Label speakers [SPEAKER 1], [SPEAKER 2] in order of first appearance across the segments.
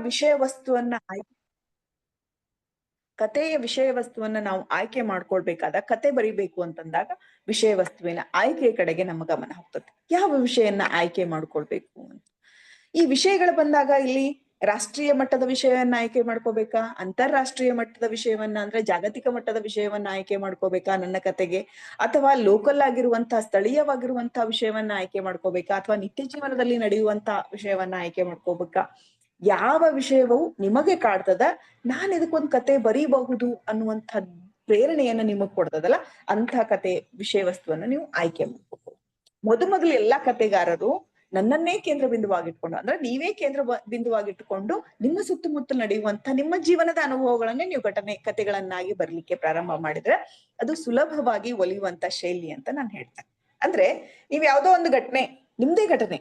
[SPEAKER 1] ವಿಷಯ ವಸ್ತುವನ್ನ ಕಥೆಯ ವಿಷಯ ವಸ್ತುವನ್ನ ನಾವು ಆಯ್ಕೆ ಮಾಡ್ಕೊಳ್ಬೇಕಾದ ಕತೆ ಬರಿಬೇಕು ಅಂತಂದಾಗ ವಿಷಯ ವಸ್ತುವಿನ ಆಯ್ಕೆಯ ಕಡೆಗೆ ನಮ್ಮ ಗಮನ ಹೋಗ್ತದೆ. ಯಾವ ವಿಷಯನ್ನ ಆಯ್ಕೆ ಮಾಡ್ಕೊಳ್ಬೇಕು ಅಂತ. ಈ ವಿಷಯಗಳು ಬಂದಾಗ ಇಲ್ಲಿ ರಾಷ್ಟ್ರೀಯ ಮಟ್ಟದ ವಿಷಯವನ್ನ ಆಯ್ಕೆ ಮಾಡ್ಕೋಬೇಕಾ, ಅಂತಾರಾಷ್ಟ್ರೀಯ ಮಟ್ಟದ ವಿಷಯವನ್ನ ಅಂದ್ರೆ ಜಾಗತಿಕ ಮಟ್ಟದ ವಿಷಯವನ್ನ ಆಯ್ಕೆ ಮಾಡ್ಕೋಬೇಕಾ ನನ್ನ ಕತೆಗೆ, ಅಥವಾ ಲೋಕಲ್ ಆಗಿರುವಂತಹ ಸ್ಥಳೀಯವಾಗಿರುವಂತಹ ವಿಷಯವನ್ನ ಆಯ್ಕೆ ಮಾಡ್ಕೋಬೇಕಾ, ಅಥವಾ ನಿತ್ಯ ಜೀವನದಲ್ಲಿ ನಡೆಯುವಂತಹ ವಿಷಯವನ್ನ ಆಯ್ಕೆ ಮಾಡ್ಕೋಬೇಕಾ. ಯಾವ ವಿಷಯವು ನಿಮಗೆ ಕಾಡ್ತದ, ನಾನ್ ಇದಕ್ಕೊಂದು ಕತೆ ಬರೀಬಹುದು ಅನ್ನುವಂಥ ಪ್ರೇರಣೆಯನ್ನ ನಿಮಗ್ ಕೊಡ್ತದಲ್ಲ, ಅಂಥ ಕತೆ ವಿಷಯ ವಸ್ತುವನ್ನ ನೀವು ಆಯ್ಕೆ ಮಾಡ್ಕೋಬಹುದು. ಮೊದಲು ಎಲ್ಲಾ ಕತೆಗಾರರು ನನ್ನನ್ನೇ ಕೇಂದ್ರ ಬಿಂದುವಾಗಿಟ್ಕೊಂಡು, ಅಂದ್ರೆ ನೀವೇ ಕೇಂದ್ರ ಬಿಂದುವಾಗಿಟ್ಟುಕೊಂಡು ನಿಮ್ಮ ಸುತ್ತಮುತ್ತ ನಡೆಯುವಂತ ನಿಮ್ಮ ಜೀವನದ ಅನುಭವಗಳನ್ನೇ ನೀವು ಕತೆಗಳನ್ನಾಗಿ ಬರ್ಲಿಕ್ಕೆ ಪ್ರಾರಂಭ ಮಾಡಿದ್ರೆ ಅದು ಸುಲಭವಾಗಿ ಒಲಿಯುವಂತ ಶೈಲಿ ಅಂತ ನಾನು ಹೇಳ್ತೇನೆ. ಅಂದ್ರೆ ನೀವ್ ಯಾವ್ದೋ ಒಂದು ಘಟನೆ, ನಿಮ್ದೇ ಘಟನೆ,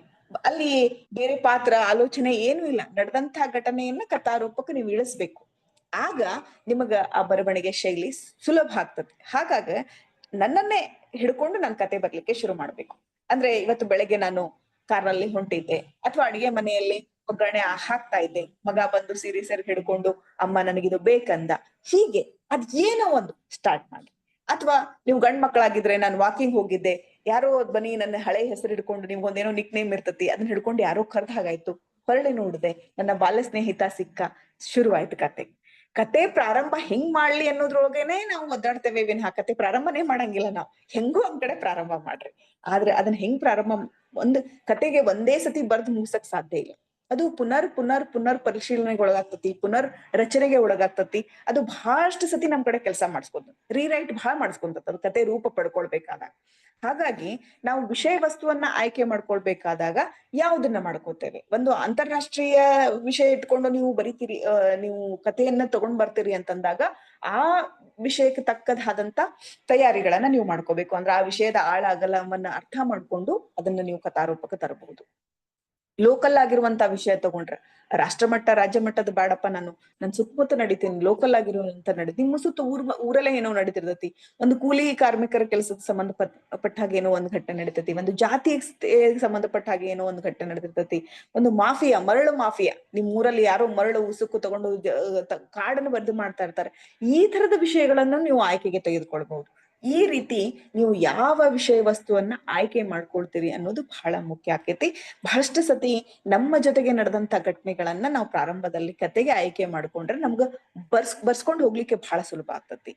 [SPEAKER 1] ಅಲ್ಲಿ ಬೇರೆ ಪಾತ್ರ ಆಲೋಚನೆ ಏನೂ ಇಲ್ಲ, ನಡೆದಂತಹ ಘಟನೆಯನ್ನ ಕಥಾರೂಪಕ್ಕೆ ನೀವು ಇಳಿಸ್ಬೇಕು. ಆಗ ನಿಮಗ ಆ ಬರವಣಿಗೆ ಶೈಲಿ ಸುಲಭ ಆಗ್ತದೆ. ಹಾಗಾಗ ನನ್ನನ್ನೇ ಹಿಡ್ಕೊಂಡು ನಾನು ಕತೆ ಬರ್ಲಿಕ್ಕೆ ಶುರು ಮಾಡ್ಬೇಕು. ಅಂದ್ರೆ ಇವತ್ತು ಬೆಳಗ್ಗೆ ನಾನು ಕಾರ್ನಲ್ಲಿ ಹೊಂಟಿದ್ದೆ, ಅಥವಾ ಅಡಿಗೆ ಮನೆಯಲ್ಲಿ ಒಗ್ಗರಣೆ ಹಾಕ್ತಾ ಇದ್ದೆ, ಮಗ ಬಂದು ಸೀರೆ ಹಿಡ್ಕೊಂಡು ಅಮ್ಮ ನನಗಿದು ಬೇಕಂದ, ಹೀಗೆ ಅದ್ ಏನೋ ಒಂದು ಸ್ಟಾರ್ಟ್ ಮಾಡಿ. ಅಥವಾ ನೀವು ಗಂಡ್ ಮಕ್ಕಳಾಗಿದ್ರೆ ನಾನು ವಾಕಿಂಗ್ ಹೋಗಿದ್ದೆ, ಯಾರೋ ಬನ್ನಿ ನನ್ನ ಹಳೆ ಹೆಸರು ಹಿಡ್ಕೊಂಡು, ನಿಮ್ಗೊಂದೇನೋ ನಿಕ್ ನೇಮ್ ಇರ್ತತಿ, ಅದನ್ನ ಹಿಡ್ಕೊಂಡು ಯಾರೋ ಕರ್ದ ಹಾಗಾಯ್ತು, ಹೊರಳಿ ನೋಡಿದೆ ನನ್ನ ಬಾಲ್ಯ ಸ್ನೇಹಿತ ಸಿಕ್ಕ, ಶುರುವಾಯ್ತು ಕತೆ. ಕತೆ ಪ್ರಾರಂಭ ಹೆಂಗ್ ಮಾಡ್ಲಿ ಅನ್ನೋದ್ರೊಳಗೇನೆ ನಾವು ಒದ್ದಾಡ್ತೇವೆ ವಿನಃ ಕತೆ ಪ್ರಾರಂಭನೇ ಮಾಡಂಗಿಲ್ಲ ನಾವು. ಹೆಂಗೋ ಒಂದ್ ಕಡೆ ಪ್ರಾರಂಭ ಮಾಡ್ರಿ, ಆದ್ರೆ ಅದನ್ನ ಹೆಂಗ್ ಪ್ರಾರಂಭ, ಒಂದು ಕತೆಗೆ ಒಂದೇ ಸತಿ ಬರ್ದು ಮುಗಿಸಕ್ ಸಾಧ್ಯ ಇಲ್ಲ. ಅದು ಪುನರ್ ಪುನರ್ ಪುನರ್ ಪರಿಶೀಲನೆಗೆ ಒಳಗಾಗ್ತತಿ, ಪುನರ್ ರಚನೆಗೆ ಒಳಗಾಗ್ತತಿ. ಅದು ಬಹಳಷ್ಟು ಸತಿ ನಮ್ ಕಡೆ ಕೆಲಸ ಮಾಡಿಸ್ಬೋದು, ರೀರೈಟ್ ಬಹಳ ಮಾಡಿಸ್ಕೊಂತದ ಅದು ಕತೆ ರೂಪ ಪಡ್ಕೊಳ್ಬೇಕಾದಾಗ. ಹಾಗಾಗಿ ನಾವು ವಿಷಯ ವಸ್ತುವನ್ನ ಆಯ್ಕೆ ಮಾಡ್ಕೊಳ್ಬೇಕಾದಾಗ ಯಾವುದನ್ನ ಮಾಡ್ಕೋತೇವೆ, ಒಂದು ಅಂತಾರಾಷ್ಟ್ರೀಯ ವಿಷಯ ಇಟ್ಕೊಂಡು ನೀವು ಬರಿತೀರಿ, ನೀವು ಕಥೆಯನ್ನ ತಗೊಂಡ್ ಬರ್ತೀರಿ ಅಂತಂದಾಗ ಆ ವಿಷಯಕ್ಕೆ ತಕ್ಕದಾದಂತ ತಯಾರಿಗಳನ್ನ ನೀವು ಮಾಡ್ಕೋಬೇಕು. ಅಂದ್ರೆ ಆ ವಿಷಯದ ಆಳ ಅಗಲವನ್ನ ಅರ್ಥ ಮಾಡ್ಕೊಂಡು ಅದನ್ನ ನೀವು ಕಥಾರೂಪಕ್ಕೆ ತರಬಹುದು. ಲೋಕಲ್ ಆಗಿರುವಂತ ವಿಷಯ ತಗೊಂಡ್ರೆ, ರಾಷ್ಟ್ರ ಮಟ್ಟ ರಾಜ್ಯ ಮಟ್ಟದ ಬೇಡಪ್ಪ, ನನ್ ಸುತ್ತಮುತ್ತ ನಡೀತೀನಿ, ಲೋಕಲ್ ಆಗಿರುವಂತ ನಿಮ್ಮ ಸುತ್ತ ಊರಲ್ಲೇ ಏನೋ ನಡೀತಿರ್ತೈತಿ. ಒಂದು ಕೂಲಿ ಕಾರ್ಮಿಕರ ಕೆಲಸಕ್ಕೆ ಸಂಬಂಧಪಟ್ಟ ಹಾಗೆ ಏನೋ ಒಂದು ಘಟನೆ ನಡೀತೈತಿ, ಒಂದು ಜಾತಿಗೆ ಸಂಬಂಧಪಟ್ಟ ಹಾಗೆ ಏನೋ ಒಂದು ಘಟನೆ ನಡೀತಿರ್ತೈತಿ, ಒಂದು ಮಾಫಿಯಾ, ಮರಳು ಮಾಫಿಯಾ, ನಿಮ್ ಊರಲ್ಲಿ ಯಾರೋ ಮರಳು ಉಸುಕು ತಗೊಂಡು ಕಾಡನ್ನು ಬರ್ದು ಮಾಡ್ತಾ ಇರ್ತಾರೆ. ಈ ತರದ ವಿಷಯಗಳನ್ನು ನೀವು ಆಯ್ಕೆಗೆ ತೆಗೆದುಕೊಳ್ಬಹುದು. ಈ ರೀತಿ ನೀವು ಯಾವ ವಿಷಯ ವಸ್ತುವನ್ನ ಆಯ್ಕೆ ಮಾಡ್ಕೊಳ್ತೀರಿ ಅನ್ನೋದು ಬಹಳ ಮುಖ್ಯ ಆಕೈತಿ. ಬಹಳಷ್ಟು ಸತಿ ನಮ್ಮ ಜೊತೆಗೆ ನಡೆದಂತ ಘಟನೆಗಳನ್ನ ನಾವು ಪ್ರಾರಂಭದಲ್ಲಿ ಕತೆಗೆ ಆಯ್ಕೆ ಮಾಡ್ಕೊಂಡ್ರೆ ನಮ್ಗ ಬರ್ಸ್ಕೊಂಡ್ ಹೋಗ್ಲಿಕ್ಕೆ ಬಹಳ ಸುಲಭ ಆಗ್ತತಿ.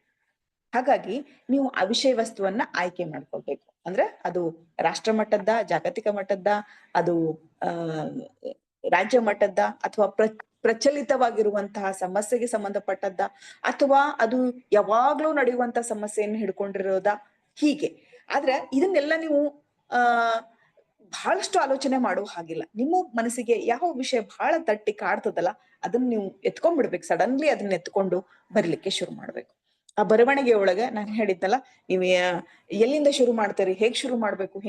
[SPEAKER 1] ಹಾಗಾಗಿ ನೀವು ಆ ವಿಷಯ ವಸ್ತುವನ್ನ ಆಯ್ಕೆ ಮಾಡ್ಕೊಳ್ಬೇಕು. ಅಂದ್ರೆ ಅದು ರಾಷ್ಟ್ರ ಮಟ್ಟದ, ಜಾಗತಿಕ ಮಟ್ಟದ, ಅದು ರಾಜ್ಯ ಮಟ್ಟದ, ಅಥವಾ ಪ್ರಚಲಿತವಾಗಿರುವಂತಹ ಸಮಸ್ಯೆಗೆ ಸಂಬಂಧಪಟ್ಟದ್ದ, ಅಥವಾ ಅದು ಯಾವಾಗ್ಲೂ ನಡೆಯುವಂತ ಸಮಸ್ಯೆಯನ್ನು ಹಿಡ್ಕೊಂಡಿರೋದ, ಹೀಗೆ. ಆದ್ರೆ ಇದನ್ನೆಲ್ಲ ನೀವು ಬಹಳಷ್ಟು ಆಲೋಚನೆ ಮಾಡುವ ಹಾಗಿಲ್ಲ. ನಿಮ್ಮ ಮನಸ್ಸಿಗೆ ಯಾವ ವಿಷಯ ಬಹಳ ತಟ್ಟಿ ಕಾಡ್ತದಲ್ಲ, ಅದನ್ನ ನೀವು ಎತ್ಕೊಂಡ್ಬಿಡ್ಬೇಕು. ಸಡನ್ಲಿ ಅದನ್ನ ಎತ್ಕೊಂಡು ಬರ್ಲಿಕ್ಕೆ ಶುರು ಮಾಡ್ಬೇಕು. ಆ ಬರವಣಿಗೆ ಒಳಗ ನಾನು ಹೇಳಿದ್ದಲ್ಲ, ನೀವು ಎಲ್ಲಿಂದ ಶುರು ಮಾಡ್ತೀರಿ, ಹೇಗ್ ಶುರು ಮಾಡ್ಬೇಕು,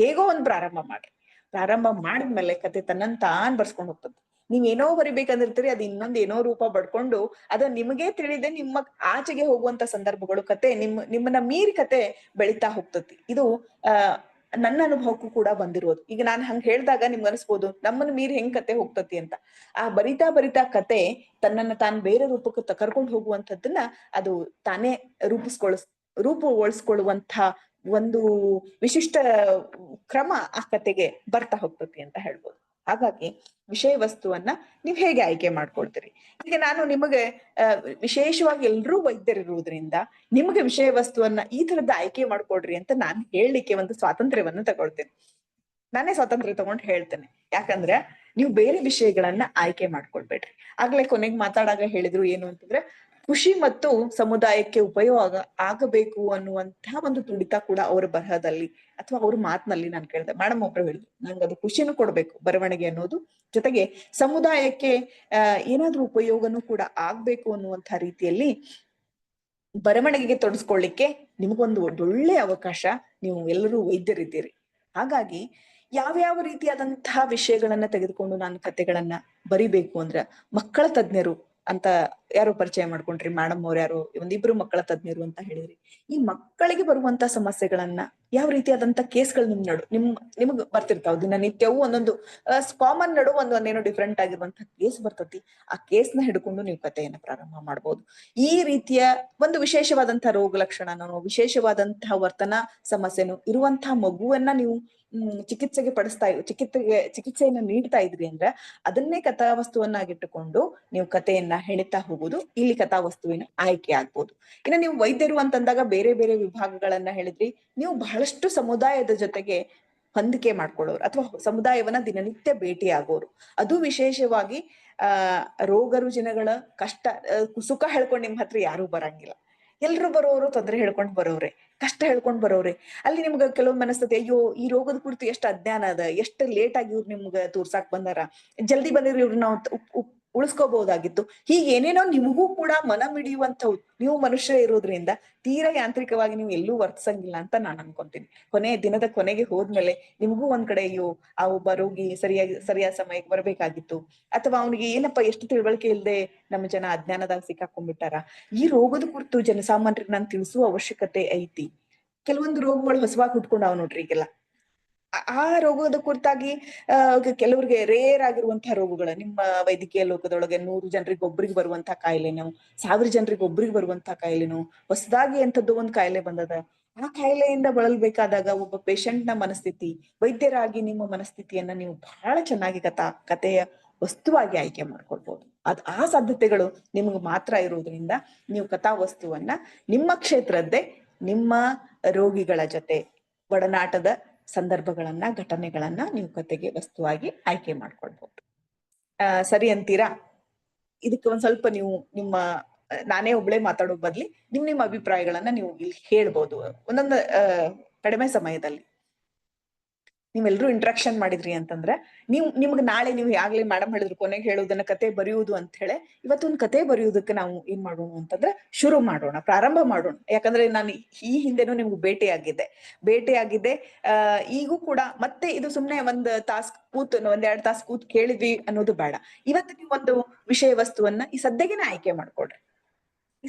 [SPEAKER 1] ಹೇಗೋ ಒಂದ್ ಪ್ರಾರಂಭ ಮಾಡ್ರಿ. ಪ್ರಾರಂಭ ಮಾಡಿದ್ಮೇಲೆ ಕತೆ ತನ್ನಂತಾನ್ ಬರ್ಸ್ಕೊಂಡ್ ಹೋಗ್ತದೆ. ನೀವೇನೋ ಬರಿಬೇಕಂದಿರ್ತೀರಿ, ಅದು ಇನ್ನೊಂದ್ ಏನೋ ರೂಪ ಪಡ್ಕೊಂಡು ಅದು ನಿಮಗೆ ತಿಳಿದೆ ನಿಮ್ಮ ಆಚೆಗೆ ಹೋಗುವಂತ ಸಂದರ್ಭಗಳು, ಕತೆ ನಿಮ್ಮನ್ನ ಮೀರಿ ಕತೆ ಬೆಳಿತಾ ಹೋಗ್ತತಿ. ಇದು ನನ್ನ ಅನುಭವಕ್ಕೂ ಕೂಡ ಬಂದಿರೋದು. ಈಗ ನಾನ್ ಹಂಗ ಹೇಳ್ದಾಗ ನಿಮ್ಗೆ ಅನ್ಸ್ಬೋದು ನಮ್ಮನ್ನ ಮೀರಿ ಹೆಂಗ್ ಕತೆ ಹೋಗ್ತತಿ ಅಂತ. ಆ ಬರಿತಾ ಕತೆ ತನ್ನನ್ನ ತಾನು ಬೇರೆ ರೂಪಕ್ಕೆ ಕರ್ಕೊಂಡು ಹೋಗುವಂಥದ್ದನ್ನ ಅದು ತಾನೇ ರೂಪುಗೊಳಿಸ್ಕೊಳ್ಳುವಂತ ಒಂದು ವಿಶಿಷ್ಟ ಕ್ರಮ ಆ ಕತೆಗೆ ಬರ್ತಾ ಹೋಗ್ತತಿ ಅಂತ ಹೇಳ್ಬೋದು. ಹಾಗಾಗಿ ವಿಷಯ ವಸ್ತುವನ್ನ ನೀವ್ ಹೇಗೆ ಆಯ್ಕೆ ಮಾಡ್ಕೊಳ್ತೀರಿ? ಈಗ ನಾನು ನಿಮಗೆ ವಿಶೇಷವಾಗಿ ಎಲ್ರೂ ವೈದ್ಯರಿರುವುದ್ರಿಂದ ನಿಮಗೆ ವಿಷಯ ವಸ್ತುವನ್ನ ಈ ತರದ ಆಯ್ಕೆ ಮಾಡ್ಕೊಡ್ರಿ ಅಂತ ನಾನ್ ಹೇಳಲಿಕ್ಕೆ ಒಂದು ಸ್ವಾತಂತ್ರ್ಯವನ್ನ ತಗೊಳ್ತೇನೆ. ನಾನೇ ಸ್ವಾತಂತ್ರ್ಯ ತಗೊಂಡು ಹೇಳ್ತೇನೆ. ಯಾಕಂದ್ರೆ ನೀವು ಬೇರೆ ವಿಷಯಗಳನ್ನ ಆಯ್ಕೆ ಮಾಡ್ಕೊಳ್ಬೇಡ್ರಿ. ಆಗ್ಲೇ ಕೊನೆಗೆ ಮಾತಾಡಾಗ ಹೇಳಿದ್ರು ಏನು ಅಂತಂದ್ರೆ, ಖುಷಿ ಮತ್ತು ಸಮುದಾಯಕ್ಕೆ ಉಪಯೋಗ ಆಗಬೇಕು ಅನ್ನುವಂತಹ ಒಂದು ತುಡಿತ ಕೂಡ ಅವರ ಬರಹದಲ್ಲಿ ಅಥವಾ ಅವ್ರ ಮಾತಿನಲ್ಲಿ ನಾನು ಕೇಳಿದೆ. ಮೇಡಮ್ ಒಬ್ರು ಹೇಳಿದ್ರು, ನಂಗೆ ಅದು ಖುಷಿನೂ ಕೊಡ್ಬೇಕು ಬರವಣಿಗೆ ಅನ್ನೋದು, ಜೊತೆಗೆ ಸಮುದಾಯಕ್ಕೆ ಏನಾದ್ರೂ ಉಪಯೋಗನೂ ಕೂಡ ಆಗ್ಬೇಕು ಅನ್ನುವಂಥ ರೀತಿಯಲ್ಲಿ ಬರವಣಿಗೆಗೆ ತೊಡಸ್ಕೊಳ್ಳಿಕ್ಕೆ ನಿಮಗೊಂದು ಒಳ್ಳೆ ಅವಕಾಶ. ನೀವು ಎಲ್ಲರೂ ವೈದ್ಯರಿದ್ದೀರಿ. ಹಾಗಾಗಿ ಯಾವ್ಯಾವ ರೀತಿಯಾದಂತಹ ವಿಷಯಗಳನ್ನ ತೆಗೆದುಕೊಂಡು ನಾನು ಕತೆಗಳನ್ನ ಬರಿಬೇಕು ಅಂದ್ರ, ಮಕ್ಕಳ ತಜ್ಞರು ಅಂತ ಯಾರೋ ಪರಿಚಯ ಮಾಡ್ಕೊಂಡ್ರಿ, ಮೇಡಮ್ ಅವ್ರು ಯಾರೋ ಒಂದಿಬ್ರು ಮಕ್ಕಳ ತಜ್ಞರು ಅಂತ ಹೇಳಿದ್ರಿ. ಈ ಮಕ್ಕಳಿಗೆ ಬರುವಂತ ಸಮಸ್ಯೆಗಳನ್ನ ಯಾವ ರೀತಿಯಾದಂತ ಕೇಸ್ಗಳು ನಿಮಗ್ ಬರ್ತಿರ್ತಾವ ದಿನನಿತ್ಯವೂ ಒಂದೊಂದು ಕಾಮನ್ ನಡು ಒಂದೇನೋ ಡಿಫ್ರೆಂಟ್ ಆಗಿರುವಂತ ಕೇಸ್ ಬರ್ತತಿ. ಆ ಕೇಸ್ನ ಹಿಡ್ಕೊಂಡು ನೀವು ಕಥೆಯನ್ನ ಪ್ರಾರಂಭ ಮಾಡ್ಬೋದು. ಈ ರೀತಿಯ ಒಂದು ವಿಶೇಷವಾದಂತಹ ರೋಗ ಲಕ್ಷಣನೋ ವಿಶೇಷವಾದಂತಹ ವರ್ತನಾ ಸಮಸ್ಯೆನೋ ಇರುವಂತಹ ಮಗುವನ್ನ ನೀವು ಚಿಕಿತ್ಸೆಗೆ ಚಿಕಿತ್ಸೆಯನ್ನ ನೀಡ್ತಾ ಇದ್ರಿ ಅಂದ್ರೆ ಅದನ್ನೇ ಕಥಾವಸ್ತುವನ್ನಾಗಿಟ್ಟುಕೊಂಡು ನೀವು ಕಥೆಯನ್ನ ಹೆಣಿತಾ ಹೋಗುದು ಇಲ್ಲಿ ಕಥಾವಸ್ತುವಿನ ಆಯ್ಕೆ ಆಗ್ಬೋದು. ಇನ್ನು ನೀವು ವೈದ್ಯರು ಅಂತಂದಾಗ ಬೇರೆ ಬೇರೆ ವಿಭಾಗಗಳನ್ನ ಹೇಳಿದ್ರಿ. ನೀವು ಬಹಳಷ್ಟು ಸಮುದಾಯದ ಜೊತೆಗೆ ಹೊಂದಿಕೆ ಮಾಡ್ಕೊಳ್ಳೋರು ಅಥವಾ ಸಮುದಾಯವನ್ನ ದಿನನಿತ್ಯ ಭೇಟಿ ಆಗೋರು. ಅದು ವಿಶೇಷವಾಗಿ ರೋಗ ರುಜಿನಗಳ ಕಷ್ಟ ಸುಖ ಹೇಳ್ಕೊಂಡು ನಿಮ್ ಹತ್ರ ಯಾರು ಬರಂಗಿಲ್ಲ. ಎಲ್ರು ಬರೋರು ತೊಂದರೆ ಹೇಳ್ಕೊಂಡ್ ಬರೋರೆ, ಕಷ್ಟ ಹೇಳ್ಕೊಂಡ್ ಬರೋರೆ. ಅಲ್ಲಿ ನಿಮ್ಗ ಕೆಲವೊಂದ್ ಮನಸ್ತತಿ, ಅಯ್ಯೋ ಈ ರೋಗದ ಕುರಿತು ಎಷ್ಟ್ ಅಜ್ಞಾನ ಅದ, ಎಷ್ಟ್ ಲೇಟ್ ಆಗಿ ಇವ್ರು ನಿಮ್ಗ ತೋರ್ಸಾಕ್ ಬಂದಾರ, ಜಲ್ದಿ ಬಂದಿರಿ ಇವ್ರು ನಾವು ಉಳಿಸ್ಕೋಬಹುದಾಗಿತ್ತು. ಹೀಗೆ ಏನೇನೋ ನಿಮಗೂ ಕೂಡ ಮನ ಮಿಡಿಯುವಂತವು. ನೀವು ಮನುಷ್ಯ ಇರೋದ್ರಿಂದ ತೀರಾ ಯಾಂತ್ರಿಕವಾಗಿ ನೀವು ಎಲ್ಲೂ ವರ್ತಿಸಂಗಿಲ್ಲ ಅಂತ ನಾನ್ ಅನ್ಕೊಂತೀನಿ. ದಿನದ ಕೊನೆಗೆ ಹೋದ್ಮೇಲೆ ನಿಮಗೂ ಒಂದ್ ಕಡೆ ಅಯ್ಯೋ ಆ ಒಬ್ಬ ರೋಗಿ ಸರಿಯಾದ ಸಮಯಕ್ಕೆ ಬರ್ಬೇಕಾಗಿತ್ತು, ಅಥವಾ ಅವ್ನಿಗೆ ಏನಪ್ಪಾ ಎಷ್ಟು ತಿಳುವಳಿಕೆ ಇಲ್ದೆ ನಮ್ಮ ಜನ ಅಜ್ಞಾನದಾಗ ಸಿಕ್ಕಾಕೊಂಡ್ಬಿಟ್ಟಾರ. ಈ ರೋಗದ ಕುರಿತು ಜನಸಾಮಾನ್ಯರಿಗೆ ನಾನು ತಿಳಿಸುವ ಅವಶ್ಯಕತೆ ಐತಿ. ಕೆಲವೊಂದು ರೋಗಗಳು ಹೊಸವಾಗಿ ಹುಟ್ಕೊಂಡಾವ್ ನೋಡ್ರಿ ಈಗೆಲ್ಲ. ಆ ರೋಗದ ಕುರಿತಾಗಿ ಕೆಲವ್ರಿಗೆ ರೇರ್ ಆಗಿರುವಂತಹ ರೋಗಗಳು ನಿಮ್ಮ ವೈದ್ಯಕೀಯ ಲೋಕದೊಳಗೆ 100 ಜನರಿಗೆ ಒಬ್ರಿಗೆ ಬರುವಂತಹ ಕಾಯಿಲೆನೋ, 1000 ಜನರಿಗೆ ಒಬ್ರಿಗೆ ಬರುವಂತಹ ಕಾಯಿಲೆನೋ, ಹೊಸದಾಗಿ ಎಂತದ್ದು ಒಂದ್ ಕಾಯಿಲೆ ಬಂದದ. ಆ ಕಾಯಿಲೆಯಿಂದ ಬಳಲ್ಬೇಕಾದಾಗ ಒಬ್ಬ ಪೇಷಂಟ್ ನ ಮನಸ್ಥಿತಿ, ವೈದ್ಯರಾಗಿ ನಿಮ್ಮ ಮನಸ್ಥಿತಿಯನ್ನ ನೀವು ಬಹಳ ಚೆನ್ನಾಗಿ ಕಥೆಯ ವಸ್ತುವಾಗಿ ಆಯ್ಕೆ ಮಾಡ್ಕೊಳ್ಬಹುದು. ಆ ಸಾಧ್ಯತೆಗಳು ನಿಮ್ಗೆ ಮಾತ್ರ ಇರುವುದರಿಂದ ನೀವು ಕಥಾವಸ್ತುವನ್ನ ನಿಮ್ಮ ಕ್ಷೇತ್ರದ್ದೇ ನಿಮ್ಮ ರೋಗಿಗಳ ಜೊತೆ ಒಡನಾಟದ ಸಂದರ್ಭಗಳನ್ನ ಘಟನೆಗಳನ್ನ ನೀವು ಕಥೆಗೆ ವಸ್ತುವಾಗಿ ಆಯ್ಕೆ ಮಾಡ್ಕೊಳ್ಬಹುದು. ಸರಿ ಅಂತೀರಾ? ಇದಕ್ಕೆ ಒಂದ್ ಸ್ವಲ್ಪ ನೀವು ನಾನೇ ಒಬ್ಳೆ ಮಾತಾಡೋ ಬದ್ಲಿ ನಿಮ್ಮ ಅಭಿಪ್ರಾಯಗಳನ್ನ ನೀವು ಇಲ್ಲಿ ಹೇಳ್ಬೋದು ಒಂದೊಂದು ಕಡಿಮೆ ಸಮಯದಲ್ಲಿ. ನೀವೆಲ್ರೂ ಇಂಟ್ರಾಕ್ಷನ್ ಮಾಡಿದ್ರಿ ಅಂತಂದ್ರೆ ನಿಮ್ಗೆ ನಾಳೆ ನೀವು ಆಗ್ಲೇ ಮೇಡಮ್ ಹೇಳಿದ್ರು ಕೊನೆಗೆ ಹೇಳೋದನ್ನ ಕತೆ ಬರೆಯುವುದು ಅಂತ ಹೇಳಿ, ಇವತ್ತೊಂದು ಕತೆ ಬರೆಯುವುದಕ್ಕೆ ನಾವು ಏನ್ ಮಾಡೋಣ ಅಂತಂದ್ರೆ ಶುರು ಮಾಡೋಣ, ಪ್ರಾರಂಭ ಮಾಡೋಣ. ಯಾಕಂದ್ರೆ ನಾನು ಈ ಹಿಂದೆನೂ ನಿಮ್ಗೆ ಭೇಟಿಯಾಗಿದ್ದೆ. ಈಗೂ ಕೂಡ ಮತ್ತೆ ಇದು ಸುಮ್ನೆ ಒಂದ್ ಒಂದೆರಡು ತಾಸು ಕೂತ್ ಕೇಳಿದ್ವಿ ಅನ್ನೋದು ಬೇಡ. ಇವತ್ತು ನೀವು ಒಂದು ವಿಷಯ ವಸ್ತುವನ್ನ ಈ ಸದ್ಯಗೆನೆ ಆಯ್ಕೆ ಮಾಡ್ಕೊಡ್ರಿ.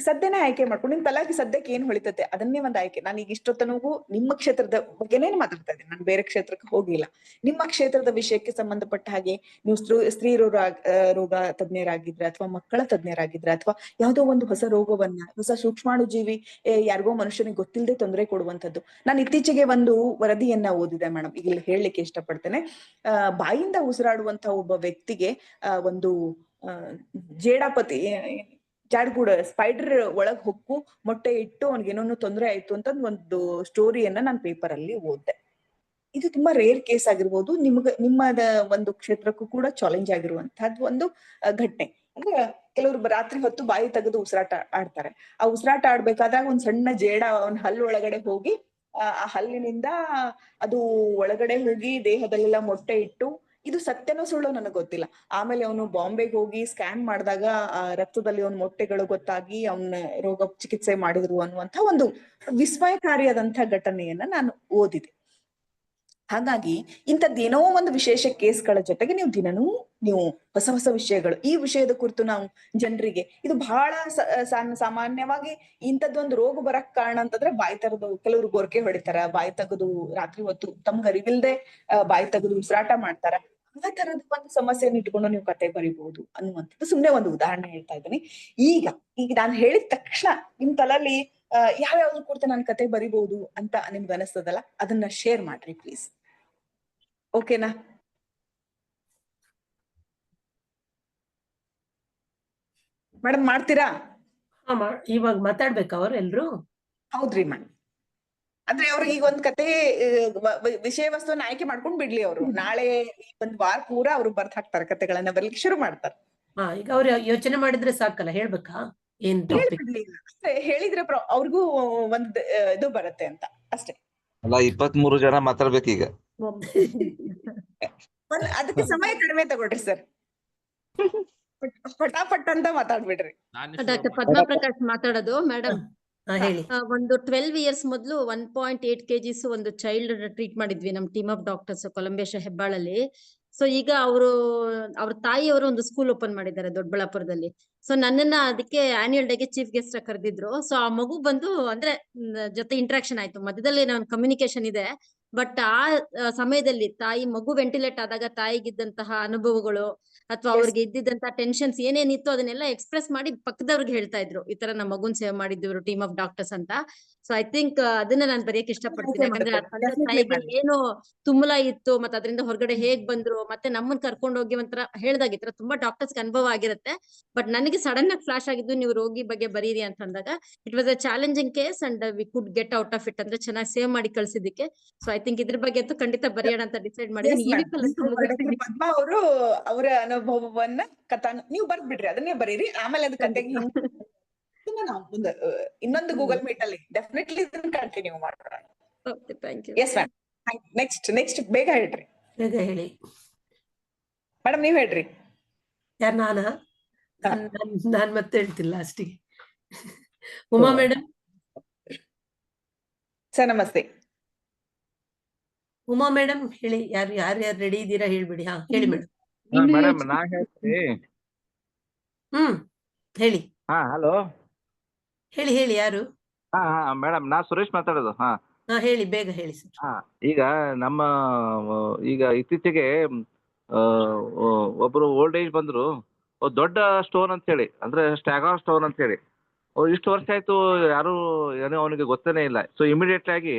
[SPEAKER 1] ನಿಮ್ ತಲೆಗೆ ಸದ್ಯಕ್ಕೆ ಏನ್ ಹೊಳಿತತೆ ಅದನ್ನೇ ಒಂದ್ ಆಯ್ಕೆ. ನಾನು ಈಗ ಇಷ್ಟೊತ್ತನಗೂ ನಿಮ್ಮ ಕ್ಷೇತ್ರದ ಬಗ್ಗೆನೇ ಮಾತಾಡ್ತಾ ಇದ್ದೀನಿ, ನಾನು ಬೇರೆ ಕ್ಷೇತ್ರಕ್ಕೆ ಹೋಗಿಲ್ಲ. ನಿಮ್ಮ ಕ್ಷೇತ್ರದ ವಿಷಯಕ್ಕೆ ಸಂಬಂಧಪಟ್ಟ ಹಾಗೆ ನೀವು ಸ್ತ್ರೀ ರೋಗ ತಜ್ಞರಾಗಿದ್ರೆ, ಅಥವಾ ಮಕ್ಕಳ ತಜ್ಞರಾಗಿದ್ರೆ, ಅಥವಾ ಯಾವುದೋ ಒಂದು ಹೊಸ ರೋಗವನ್ನ, ಹೊಸ ಸೂಕ್ಷ್ಮಾಣು ಜೀವಿ ಯಾರಿಗೋ ಮನುಷ್ಯನಿಗೆ ಗೊತ್ತಿಲ್ಲದೆ ತೊಂದರೆ ಕೊಡುವಂತದ್ದು. ನಾನು ಇತ್ತೀಚೆಗೆ ಒಂದು ವರದಿಯನ್ನ ಓದಿದೆ ಮೇಡಮ್, ಈಗ ಹೇಳಲಿಕ್ಕೆ ಇಷ್ಟಪಡ್ತೇನೆ. ಬಾಯಿಂದ ಉಸಿರಾಡುವಂತಹ ಒಬ್ಬ ವ್ಯಕ್ತಿಗೆ ಒಂದು ಜೇಡಾಪತಿ ಜಾಡ್ಗೂಡ ಸ್ಪೈಡರ್ ಒಳಗ್ ಹೊಕ್ಕು ಮೊಟ್ಟೆ ಇಟ್ಟು ಅವ್ನಿಗೇನೋ ತೊಂದರೆ ಆಯ್ತು ಅಂತ ಒಂದು ಸ್ಟೋರಿಯನ್ನ ನಾನು ಪೇಪರ್ ಅಲ್ಲಿ ಓದ್ದೆ. ಇದು ತುಂಬಾ ರೇರ್ ಕೇಸ್ ಆಗಿರ್ಬೋದು. ನಿಮ್ಮದ ಒಂದು ಕ್ಷೇತ್ರಕ್ಕೂ ಕೂಡ ಚಾಲೆಂಜ್ ಆಗಿರುವಂತಹದ್ದು ಒಂದು ಘಟನೆ. ಅಂದ್ರೆ ಕೆಲವರು ರಾತ್ರಿ ಹೊತ್ತು ಬಾಯಿ ತೆಗೆದು ಉಸಿರಾಟ ಆಡ್ತಾರೆ. ಆ ಉಸಿರಾಟ ಆಡ್ಬೇಕಾದಾಗ ಒಂದ್ ಸಣ್ಣ ಜೇಡ ಅವನ ಹಲ್ಲು ಒಳಗಡೆ ಹೋಗಿ ಆ ಹಲ್ಲಿನಿಂದ ಅದು ಒಳಗಡೆ ಹೋಗಿ ದೇಹದಲ್ಲೆಲ್ಲ ಮೊಟ್ಟೆ ಇಟ್ಟು, ಇದು ಸತ್ಯನೋ ಸುಳ್ಳು ನನಗ್ ಗೊತ್ತಿಲ್ಲ. ಆಮೇಲೆ ಅವನು ಬಾಂಬೆಗೆ ಹೋಗಿ ಸ್ಕ್ಯಾನ್ ಮಾಡಿದಾಗ ರಕ್ತದಲ್ಲಿ ಅವನ ಮೊಟ್ಟೆಗಳು ಗೊತ್ತಾಗಿ ಅವನ ರೋಗ ಚಿಕಿತ್ಸೆ ಮಾಡಿದ್ರು ಅನ್ನುವಂತ ಒಂದು ವಿಸ್ಮಯಕಾರಿಯಾದಂತಹ ಘಟನೆಯನ್ನ ನಾನು ಓದಿದೆ. ಹಾಗಾಗಿ ಇಂಥದ್ದೇನೋ ಒಂದು ವಿಶೇಷ ಕೇಸ್ಗಳ ಜೊತೆಗೆ ನೀವು ದಿನನೂ ಹೊಸ ಹೊಸ ವಿಷಯಗಳು, ಈ ವಿಷಯದ ಕುರಿತು ನಾವು ಜನರಿಗೆ, ಇದು ಬಹಳ ಸಾಮಾನ್ಯವಾಗಿ ಇಂಥದ್ದೊಂದು ರೋಗ ಬರಕ್ ಕಾರಣ ಅಂತಂದ್ರೆ ಬಾಯಿ ತೆಗೆದು ಕೆಲವರು ಗೊರಕೆ ಹೊಡಿತಾರ, ಬಾಯಿ ತೆಗೆದು ರಾತ್ರಿ ಹೊತ್ತು ತಮ್ಗೆ ಅರಿವಿಲ್ದೆ ಬಾಯಿ ತೆಗೆದು ಉಸಿರಾಟ ಮಾಡ್ತಾರ. ಆ ತರದ ಒಂದು ಸಮಸ್ಯೆಯನ್ನು ಇಟ್ಕೊಂಡು ನೀವು ಕತೆ ಬರಿಬಹುದು ಅನ್ನುವಂಥದ್ದು ಸುಮ್ನೆ ಒಂದು ಉದಾಹರಣೆ ಹೇಳ್ತಾ ಇದ್ದೀನಿ. ಈಗ ನಾನು ಹೇಳಿದ ತಕ್ಷಣ ನಿಮ್ ತಲಲ್ಲಿ ಯಾವ್ಯಾವ್ದು ಕುರಿತು ನಾನು ಕತೆ ಬರಿಬಹುದು ಅಂತ ನಿಮ್ಗೆ ಅನಿಸ್ತದಲ್ಲ, ಅದನ್ನ ಶೇರ್ ಮಾಡ್ರಿ ಪ್ಲೀಸ್. ಓಕೆನಾ? ಮೇಡಮ್ ಮಾಡ್ತೀರಾ?
[SPEAKER 2] ಇವಾಗ ಮಾತಾಡ್ಬೇಕ ಅವ್ರು ಎಲ್ರು?
[SPEAKER 1] ಹೌದ್ರಿ ಮೇಡಮ್. ಅಂದ್ರೆ ಅವ್ರಿಗೆ ಈಗ ಒಂದ್ ಕತೆ ವಿಷಯ ವಸ್ತುವನ್ನ ಆಯ್ಕೆ ಮಾಡ್ಕೊಂಡ್ ಬಿಡ್ಲಿ. ಅವರು ನಾಳೆ ಒಂದ್ ವಾರ ಪೂರ ಅವ್ರು ಬರ್ದ್ ಹಾಕ್ತಾರೆ, ಕತೆಗಳನ್ನ ಬರ್ಲಿಕ್ಕೆ ಶುರು ಮಾಡ್ತಾರೆ.
[SPEAKER 2] ಈಗ ಅವ್ರು ಯೋಚನೆ ಮಾಡಿದ್ರೆ ಸಾಕಲ್ಲ, ಹೇಳ್ಬೇಕಾ ಏನ್ ಟಾಪಿಕ್
[SPEAKER 1] ಹೇಳಿದ್ರೆ ಅವ್ರಿಗೂ ಒಂದ್ ಇದು ಬರುತ್ತೆ ಅಂತ ಅಷ್ಟೇ.
[SPEAKER 3] ಅಲ್ಲ 23 ಜನ ಮಾತಾಡ್ಬೇಕೀಗ.
[SPEAKER 1] ಅದಕ್ಕೆ ಸಮಯ ಕಡಿಮೆ ತಗೊಳ್ರಿ ಸರ್, ಪಟಾಪಟ್ ಅಂತ ಮಾತಾಡ್ಬಿಡ್ರಿ.
[SPEAKER 4] ಡಾಕ್ಟರ್ ಪದ್ಮಾ ಪ್ರಕಾಶ್ ಮಾತಾಡೋದು. ಮೇಡಮ್,
[SPEAKER 2] ಹೇಳಿ.
[SPEAKER 4] ಒಂದು 12 ಇಯರ್ಸ್ ಮೊದಲು 1.8 kgs ಒಂದು ಚೈಲ್ಡ್ ಟ್ರೀಟ್ ಮಾಡಿದ್ವಿ ನಮ್ ಟೀಮ್ ಆಫ್ ಡಾಕ್ಟರ್ಸ್ ಕೊಲಂಬೇಶ ಹೆಬ್ಬಾಳಲ್ಲಿ. ಸೊ ಈಗ ಅವ್ರ ತಾಯಿಯವರು ಒಂದು ಸ್ಕೂಲ್ ಓಪನ್ ಮಾಡಿದ್ದಾರೆ ದೊಡ್ಡಬಳ್ಳಾಪುರದಲ್ಲಿ. ಸೊ ನನ್ನನ್ನ ಅದಕ್ಕೆ ಆನ್ಯುವಲ್ ಡೇಗೆ ಚೀಫ್ ಗೆಸ್ಟ್ ಕರೆದಿದ್ರು. ಸೊ ಆ ಮಗು ಬಂದು ಅಂದ್ರೆ ಜೊತೆ ಇಂಟ್ರಾಕ್ಷನ್ ಆಯ್ತು. ಮಧ್ಯದಲ್ಲಿ ನಾನು ಕಮ್ಯುನಿಕೇಶನ್ ಇದೆ. ಬಟ್ ಸಮಯದಲ್ಲಿ ತಾಯಿ ಮಗು ವೆಂಟಿಲೇಟ್ ಆದಾಗ ತಾಯಿಗಿದ್ದಂತಹ ಅನುಭವಗಳು ಅಥವಾ ಅವ್ರಿಗೆ ಇದ್ದಿದ್ದಂತಹ ಟೆನ್ಷನ್ಸ್ ಏನೇನಿತ್ತು ಅದನ್ನೆಲ್ಲ ಎಕ್ಸ್ಪ್ರೆಸ್ ಮಾಡಿ ಪಕ್ಕದವ್ರಿಗೆ ಹೇಳ್ತಾ ಇದ್ರು, ಈ ತರ ನಮ್ಮ ಮಗುನ್ ಸೇವೆ ಮಾಡಿದ್ರು ಟೀಮ್ ಆಫ್ ಡಾಕ್ಟರ್ಸ್ ಅಂತ. ಸೊ ಐ ಥಿಂಕ್ ಅದನ್ನ ನಾನು ಬರೆಯಕ್ಕೆ ಇಷ್ಟಪಡ್ತೀನಿ. ಯಾಕಂದ್ರೆ ಆ ತಂದೆ ತಾಯಿಗೆ ಏನು ತುಮುಲ ಇತ್ತು, ಮತ್ತೆ ಅದರಿಂದ ಹೊರಗಡೆ ಹೇಗ್ ಬಂದ್ರು, ಮತ್ತೆ ನಮ್ಮನ್ನ ಕರ್ಕೊಂಡು ಹೋಗಿ ಒಂಥರ ಹೇಳ್ದಾಗ ಈ ತರ ತುಂಬಾ ಡಾಕ್ಟರ್ಸ್ ಅನುಭವ ಆಗಿರುತ್ತೆ. ಬಟ್ ನನಗೆ ಸಡನ್ ಆಗಿ ಫ್ಲಾಶ್ ಆಗಿದ್ದು, ನೀವು ರೋಗಿ ಬಗ್ಗೆ ಬರೀರಿ ಅಂತ ಅಂದಾಗ it was a challenging case and we could get out of it, ಅಂದ್ರೆ ಚೆನ್ನಾಗಿ ಸೇವ್ ಮಾಡಿ ಕಳ್ಸಿದ್ದಕ್ಕೆ. ಸೊ ಐ ಥಿಂಕ್ ಇದ್ರ ಬಗ್ಗೆ ಅಂತೂ ಖಂಡಿತ ಬರೆಯೋಣ ಅಂತ ಡಿಸೈಡ್ ಮಾಡಿದ್ದೀನಿ. ಈ ವೀಕ್
[SPEAKER 1] ಪದ್ಮಾ ಅವರು ಅವರ ಅನುಭವವನ್ನ ನೀವು ಬರ್ದ್ಬಿಡ್ರಿ, ಅದನ್ನೇ ಬರೀರಿ. ಆಮೇಲೆ ಅದು ಕತೆಗೆ ನಾವು ಮುಂದೆ ಇನ್ನೊಂದು ಗೂಗಲ್ ಮೀಟ್ ಅಲ್ಲಿ ಡೆಫಿನೆಟ್ಲಿ ಇದನ್ನ ಕಂಟಿನ್ಯೂ ಮಾಡೋಣ.
[SPEAKER 4] Thank you.
[SPEAKER 1] Yes ma'am. Next ಬೇಗ ಹೇಳ್ರಿ
[SPEAKER 2] ಬೇಗ ಹೇಳಿ
[SPEAKER 1] ಮೇಡಮ್, ನೀವ್ ಹೇಳ್ರಿ.
[SPEAKER 2] ಯಾರು? ನಾನ್ ಮತ್ತೆ ಹೇಳ್ತಿಲ್ಲ ಅಷ್ಟಿಗೆ. ಉಮಾ ಮೇಡಮ್.
[SPEAKER 1] ಸರ್ ನಮಸ್ತೆ.
[SPEAKER 2] ಉಮಾ ಮೇಡಮ್ ಹೇಳಿ. ಯಾರು ರೆಡಿ ಇದ್ದೀರಾ ಹೇಳ್ಬಿಡಿ. ಹಾ ಹೇಳಿ ಮೇಡಮ್.
[SPEAKER 3] ಮೇಡಮ್ ನಾ ಹೇಳ್ತೀನಿ.
[SPEAKER 2] ಹೇಳಿ.
[SPEAKER 3] ಹಲೋ
[SPEAKER 2] ಹೇಳಿ ಯಾರು?
[SPEAKER 3] ಮೇಡಮ್ ನಾ ಸುರೇಶ್ ಮಾತಾಡೋದು.
[SPEAKER 2] ಹೇಳಿ, ಬೇಗ ಹೇಳಿ ಸರ್.
[SPEAKER 3] ಈಗ ಈಗ ಇತ್ತೀಚೆಗೆ ಒಬ್ರು ಓಲ್ಡ್ ಏಜ್ ಬಂದ್ರು, ದೊಡ್ಡ ಸ್ಟೋನ್ ಅಂತ ಹೇಳಿ, ಅಂದ್ರೆ ಸ್ಟ್ಯಾಗಾನ್ ಸ್ಟೋನ್ ಅಂತ ಹೇಳಿ. ಇಷ್ಟು ವರ್ಷ ಆಯ್ತು, ಯಾರು ಏನೋ ಅವನಿಗೆ ಗೊತ್ತೇನೇ ಇಲ್ಲ. ಸೊ ಇಮಿಡಿಯೇಟ್ ಆಗಿ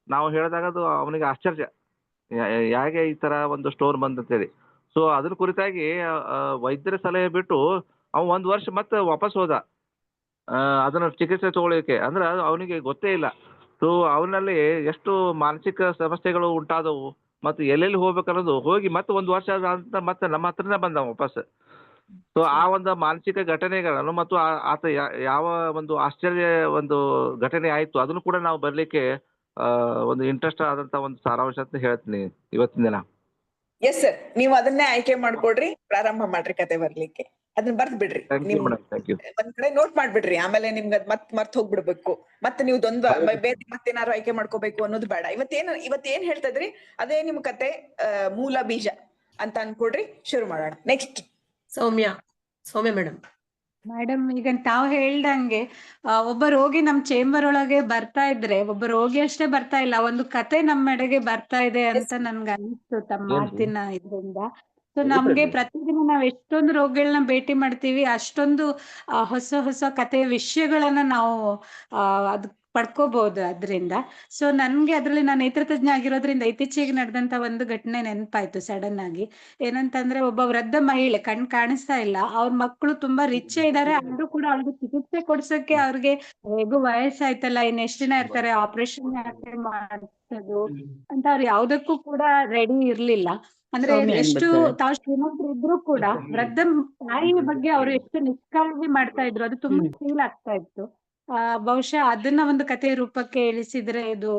[SPEAKER 3] ನಾವು ಹೇಳಿದಾಗ ಅದು ಅವನಿಗೆ ಆಶ್ಚರ್ಯ, ಹೇಗೆ ಈ ತರ ಒಂದು ಸ್ಟೋನ್ ಬಂದಂತೇಳಿ. ಸೊ ಅದ್ರ ಕುರಿತಾಗಿ ವೈದ್ಯರ ಸಲಹೆ ಬಿಟ್ಟು ಅವ 1 ವರ್ಷ ಮತ್ತೆ ವಾಪಸ್ ಹೋದ ಅದನ್ನ ಚಿಕಿತ್ಸೆ ತಗೊಳ್ಳಿಕ್ಕೆ. ಅಂದ್ರೆ ಅವನಿಗೆ ಗೊತ್ತೇ ಇಲ್ಲ. ಸೊ ಅವನಲ್ಲಿ ಎಷ್ಟು ಮಾನಸಿಕ ಸಮಸ್ಯೆಗಳು ಉಂಟಾದವು, ಮತ್ತು ಎಲ್ಲೆಲ್ಲಿ ಹೋಗ್ಬೇಕನ್ನೋದು ಹೋಗಿ ಮತ್ತೆ 1 ವರ್ಷ ಅಂತ ಮತ್ತೆ ನಮ್ಮ ಹತ್ರನೇ ಬಂದ ವಾಪಸ್. ಸೊ ಆ ಒಂದು ಮಾನಸಿಕ ಘಟನೆಗಳನ್ನು ಮತ್ತು ಆತ ಯಾವ ಒಂದು ಆಶ್ಚರ್ಯ ಒಂದು ಘಟನೆ ಆಯ್ತು ಅದನ್ನು ಕೂಡ ನಾವು ಬರ್ಲಿಕ್ಕೆ ಒಂದು ಇಂಟ್ರೆಸ್ಟ್ ಆದಂತ ಒಂದು ಸಾರಾಂಶ ಅಂತ ಹೇಳ್ತೀನಿ ಇವತ್ತಿನ ದಿನ.
[SPEAKER 1] ಎಸ್ ಸರ್, ನೀವು ಅದನ್ನೇ ಆಯ್ಕೆ ಮಾಡ್ಕೊಡ್ರಿ, ಪ್ರಾರಂಭ ಮಾಡ್ರಿ ಕತೆ ಬರ್ಲಿಕ್ಕೆ. ಅದನ್ನ ಬರ್ದ್ ಬಿಡ್ರಿ, ಒಂದ್ ಕಡೆ ನೋಟ್ ಮಾಡ್ಬಿಡ್ರಿ. ಆಮೇಲೆ ನಿಮ್ಗೆ ಅದ್ ಮರ್ತ್ ಹೋಗ್ಬಿಡ್ಬೇಕು. ಮತ್ತೆ ನೀವು ಬೇರೆ ಮತ್ತೇನಾದ್ರು ಆಯ್ಕೆ ಮಾಡ್ಕೋಬೇಕು ಅನ್ನೋದು ಬೇಡ. ಇವತ್ತೇನ್ ಹೇಳ್ತಾ ಇದ್ರಿ ಅದೇ ನಿಮ್ ಕತೆ ಮೂಲ ಬೀಜ ಅಂತ ಅನ್ಕೊಡ್ರಿ. ಶುರು ಮಾಡೋಣ. ನೆಕ್ಸ್ಟ್
[SPEAKER 2] ಸೌಮ್ಯ ಮೇಡಮ್.
[SPEAKER 5] ಮೇಡಮ್, ಈಗ ತಾವು ಹೇಳ್ದಂಗೆ ಒಬ್ಬ ರೋಗಿ ನಮ್ ಚೇಂಬರ್ ಒಳಗೆ ಬರ್ತಾ ಇದ್ರೆ ಒಬ್ಬ ರೋಗಿ ಅಷ್ಟೇ ಬರ್ತಾ ಇಲ್ಲ, ಒಂದು ಕತೆ ನಮ್ಮೆಡೆಗೆ ಬರ್ತಾ ಇದೆ ಅಂತ ನನ್ಗೆ ಅನಿಸ್ತು ತಮ್ಮ ಮಾತಿನ ಇದ್ರಿಂದ. ಸೊ ನಮ್ಗೆ ಪ್ರತಿದಿನ ನಾವ್ ಎಷ್ಟೊಂದು ರೋಗಿಗಳನ್ನ ಭೇಟಿ ಮಾಡ್ತೀವಿ, ಅಷ್ಟೊಂದು ಹೊಸ ಕಥೆಯ ವಿಷಯಗಳನ್ನ ನಾವು ಅದ್ ಪಡ್ಕೋಬಹುದು ಅದ್ರಿಂದ. ಸೊ ನನ್ಗೆ ಅದ್ರಲ್ಲಿ ನಾನು ನೇತ್ರತಜ್ಞ ಆಗಿರೋದ್ರಿಂದ ಇತ್ತೀಚೆಗೆ ನಡೆದಂತ ಒಂದು ಘಟನೆ ನೆನಪಾಯ್ತು ಸಡನ್ ಆಗಿ. ಏನಂತಂದ್ರೆ, ಒಬ್ಬ ವೃದ್ಧ ಮಹಿಳೆ, ಕಣ್ ಕಾಣಿಸ್ತಾ ಇಲ್ಲ, ಅವ್ರ ಮಕ್ಕಳು ತುಂಬಾ ರಿಚ್ ಇದಾರೆ, ಆದ್ರೂ ಕೂಡ ಅವ್ರಿಗೆ ಚಿಕಿತ್ಸೆ ಕೊಡ್ಸಕ್ಕೆ ಅವ್ರಿಗೆ ಹೇಗೂ ವಯಸ್ಸಾಯ್ತಲ್ಲ, ಇನ್ ಎಷ್ಟ್ ದಿನ ಇರ್ತಾರೆ, ಆಪರೇಷನ್ ಯಾಕೆ ಮಾಡ್ಸೋದು ಅಂತ ಅವ್ರು ಯಾವ್ದಕ್ಕೂ ಕೂಡ ರೆಡಿ ಇರ್ಲಿಲ್ಲ. ಅಂದ್ರೆ ಎಷ್ಟು ತಾವು ಶ್ರೀಮಂತರು ಇದ್ರು ಕೂಡ ವೃದ್ಧ ತಾಯಿಯ ಬಗ್ಗೆ ಅವ್ರು ಎಷ್ಟು ನಿಷ್ಕಾಳಜಿ ಮಾಡ್ತಾ ಇದ್ರು, ಅದು ತುಂಬಾ ಫೀಲ್ ಆಗ್ತಾ ಇತ್ತು. ಬಹುಶಃ ಅದನ್ನ ಒಂದು ಕಥೆಯ ರೂಪಕ್ಕೆ ಇಳಿಸಿದ್ರೆ ಇದು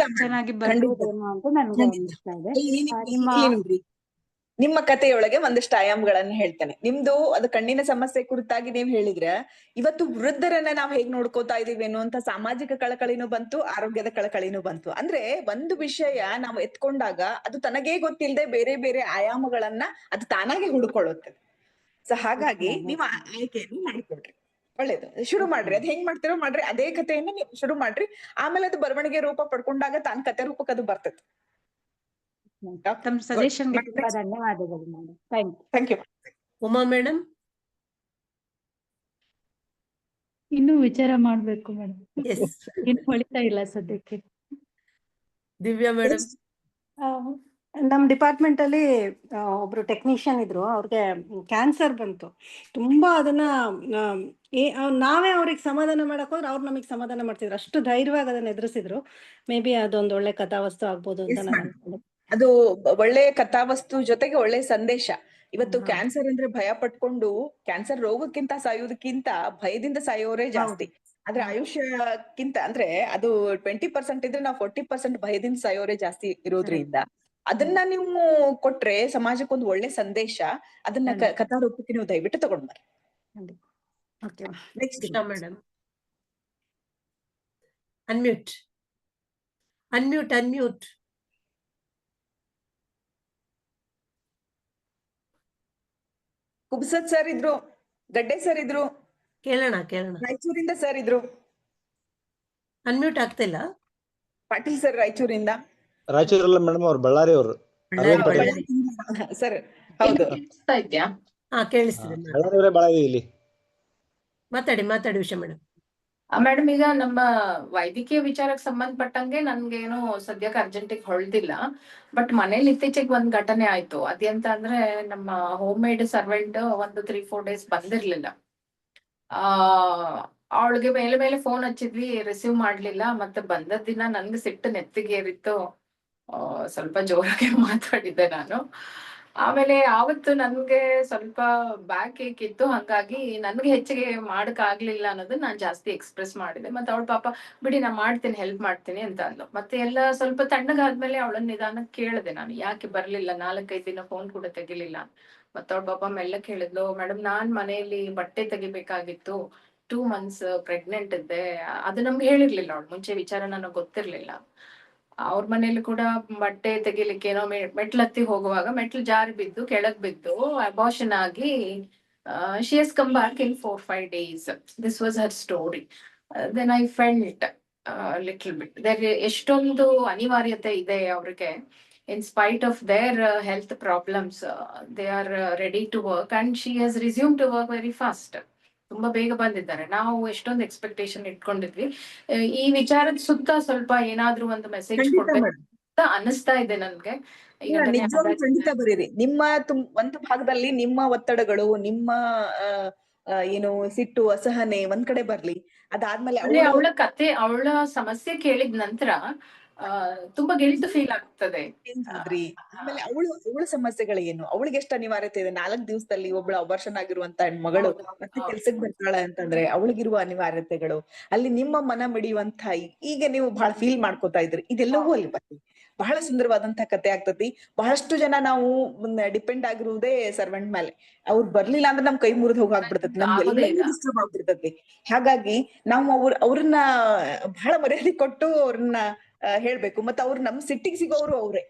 [SPEAKER 5] ಚೆನ್ನಾಗಿ ಬರ್ಬೋದೇನೋ ಅಂತ ನನ್ಗೆ ಅನಿಸ್ತಾ ಇದೆ.
[SPEAKER 1] ನಿಮ್ಮ ಕಥೆಯೊಳಗೆ ಒಂದಷ್ಟು ಆಯಾಮಗಳನ್ನ ಹೇಳ್ತೇನೆ. ನಿಮ್ದು ಅದು ಕಣ್ಣಿನ ಸಮಸ್ಯೆ ಕುರಿತಾಗಿ ನೀವ್ ಹೇಳಿದ್ರೆ, ಇವತ್ತು ವೃದ್ಧರನ್ನ ನಾವ್ ಹೇಗ್ ನೋಡ್ಕೋತಾ ಇದೀವಿ ಅನ್ನುವಂತ ಸಾಮಾಜಿಕ ಕಳಕಳಿನೂ ಬಂತು, ಆರೋಗ್ಯದ ಕಳಕಳಿನೂ ಬಂತು. ಅಂದ್ರೆ ಒಂದು ವಿಷಯ ನಾವು ಎತ್ಕೊಂಡಾಗ ಅದು ತನಗೇ ಗೊತ್ತಿಲ್ಲದೆ ಬೇರೆ ಬೇರೆ ಆಯಾಮಗಳನ್ನ ಅದು ತಾನಾಗೆ ಹುಡುಕೊಳ್ಳುತ್ತೆ. ಸೊ ಹಾಗಾಗಿ ನೀವು ಆಯ್ಕೆಯನ್ನು ಮಾಡಿಕೊಡ್ರಿ. ಒಳ್ಳೇದು, ಶುರು ಮಾಡ್ರಿ. ಅದ್ ಹೆಂಗ್ ಮಾಡ್ತಿರೋ ಮಾಡ್ರಿ, ಅದೇ ಕಥೆಯನ್ನ ನೀವು ಶುರು ಮಾಡ್ರಿ. ಆಮೇಲೆ ಅದು ಬರವಣಿಗೆ ರೂಪ ಪಡ್ಕೊಂಡಾಗ ತಾನ್ ಕತೆ ರೂಪಕ್ಕೆ ಅದು ಬರ್ತದೆ.
[SPEAKER 5] ತಮ್ಮ ಸಜೆಷನ್ಗೆ ತುಂಬಾ ಧನ್ಯವಾದಗಳು madam.
[SPEAKER 1] Thank you.
[SPEAKER 2] Uma madam.
[SPEAKER 5] ಇನ್ನೂ ವಿಚಾರ ಮಾಡ್ಬೇಕು ಮೇಡಮ್, ಇನ್ನು ಹೊಳಿತಾ ಇಲ್ಲ ಸದ್ಯಕ್ಕೆ.
[SPEAKER 2] ದಿವ್ಯಾ ಮೇಡಮ್.
[SPEAKER 6] ನಮ್ ಡಿಪಾರ್ಟ್ಮೆಂಟ್ ಅಲ್ಲಿ ಒಬ್ರು ಟೆಕ್ನಿಷಿಯನ್ ಇದ್ರು, ಅವ್ರಿಗೆ ಕ್ಯಾನ್ಸರ್ ಬಂತು. ತುಂಬಾ ಅದನ್ನ ನಾವೇ ಅವ್ರಿಗೆ ಸಮಾಧಾನ ಮಾಡಕ್ ಹೋದ್ರೆ ಅವ್ರು ನಮಗ್ ಸಮಾಧಾನ ಮಾಡ್ತಿದ್ರು, ಅಷ್ಟು ಧೈರ್ಯವಾಗಿ ಅದನ್ನ ಎದುರಿಸಿದ್ರು. ಮೇ ಬಿ ಅದೊಂದು ಒಳ್ಳೆ ಕಥಾವಸ್ತು ಆಗ್ಬೋದು ಅಂತ ನಾನು ಅನ್ಕೊಂಡೆ.
[SPEAKER 1] ಅದು ಒಳ್ಳೆ ಕಥಾವಸ್ತು ಜೊತೆಗೆ ಒಳ್ಳೆ ಸಂದೇಶ. ಇವತ್ತು ಕ್ಯಾನ್ಸರ್ ಅಂದ್ರೆ ಭಯ ಪಟ್ಕೊಂಡು, ಕ್ಯಾನ್ಸರ್ ರೋಗಕ್ಕಿಂತ ಸಾಯೋದಕ್ಕಿಂತ ಭಯದಿಂದ ಸಾಯೋರೇ ಜಾಸ್ತಿ. ಆದ್ರೆ ಆಯುಷ್ಯಕ್ಕಿಂತ ಅಂದ್ರೆ ಅದು 20% ಇದ್ರೆ ನಾವು 40% ಭಯದಿಂದ ಸಾಯೋರೇ ಜಾಸ್ತಿ ಇರೋದ್ರಿಂದ ಅದನ್ನ ನೀವು ಕೊಟ್ರೆ ಸಮಾಜಕ್ಕೊಂದು ಒಳ್ಳೆ ಸಂದೇಶ. ಅದನ್ನ ಕಥಾ ರೂಪಕ್ಕೆ ನೀವು ದಯವಿಟ್ಟು ತಗೊಂಡ್ ಬರ್ರಿ. Next
[SPEAKER 2] madam. ಅನ್ಮ್ಯೂಟ್.
[SPEAKER 1] ಕುಬ್ಸತ್ ಸರ್ ಇದ್ರು, ಗಡ್ಡೆ ಸರ್ ಇದ್ರು,
[SPEAKER 2] ಕೇಳೋಣ
[SPEAKER 1] ರಾಯಚೂರಿಂದ ಸರ್ ಇದ್ರು,
[SPEAKER 2] ಅನ್ಮ್ಯೂಟ್ ಆಗ್ತಿಲ್ಲ.
[SPEAKER 1] ಪಾಟೀಲ್ ಸರ್ ರಾಯಚೂರಿಂದ,
[SPEAKER 7] ರಾಯಚೂರಲ್ಲ ಮೇಡಮ್, ಅವ್ರು ಬಳ್ಳಾರಿ ಅವರು. ಅರವಿಂದ್ ಪಟೇಲ್
[SPEAKER 1] ಸರ್. ಹೌದು,
[SPEAKER 8] ಕೇಳಿಸ್ತಾ ಇದ್ಯಾ?
[SPEAKER 2] ಹಾ ಕೇಳಿಸ್ತಿದೆ.
[SPEAKER 7] ಬಳ್ಳಾರಿ ಬಾಳ ಇಲ್ಲಿ
[SPEAKER 2] ಮಾತಾಡಿ ವಿಷಯ ಮೇಡಮ್.
[SPEAKER 8] ಮೇಡಮ್, ಈಗ ನಮ್ಮ ವೈದ್ಯಕೀಯ ವಿಚಾರಕ್ಕೆ ಸಂಬಂಧಪಟ್ಟಂಗೆ ನನ್ಗೇನು ಸದ್ಯಕ್ಕೆ ಅರ್ಜೆಂಟಿಗೆ ಹೊಳ್ದಿಲ್ಲ. ಬಟ್ ಮನೇಲಿ ಇತ್ತೀಚೆಗೆ ಒಂದ್ ಘಟನೆ ಆಯ್ತು. ಅದೆಂತ ಅಂದ್ರೆ, ನಮ್ಮ ಹೋಮ್ ಮೇಡ್ ಸರ್ವೆಂಟ್ ಒಂದು 3-4 ಡೇಸ್ ಬಂದಿರ್ಲಿಲ್ಲ. ಅವಳಿಗೆ ಮೇಲೆ ಮೇಲೆ ಫೋನ್ ಹಚ್ಚಿದ್ವಿ, ರಿಸೀವ್ ಮಾಡ್ಲಿಲ್ಲ. ಮತ್ತೆ ಬಂದ ದಿನ ನನ್ಗೆ ಸಿಟ್ಟು ನೆತ್ತಿಗೇರಿತ್ತು. ಸ್ವಲ್ಪ ಜೋರಾಗಿ ಮಾತಾಡಿದ್ದೆ ನಾನು. ಆಮೇಲೆ ಆವತ್ತು ನನ್ಗೆ ಸ್ವಲ್ಪ ಬ್ಯಾಕ್ ಏಕ್ ಇತ್ತು, ಹಾಗಾಗಿ ನನ್ಗೆ ಹೆಚ್ಚಿಗೆ ಮಾಡಕ್ ಆಗ್ಲಿಲ್ಲ ಅನ್ನೋದನ್ನ ನಾನ್ ಜಾಸ್ತಿ ಎಕ್ಸ್ಪ್ರೆಸ್ ಮಾಡಿದೆ. ಮತ್ತೆ ಅವಳ ಪಾಪ ಬಿಡಿ ನಾ ಮಾಡ್ತೀನಿ, ಹೆಲ್ಪ್ ಮಾಡ್ತೀನಿ ಅಂತ ಅಂದ್ಲು. ಮತ್ತೆ ಎಲ್ಲ ಸ್ವಲ್ಪ ತಣ್ಣಗಾದ್ಮೇಲೆ ಅವಳನ್ನ ನಿಧಾನಕ್ಕೆ ಕೇಳಿದೆ ನಾನು, ಯಾಕೆ ಬರ್ಲಿಲ್ಲ, 4-5 ದಿನ ಫೋನ್ ಕೂಡ ತೆಗಿಲಿಲ್ಲ. ಮತ್ತೆ ಅವಳ ಪಾಪ ಮೆಲ್ಲಕ್ಕೆ ಹೇಳಿದ್ಲು, ಮೇಡಮ್ ನಾನ್ ಮನೆಯಲ್ಲಿ ಬಟ್ಟೆ ತೆಗಿಬೇಕಾಗಿತ್ತು, 2 months ಪ್ರೆಗ್ನೆಂಟ್ ಇದ್ದೆ. ಅದು ನಮ್ಗೆ ಹೇಳಿರ್ಲಿಲ್ಲ ಅವಳು, ಮುಂಚೆ ವಿಚಾರ ನನಗೆ ಗೊತ್ತಿರ್ಲಿಲ್ಲ. ಅವ್ರ ಮನೇಲಿ ಕೂಡ ಬಟ್ಟೆ ತೆಗಿಲಿಕ್ಕೆ ಏನೋ ಮೆಟ್ಲತ್ತಿ ಹೋಗುವಾಗ ಮೆಟ್ಲು ಜಾರಿ ಬಿದ್ದು ಕೆಳಗ್ ಬಿದ್ದು ಅಬಾರ್ಷನ್ ಆಗಿ she has come back in 4-5 days. This was her story. Then I felt little bit there ಎಷ್ಟೊಂದು ಅನಿವಾರ್ಯತೆ ಇದೆ ಅವ್ರಿಗೆ. In spite of their health problems, they are ready to work and she has resume to work very fast. ತುಂಬಾ ಬೇಗ ಬಂದಿದ್ದಾರೆ. ನಾವು ಎಷ್ಟೊಂದು expectation ಇಟ್ಕೊಂಡಿದ್ವಿ. ಈ ವಿಚಾರದ ಸುತ್ತ ಸ್ವಲ್ಪ ಏನಾದ್ರೂ ಒಂದು ಮೆಸೇಜ್
[SPEAKER 1] ಖಂಡಿತ
[SPEAKER 8] ಕೊಡ್ಬೇಕು
[SPEAKER 1] ಮೇಡಮ್.
[SPEAKER 8] ಅಂತ ಅನಿಸ್ತಾ ಇದೆ ನನ್ಗೆ. ಈಗ
[SPEAKER 1] ನಿಜವಾಗ್ಲೂ ಖಂಡಿತ ಬರೀರಿ. ನಿಮ್ಮ ಒಂದು ಭಾಗದಲ್ಲಿ ನಿಮ್ಮ ಒತ್ತಡಗಳು, ನಿಮ್ಮ ಏನು ಸಿಟ್ಟು, ಅಸಹನೆ ಒಂದ್ ಕಡೆ ಬರ್ಲಿ. ಅದಾದ್ಮೇಲೆ
[SPEAKER 8] ಅವಳ ಕತೆ, ಅವಳ ಸಮಸ್ಯೆ ಕೇಳಿದ ನಂತರ ತುಂಬಾ ಗಿಲ್ಟ್ ಫೀಲ್ ಆಗ್ತದೆ.
[SPEAKER 1] ಆಮೇಲೆ ಅವಳ ಸಮಸ್ಯೆಗಳು ಏನು, ಅವಳಿಗೆ ಎಷ್ಟು ಅನಿವಾರ್ಯತೆ ಇದೆ. 4 ದಿವಸದಲ್ಲಿ ಒಬ್ಳು ಅಬಾರ್ಷನ್ ಆಗಿರುವಂತ ಹೆಣ್ಮಗಳು ಮತ್ತೆ ಕೆಲ್ಸಕ್ಕೆ ಬರ್ತಾಳೆ ಅಂತಂದ್ರೆ ಅವಳಿಗಿರುವ ಅನಿವಾರ್ಯತೆಗಳು, ಅಲ್ಲಿ ನಿಮ್ಮ ಮನ ಮಿಡಿಯುವಂತ ಈಗ ನೀವು ಬಹಳ ಫೀಲ್ ಮಾಡ್ಕೋತಾ ಇದ್ರಿ, ಇದೆಲ್ಲವೂ ಅಲ್ಲಿ ಬರ್ತೀವಿ. ಬಹಳ ಸುಂದರವಾದಂತ ಕತೆ ಆಗ್ತತಿ. ಬಹಳಷ್ಟು ಜನ ನಾವು ಡಿಪೆಂಡ್ ಆಗಿರುವುದೇ ಸರ್ವೆಂಟ್ ಮೇಲೆ. ಅವ್ರು ಬರ್ಲಿಲ್ಲ ಅಂದ್ರೆ ನಮ್ ಕೈ ಮುರಿದು ಹೋಗಾಗ್ಬಿಡ್ತೈತಿ, ನಮ್ಗೆಲ್ಲ ಡಿಸ್ಟರ್ಬ್ ಆಗ್ಬಿಡ್ತೈತಿ. ಹಾಗಾಗಿ ನಾವು ಅವ್ರನ್ನ ಬಹಳ ಮರ್ಯಾದೆ ಕೊಟ್ಟು ಅವ್ರನ್ನ ಹೇಳ್ಬೇಕು. ಮತ್ತ ಅವ್ರು ನಮ್ ಸಿಟ್ಟಿಗೆ ಸಿಗೋರು ಅವ್ರೆ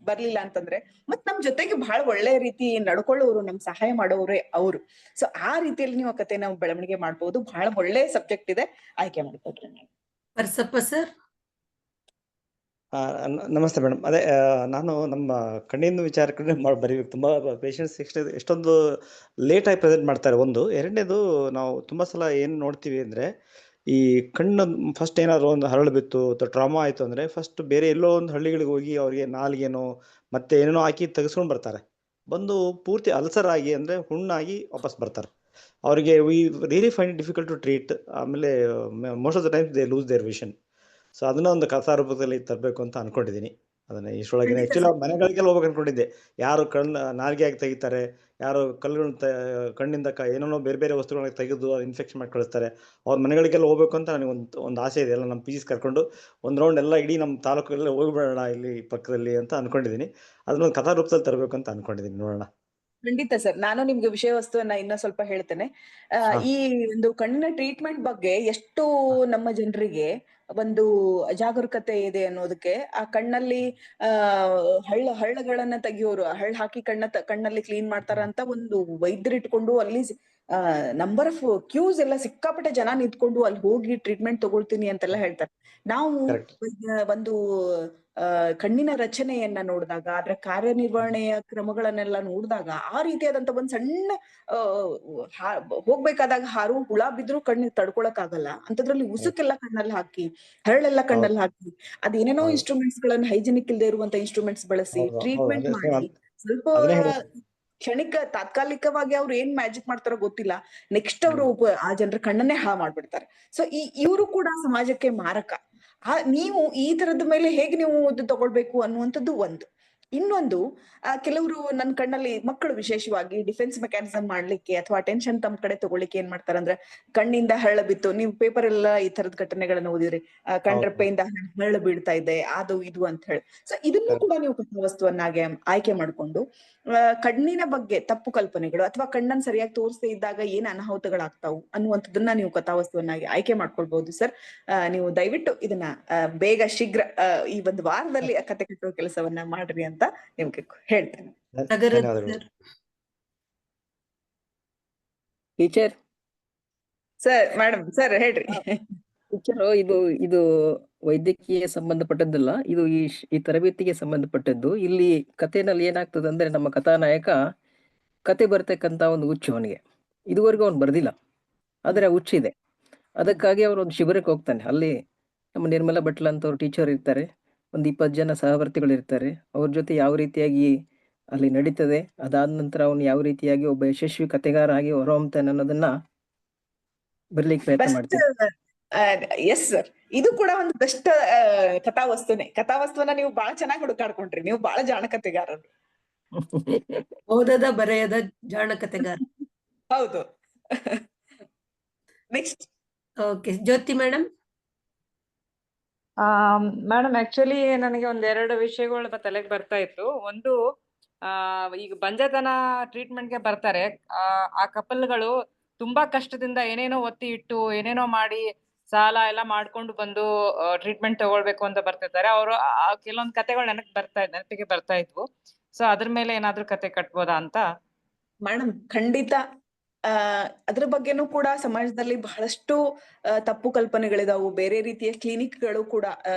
[SPEAKER 1] ಬರ್ಲಿಲ್ಲ ಅಂತಂದ್ರೆ. ಮತ್ ನಮ್ ಜೊತೆಗೆ ಬಹಳ ಒಳ್ಳೆ ರೀತಿ ನಡ್ಕೊಳ್ಳೋರು, ನಮ್ ಸಹಾಯ ಮಾಡೋವ್ರೆ ಅವ್ರು. ಸೊ ಆ ರೀತಿಯಲ್ಲಿ ನೀವು ಕತೆ ನಾವು ಬೆಳವಣಿಗೆ ಮಾಡ್ಬೋದು. ಬಹಳ ಒಳ್ಳೆ ಸಬ್ಜೆಕ್ಟ್ ಇದೆ, ಆಯ್ಕೆ ಮಾಡ್ಕೊಡ್ರಿ.
[SPEAKER 2] ಪರ್ಸಪ್ಪ ಸರ್.
[SPEAKER 7] ನಮಸ್ತೆ ಮೇಡಮ್. ಅದೇ ನಾನು ನಮ್ಮ ಕಣ್ಣಿನ ವಿಚಾರಕ್ಕೆ ಬರೀಬೇಕು. ತುಂಬ ಪೇಷಂಟ್ಸ್ ಎಷ್ಟೊಂದು ಲೇಟಾಗಿ ಪ್ರೆಸೆಂಟ್ ಮಾಡ್ತಾರೆ. ಒಂದು ಎರಡನೇದು, ನಾವು ತುಂಬ ಸಲ ಏನು ನೋಡ್ತೀವಿ ಅಂದರೆ, ಈ ಕಣ್ಣು ಫಸ್ಟ್ ಏನಾದ್ರು ಒಂದು ಹರಳು ಬಿತ್ತು ಅಥವಾ ಟ್ರಾಮಾ ಆಯಿತು ಅಂದರೆ ಫಸ್ಟ್ ಬೇರೆ ಎಲ್ಲೋ ಒಂದು ಹಳ್ಳಿಗಳಿಗೆ ಹೋಗಿ ಅವ್ರಿಗೆ ನಾಲ್ಗೇನೋ ಮತ್ತೆ ಏನೇನೋ ಹಾಕಿ ತೆಗೆಸ್ಕೊಂಡು ಬರ್ತಾರೆ. ಬಂದು ಪೂರ್ತಿ ಅಲ್ಸರ್ ಆಗಿ ಅಂದರೆ ಹುಣ್ಣಾಗಿ ವಾಪಸ್ ಬರ್ತಾರೆ. ಅವರಿಗೆ we really find it difficult to treat. ಆಮೇಲೆ most of the times they lose their vision. So ಅದನ್ನ ಒಂದು ಕಥಾ ರೂಪದಲ್ಲಿ ತರಬೇಕು ಅಂತ ಅನ್ಕೊಂಡಿದ್ದೀನಿ. ಅದನ್ನ ಇಷ್ಟೊಳಗೆ ಆ್ಯಕ್ಚುಲಿ ಮನೆಗಳಿಗೆಲ್ಲ ಹೋಗ್ಬೇಕು ಅನ್ಕೊಂಡಿದ್ದೆ. ಯಾರು ನಾಲ್ಗೆ ಆಗಿ ತೆಗಿತಾರೆ, ಯಾರು ಕಲ್ಲುಗಳನ್ನ ಕಣ್ಣಿಂದ ಏನೇನೋ ಬೇರೆ ಬೇರೆ ವಸ್ತುಗಳನ್ನ ತೆಗೆದು ಇನ್ಫೆಕ್ಷನ್ ಮಾಡಿ ಕಳಿಸ್ತಾರೆ, ಅವ್ರ ಮನೆಗಳಿಗೆಲ್ಲ ಹೋಗ್ಬೇಕು ಅಂತ ನನಗೆ ಒಂದು ಆಸೆ ಇದೆ. ಎಲ್ಲ ನಮ್ಮ ಪೀಸ್ ಕರ್ಕೊಂಡು ಒಂದು ರೌಂಡ್ ಎಲ್ಲ ಇಡೀ ನಮ್ಮ ತಾಲೂಕಲ್ಲಿ ಹೋಗ್ಬಿಡೋಣ ಇಲ್ಲಿ ಪಕ್ಕದಲ್ಲಿ ಅಂತ ಅನ್ಕೊಂಡಿದ್ದೀನಿ. ಅದನ್ನೊಂದು ಕಥಾ ರೂಪದಲ್ಲಿ ತರಬೇಕು ಅಂತ ಅನ್ಕೊಂಡಿದ್ದೀನಿ. ನೋಡೋಣ.
[SPEAKER 1] ಖಂಡಿತ ಸರ್. ನಾನು ನಿಮ್ಗೆ ವಿಷಯ ವಸ್ತುವನ್ನ ಇನ್ನ ಸ್ವಲ್ಪ ಹೇಳ್ತೇನೆ. ಈ ಒಂದು ಕಣ್ಣಿನ ಟ್ರೀಟ್ಮೆಂಟ್ ಬಗ್ಗೆ ಎಷ್ಟು ನಮ್ಮ ಜನರಿಗೆ ಒಂದು ಅಜಾಗರೂಕತೆ ಇದೆ ಅನ್ನೋದಕ್ಕೆ, ಆ ಕಣ್ಣಲ್ಲಿ ಹಳ್ಳಗಳನ್ನ ತೆಗಿಯೋರು, ಹಳ್ಳ ಹಾಕಿ ಕಣ್ಣಲ್ಲಿ ಕ್ಲೀನ್ ಮಾಡ್ತಾರ ಅಂತ ಒಂದು ವೈದ್ಯರು ಇಟ್ಕೊಂಡು ಅಲ್ಲಿ ನಂಬರ್ ಆಫ್ ಕ್ಯೂಸ್ ಎಲ್ಲ ಸಿಕ್ಕಾಪಟ್ಟೆ ಜನ ನಿಂತ್ಕೊಂಡು ಅಲ್ಲಿ ಹೋಗಿ ಟ್ರೀಟ್ಮೆಂಟ್ ತಗೊಳ್ತೀನಿ ಅಂತೆಲ್ಲ ಹೇಳ್ತಾರೆ. ನಾವು ಒಂದು ಕಣ್ಣಿನ ರಚನೆಯನ್ನ ನೋಡಿದಾಗ, ಅದರ ಕಾರ್ಯನಿರ್ವಹಣೆಯ ಕ್ರಮಗಳನ್ನೆಲ್ಲ ನೋಡಿದಾಗ, ಆ ರೀತಿಯಾದಂತ ಒಂದ್ ಸಣ್ಣ ಹೋಗ್ಬೇಕಾದಾಗ ಹಾರು ಹುಳ ಬಿದ್ರು ಕಣ್ಣಿಗೆ ತಡ್ಕೊಳಕ್ ಆಗಲ್ಲ ಅಂತದ್ರಲ್ಲಿ ಉಸುಕೆಲ್ಲ ಕಣ್ಣಲ್ಲಿ ಹಾಕಿ, ಹರಳೆಲ್ಲ ಕಣ್ಣಲ್ಲಿ ಹಾಕಿ, ಅದೇನೇನೋ ಇನ್ಸ್ಟ್ರೂಮೆಂಟ್ಸ್ ಗಳನ್ನ ಹೈಜಿನಿಕ್ ಇಲ್ದೇ ಇರುವಂತ ಇನ್ಸ್ಟ್ರೂಮೆಂಟ್ಸ್ ಬಳಸಿ ಟ್ರೀಟ್ಮೆಂಟ್ ಮಾಡಿ ಸ್ವಲ್ಪ ಕ್ಷಣಿಕ ತಾತ್ಕಾಲಿಕವಾಗಿ ಅವ್ರು ಏನ್ ಮ್ಯಾಜಿಕ್ ಮಾಡ್ತಾರೋ ಗೊತ್ತಿಲ್ಲ, ನೆಕ್ಸ್ಟ್ ಅವರು ಆ ಜನರ ಕಣ್ಣನ್ನೇ ಹಾಳು ಮಾಡ್ಬಿಡ್ತಾರೆ. ಸೊ ಇವರು ಕೂಡ ಸಮಾಜಕ್ಕೆ ಮಾರಕ. ನೀವು ಈ ತರದ ಮೇಲೆ ಹೇಗೆ ನೀವು ತಗೊಳ್ಬೇಕು ಅನ್ನುವಂಥದ್ದು ಒಂದು. ಇನ್ನೊಂದು, ಕೆಲವರು ನನ್ನ ಕಣ್ಣಲ್ಲಿ ಮಕ್ಕಳು ವಿಶೇಷವಾಗಿ ಡಿಫೆನ್ಸ್ ಮೆಕ್ಯಾನಿಸಮ್ ಮಾಡ್ಲಿಕ್ಕೆ ಅಥವಾ ಅಟೆನ್ಷನ್ ತಮ್ಮ ಕಡೆ ತಗೊಳ್ಳಿಕ್ಕೆ ಏನ್ ಮಾಡ್ತಾರಂದ್ರೆ, ಕಣ್ಣಿಂದ ಹರಳು ಬಿತ್ತು, ನೀವು ಪೇಪರ್ ಎಲ್ಲ ಈ ತರದ ಘಟನೆಗಳನ್ನ ಓದಿದ್ರಿ, ಕಣ್ರೆಪ್ಪೆಯಿಂದ ಹರಳು ಬೀಳ್ತಾ ಇದೆ, ಅದು ಇದು ಅಂತ ಹೇಳಿ. ಸೊ ಇದನ್ನು ಕೂಡ ನೀವು ಕಥಾವಸ್ತುವನ್ನಾಗಿ ಆಯ್ಕೆ ಮಾಡ್ಕೊಂಡು, ಕಣ್ಣಿನ ಬಗ್ಗೆ ತಪ್ಪು ಕಲ್ಪನೆಗಳು ಅಥವಾ ಕಣ್ಣನ್ನು ಸರಿಯಾಗಿ ತೋರಿಸದೇ ಇದ್ದಾಗ ಏನ್ ಅನಾಹುತಗಳಾಗ್ತಾವು ಅನ್ನುವಂಥದ್ದನ್ನ ನೀವು ಕಥಾವಸ್ತುವನ್ನಾಗಿ ಆಯ್ಕೆ ಮಾಡ್ಕೊಳ್ಬಹುದು ಸರ್. ನೀವು ದಯವಿಟ್ಟು ಇದನ್ನ ಬೇಗ ಶೀಘ್ರ ಈ ಒಂದು ವಾರದಲ್ಲಿ ಕತೆ ಕಟ್ಟುವ ಕೆಲಸವನ್ನ ಮಾಡ್ರಿ ಅಂತ ನಿಮ್ಗೆ ಹೇಳ್ತೇನೆ.
[SPEAKER 9] ಟೀಚರ್
[SPEAKER 1] ಸರ್ ಮೇಡಮ್ ಸರ್ ಹೇಳ್ರಿ.
[SPEAKER 9] ಟೀಚರ್ ಇದು ವೈದ್ಯಕೀಯ ಸಂಬಂಧಪಟ್ಟದ್ದಲ್ಲ, ಇದು ಈ ತರಬೇತಿಗೆ ಸಂಬಂಧಪಟ್ಟದ್ದು. ಇಲ್ಲಿ ಕಥೆನಲ್ಲಿ ಏನಾಗ್ತದೆ ಅಂದ್ರೆ, ನಮ್ಮ ಕಥಾನಾಯಕ ಕತೆ ಬರ್ತಕ್ಕಂತ ಒಂದು ಹುಚ್ಚು ಅವನಿಗೆ. ಇದುವರೆಗೂ ಅವ್ನು ಬರ್ದಿಲ್ಲ, ಆದ್ರೆ ಆ ಹುಚ್ಚಿದೆ. ಅದಕ್ಕಾಗಿ ಅವನು ಒಂದು ಶಿಬಿರಕ್ಕೆ ಹೋಗ್ತಾನೆ. ಅಲ್ಲಿ ನಮ್ಮ ನಿರ್ಮಲಾ ಭಟ್ಲ ಅಂತ ಅವ್ರು ಟೀಚರ್ ಇರ್ತಾರೆ, ಒಂದು 20 ಜನ ಸಹವರ್ತಿಗಳು ಇರ್ತಾರೆ. ಅವ್ರ ಜೊತೆ ಯಾವ ರೀತಿಯಾಗಿ ಅಲ್ಲಿ ನಡೀತದೆ, ಅದಾದ ನಂತರ ಅವನು ಯಾವ ರೀತಿಯಾಗಿ ಒಬ್ಬ ಯಶಸ್ವಿ ಕಥೆಗಾರ ಆಗಿ ಹೊರಹೊಮ್ತಾನೆ ಅನ್ನೋದನ್ನ ಬರ್ಲಿಕ್ಕೆ ಪ್ರಯತ್ನ
[SPEAKER 1] ಬೆಸ್ಟ್
[SPEAKER 9] ಮಾಡ್ತೀನಿ.
[SPEAKER 1] ಎಸ್ ಸರ್, ಇದು ಕೂಡ ಒಂದು ಬೆಸ್ಟ್ ಕಥಾವಸ್ತುನೇ. ಕಥಾವಸ್ತುವನ್ನ ನೀವು ಬಹಳ ಚೆನ್ನಾಗಿ ಹುಡುಕಾಡ್ಕೊಂಡ್ರಿ. ನೀವು ಬಹಳ ಜಾಣಕತೆಗಾರರು.
[SPEAKER 2] ಓದದ ಬರೆಯದ ಜಾಣ ಕಥೆಗಾರ.
[SPEAKER 1] ಹೌದು. ನೆಕ್ಸ್ಟ್.
[SPEAKER 2] ಓಕೆ, ಜ್ಯೋತಿ ಮೇಡಮ್.
[SPEAKER 10] ಮೇಡಮ್ ಆಕ್ಚುಲಿ ನನಗೆ ಒಂದೆರಡು ವಿಷಯಗಳು ತಲೆಗೆ ಬರ್ತಾ ಇತ್ತು. ಒಂದು, ಈಗ ಬಂಜತನ ಟ್ರೀಟ್ಮೆಂಟ್ಗೆ ಬರ್ತಾರೆ ಆ ಕಪಲ್ಗಳು, ತುಂಬಾ ಕಷ್ಟದಿಂದ ಏನೇನೋ ಒತ್ತಿ ಇಟ್ಟು ಏನೇನೋ ಮಾಡಿ ಸಾಲ ಎಲ್ಲ ಮಾಡ್ಕೊಂಡು ಬಂದು ಟ್ರೀಟ್ಮೆಂಟ್ ತಗೊಳ್ಬೇಕು ಅಂತ ಬರ್ತಿರ್ತಾರೆ. ಅವರು ಕೆಲವೊಂದು ಕತೆಗಳು ನೆನಪಿಗೆ ಬರ್ತಾ ಇದ್ವು. ಸೊ ಅದ್ರ ಮೇಲೆ ಏನಾದ್ರೂ ಕತೆ ಕಟ್ಬೋದಾ ಅಂತ.
[SPEAKER 1] ಮೇಡಮ್ ಖಂಡಿತ ಅದ್ರ ಬಗ್ಗೆನೂ ಕೂಡ ಸಮಾಜದಲ್ಲಿ ಬಹಳಷ್ಟು ತಪ್ಪು ಕಲ್ಪನೆಗಳಿದಾವು. ಬೇರೆ ರೀತಿಯ ಕ್ಲಿನಿಕ್ಗಳು ಕೂಡ,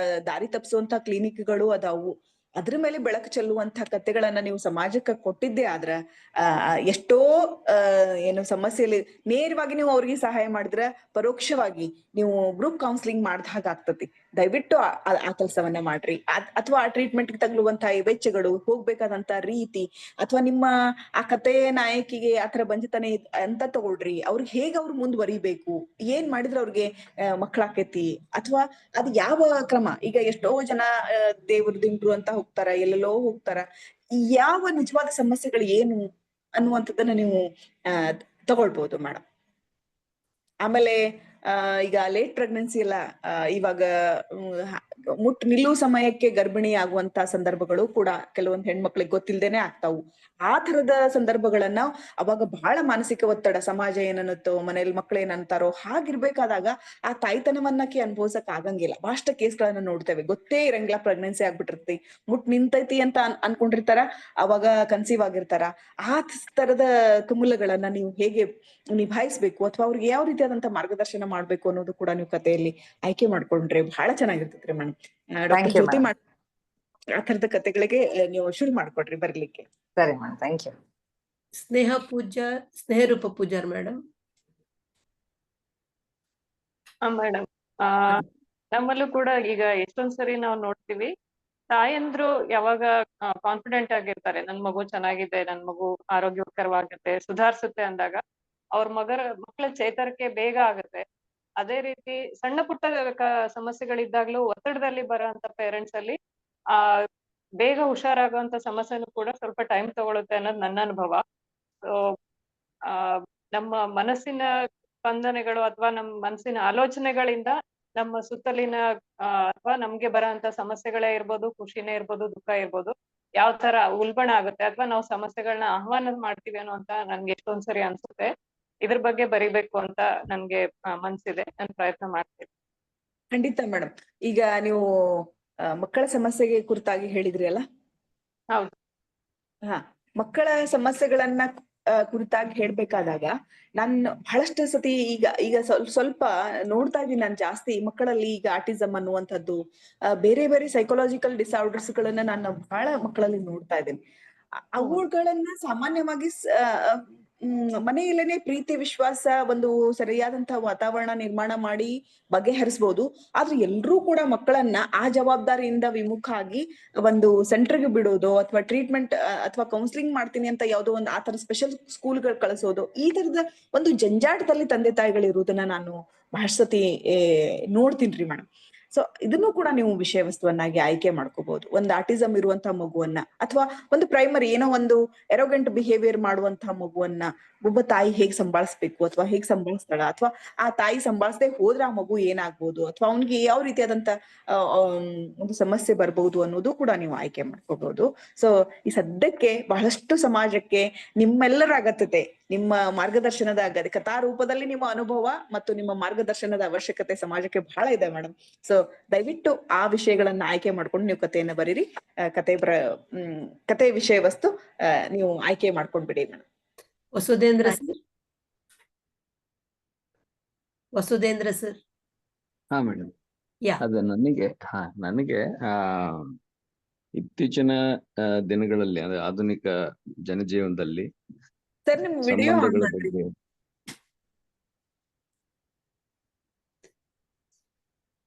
[SPEAKER 1] ದಾರಿ ತಪ್ಪಿಸುವಂತ ಕ್ಲಿನಿಕ್ಗಳು ಅದಾವು. ಅದ್ರ ಮೇಲೆ ಬೆಳಕು ಚೆಲ್ಲುವಂತ ಕಥೆಗಳನ್ನ ನೀವು ಸಮಾಜಕ್ಕೆ ಕೊಟ್ಟಿದ್ದೆ ಆದ್ರ ಎಷ್ಟೋ ಏನು ಸಮಸ್ಯೆಯಲ್ಲಿ ನೇರವಾಗಿ ನೀವು ಅವ್ರಿಗೆ ಸಹಾಯ ಮಾಡಿದ್ರೆ, ಪರೋಕ್ಷವಾಗಿ ನೀವು ಗ್ರೂಪ್ ಕೌನ್ಸಿಲಿಂಗ್ ಮಾಡ್ದ ಹಾಗ ಆಗ್ತತಿ. ದಯವಿಟ್ಟು ಆ ಕೆಲಸವನ್ನ ಮಾಡ್ರಿ. ಅಥವಾ ಆ ಟ್ರೀಟ್ಮೆಂಟ್ ತಗಲುವಂತಹ ವೆಚ್ಚಗಳು, ಹೋಗ್ಬೇಕಾದಂತ ರೀತಿ, ಅಥವಾ ನಿಮ್ಮ ಆ ಕಥೆ ನಾಯಕಿಗೆ ಆತರ ಬಂಜತನ ಅಂತ ತಗೊಳ್ರಿ. ಅವ್ರಿಗೆ ಹೇಗೆ ಅವ್ರು ಮುಂದುವರಿಬೇಕು, ಏನ್ ಮಾಡಿದ್ರೆ ಅವ್ರಿಗೆ ಮಕ್ಕಳಾಕೈತಿ, ಅಥವಾ ಅದು ಯಾವ ಕ್ರಮ. ಈಗ ಎಷ್ಟೋ ಜನ ದೇವ್ರ ದಿಂಡ್ರು ಅಂತ ಹೋಗ್ತಾರ, ಎಲ್ಲೆಲ್ಲೋ ಹೋಗ್ತಾರ. ಯಾವ ನಿಜವಾದ ಸಮಸ್ಯೆಗಳು ಏನು ಅನ್ನುವಂಥದ್ದನ್ನ ನೀವು ತಗೊಳ್ಬಹುದು ಮೇಡಮ್. ಆಮೇಲೆ ಈಗ ಲೇಟ್ ಪ್ರೆಗ್ನೆನ್ಸಿ ಎಲ್ಲ ಇವಾಗ ಮುಟ್ಟು ನಿಲ್ಲುವ ಸಮಯಕ್ಕೆ ಗರ್ಭಿಣಿ ಆಗುವಂತ ಸಂದರ್ಭಗಳು ಕೂಡ ಕೆಲವೊಂದು ಹೆಣ್ಮಕ್ಳಿಗೆ ಗೊತ್ತಿಲ್ದೇನೆ ಆಗ್ತಾವು. ಆ ತರದ ಸಂದರ್ಭಗಳನ್ನ ಅವಾಗ ಬಹಳ ಮಾನಸಿಕ ಒತ್ತಡ, ಸಮಾಜ ಏನನ್ನತ್ತೋ, ಮನೇಲಿ ಮಕ್ಳು ಏನಂತಾರೋ, ಹಾಗಿರ್ಬೇಕಾದಾಗ ಆ ತಾಯ್ತನವನ್ನಕ್ಕೆ ಅನುಭವಿಸಕ್ ಆಗಂಗಿಲ್ಲ. ಬಹಳಷ್ಟು ಕೇಸ್ಗಳನ್ನ ನೋಡ್ತೇವೆ. ಗೊತ್ತೇ ಇರಂಗಿಲ್ಲ, ಪ್ರೆಗ್ನೆನ್ಸಿ ಆಗ್ಬಿಟ್ಟಿರ್ತಿ, ಮುಟ್ ನಿಂತೈತಿ ಅಂತ ಅನ್ಕೊಂಡಿರ್ತಾರ, ಅವಾಗ ಕನ್ಸೀವ್ ಆಗಿರ್ತಾರ. ಆ ತರದ ತುಮುಲಗಳನ್ನ ನೀವು ಹೇಗೆ ನಿಭಾಯಿಸ್ಬೇಕು, ಅಥವಾ ಅವ್ರಿಗೆ ಯಾವ ರೀತಿಯಾದಂತ ಮಾರ್ಗದರ್ಶನ ಮಾಡ್ಬೇಕು ಅನ್ನೋದು ಕೂಡ ನೀವು ಕಥೆಯಲ್ಲಿ ಆಯ್ಕೆ ಮಾಡ್ಕೊಂಡ್ರೆ ಬಹಳ ಚೆನ್ನಾಗಿರ್ತೈತ್ರಿ ಮೇಡಮ್. ಡಾಕ್ಟರ್ ಜ್ಯೋತಿ ಆ ತರದ ಕಥೆಗಳಿಗೆ ನೀವು ಶುರು ಮಾಡ್ಕೊಡ್ರಿ ಬರ್ಲಿಕ್ಕೆ.
[SPEAKER 10] ಸರಿ madam, thank you.
[SPEAKER 2] Sneharupa Pujar madam.
[SPEAKER 11] Madam, ನಮ್ಮಲ್ಲೂ ಕೂಡ ಈಗ ಎಷ್ಟೊಂದ್ಸರಿ ನಾವು ನೋಡ್ತೀವಿ, ತಾಯಂದ್ರು ಯಾವಾಗ ಕಾನ್ಫಿಡೆಂಟ್ ಆಗಿರ್ತಾರೆ, ನನ್ ಮಗು ಚೆನ್ನಾಗಿದೆ, ನನ್ ಮಗು ಆರೋಗ್ಯಕರವಾಗುತ್ತೆ, ಸುಧಾರಿಸುತ್ತೆ ಅಂದಾಗ ಅವ್ರ ಮಕ್ಕಳ ಚೇತರಿಕೆ ಬೇಗ ಆಗುತ್ತೆ. ಅದೇ ರೀತಿ ಸಣ್ಣ ಪುಟ್ಟ ಸಮಸ್ಯೆಗಳಿದ್ದಾಗ್ಲೂ ಒತ್ತಡದಲ್ಲಿ ಬರೋಂತ ಪೇರೆಂಟ್ಸ್ ಅಲ್ಲಿ ಬೇಗ ಹುಷಾರಾಗುವಂತ ಸಮಸ್ಯೆನೂ ಕೂಡ ಸ್ವಲ್ಪ ಟೈಮ್ ತಗೊಳುತ್ತೆ ಅನ್ನೋದು ನನ್ನ ಅನುಭವ. ಸೊ ನಮ್ಮ ಮನಸ್ಸಿನ ಸ್ಪಂದನೆಗಳು ಅಥವಾ ನಮ್ಮ ಮನಸ್ಸಿನ ಆಲೋಚನೆಗಳಿಂದ ನಮ್ಮ ಸುತ್ತಲಿನ ಅಥವಾ ನಮ್ಗೆ ಬರೋಂತ ಸಮಸ್ಯೆಗಳೇ ಇರ್ಬೋದು, ಖುಷಿನೇ ಇರ್ಬೋದು, ದುಃಖ ಇರ್ಬೋದು, ಯಾವ ತರ ಉಲ್ಬಣ ಆಗುತ್ತೆ ಅಥವಾ ನಾವು ಸಮಸ್ಯೆಗಳನ್ನ ಆಹ್ವಾನ ಮಾಡ್ತೀವಿ ಅನ್ನೋ ಅಂತ ನನ್ಗೆ ಎಷ್ಟೊಂದ್ಸರಿ ಅನ್ಸುತ್ತೆ. ಇದ್ರ ಬಗ್ಗೆ ಬರಿಬೇಕು ಅಂತ ನನ್ಗೆ ಮನ್ಸಿದೆ. ನಾನು ಪ್ರಯತ್ನ ಮಾಡ್ತೀನಿ.
[SPEAKER 1] ಖಂಡಿತ ಮೇಡಮ್. ಈಗ ನೀವು ಮಕ್ಕಳ ಸಮಸ್ಯೆಗೆ ಕುರಿತಾಗಿ ಹೇಳಿದ್ರಿ ಅಲ್ಲ?
[SPEAKER 11] ಹೌದು.
[SPEAKER 1] ಮಕ್ಕಳ ಸಮಸ್ಯೆಗಳನ್ನ ಕುರಿತಾಗಿ ಹೇಳ್ಬೇಕಾದಾಗ ನಾನು ಬಹಳಷ್ಟು ಸತಿ ಈಗ ಸ್ವಲ್ಪ ನೋಡ್ತಾ ಇದ್ದೀನಿ. ನಾನು ಜಾಸ್ತಿ ಮಕ್ಕಳಲ್ಲಿ ಈಗ ಆಟಿಸಮ್ ಅನ್ನುವಂಥದ್ದು, ಬೇರೆ ಬೇರೆ ಸೈಕೊಲಾಜಿಕಲ್ ಡಿಸಾರ್ಡರ್ಸ್ ಗಳನ್ನ ನಾನು ಬಹಳ ಮಕ್ಕಳಲ್ಲಿ ನೋಡ್ತಾ ಇದ್ದೀನಿ. ಅವುಗಳನ್ನ ಸಾಮಾನ್ಯವಾಗಿ ಮನೆಯಲ್ಲೇನೆ ಪ್ರೀತಿ, ವಿಶ್ವಾಸ, ಒಂದು ಸರಿಯಾದಂತಹ ವಾತಾವರಣ ನಿರ್ಮಾಣ ಮಾಡಿ ಬಗೆಹರಿಸಬಹುದು. ಆದ್ರೆ ಎಲ್ರೂ ಕೂಡ ಮಕ್ಕಳನ್ನ ಆ ಜವಾಬ್ದಾರಿಯಿಂದ ವಿಮುಖ ಆಗಿ ಒಂದು ಸೆಂಟರ್ಗೆ ಬಿಡೋದು, ಅಥವಾ ಟ್ರೀಟ್ಮೆಂಟ್ ಅಥವಾ ಕೌನ್ಸಿಲಿಂಗ್ ಮಾಡ್ತೀನಿ ಅಂತ ಯಾವುದೋ ಒಂದು ಆತರ ಸ್ಪೆಷಲ್ ಸ್ಕೂಲ್ಗಳು ಕಳಿಸೋದು, ಈ ತರದ ಒಂದು ಜಂಜಾಟದಲ್ಲಿ ತಂದೆ ತಾಯಿಗಳಿರುವುದನ್ನ ನಾನು ಬಹಳ ಸತಿ ನೋಡ್ತೀನ್ರಿ ಮೇಡಮ್. ಸೊ ಇದನ್ನು ಕೂಡ ನೀವು ವಿಷಯ ವಸ್ತುವನ್ನಾಗಿ ಆಯ್ಕೆ ಮಾಡ್ಕೋಬಹುದು. ಒಂದು ಆಟಿಸಮ್ ಇರುವಂತಹ ಮಗುವನ್ನ, ಅಥವಾ ಒಂದು ಪ್ರೈಮರಿ ಏನೋ ಒಂದು ಎರೋಗೆಂಟ್ ಬಿಹೇವಿಯರ್ ಮಾಡುವಂತಹ ಮಗುವನ್ನ ಒಬ್ಬ ತಾಯಿ ಹೇಗ್ ಸಂಭಾಳಿಸ್ಬೇಕು, ಅಥವಾ ಹೇಗ್ ಸಂಭಾಳಿಸ್ತಾಳ, ಅಥವಾ ಆ ತಾಯಿ ಸಂಭಾಳಿಸದೆ ಹೋದ್ರೆ ಆ ಮಗು ಏನಾಗ್ಬೋದು, ಅಥವಾ ಅವ್ನಿಗೆ ಯಾವ ರೀತಿಯಾದಂತ ಒಂದು ಸಮಸ್ಯೆ ಬರ್ಬಹುದು ಅನ್ನೋದು ಕೂಡ ನೀವು ಆಯ್ಕೆ ಮಾಡ್ಕೋಬಹುದು. ಸೊ ಈ ಸದ್ಯಕ್ಕೆ ಬಹಳಷ್ಟು ಸಮಾಜಕ್ಕೆ ನಿಮ್ಮೆಲ್ಲರ ಅಗತ್ಯತೆ, ನಿಮ್ಮ ಮಾರ್ಗದರ್ಶನದ ಅಗತ್ಯ, ಕಥಾ ರೂಪದಲ್ಲಿ ನಿಮ್ಮ ಅನುಭವ ಮತ್ತು ನಿಮ್ಮ ಮಾರ್ಗದರ್ಶನದ ಅವಶ್ಯಕತೆ ಸಮಾಜಕ್ಕೆ ಬಹಳ ಇದೆ ಮೇಡಮ್. ಸೊ ದಯವಿಟ್ಟು ಆ ವಿಷಯಗಳನ್ನ ಆಯ್ಕೆ ಮಾಡ್ಕೊಂಡು ನೀವು ಕಥೆಯನ್ನ ಬರೀರಿ. ಕತೆ ವಿಷಯ ವಸ್ತು ನೀವು ಆಯ್ಕೆ ಮಾಡ್ಕೊಂಡ್ಬಿಡಿ ಮೇಡಮ್.
[SPEAKER 2] ವಸುಧೇಂದ್ರ ವಸುಧೇಂದ್ರ ಸರ್.
[SPEAKER 12] ಹಾ ಮೇಡಮ್,
[SPEAKER 2] ಯಾ
[SPEAKER 12] ಅದು ನನಗೆ ಇತ್ತೀಚಿನ ದಿನಗಳಲ್ಲಿ ಅಂದ್ರೆ ಆಧುನಿಕ ಜನಜೀವನದಲ್ಲಿ
[SPEAKER 1] ಸರ್ ನಿಮ್ ವಿಡಿಯೋ ಆನ್
[SPEAKER 12] ಸಂಬಂಧಗಳ
[SPEAKER 1] ಮಾಡ್ರಿ.
[SPEAKER 12] ಬಗ್ಗೆ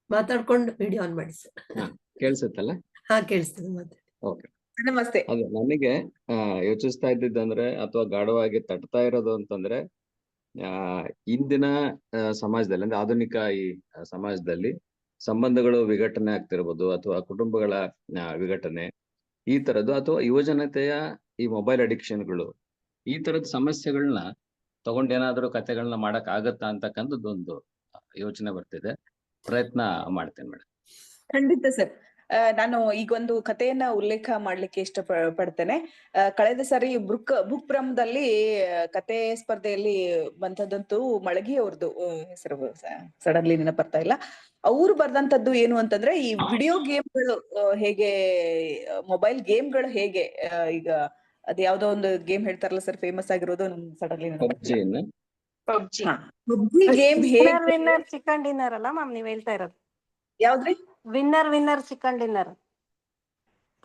[SPEAKER 2] ಮಾತಾಡ್ಕೊಂಡು ವಿಡಿಯೋ ಆನ್ ಮಾಡಿ ಸರ್.
[SPEAKER 12] ಕೇಳಿಸುತ್ತಲ್ಲ?
[SPEAKER 2] ಹಾ ಕೇಳಿಸ್ತದೆ, ಮಾತಾಡಿ.
[SPEAKER 12] ಓಕೆ.
[SPEAKER 1] ನಮಸ್ತೆ.
[SPEAKER 12] ಅದು ನನಗೆ ಯೋಚಿಸ್ತಾ ಇದ್ದಿದ್ದಂದ್ರೆ ಅಥವಾ ಗಾಢವಾಗಿ ತಟ್ತಾ ಇರೋದು ಅಂತಂದ್ರೆ ಇಂದಿನ ಸಮಾಜದಲ್ಲಿ ಅಂದ್ರೆ ಆಧುನಿಕ ಈ ಸಮಾಜದಲ್ಲಿ ಸಂಬಂಧಗಳು ವಿಘಟನೆ ಆಗ್ತಿರ್ಬೋದು ಅಥವಾ ಕುಟುಂಬಗಳ ವಿಘಟನೆ ಈ ತರದ್ದು, ಅಥವಾ ಯುವಜನತೆಯ ಈ ಮೊಬೈಲ್ ಅಡಿಕ್ಷನ್ಗಳು, ಈ ತರದ ಸಮಸ್ಯೆಗಳನ್ನ ತಗೊಂಡು ಏನಾದ್ರು ಕಥೆಗಳನ್ನ ಮಾಡಕ್ ಆಗತ್ತಾ ಅಂತಕ್ಕಂಥದ್ದು ಒಂದು ಯೋಚನೆ ಬರ್ತಿದೆ. ಪ್ರಯತ್ನ ಮಾಡ್ತೇನೆ ಮೇಡಮ್.
[SPEAKER 1] ಖಂಡಿತ ಸರ್. ನಾನು ಈಗೊಂದು ಕಥೆಯನ್ನ ಉಲ್ಲೇಖ ಮಾಡ್ಲಿಕ್ಕೆ ಇಷ್ಟ ಪಡ್ತೇನೆ. ಕಳೆದ ಸಾರಿ ಬುಕ್ ಪ್ರಮ್ದಲ್ಲಿ ಕತೆ ಸ್ಪರ್ಧೆಯಲ್ಲಿ ಬಂದದಂತೂ ಮಳಗಿ ಅವ್ರದ್ದು ಹೆಸರು ಸಡನ್ಲಿ ನೆನಪು ಬರ್ತಾ ಇಲ್ಲ. ಅವ್ರು ಬರ್ದಂತದ್ದು ಏನು ಅಂತಂದ್ರೆ ಈ ವಿಡಿಯೋ ಗೇಮ್ಗಳು ಹೇಗೆ, ಮೊಬೈಲ್ ಗೇಮ್ಗಳು ಹೇಗೆ, ಈಗ ಅದ್ ಯಾವ್ದೋ ಒಂದು ಗೇಮ್ ಹೇಳ್ತಾರಲ್ಲ ಸರ್, ಫೇಮಸ್ ಆಗಿರೋದು ಸಡನ್ಲಿ
[SPEAKER 11] ಪಬ್ಜಿ
[SPEAKER 1] ಪಬ್ಜಿ ಗೇಮ್ ಹೇಗೆ,
[SPEAKER 6] ವಿನ್ನರ್ ಚಿಕನ್ ಡಿನ್ನರ್ ಅಲ್ಲ ಮ್ಯಾಮ್ ನೀವ್ ಹೇಳ್ತಾ ಇರೋದು?
[SPEAKER 1] ಯಾವ್ದ್ರಿ?
[SPEAKER 6] ವಿನ್ನರ್ ಚಿಕನ್ ಡಿನ್ನರ್,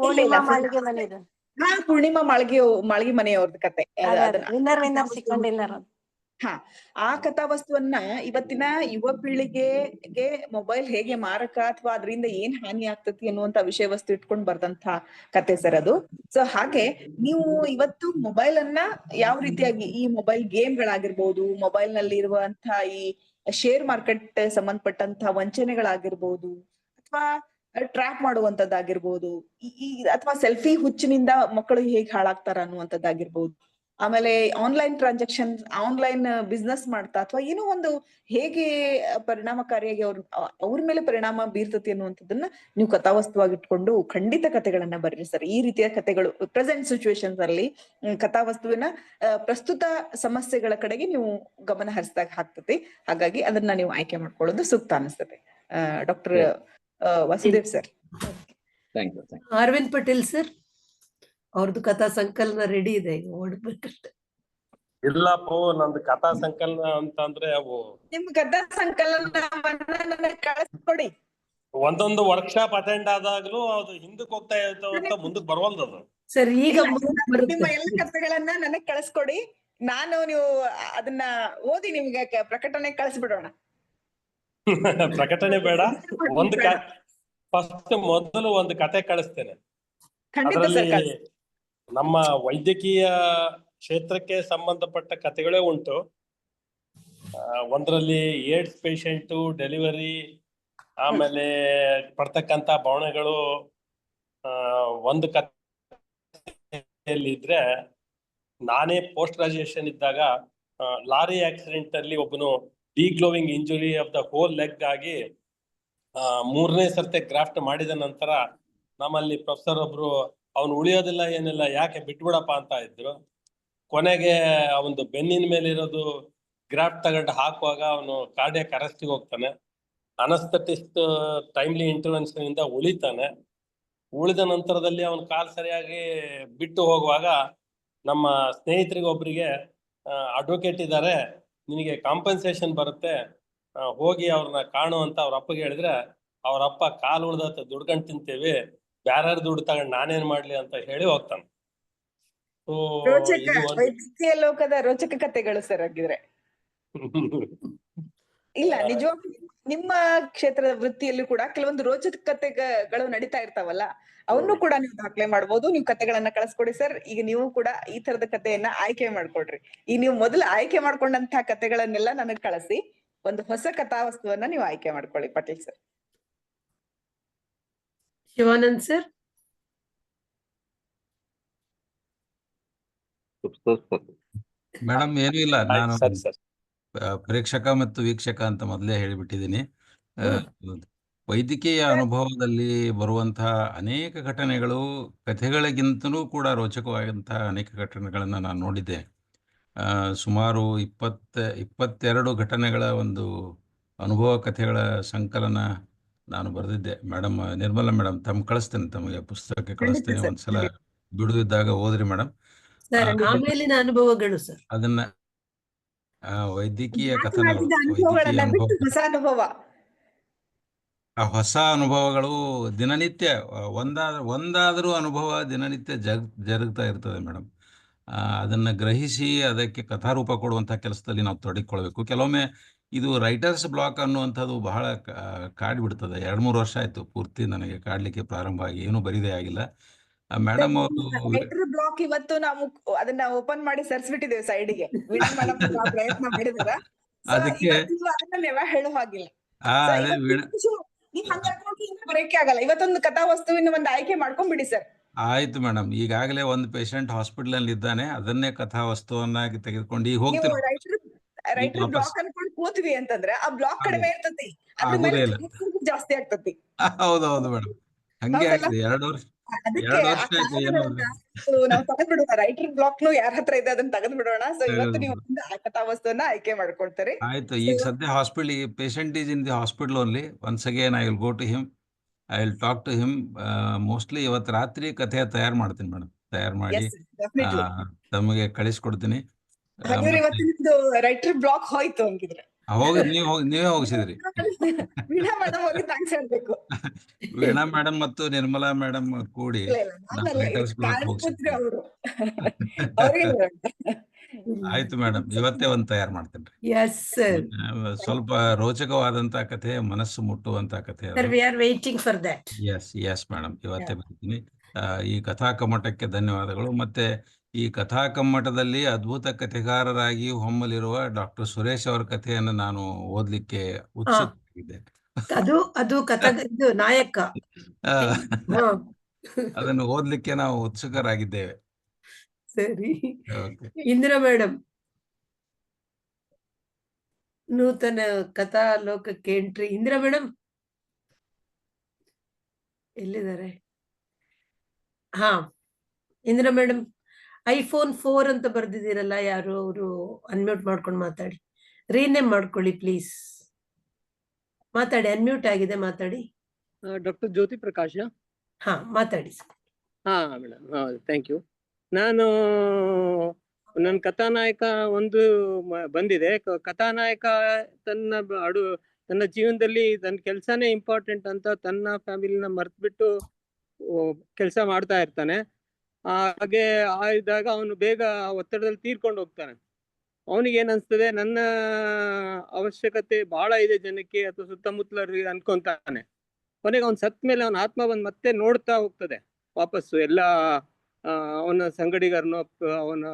[SPEAKER 6] ಪೂರ್ಣಿಮಾ ಮಾಳಿಗೆ ಮನೆದು.
[SPEAKER 1] ಹಾ, ಪೂರ್ಣಿಮಾ ಮಾಳ್ಗಿ ಮನೆಯವ್ರದ್ದು ಕತೆ.
[SPEAKER 6] Winner chicken dinner.
[SPEAKER 1] ಹಾ, ಆ ಕಥಾವಸ್ತುವನ್ನ ಇವತ್ತಿನ ಯುವ ಪೀಳಿಗೆಗೆ ಮೊಬೈಲ್ ಹೇಗೆ ಮಾರಕ ಅಥವಾ ಅದರಿಂದ ಏನ್ ಹಾನಿ ಆಗ್ತತಿ ಅನ್ನುವಂತ ವಿಷಯ ವಸ್ತು ಇಟ್ಕೊಂಡ್ ಬರ್ದಂತ ಕತೆ ಸರ್ ಅದು. ಸೊ ಹಾಗೆ ನೀವು ಇವತ್ತು ಮೊಬೈಲ್ ಅನ್ನ ಯಾವ ರೀತಿಯಾಗಿ, ಈ ಮೊಬೈಲ್ ಗೇಮ್ಗಳಾಗಿರ್ಬೋದು, ಮೊಬೈಲ್ ನಲ್ಲಿ ಇರುವಂತ ಈ ಶೇರ್ ಮಾರ್ಕೆಟ್ ಸಂಬಂಧಪಟ್ಟಂತ ವಂಚನೆಗಳಾಗಿರ್ಬೋದು, ಅಥವಾ ಟ್ರ್ಯಾಪ್ ಮಾಡುವಂತದ್ದಾಗಿರ್ಬೋದು, ಅಥವಾ ಸೆಲ್ಫಿ ಹುಚ್ಚಿನಿಂದ ಮಕ್ಕಳು ಹೇಗೆ ಹಾಳಾಗ್ತಾರ ಅನ್ನುವಂಥದ್ದಾಗಿರ್ಬೋದು, ಆಮೇಲೆ ಆನ್ಲೈನ್ ಟ್ರಾನ್ಸಾಕ್ಷನ್, ಆನ್ಲೈನ್ ಬಿಸ್ನೆಸ್ ಮಾಡ್ತಾ ಅಥವಾ ಏನೋ ಒಂದು ಹೇಗೆ ಪರಿಣಾಮಕಾರಿಯಾಗಿ ಅವ್ರ ಮೇಲೆ ಪರಿಣಾಮ ಬೀರ್ತತಿ ಅನ್ನುವಂಥದ್ದನ್ನ ನೀವು ಕಥಾವಸ್ತುವಾಗಿ ಇಟ್ಕೊಂಡು ಖಂಡಿತ ಕಥೆಗಳನ್ನ ಬರ್ರಿ ಸರ್. ಈ ರೀತಿಯ ಕಥೆಗಳು ಪ್ರೆಸೆಂಟ್ ಸಿಚುವೇಶನ್ಸ್ ಅಲ್ಲಿ ಕಥಾವಸ್ತುವಿನ ಪ್ರಸ್ತುತ ಸಮಸ್ಯೆಗಳ ಕಡೆಗೆ ನೀವು ಗಮನ ಹರಿಸಿದಾಗ ಆಗ್ತತಿ. ಹಾಗಾಗಿ ಅದನ್ನ ನೀವು ಆಯ್ಕೆ ಮಾಡ್ಕೊಳ್ಳೋದು ಸೂಕ್ತ ಅನಿಸ್ತದೆ. Doctor Vasudev sir.
[SPEAKER 2] Arvind Patel sir, ಅವ್ರದ್ದು ಕಥಾ ಸಂಕಲನ ರೆಡಿ ಇದೆ, ಈಗ ಓಡ್ಬೇಕಷ್ಟೆ.
[SPEAKER 13] ಇಲ್ಲಪ್ಪ, ನಂದು ಕಥಾ ಸಂಕಲನ ಅಂತಂದ್ರೆ ಅವು
[SPEAKER 1] ನಿಮ್ ಕಥಾ ಸಂಕಲನ ಕಳಿಸ್ಕೊಡಿ.
[SPEAKER 13] ಒಂದೊಂದು ವರ್ಕ್ಶಾಪ್ ಅಟೆಂಡ್ ಆದಾಗ್ಲೂ ಅದು ಹಿಂದಕ್ಕೆ ಹೋಗ್ತಾ ಇರ್ತಾವಂತ ಮುಂದಕ್ಕೆ ಬರವಲ್ದು ಅದು.
[SPEAKER 2] ಸರ್ ಈಗ
[SPEAKER 1] ನಿಮ್ಮ ಎಲ್ಲ ಕಥೆಗಳನ್ನ ನನಗ್ ಕಳಿಸ್ಕೊಡಿ. ನೀವು ಅದನ್ನ ಓದಿ ನಿಮ್ಗೆ ಪ್ರಕಟಣೆ ಕಳಿಸ್ಬಿಡೋಣ.
[SPEAKER 13] ಪ್ರಕಟಣೆ ಬೇಡ, ಮೊದಲು ಒಂದು ಕತೆ ಕಳಿಸ್ತೇನೆ. ಅದರಲ್ಲಿ ನಮ್ಮ ವೈದ್ಯಕೀಯ ಕ್ಷೇತ್ರಕ್ಕೆ ಸಂಬಂಧಪಟ್ಟ ಕಥೆಗಳೇ ಉಂಟು. ಒಂದರಲ್ಲಿ ಏಡ್ಸ್ ಪೇಷಂಟು ಡೆಲಿವರಿ, ಆಮೇಲೆ ಪಡ್ತಕ್ಕಂತ ಬವಣೆಗಳು ಒಂದು ಕಥೆಯಲ್ಲಿ ಇದ್ರೆ, ನಾನೇ ಪೋಸ್ಟ್ ಗ್ರಾಜುಯೇಷನ್ ಇದ್ದಾಗ ಲಾರಿ ಆಕ್ಸಿಡೆಂಟ್ ಅಲ್ಲಿ ಒಬ್ಬನು degloving injury of the whole leg ಆಗಿ 3ನೇ ಸರ್ತಿ ಗ್ರಾಫ್ಟ್ ಮಾಡಿದ ನಂತರ ನಮ್ಮಲ್ಲಿ ಪ್ರೊಫೆಸರ್ ಒಬ್ರು ಅವನು ಉಳಿಯೋದಿಲ್ಲ ಏನಿಲ್ಲ, ಯಾಕೆ ಬಿಟ್ಬಿಡಪ್ಪ ಅಂತ ಇದ್ರು. ಕೊನೆಗೆ ಅವನು ಬೆನ್ನಿನ ಮೇಲೆ ಇರೋದು ಗ್ರಾಫ್ಟ್ ತಗೊಂಡು ಹಾಕುವಾಗ ಅವನು ಕಾರ್ಡಿಯಾಕ್ ಅರೆಸ್ಟಿಗೆ ಹೋಗ್ತಾನೆ. ಅನಸ್ಥೆಟಿಸ್ಟ್ ಟೈಮ್ಲಿ ಇಂಟರ್ವೆನ್ಷನ್ ಇಂದ ಉಳಿತಾನೆ. ಉಳಿದ ನಂತರದಲ್ಲಿ ಅವನ ಕಾಲ್ ಸರಿಯಾಗಿ ಬಿಟ್ಟು ಹೋಗುವಾಗ ನಮ್ಮ ಸ್ನೇಹಿತರಿಗೆ ಒಬ್ಬರಿಗೆ ಅಡ್ವೊಕೇಟ್ ಇದ್ದಾರೆ, ನಿನಗೆ ಕಾಂಪನ್ಸೇಷನ್ ಬರುತ್ತೆ, ಹೋಗಿ ಅವ್ರನ್ನ ಕಾಣು ಅಂತ ಅವ್ರ ಅಪ್ಪಗೆ ಹೇಳಿದ್ರೆ, ಅವ್ರ ಅಪ್ಪ ಕಾಲು ಉಳ್ದತ್ತ ದುಡ್ಕೊಂಡು ತಿಂತೇವಿ, ಬ್ಯಾರ್ಯಾರು ದುಡ್ಡು ತಗೊಂಡು ನಾನೇನ್ ಮಾಡ್ಲಿ ಅಂತ ಹೇಳಿ ಹೋಗ್ತಾನೆ.
[SPEAKER 1] ವೈದ್ಯಕೀಯ ಲೋಕದ ರೋಚಕ ಕಥೆಗಳು ಸರ್ ಆಗಿದ್ರೆ. ಇಲ್ಲ, ನಿಜವಾಗ್ಲೂ ನಿಮ್ಮ ಕ್ಷೇತ್ರದ ವೃತ್ತಿಯಲ್ಲೂ ಕೂಡ ಕೆಲವೊಂದು ರೋಚಕ ಕಥೆಗಳು ನಡೀತಾ ಇರ್ತಾವಲ್ಲ, ಅವನ್ನು ಕೂಡ ನೀವು ದಾಖಲೆ ಮಾಡ್ಬೋದು. ನೀವು ಕಥೆಗಳನ್ನ ಕಳಿಸ್ಕೊಡಿ ಸರ್. ಈಗ ನೀವು ಕೂಡ ಈ ತರದ ಕಥೆಯನ್ನ ಆಯ್ಕೆ ಮಾಡ್ಕೊಡ್ರಿ. ಈಗ ನೀವು ಮೊದಲು ಆಯ್ಕೆ ಮಾಡ್ಕೊಂಡಂತಹ ಕಥೆಗಳನ್ನೆಲ್ಲ ನನಗ್ ಕಳಿಸಿ ಒಂದು ಹೊಸ ಕಥಾವಸ್ತುವನ್ನ ನೀವು ಆಯ್ಕೆ ಮಾಡ್ಕೊಳ್ಳಿ Patel sir.
[SPEAKER 2] Shivanand sir.
[SPEAKER 14] Madam, ಏನೂ ಇಲ್ಲ, ನಾನು ಪ್ರೇಕ್ಷಕ ಮತ್ತು ವೀಕ್ಷಕ ಅಂತ ಮೊದಲೇ ಹೇಳಿಬಿಟ್ಟಿದ್ದೀನಿ. ವೈದ್ಯಕೀಯ ಅನುಭವದಲ್ಲಿ ಬರುವಂತಹ ಅನೇಕ ಘಟನೆಗಳು ಕಥೆಗಳಿಗಿಂತಲೂ ಕೂಡ ರೋಚಕವಾದಂತಹ ಅನೇಕ ಘಟನೆಗಳನ್ನು ನಾನು ನೋಡಿದ್ದೆ. ಸುಮಾರು 22 ಘಟನೆಗಳ ಒಂದು ಅನುಭವ ಕಥೆಗಳ ಸಂಕಲನ ನಾನು ಬರೆದಿದ್ದೆ. ಮೇಡಮ್ ನಿರ್ಮಲಾ ಮೇಡಮ್, ಕಳಿಸ್ತೇನೆ, ತಮಗೆ ಪುಸ್ತಕಕ್ಕೆ ಕಳಿಸ್ತೇನೆ. ಒಂದ್ಸಲ ಬಿಡುವಿದ್ದಾಗ ಓದ್ರಿ ಮೇಡಮ್.
[SPEAKER 2] ಆಮೇಲಿನ ಅನುಭವಗಳು ಸರ್,
[SPEAKER 14] ಅದನ್ನ ವೈದ್ಯಕೀಯ ಕಥನಗಳು,
[SPEAKER 1] ಮಾತನಾಡಿದ
[SPEAKER 14] ವೈದ್ಯಕೀಯ
[SPEAKER 1] ಅನುಭವಗಳನ್ನ ಬಿಟ್ಟು
[SPEAKER 14] ಅನುಭವ,
[SPEAKER 1] ಹೊಸ ಅನುಭವ.
[SPEAKER 14] ಹೊಸ ಅನುಭವಗಳು ದಿನನಿತ್ಯ ಒಂದಾದರೂ ಅನುಭವ ದಿನನಿತ್ಯ ಜರುಗ್ತಾ ಇರ್ತದೆ ಮೇಡಮ್. ಅದನ್ನು ಗ್ರಹಿಸಿ ಅದಕ್ಕೆ ಕಥಾರೂಪ ಕೊಡುವಂಥ ಕೆಲಸದಲ್ಲಿ ನಾವು ತೊಡಗಿಕೊಳ್ಬೇಕು. ಕೆಲವೊಮ್ಮೆ ಇದು ರೈಟರ್ಸ್ ಬ್ಲಾಕ್ ಅನ್ನುವಂಥದ್ದು ಬಹಳ ಕಾಡ್ಬಿಡ್ತದೆ. 2-3 ವರ್ಷ ಆಯಿತು ಪೂರ್ತಿ ನನಗೆ ಕಾಡ್ಲಿಕ್ಕೆ ಪ್ರಾರಂಭ ಆಗಿ, ಏನೂ ಬರೀದೇ ಆಗಿಲ್ಲ. ಮೇಡಮ್ ಅವರು
[SPEAKER 1] ರೈಟರ್ ಬ್ಲಾಕ್ ಇವತ್ತು ನಾವು ಅದನ್ನ ಓಪನ್ ಮಾಡಿ ಸರ್ಸ್ಬಿಟ್ಟಿದ್ದೇವೆ ಸೈಡ್ಗೆ. ವೀಣಾ ಮೇಡಮ್ ಪ್ರಯತ್ನ ಮಾಡಿದಾರ. So
[SPEAKER 14] ಅದಕ್ಕೆ
[SPEAKER 1] ಇವತ್ತು ನೀವು ಅದನ್ನ ನೆವ ಹೇಳೋ ಹಾಗಿಲ್ಲ. So
[SPEAKER 14] ಅದೇ
[SPEAKER 1] ಇವತ್ತು ನೀವ್ ಹಂಗಾಗ್ಬಿಟ್ಟು ಇನ್ನು ಬರೆಯಕ್ಕೆ ಆಗಲ್ಲ. ಇವತ್ತೊಂದು ಕಥಾ ವಸ್ತುವಿನ ಒಂದು ಆಯ್ಕೆ ಮಾಡ್ಕೊಂಡ್ಬಿಡಿ ಸರ್.
[SPEAKER 14] ಆಯ್ತು ಮೇಡಮ್. ಈಗಾಗಲೇ ಒಂದು ಪೇಷಂಟ್ ಹಾಸ್ಪಿಟಲ್ ಇದ್ದಾನೆ, ಅದನ್ನೇ ಕಥಾ ವಸ್ತುವನ್ನಾಗಿ ತೆಗೆದುಕೊಂಡು ಈಗ
[SPEAKER 1] ನೀವು
[SPEAKER 14] ಹೋಗ್ತಿರೋ
[SPEAKER 1] ರೈಟರ್
[SPEAKER 14] ವಾಪಸ್
[SPEAKER 1] ಬ್ಲಾಕ್ ಅನ್ಕೊಂಡು ಕೂತ್ವಿ ಅಂತಂದ್ರೆ ಆ ಬ್ಲಾಕ್ ಕಡಿಮೆ ಇರ್ತತಿ, ಅದ್ರ ಮೇಲೆ
[SPEAKER 14] ಆಗುದೇ ಇಲ್ಲ.
[SPEAKER 1] ಜಾಸ್ತಿ ಆಗ್ತತಿ.
[SPEAKER 14] ಹೌದು ಮೇಡಮ್, ಹಂಗೆ
[SPEAKER 1] ಹೌದಲ್ಲ?
[SPEAKER 14] ಆಗಿದೆ. 2 ವರ್ಷ
[SPEAKER 1] ಅದಕ್ಕೆ
[SPEAKER 14] 2
[SPEAKER 1] ಆ
[SPEAKER 14] ವರ್ಷ ಆಯ್ತು. ಏನು
[SPEAKER 1] ಕಾರಣಗಳನ್ನ ನಾವು ತೆಗೆದ್ಬಿಡೋಣ. ರೈಟರ್ ಬ್ಲಾಕ್ ನು ಯಾರ ಹತ್ರ ಇದೆ ಅದನ್ನ ತೆಗೆದ್ಬಿಡೋಣ. ಸೊ ಇವತ್ತು ನೀವು ಒಂದು ಆ ಕಥಾ ವಸ್ತುವನ್ನ ಆಯ್ಕೆ ಮಾಡ್ಕೊಳ್ತಾರೆ.
[SPEAKER 14] ಆಯ್ತು. ಈಗ ಸದ್ಯ hospital, patient is in the hospital only. Once again I will go to him, I will talk to him. Mostly ಇವತ್ತು ರಾತ್ರಿ ಕಥೆ ತಯಾರು ಮಾಡ್ತೀನಿ ಮೇಡಮ್. ತಯಾರು ಮಾಡಿ
[SPEAKER 1] Yes, definitely.
[SPEAKER 14] ತಮಗೆ ಕಳಿಸ್ಕೊಡ್ತೀನಿ.
[SPEAKER 1] ಹಾಗಾದ್ರೆ ಇವತ್ತು ನಿಮ್ದು ರೈಟರ್ ಬ್ಲಾಕ್ ಹೋಯ್ತು ಹಂಗಿದ್ರೆ.
[SPEAKER 14] ನೀವೇ ಹೋಗಿಸಿದ್ರಿ.
[SPEAKER 1] ವೀಣಾ ಮೇಡಮ್ ಅವ್ರಿಗೆ ಥ್ಯಾಂಕ್ಸ್ ಹೇಳ್ಬೇಕು.
[SPEAKER 14] ವೀಣಾ ಮೇಡಮ್ ಮತ್ತು ನಿರ್ಮಲಾ ಮೇಡಮ್ ಕೂಡಿ
[SPEAKER 1] ಇಲ್ಲ ಇಲ್ಲ ನಾನಲ್ಲ,
[SPEAKER 14] ರೈಟರ್ಸ್ ಬ್ಲಾಕ್
[SPEAKER 1] ಕಾರಣಪುತ್ರಿ
[SPEAKER 14] ಹೋಗಿಸಿದ್ರಿ.
[SPEAKER 1] ಅವರು. ಅವ್ರಿಗೆ
[SPEAKER 14] ಆಯ್ತು ಮೇಡಮ್, ಇವತ್ತೇ ಒಂದು ತಯಾರು ಮಾಡ್ತೇನೆ.
[SPEAKER 2] Yes sir.
[SPEAKER 14] ಸ್ವಲ್ಪ ರೋಚಕವಾದಂತ ಕಥೆ, ಮನಸ್ಸು ಮುಟ್ಟುವಂತ ಕಥೆ.
[SPEAKER 2] Sir, we are waiting for that.
[SPEAKER 14] Yes madam, ಇವತ್ತೇ ಬರ್ತೀನಿ. ಈ ಕಥಾ ಕಮ್ಮಟಕ್ಕೆ ಧನ್ಯವಾದಗಳು. ಮತ್ತೆ ಈ ಕಥಾ ಕಮ್ಮಟದಲ್ಲಿ ಅದ್ಭುತ ಕಥೆಗಾರರಾಗಿ ಹೊಮ್ಮಲಿರುವ ಡಾಕ್ಟರ್ ಸುರೇಶ್ ಅವರ ಕಥೆಯನ್ನು ನಾನು ಓದ್ಲಿಕ್ಕೆ ಉತ್ಸುಕನಾಗಿದ್ದೇನೆ.
[SPEAKER 2] ಅದು ಇದು ನಾಯಕ.
[SPEAKER 14] ಆ, ಅದನ್ನು ಓದ್ಲಿಕ್ಕೆ ನಾವು ಉತ್ಸುಕರಾಗಿದ್ದೇವೆ.
[SPEAKER 2] ಸರಿ.
[SPEAKER 14] ಓಕೆ.
[SPEAKER 2] ಇಂದಿರಾ ಮೇಡಮ್, ನೂತನ ಕಥಾ ಲೋಕಕ್ಕೆ ಎಂಟ್ರಿ. ಇಂದಿರಾ ಮೇಡಮ್ ಎಲ್ಲಿದ್ದಾರೆ? ಹಾ, ಇಂದಿರಾ ಮೇಡಮ್, iPhone 4 ಅಂತ ಬರ್ದಿದ್ದೀರಲ್ಲ, ಯಾರು ಅವರು ಅನ್ಮ್ಯೂಟ್ ಮಾಡ್ಕೊಂಡು ಮಾತಾಡಿ. ರೀನೇಮ್ ಮಾಡ್ಕೊಳ್ಳಿ ಪ್ಲೀಸ್. ಮಾತಾಡಿ, ಅನ್ಮ್ಯೂಟ್ ಆಗಿದೆ, ಮಾತಾಡಿ.
[SPEAKER 15] ಡಾಕ್ಟರ್ ಜ್ಯೋತಿ ಪ್ರಕಾಶ್.
[SPEAKER 2] ಹಾ, ಮಾತಾಡಿ.
[SPEAKER 15] ಹಾ ಮೇಡಮ್, ಥ್ಯಾಂಕ್ ಯು. ನಾನು ನನ್ನ ಕಥಾನಾಯಕ ಒಂದು ಬಂದಿದೆ. ಕಥಾನಾಯಕ ತನ್ನ ಜೀವನದಲ್ಲಿ ತನ್ನ ಕೆಲಸನೇ ಇಂಪಾರ್ಟೆಂಟ್ ಅಂತ ತನ್ನ ಫ್ಯಾಮಿಲಿನ ಮರ್ತ್ಬಿಟ್ಟು ಕೆಲಸ ಮಾಡ್ತಾ ಇರ್ತಾನೆ. ಹಾಗೆ ಇದ್ದಾಗ ಅವನು ಬೇಗ ಒತ್ತಡದಲ್ಲಿ ತೀರ್ಕೊಂಡು ಹೋಗ್ತಾನೆ. ಅವನಿಗೆ ಏನ್ ಅನ್ಸ್ತದೆ, ನನ್ನ ಅವಶ್ಯಕತೆ ಬಹಳ ಇದೆ ಜನಕ್ಕೆ ಅಥವಾ ಸುತ್ತಮುತ್ತಲರಿಗೆ ಅನ್ಕೊಂತಾನೆ. ಕೊನೆಗೆ ಅವ್ನು ಸತ್ ಮೇಲೆ ಅವನ ಆತ್ಮ ಬಂದು ಮತ್ತೆ ನೋಡ್ತಾ ಹೋಗ್ತದೆ ವಾಪಸ್ಸು ಎಲ್ಲ ಅವನ ಸಂಗಡಿಗಾರನು ಅವನ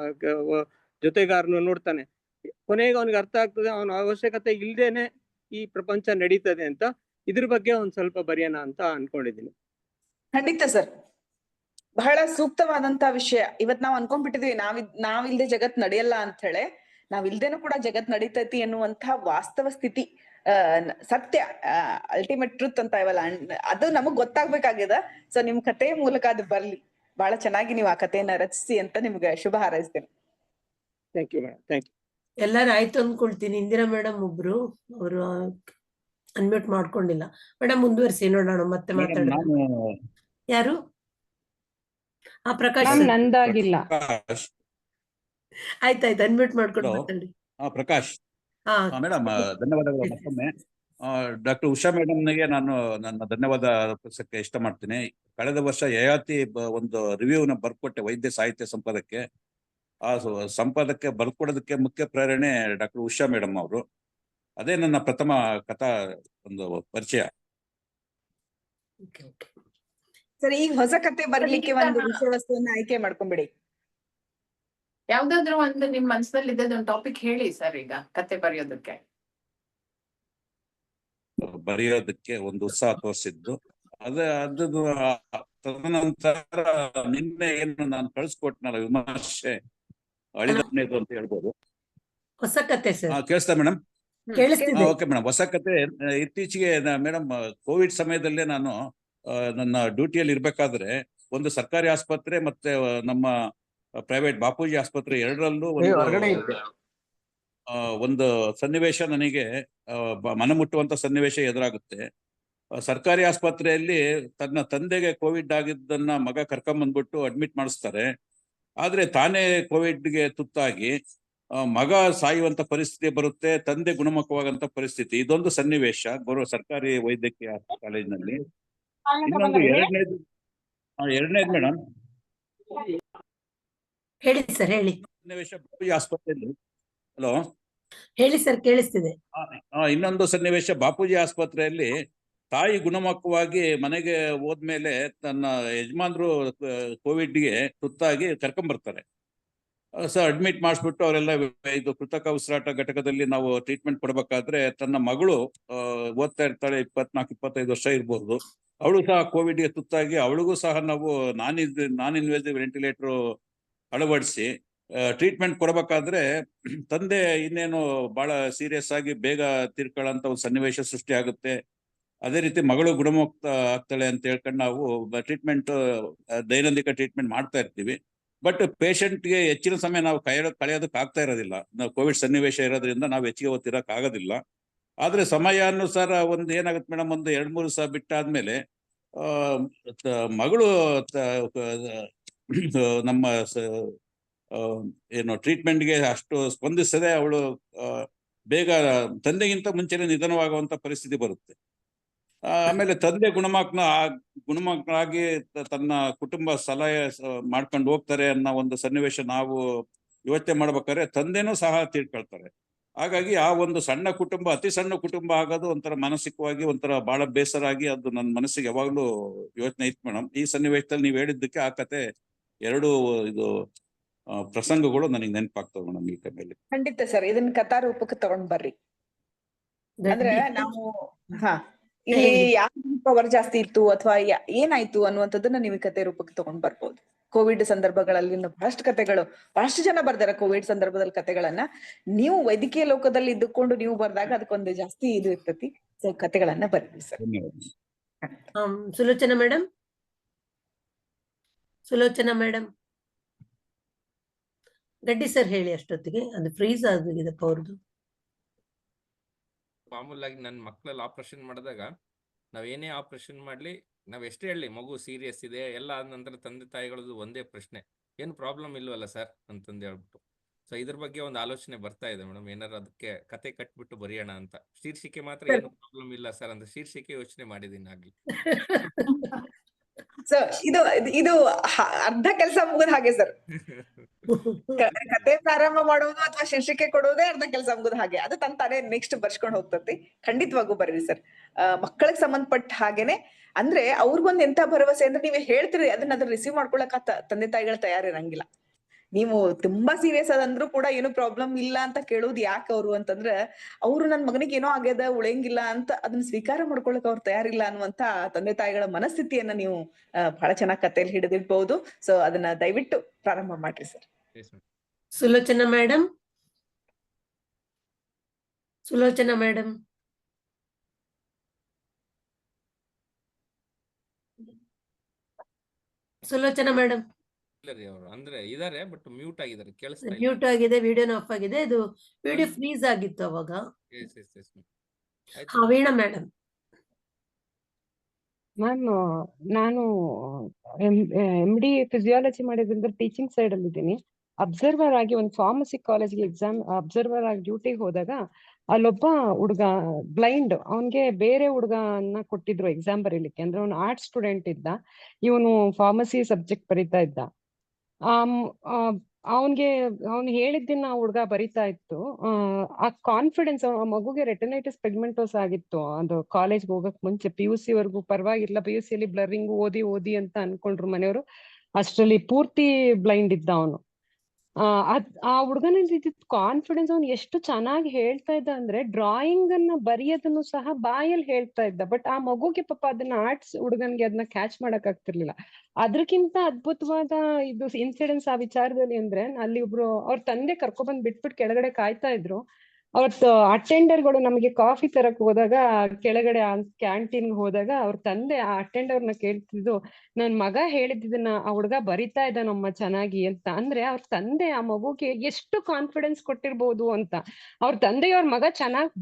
[SPEAKER 15] ಜೊತೆಗಾರನು ನೋಡ್ತಾನೆ. ಕೊನೆಗೆ ಅವನಿಗೆ ಅರ್ಥ ಆಗ್ತದೆ ಅವನ ಅವಶ್ಯಕತೆ ಇಲ್ದೇನೆ ಈ ಪ್ರಪಂಚ ನಡೀತದೆ ಅಂತ. ಇದ್ರ ಬಗ್ಗೆ ಒಂದ್ ಸ್ವಲ್ಪ ಬರೆಯೋಣ ಅಂತ ಅನ್ಕೊಂಡಿದ್ದೀನಿ.
[SPEAKER 1] ಖಂಡಿತ ಸರ್, ಬಹಳ ಸೂಕ್ತವಾದಂತ ವಿಷಯ. ಇವತ್ ನಾವ್ ಅನ್ಕೊಂಡ್ಬಿಟ್ಟಿದ್ವಿ ನಾವಿಲ್ದೆ ಜಗತ್ ನಡೆಯಲ್ಲ ಅಂತ ಹೇಳಿ. ನಾವಿಲ್ದೇನು ಕೂಡ ಜಗತ್ ನಡೀತೈತಿ ಎನ್ನುವಂತ ವಾಸ್ತವ ಸ್ಥಿತಿ, ಸತ್ಯ, ಅಲ್ಟಿಮೇಟ್ ಟ್ರೂತ್ ಅಂತ ಇವಲ್ಲ, ಅದು ನಮಗ್ ಗೊತ್ತಾಗ್ಬೇಕಾಗ್ಯದ. ಸೊ ನಿಮ್ ಕಥೆಯ ಮೂಲಕ ಅದು ಬರ್ಲಿ. ಬಹಳ ಚೆನ್ನಾಗಿ ನೀವು ಆ ಕಥೆಯನ್ನ ರಚಿಸಿ ಅಂತ ನಿಮ್ಗೆ ಶುಭ ಹಾರೈಸ್ತೇನೆ.
[SPEAKER 15] Thank you madam, thank you.
[SPEAKER 2] ಎಲ್ಲಾರು ಆಯ್ತು ಅಂದ್ಕೊಳ್ತೀನಿ. ಇಂದಿರಾ ಮೇಡಮ್ ಒಬ್ರು ಅವರು ಅನ್ಮ್ಯೂಟ್ ಮಾಡ್ಕೊಂಡಿಲ್ಲ. ಮೇಡಮ್ ಮುಂದುವರಿಸಿ, ನೋಡೋಣ ಮತ್ತೆ ಮಾತಾಡೋಣ. ಯಾರು? ಪ್ರಕಾಶ್.
[SPEAKER 5] ನಂದಾಗಿಲ್ಲ.
[SPEAKER 2] ಆಯ್ತಾಯ್ತು, ಅನ್ಮ್ಯೂಟ್ ಮಾಡ್ಕೊಂಡು ಮಾತಾಡಿ.
[SPEAKER 16] ಪ್ರಕಾಶ್ ಮೇಡಮ್, ಧನ್ಯವಾದಗಳು ಮತ್ತೊಮ್ಮೆ. ಡಾಕ್ಟರ್ ಉಷಾ ಮೇಡಮ್ನಿಗೆ ನಾನು ನನ್ನ ಧನ್ಯವಾದ ಅರ್ಪಿಸಕ್ಕೆ ಇಷ್ಟ ಮಾಡ್ತೀನಿ. ಕಳೆದ ವರ್ಷ ಯಯಾತಿ ಒಂದು ರಿವ್ಯೂನ ಬರ್ಕೊಟ್ಟೆ ವೈದ್ಯ ಸಾಹಿತ್ಯ ಸಂಪಾದಕ್ಕೆ. ಆ ಸಂಪಾದಕ್ಕೆ ಬರ್ಕೊಡೋದಕ್ಕೆ ಮುಖ್ಯ ಪ್ರೇರಣೆ ಡಾಕ್ಟರ್ ಉಷಾ ಮೇಡಮ್ ಅವರು. ಅದೇ ನನ್ನ ಪ್ರಥಮ ಕಥಾ ಒಂದು ಪರಿಚಯ.
[SPEAKER 1] ಸರಿ, ಈಗ ಹೊಸ ಕತೆ ಬರಲಿಕ್ಕೆ ಒಂದು ವಿಷಯ ವಸ್ತುವನ್ನ ಆಯ್ಕೆ ಮಾಡ್ಕೊಂಡ್ಬಿಡಿ.
[SPEAKER 8] ಯಾವ್ದಾದ್ರು ಒಂದು ನಿಮ್ ಮನಸ್ಸಲ್ಲಿ ಇದ್ದದೊಂದು ಟಾಪಿಕ್ ಹೇಳಿ ಸರ್. ಈಗ ಕತೆ ಬರೆಯೋದಕ್ಕೆ
[SPEAKER 16] ಒಂದು ಉತ್ಸಾಹ ತೋರಿಸಿದ್ದು ಅದು ತದನಂತರ ನಿನ್ನೆ ಏನು ನಾನು ಕಳಿಸ್ಕೊಟ್ನಲ್ಲ ವಿಮರ್ಶೆ ಅಳಿದನೇದು ಅಂತ ಹೇಳ್ಬೋದು.
[SPEAKER 2] ಹೊಸ ಕತೆ ಸರ್
[SPEAKER 16] ಕೇಳಿಸ್ತಾ ಮೇಡಮ್?
[SPEAKER 2] ಕೇಳಿಸ್ತಿದೆ.
[SPEAKER 16] ಓಕೆ ಮೇಡಮ್, ಹೊಸ ಕತೆ. ಇತ್ತೀಚೆಗೆ ಮೇಡಮ್ ಕೋವಿಡ್ ಸಮಯದಲ್ಲೇ ನಾನು ನನ್ನ ಡ್ಯೂಟಿಯಲ್ಲಿ ಇರ್ಬೇಕಾದ್ರೆ ಒಂದು ಸರ್ಕಾರಿ ಆಸ್ಪತ್ರೆ ಮತ್ತೆ ನಮ್ಮ ಪ್ರೈವೇಟ್ ಬಾಪೂಜಿ ಆಸ್ಪತ್ರೆ ಎರಡರಲ್ಲೂ ಒಂದು ಸನ್ನಿವೇಶ ನನಗೆ ಮನಮುಟ್ಟುವಂತ ಸನ್ನಿವೇಶ ಎದುರಾಗುತ್ತೆ. ಸರ್ಕಾರಿ ಆಸ್ಪತ್ರೆಯಲ್ಲಿ ತನ್ನ ತಂದೆಗೆ ಕೋವಿಡ್ ಆಗಿದ್ದನ್ನ ಮಗ ಕರ್ಕೊಂಬಂದ್ಬಿಟ್ಟು ಅಡ್ಮಿಟ್ ಮಾಡಿಸ್ತಾರೆ. ಆದ್ರೆ ತಾನೇ ಕೋವಿಡ್ಗೆ ತುತ್ತಾಗಿ ಮಗ ಸಾಯುವಂತ ಪರಿಸ್ಥಿತಿ ಬರುತ್ತೆ, ತಂದೆ ಗುಣಮುಖವಾಗಂತ ಪರಿಸ್ಥಿತಿ. ಇದೊಂದು ಸನ್ನಿವೇಶ ಸರ್ಕಾರಿ ವೈದ್ಯಕೀಯ ಕಾಲೇಜಿನಲ್ಲಿ. ಇನ್ನೊಂದು ಎರಡನೇದು ಮೇಡಮ್,
[SPEAKER 2] ಹೇಳಿ ಸರ್, ಹೇಳಿ.
[SPEAKER 16] ಸನ್ನಿವೇಶ ಬಾಪೂಜಿ ಆಸ್ಪತ್ರೆಯಲ್ಲಿ. ಹಲೋ,
[SPEAKER 2] ಹೇಳಿ ಸರ್, ಕೇಳಿಸ್ತಿದೆ.
[SPEAKER 16] ಇನ್ನೊಂದು ಸನ್ನಿವೇಶ ಬಾಪೂಜಿ ಆಸ್ಪತ್ರೆಯಲ್ಲಿ ತಾಯಿ ಗುಣಮುಖವಾಗಿ ಮನೆಗೆ ಹೋದ್ಮೇಲೆ ತನ್ನ ಯಜಮಾನ್ರು ಕೋವಿಡ್ಗೆ ತುತ್ತಾಗಿ ಕರ್ಕೊಂಡ್ಬರ್ತಾರೆ. ಸೊ ಅಡ್ಮಿಟ್ ಮಾಡಿಸ್ಬಿಟ್ಟು ಅವರೆಲ್ಲ ಇದು ಕೃತಕ ಉಸಿರಾಟ ಘಟಕದಲ್ಲಿ ನಾವು ಟ್ರೀಟ್ಮೆಂಟ್ ಕೊಡ್ಬೇಕಾದ್ರೆ ತನ್ನ ಮಗಳು ಓದ್ತಾ ಇರ್ತಾಳೆ, 24-25 ವರ್ಷ ಇರ್ಬೋದು. ಅವಳು ಸಹ ಕೋವಿಡ್ಗೆ ತುತ್ತಾಗಿ ಅವಳಿಗೂ ಸಹ ನಾವು ನಾನ್ ಇನ್ವೇಸಿವ್ ವೆಂಟಿಲೇಟರ್ ಅಳವಡಿಸಿ ಟ್ರೀಟ್ಮೆಂಟ್ ಕೊಡಬೇಕಾದ್ರೆ ತಂದೆ ಇನ್ನೇನು ಬಹಳ ಸೀರಿಯಸ್ ಆಗಿ ಬೇಗ ತೀರ್ಕೊಳ್ಳೋಂಥ ಒಂದು ಸನ್ನಿವೇಶ ಸೃಷ್ಟಿ ಆಗುತ್ತೆ. ಅದೇ ರೀತಿ ಮಗಳು ಗುಣಮುಕ್ತ ಆಗ್ತಾಳೆ ಅಂತ ಹೇಳ್ಕೊಂಡು ನಾವು ಟ್ರೀಟ್ಮೆಂಟ್ ದೈನಂದಿನ ಟ್ರೀಟ್ಮೆಂಟ್ ಮಾಡ್ತಾ ಇರ್ತೀವಿ. ಬಟ್ ಪೇಷಂಟ್ಗೆ ಹೆಚ್ಚಿನ ಸಮಯ ನಾವು ಕಳೆಯೋದಕ್ಕೆ ಆಗ್ತಾ ಇರೋದಿಲ್ಲ. ನಾವು ಕೋವಿಡ್ ಸನ್ನಿವೇಶ ಇರೋದ್ರಿಂದ ನಾವು ಹೆಚ್ಚಿಗೆ ಹೊತ್ತಿರಕ್ ಆಗೋದಿಲ್ಲ. ಆದ್ರೆ ಸಮಯಾನುಸಾರ ಒಂದು ಏನಾಗುತ್ತೆ ಮೇಡಮ್, ಒಂದು 2-3 ದಿವಸ ಬಿಟ್ಟಾದ್ಮೇಲೆ ಮಗಳು ನಮ್ಮ ಏನು ಟ್ರೀಟ್ಮೆಂಟ್ಗೆ ಅಷ್ಟು ಸ್ಪಂದಿಸದೆ ಅವಳು ಬೇಗ ತಂದೆಗಿಂತ ಮುಂಚೆನೆ ನಿಧನವಾಗುವಂತ ಪರಿಸ್ಥಿತಿ ಬರುತ್ತೆ. ಆಮೇಲೆ ತಂದೆ ಗುಣಮುಖನಾಗಿ ತನ್ನ ಕುಟುಂಬ ಸಲಹೆ ಮಾಡ್ಕೊಂಡು ಹೋಗ್ತಾರೆ ಅನ್ನೋ ಒಂದು ಸನ್ನಿವೇಶ ನಾವು ಯೋಚನೆ ಮಾಡ್ಬೇಕಾದ್ರೆ ತಂದೆನೂ ಸಹ ತಿಳ್ಕೊಳ್ತಾರೆ. ಹಾಗಾಗಿ ಆ ಒಂದು ಸಣ್ಣ ಕುಟುಂಬ ಅತಿ ಸಣ್ಣ ಕುಟುಂಬ ಆಗೋದು ಒಂಥರ ಮಾನಸಿಕವಾಗಿ ಒಂಥರ ಬಹಳ ಬೇಸರ ಆಗಿ ಅದು ನನ್ನ ಮನಸ್ಸಿಗೆ ಯಾವಾಗ್ಲೂ ಯೋಚನೆ ಇತ್ತು ಮೇಡಮ್. ಈ ಸನ್ನಿವೇಶದಲ್ಲಿ ನೀವು ಹೇಳಿದ್ದಕ್ಕೆ ಆ ಕತೆ ಎರಡು ಇದು ಪ್ರಸಂಗಗಳು ನನಗೆ ನೆನಪಾಗ್ತವೆ ಮೇಡಮ್ ಈ ಟೈಮಲ್ಲಿ.
[SPEAKER 1] ಖಂಡಿತ ಸರ್, ಇದನ್ನ ಕಥಾರೂಪಕ್ಕೆ ತಗೊಂಡ್ ಬರ್ರಿ. ಅಂದ್ರೆ ನಾವು ಇಲ್ಲಿ ಯಾಕೆ ಪವರ್ ಜಾಸ್ತಿ ಇತ್ತು ಅಥವಾ ಏನಾಯ್ತು ಅನ್ನುವಂಥದ್ದನ್ನ ನೀವು ಕತೆ ರೂಪಕ್ಕೆ ತಗೊಂಡ್ ಬರ್ಬೋದು. ಕೋವಿಡ್ ಸಂದರ್ಭಗಳಲ್ಲಿ ಬಹಳಷ್ಟು ಕತೆಗಳು, ಬಹಳಷ್ಟು ಜನ ಬರ್ದಾರೆ ಕೋವಿಡ್ ಸಂದರ್ಭದಲ್ಲಿ ಕತೆಗಳನ್ನ. ನೀವು ವೈದ್ಯಕೀಯ ಲೋಕದಲ್ಲಿ ಇದ್ದುಕೊಂಡು ನೀವು ಬರ್ದಾಗ ಅದಕ್ಕೊಂದು ಜಾಸ್ತಿ ಇದು ಇರ್ತತಿ. ಸೊ ಕತೆಗಳನ್ನ ಬರ್ರಿ sir.
[SPEAKER 2] Sulochana madam, Sulochana madam, ಗಡ್ಡಿ ಸರ್ ಹೇಳಿ. ಅಷ್ಟೊತ್ತಿಗೆ ಅದು ಫ್ರೀಸ್ ಆಗಿದೆ ಅವ್ರದ್ದು.
[SPEAKER 17] ಮಾಮೂಲಾಗಿ ನನ್ನ ಮಕ್ಕಳಲ್ಲಿ ಆಪರೇಷನ್ ಮಾಡಿದಾಗ ನಾವೇನೇ ಆಪರೇಷನ್ ಮಾಡ್ಲಿ, ನಾವ್ ಎಷ್ಟೇ ಹೇಳಿ ಮಗು ಸೀರಿಯಸ್ ಇದೆ ಎಲ್ಲ ಆದ ನಂತರ ತಂದೆ ತಾಯಿಗಳದ್ದು ಒಂದೇ ಪ್ರಶ್ನೆ, ಏನು ಪ್ರಾಬ್ಲಮ್ ಇಲ್ವಲ್ಲ ಸರ್ ಅಂತಂದು ಹೇಳ್ಬಿಟ್ಟು. ಸೊ ಇದ್ರ ಬಗ್ಗೆ ಒಂದು ಆಲೋಚನೆ ಬರ್ತಾ ಇದೆ ಮೇಡಮ್, ಏನಾರು ಅದಕ್ಕೆ ಕತೆ ಕಟ್ಬಿಟ್ಟು ಬರೆಯೋಣ ಅಂತ. ಶೀರ್ಷಿಕೆ ಮಾತ್ರ ಏನು ಪ್ರಾಬ್ಲಮ್ ಇಲ್ಲ ಸರ್ ಅಂತ ಶೀರ್ಷಿಕೆ ಯೋಚನೆ ಮಾಡಿದೀನಿ ಆಗ್ಲಿ.
[SPEAKER 1] ಸೊ ಇದು ಅರ್ಧ ಕೆಲಸ ಮುಗಿದ ಹಾಗೆ ಸರ್. ಕತೆ ಪ್ರಾರಂಭ ಮಾಡುವುದು ಅಥವಾ ಶೀರ್ಷಿಕೆ ಕೊಡುವುದೇ ಅರ್ಧ ಕೆಲಸ ಮುಗಿದ ಹಾಗೆ. ಅದು ತಾನೇ ನೆಕ್ಸ್ಟ್ ಬರ್ಸ್ಕೊಂಡು ಹೋಗ್ತತಿ. ಖಂಡಿತವಾಗೂ ಬರ್ರಿ ಸರ್. ಮಕ್ಕಳಿಗೆ ಸಂಬಂಧಪಟ್ಟ ಹಾಗೇನೆ ಅಂದ್ರೆ ಅವ್ರಿಗೊಂದ್ ಎಂತ ಭರವಸೆ ಅಂದ್ರೆ ನೀವೇ ಹೇಳ್ತೀರಿ ಅದನ್ನ ರಿಸೀವ್ ಮಾಡ್ಕೊಳಕ್ ತಂದೆ ತಾಯಿಗಳು ತಯಾರಿರಂಗಿಲ್ಲ. ನೀವು ತುಂಬಾ ಸೀರಿಯಸ್ ಅದಂದ್ರೂ ಕೂಡ ಏನು ಪ್ರಾಬ್ಲಮ್ ಇಲ್ಲ ಅಂತ ಕೇಳೋದು ಯಾಕೆ ಅವ್ರು ಅಂತಂದ್ರ ಅವ್ರು ನನ್ ಮಗನಿಗೆ ಏನೋ ಆಗ್ಯದ ಉಳಿಯಂಗಿಲ್ಲ ಅಂತ ಅದನ್ನ ಸ್ವೀಕಾರ ಮಾಡ್ಕೊಳಕ್ ಅವ್ರು ತಯಾರಿಲ್ಲ ಅನ್ನುವಂತ ತಂದೆ ತಾಯಿಗಳ ಮನಸ್ಥಿತಿಯನ್ನ ನೀವು ಬಹಳ ಚೆನ್ನಾಗಿ ಕಥೆಯಲ್ಲಿ ಹಿಡಿದಿಡ್ಬಹುದು. ಸೊ ಅದನ್ನ ದಯವಿಟ್ಟು ಪ್ರಾರಂಭ ಮಾಡ್ರಿ sir.
[SPEAKER 2] Sulochana madam, Sulochana madam, Sulochana madam
[SPEAKER 17] ಅವರು ಅಂದ್ರೆ ಇದಾರೆ ಬಟ್ ಮ್ಯೂಟ್ ಆಗಿದ್ದಾರೆ, ಕೇಳಿಸ್ತಾ ಇಲ್ಲ.
[SPEAKER 2] ಮ್ಯೂಟ್ ಆಗಿದೆ, ವಿಡಿಯೋನ ಆಫ್ ಆಗಿದೆ. ಇದು ವಿಡಿಯೋ ಫ್ರೀಸ್ ಆಗಿತ್ತು ಅವಾಗ. ವೀಣಾ ಮೇಡಮ್.
[SPEAKER 18] ನಾನು MD ಫಿಸಿಯಾಲಜಿ ಮಾಡಿದ್ರಿಂದ ಟೀಚಿಂಗ್ ಸೈಡ್ ಅಲ್ಲಿ ಇದ್ದೀನಿ. ಅಬ್ಸರ್ವರ್ ಆಗಿ ಒಂದು ಫಾರ್ಮಸಿ ಕಾಲೇಜ್ಗೆ ಅಬ್ಸರ್ವರ್ ಆಗಿ ಡ್ಯೂಟಿಗೆ ಹೋದಾಗ ಅಲ್ಲೊಬ್ಬ ಹುಡುಗ ಬ್ಲೈಂಡ್, ಅವನ್ಗೆ ಬೇರೆ ಹುಡುಗನ್ನ ಕೊಟ್ಟಿದ್ರು ಎಕ್ಸಾಮ್ ಬರೀಲಿಕ್ಕೆ. ಅಂದ್ರೆ ಅವ್ನು ಆರ್ಟ್ಸ್ ಸ್ಟೂಡೆಂಟ್ ಇದ್ದ, ಇವನು ಫಾರ್ಮಸಿ ಸಬ್ಜೆಕ್ಟ್ ಬರೀತಾ ಇದ್ದ. ಅವ್ನು ಹೇಳಿದ್ದನ್ನ ಆ ಹುಡುಗ ಬರಿತಾ ಇತ್ತು. ಆ ಕಾನ್ಫಿಡೆನ್ಸ್, ಆ ಮಗುಗೆ ರೆಟಿನೈಟಿಸ್ ಪಿಗ್ಮೆಂಟೋಸ್ ಆಗಿತ್ತು. ಅದು ಕಾಲೇಜ್ಗೆ ಹೋಗಕ್ ಮುಂಚೆ PUC ವರ್ಗು ಪರವಾಗಿಲ್ಲ, PUC ಅಲ್ಲಿ ಬ್ಲರಿಂಗ್ ಓದಿ ಅಂತ ಅನ್ಕೊಂಡ್ರು ಮನೆಯವರು. ಅಷ್ಟರಲ್ಲಿ ಪೂರ್ತಿ ಬ್ಲೈಂಡ್ ಇದ್ದ ಅವನು. ಆ ಹುಡುಗನಲ್ಲಿ ಕಾನ್ಫಿಡೆನ್ಸ್, ಅವ್ನು ಎಷ್ಟು ಚೆನ್ನಾಗಿ ಹೇಳ್ತಾ ಇದ್ದ ಅಂದ್ರೆ ಡ್ರಾಯಿಂಗ್ ಅನ್ನ ಬರೆಯೋದನ್ನು ಸಹ ಬಾಯಲ್ಲಿ ಹೇಳ್ತಾ ಇದ್ದ. ಬಟ್ ಆ ಮಗುಗೆ ಪಾಪ ಅದನ್ನ ಆರ್ಟ್ಸ್ ಹುಡುಗನ್ಗೆ ಅದನ್ನ ಕ್ಯಾಚ್ ಮಾಡಕ್ ಆಗ್ತಿರ್ಲಿಲ್ಲ. ಅದ್ರಕ್ಕಿಂತ ಅದ್ಭುತವಾದ ಇದು ಇನ್ಸಿಡೆನ್ಸ್ ಆ ವಿಚಾರದಲ್ಲಿ ಅಂದ್ರೆ, ಅಲ್ಲಿ ಒಬ್ರು ಅವ್ರ ತಂದೆ ಕರ್ಕೊಬಂದ್ ಬಿಟ್ಬಿಟ್ಟು ಕೆಳಗಡೆ ಕಾಯ್ತಾ ಇದ್ರು. ಅವತ್ತು ಅಟೆಂಡರ್ಗಳು ನಮಗೆ ಕಾಫಿ ತರಕ್ ಹೋದಾಗ ಕೆಳಗಡೆ ಕ್ಯಾಂಟೀನ್ ಹೋದಾಗ ಅವ್ರ ತಂದೆ ಆ ಅಟೆಂಡರ್ನ ಕೇಳ್ತಿದ್ದು, ನನ್ ಮಗ ಹೇಳಿದ್ದನ್ನ ಆ ಹುಡ್ಗ ಬರಿತಾ ಇದ್ದಾನಮ್ಮ ಚೆನ್ನಾಗಿ ಅಂತ. ಅಂದ್ರೆ ಅವ್ರ ತಂದೆ ಆ ಮಗುಗೆ ಎಷ್ಟು ಕಾನ್ಫಿಡೆನ್ಸ್ ಕೊಟ್ಟಿರ್ಬೋದು ಅಂತ. ಅವ್ರ ತಂದೆಗೆ ಅವ್ರ ಮಗ ಚೆನ್ನಾಗ್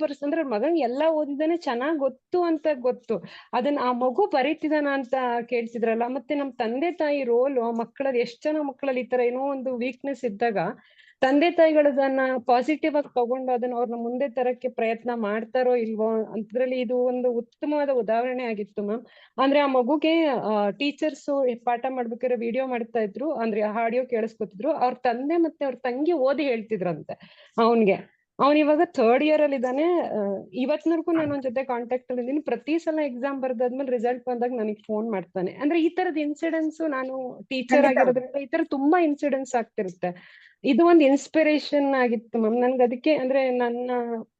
[SPEAKER 18] ಬರ್ಸಂದ್ರೆ ಅವ್ರ ಮಗನ್ ಎಲ್ಲಾ ಓದಿದಾನೆ, ಚೆನ್ನಾಗ್ ಗೊತ್ತು ಅಂತ ಗೊತ್ತು. ಅದನ್ನ ಆ ಮಗು ಬರೀತಿದಾನ ಅಂತ ಕೇಳ್ತಿದ್ರಲ್ಲ. ಮತ್ತೆ ನಮ್ ತಂದೆ ತಾಯಿ ರೋಲ್ ಮಕ್ಕಳಲ್ಲಿ ಎಷ್ಟ್ ಜನ ಮಕ್ಕಳಲ್ಲಿ ಈ ತರ ಏನೋ ಒಂದು ವೀಕ್ನೆಸ್ ಇದ್ದಾಗ ತಂದೆ ತಾಯಿಗಳು ಅದನ್ನ ಪಾಸಿಟಿವ್ ಆಗಿ ತಗೊಂಡು ಅದನ್ನ ಅವ್ರನ್ನ ಮುಂದೆ ತರಕ್ಕೆ ಪ್ರಯತ್ನ ಮಾಡ್ತಾರೋ ಇಲ್ವೋ ಅಂತದ್ರಲ್ಲಿ ಇದು ಒಂದು ಉತ್ತಮವಾದ ಉದಾಹರಣೆ ಆಗಿತ್ತು ಮ್ಯಾಮ್. ಅಂದ್ರೆ ಆ ಮಗುಗೆ ಟೀಚರ್ಸ್ ಪಾಠ ಮಾಡ್ಬೇಕಾದ್ರೆ ವಿಡಿಯೋ ಮಾಡ್ತಾ ಇದ್ರು, ಅಂದ್ರೆ ಆಡಿಯೋ ಕೇಳಿಸ್ಕೊತಿದ್ರು. ಅವ್ರ ತಂದೆ ಮತ್ತೆ ಅವ್ರ ತಂಗಿ ಓದಿ ಹೇಳ್ತಿದ್ರಂತೆ ಅವನ್ಗೆ. ಅವ್ನ್ ಇವಾಗ 3rd year ಅಲ್ಲಿ ಇದ್ದಾನೆ. ಇವತ್ತಿನವರೆಗೂ ನಾನು ಅವ್ನ ಜೊತೆ ಕಾಂಟ್ಯಾಕ್ಟ್ ಅಲ್ಲಿ ಇದ್ದೀನಿ. ಪ್ರತಿ ಸಲ ಎಕ್ಸಾಮ್ ಬರ್ದಾದ್ಮೇಲೆ ರಿಸಲ್ಟ್ ಬಂದಾಗ ನನಗೆ ಫೋನ್ ಮಾಡ್ತಾನೆ. ಅಂದ್ರೆ ಈ ತರದ ಇನ್ಸಿಡೆಂಟ್ಸ್, ನಾನು ಟೀಚರ್ ಆಗಿರೋದ್ರಿಂದ ಈ ತರ ತುಂಬಾ ಇನ್ಸಿಡೆಂಟ್ಸ್ ಆಗ್ತಿರುತ್ತೆ. ಇದು ಒಂದು ಇನ್ಸ್ಪಿರೇಷನ್ ಆಗಿತ್ತು ಮ್ಯಾಮ್ ನನ್ಗೆ. ಅದಕ್ಕೆ ಅಂದ್ರೆ ನನ್ನ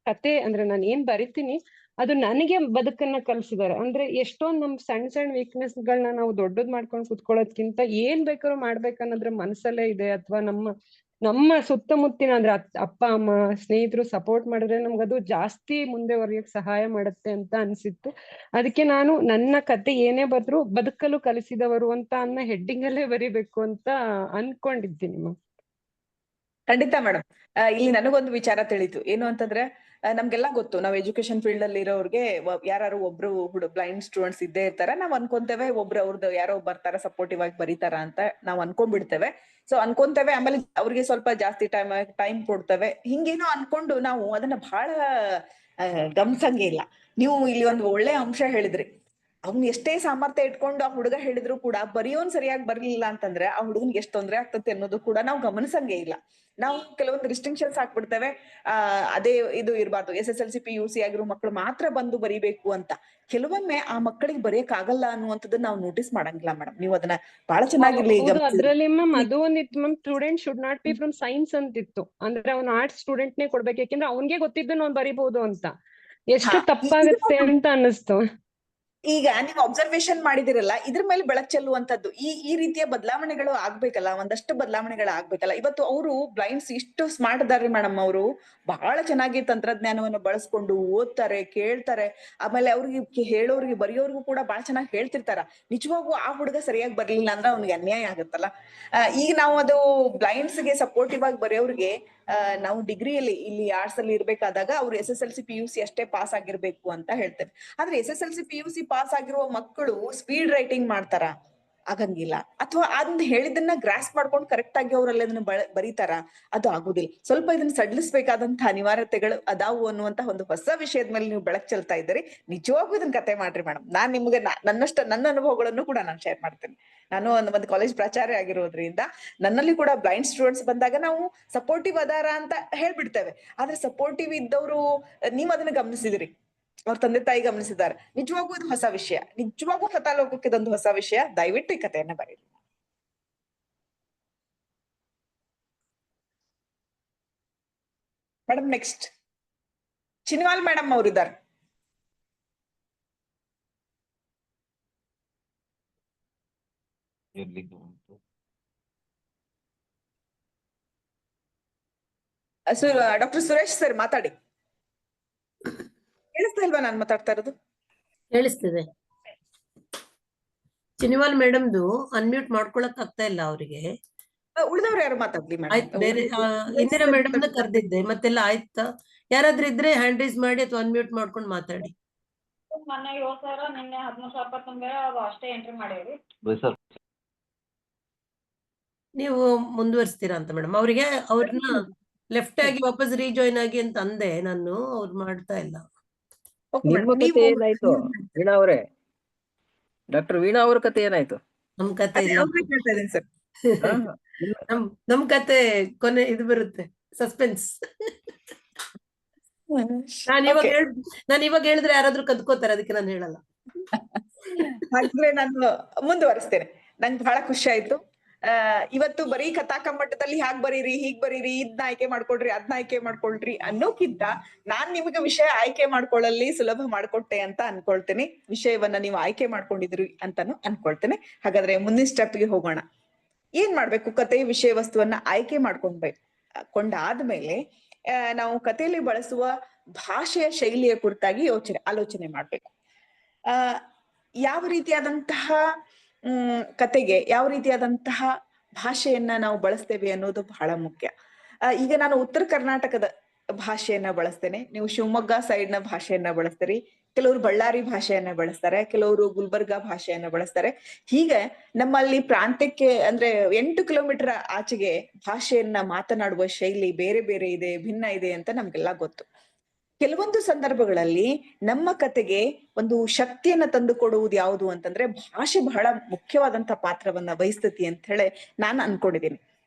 [SPEAKER 18] ಕತೆ ಅಂದ್ರೆ ನಾನು ಏನ್ ಬರಿತೀನಿ ಅದು ನನಗೆ ಬದುಕನ್ನ ಕಲ್ಸಿದ್ದಾರೆ. ಅಂದ್ರೆ ಎಷ್ಟೊಂದ್ ನಮ್ ಸಣ್ಣ ಸಣ್ಣ ವೀಕ್ನೆಸ್ ಗಳನ್ನ ನಾವು ದೊಡ್ಡದ್ ಮಾಡ್ಕೊಂಡು ಕುತ್ಕೊಳ್ಳೋದ್ಕಿಂತ ಏನ್ ಬೇಕಾದ್ರೂ ಮಾಡ್ಬೇಕನ್ನೋದ್ರ ಮನಸ್ಸಲ್ಲೇ ಇದೆ. ಅಥವಾ ನಮ್ಮ ಸುತ್ತಮುತ್ತಿನ ಅಂದ್ರೆ ಅಪ್ಪ ಅಮ್ಮ ಸ್ನೇಹಿತರು ಸಪೋರ್ಟ್ ಮಾಡಿದ್ರೆ ನಮ್ಗದು ಜಾಸ್ತಿ ಮುಂದೆವರಿಯಕ್ ಸಹಾಯ ಮಾಡುತ್ತೆ ಅಂತ ಅನ್ಸಿತ್ತು. ಅದಕ್ಕೆ ನಾನು ನನ್ನ ಕತೆ ಏನೇ ಬಂದ್ರು ಬದುಕಲು ಕಲಿಸಿದವರು ಅಂತ ಅನ್ನೋ ಹೆಡ್ಡಿಂಗ್ ಅಲ್ಲೇ ಬರಿಬೇಕು ಅಂತ ಅನ್ಕೊಂಡಿದ್ದೀನಿ ಮ್ಯಾಮ್.
[SPEAKER 1] ಖಂಡಿತ ಮೇಡಮ್. ಇಲ್ಲಿ ನನಗೊಂದು ವಿಚಾರ ತಿಳಿತು. ಏನು ಅಂತಂದ್ರೆ ನಮ್ಗೆಲ್ಲ ಗೊತ್ತು, ನಾವು ಎಜುಕೇಶನ್ ಫೀಲ್ಡ್ ಅಲ್ಲಿ ಇರೋರ್ಗೆ ಯಾರು ಒಬ್ರು ಬ್ಲೈಂಡ್ ಸ್ಟೂಡೆಂಟ್ಸ್ ಇದ್ದೇ ಇರ್ತಾರ. ನಾವ್ ಅನ್ಕೊಂತೇವೆ ಒಬ್ರು ಅವ್ರದ್ದು ಯಾರೋ ಬರ್ತಾರ ಸಪೋರ್ಟಿವ್ ಆಗಿ ಬರೀತಾರ ಅಂತ ನಾವ್ ಅನ್ಕೊಂಡ್ಬಿಡ್ತೇವೆ. ಸೊ ಅನ್ಕೊಂತೇವೆ, ಆಮೇಲೆ ಅವ್ರಿಗೆ ಸ್ವಲ್ಪ ಜಾಸ್ತಿ ಟೈಮ್ ಕೊಡ್ತೇವೆ. ಹಿಂಗೇನೋ ಅನ್ಕೊಂಡು ನಾವು ಅದನ್ನ ಬಹಳ ಗಮನಿಸಂಗೇ ಇಲ್ಲ. ನೀವು ಇಲ್ಲಿ ಒಂದು ಒಳ್ಳೆ ಅಂಶ ಹೇಳಿದ್ರಿ. ಅವ್ನ್ ಎಷ್ಟೇ ಸಾಮರ್ಥ್ಯ ಇಟ್ಕೊಂಡು ಆ ಹುಡುಗ ಹೇಳಿದ್ರು ಕೂಡ ಬರೆಯೋನ್ ಸರಿಯಾಗಿ ಬರ್ಲಿಲ್ಲ ಅಂತಂದ್ರೆ ಆ ಹುಡುಗನ್ಗೆ ಎಷ್ಟ್ ತೊಂದ್ರೆ ಆಗ್ತದೆ ಅನ್ನೋದು ಕೂಡ ನಾವು ಗಮನಿಸಂಗೇ ಇಲ್ಲ. ನಾವು ಕೆಲವೊಂದು ರಿಸ್ಟ್ರಿಕ್ಷನ್ಸ್ ಹಾಕ್ಬಿಡ್ತೇವೆ. ಅದೇ ಇದು ಇರಬಾರ್ದು, SSLC PUC ಆಗಿರೋ ಮಕ್ಕಳು ಮಾತ್ರ ಬಂದು ಬರಿಬೇಕು ಅಂತ. ಕೆಲವೊಮ್ಮೆ ಆ ಮಕ್ಕಳಿಗೆ ಬರೆಯಕ್ ಆಗಲ್ಲ ಅನ್ನುವಂಥದ್ದನ್ನ ನಾವು ನೋಟಿಸ್ ಮಾಡಂಗಿಲ್ಲ ಮೇಡಮ್. ನೀವು ಅದನ್ನ ಬಹಳ ಚೆನ್ನಾಗಿರ್ಲಿ ಈಗ
[SPEAKER 18] ಅದ್ರಲ್ಲಿ ಮ್ಯಾಮ್ ಅದು ಒಂದಿತ್ತು ma'am, student should not be from science ಅಂತಿತ್ತು. ಅಂದ್ರೆ ಅವ್ನ ಆರ್ಟ್ಸ್ ಸ್ಟೂಡೆಂಟ್ ನೇ ಕೊಡ್ಬೇಕು, ಯಾಕೆಂದ್ರೆ ಅವ್ನ್ಗೆ ಗೊತ್ತಿದ್ದು ಅವ್ನ್ ಬರಿಬಹುದು ಅಂತ. ಎಷ್ಟು ತಪ್ಪಾಗುತ್ತೆ ಅಂತ ಅನ್ನಿಸ್ತು.
[SPEAKER 1] ಈಗ ನೀವು ಅಬ್ಸರ್ವೇಶನ್ ಮಾಡಿದಿರಲ್ಲ, ಇದ್ರ ಮೇಲೆ ಬೆಳಕ್ ಚೆಲ್ಲುವಂತದ್ದು ಈ ರೀತಿಯ ಬದಲಾವಣೆಗಳು ಆಗ್ಬೇಕಲ್ಲ, ಒಂದಷ್ಟು ಬದಲಾವಣೆಗಳು ಆಗ್ಬೇಕಲ್ಲ. ಇವತ್ತು ಅವರು ಬ್ಲೈಂಡ್ಸ್ ಇಷ್ಟು ಸ್ಮಾರ್ಟ್ ಇದಾರೆ ಮೇಡಮ್. ಅವರು ಬಹಳ ಚೆನ್ನಾಗಿ ತಂತ್ರಜ್ಞಾನವನ್ನು ಬಳಸ್ಕೊಂಡು ಓದ್ತಾರೆ, ಕೇಳ್ತಾರೆ. ಆಮೇಲೆ ಅವ್ರಿಗೆ ಹೇಳೋರ್ಗೆ ಬರೆಯೋರ್ಗು ಕೂಡ ಬಹಳ ಚೆನ್ನಾಗಿ ಹೇಳ್ತಿರ್ತಾರ. ನಿಜವಾಗೂ ಆ ಹುಡುಗ ಸರಿಯಾಗಿ ಬರ್ಲಿಲ್ಲ ಅಂದ್ರೆ ಅವ್ನಿಗೆ ಅನ್ಯಾಯ ಆಗುತ್ತಲ್ಲ. ಈಗ ನಾವು ಅದು ಬ್ಲೈಂಡ್ಸ್ ಗೆ ಸಪೋರ್ಟಿವ್ ಆಗಿ ಬರೆಯೋರ್ಗೆ ನಾವು ಡಿಗ್ರಿಯಲ್ಲಿ ಇಲ್ಲಿ ಆರ್ಟ್ಸ್ ಅಲ್ಲಿ ಇರ್ಬೇಕಾದಾಗ ಅವ್ರು SSLC PUC ಅಷ್ಟೇ ಪಾಸ್ ಆಗಿರ್ಬೇಕು ಅಂತ ಹೇಳ್ತೇವೆ. ಆದ್ರೆ SSLC PUC ಪಾಸ್ ಆಗಿರುವ ಮಕ್ಕಳು ಸ್ಪೀಡ್ ರೈಟಿಂಗ್ ಮಾಡ್ತಾರ? ಆಗಂಗಿಲ್ಲ. ಅಥವಾ ಅದನ್ನ ಹೇಳಿದ್ದನ್ನ ಗ್ರಾಸ್ ಮಾಡ್ಕೊಂಡು ಕರೆಕ್ಟ್ ಆಗಿ ಅವ್ರಲ್ಲಿ ಅದನ್ನ ಬರೀತಾರ? ಅದು ಆಗುದಿಲ್ಲ. ಸ್ವಲ್ಪ ಇದನ್ನ ಸಡಿಲಿಸಬೇಕಾದಂತ ಅನಿವಾರ್ಯತೆಗಳು ಅದಾವು ಅನ್ನುವಂತ ಒಂದು ಹೊಸ ವಿಷಯದ ಮೇಲೆ ನೀವು ಬೆಳಕ್ ಚೆಲ್ತಾ ಇದ್ದೀರಿ. ನಿಜವಾಗೂ ಇದನ್ನ ಕತೆ ಮಾಡ್ರಿ ಮೇಡಮ್. ನಾನ್ ನಿಮ್ಗೆ ನನ್ನ ಅನುಭವಗಳನ್ನು ಕೂಡ ನಾನು ಶೇರ್ ಮಾಡ್ತೇನೆ. ನಾನು ಒಂದು ಕಾಲೇಜ್ ಪ್ರಾಚಾರ್ಯ ಆಗಿರೋದ್ರಿಂದ ನನ್ನಲ್ಲಿ ಕೂಡ ಬ್ಲೈಂಡ್ ಸ್ಟೂಡೆಂಟ್ಸ್ ಬಂದಾಗ ನಾವು ಸಪೋರ್ಟಿವ್ ಅದಾರ ಅಂತ ಹೇಳ್ಬಿಡ್ತೇವೆ. ಆದ್ರೆ ಸಪೋರ್ಟಿವ್ ಇದ್ದವರು ನೀವ್ ಅದನ್ನ ಗಮನಿಸಿದಿರಿ, ಅವ್ರ ತಂದೆ ತಾಯಿ ಗಮನಿಸಿದ್ದಾರೆ. ನಿಜವಾಗೂ ಇದು ಹೊಸ ವಿಷಯ, ನಿಜವಾಗೂ ಕಥಾಲೋಕಕ್ಕೆ ಇದೊಂದು ಹೊಸ ವಿಷಯ. ದಯವಿಟ್ಟು ಈ ಕಥೆಯನ್ನ ಬರೀರಿ ಮೇಡಮ್. ನೆಕ್ಸ್ಟ್ ಚಿನ್ವಾಲ್ ಮೇಡಮ್ ಅವರಿದ್ದಾರೆ. ಡಾಕ್ಟರ್ ಸುರೇಶ್ ಸರ್ ಮಾತಾಡಿ. ಕೇಳಿಸ್ತಾ ಇಲ್ವಾ ನಾನು ಮಾತಾಡ್ತಾ ಇರೋದು?
[SPEAKER 2] ಕೇಳಿಸ್ತಿದೆ. ಚಿನಿವಾಲ್ ಮೇಡಮ್ದು ಅನ್ಮ್ಯೂಟ್ ಮಾಡ್ಕೊಳಕ್ ಆಗ್ತಾ ಇಲ್ಲ ಅವರಿಗೆ.
[SPEAKER 1] ಉಳಿದವ್ರು ಯಾರು ಮಾತಾಡ್ಲಿ
[SPEAKER 2] ಆಯ್ತು, ಬೇರೆ ಇಂದಿರಾ ಮೇಡಮ್ನ ಕರ್ದಿದ್ದೆ, ಮತ್ತೆಲ್ಲ ಆಯ್ತಾ? ಯಾರಾದ್ರೂ ಇದ್ರೆ ಹ್ಯಾಂಡ್ ರೈಸ್ ಮಾಡಿ ಅಥವಾ ಅನ್ಮ್ಯೂಟ್ ಮಾಡ್ಕೊಂಡು ಮಾತಾಡಿ.
[SPEAKER 19] ಮೊನ್ನೆ 7,000 ನಿನ್ನೆ 13,000 ತುಂಬ್ಯಾರ, ಅದು ಅಷ್ಟೇ ಎಂಟ್ರಿ ಮಾಡೇವ್ರಿ.
[SPEAKER 2] ನೀವು ಮುಂದುವರಿಸ್ತೀರಾ ಅಂತ ಮೇಡಮ್? ಅವ್ರಿಗೆ ಅವ್ರನ್ನ ಲೆಫ್ಟ್ ಆಗಿ ವಾಪಸ್ ರೀಜಾಯಿನ್ ಆಗಿ ಅಂತ ಅಂದೆ ನಾನು, ಅವ್ರು ಮಾಡ್ತಾ ಇಲ್ಲ.
[SPEAKER 9] ನಿಮ್ಮ ಕತೆ ಏನಾಯ್ತು ವೀಣಾ ಅವರೇ? ಡಾಕ್ಟರ್ ವೀಣಾ ಅವ್ರ ಕತೆ ಏನಾಯ್ತು?
[SPEAKER 2] ನಮ್ ಕತೆ ಇಲ್ಲ ನಮ್ ಕತೆ ಕೊನೆ ಇದು ಬರುತ್ತೆ, ಸಸ್ಪೆನ್ಸ್. ನಾನು ಇವಾಗ ಹೇಳಿದ್ರೆ ಯಾರಾದ್ರೂ ಕದ್ಕೋತಾರೆ, ಅದಕ್ಕೆ ನಾನು ಹೇಳಲ್ಲ.
[SPEAKER 1] ಹಾಗಾದ್ರೆ ನಾನು ಮುಂದುವರಿಸ್ತೇನೆ. ನಂಗೆ ಬಹಳ ಖುಷಿ ಆಯ್ತು. ಇವತ್ತು ಬರೀ ಕಥಾ ಕಮ್ಮಟದಲ್ಲಿ ಹ್ಯಾಗ್ ಬರೀರಿ, ಹೀಗ್ ಬರೀರಿ, ಇದ್ನ ಆಯ್ಕೆ ಮಾಡ್ಕೊಳ್ರಿ, ಅದ್ನ ಆಯ್ಕೆ ಮಾಡ್ಕೊಳ್ರಿ ಅನ್ನೋಕ್ಕಿಂತ ನಾನ್ ನಿಮ್ಗೆ ವಿಷಯ ಆಯ್ಕೆ ಮಾಡ್ಕೊಳ್ಳಲ್ಲಿ ಸುಲಭ ಮಾಡ್ಕೊಟ್ಟೆ ಅಂತ ಅನ್ಕೊಳ್ತೇನೆ. ವಿಷಯವನ್ನ ನೀವು ಆಯ್ಕೆ ಮಾಡ್ಕೊಂಡಿದ್ರಿ ಅಂತಾನು ಅನ್ಕೊಳ್ತೇನೆ. ಹಾಗಾದ್ರೆ ಮುಂದಿನ ಸ್ಟೆಪ್ಗೆ ಹೋಗೋಣ. ಏನ್ ಮಾಡ್ಬೇಕು? ಕತೆ ವಿಷಯ ವಸ್ತುವನ್ನ ಆಯ್ಕೆ ಕೊಂಡಾದ್ಮೇಲೆ ನಾವು ಕಥೆಯಲ್ಲಿ ಬಳಸುವ ಭಾಷೆಯ ಶೈಲಿಯ ಕುರಿತಾಗಿ ಆಲೋಚನೆ ಮಾಡ್ಬೇಕು. ಯಾವ ರೀತಿಯಾದಂತಹ ಕತೆಗೆ ಯಾವ ರೀತಿಯಾದಂತಹ ಭಾಷೆಯನ್ನ ನಾವು ಬಳಸ್ತೇವೆ ಅನ್ನೋದು ಬಹಳ ಮುಖ್ಯ. ಈಗ ನಾನು ಉತ್ತರ ಕರ್ನಾಟಕದ ಭಾಷೆಯನ್ನ ಬಳಸ್ತೇನೆ, ನೀವು ಶಿವಮೊಗ್ಗ ಸೈಡ್ ನ ಭಾಷೆಯನ್ನ ಬಳಸ್ತೀರಿ, ಕೆಲವರು ಬಳ್ಳಾರಿ ಭಾಷೆಯನ್ನ ಬಳಸ್ತಾರೆ, ಕೆಲವರು ಗುಲ್ಬರ್ಗಾ ಭಾಷೆಯನ್ನ ಬಳಸ್ತಾರೆ. ಹೀಗೆ ನಮ್ಮಲ್ಲಿ ಪ್ರಾಂತ್ಯಕ್ಕೆ ಅಂದ್ರೆ 8 ಕಿಲೋಮೀಟರ್ ಆಚೆಗೆ ಭಾಷೆಯನ್ನ ಮಾತನಾಡುವ ಶೈಲಿ ಬೇರೆ ಬೇರೆ ಇದೆ, ಭಿನ್ನ ಇದೆ ಅಂತ ನಮ್ಗೆಲ್ಲ ಗೊತ್ತು. ಕೆಲವೊಂದು ಸಂದರ್ಭಗಳಲ್ಲಿ ನಮ್ಮ ಕತೆಗೆ ಒಂದು ಶಕ್ತಿಯನ್ನ ತಂದು ಕೊಡುವುದು ಯಾವುದು ಅಂತಂದ್ರೆ ಭಾಷೆ ಬಹಳ ಮುಖ್ಯವಾದಂತ ಪಾತ್ರವನ್ನ ವಹಿಸ್ತತಿ ಅಂತ ಹೇಳಿ ನಾನು ಅನ್ಕೊಂಡಿದ್ದೀನಿ.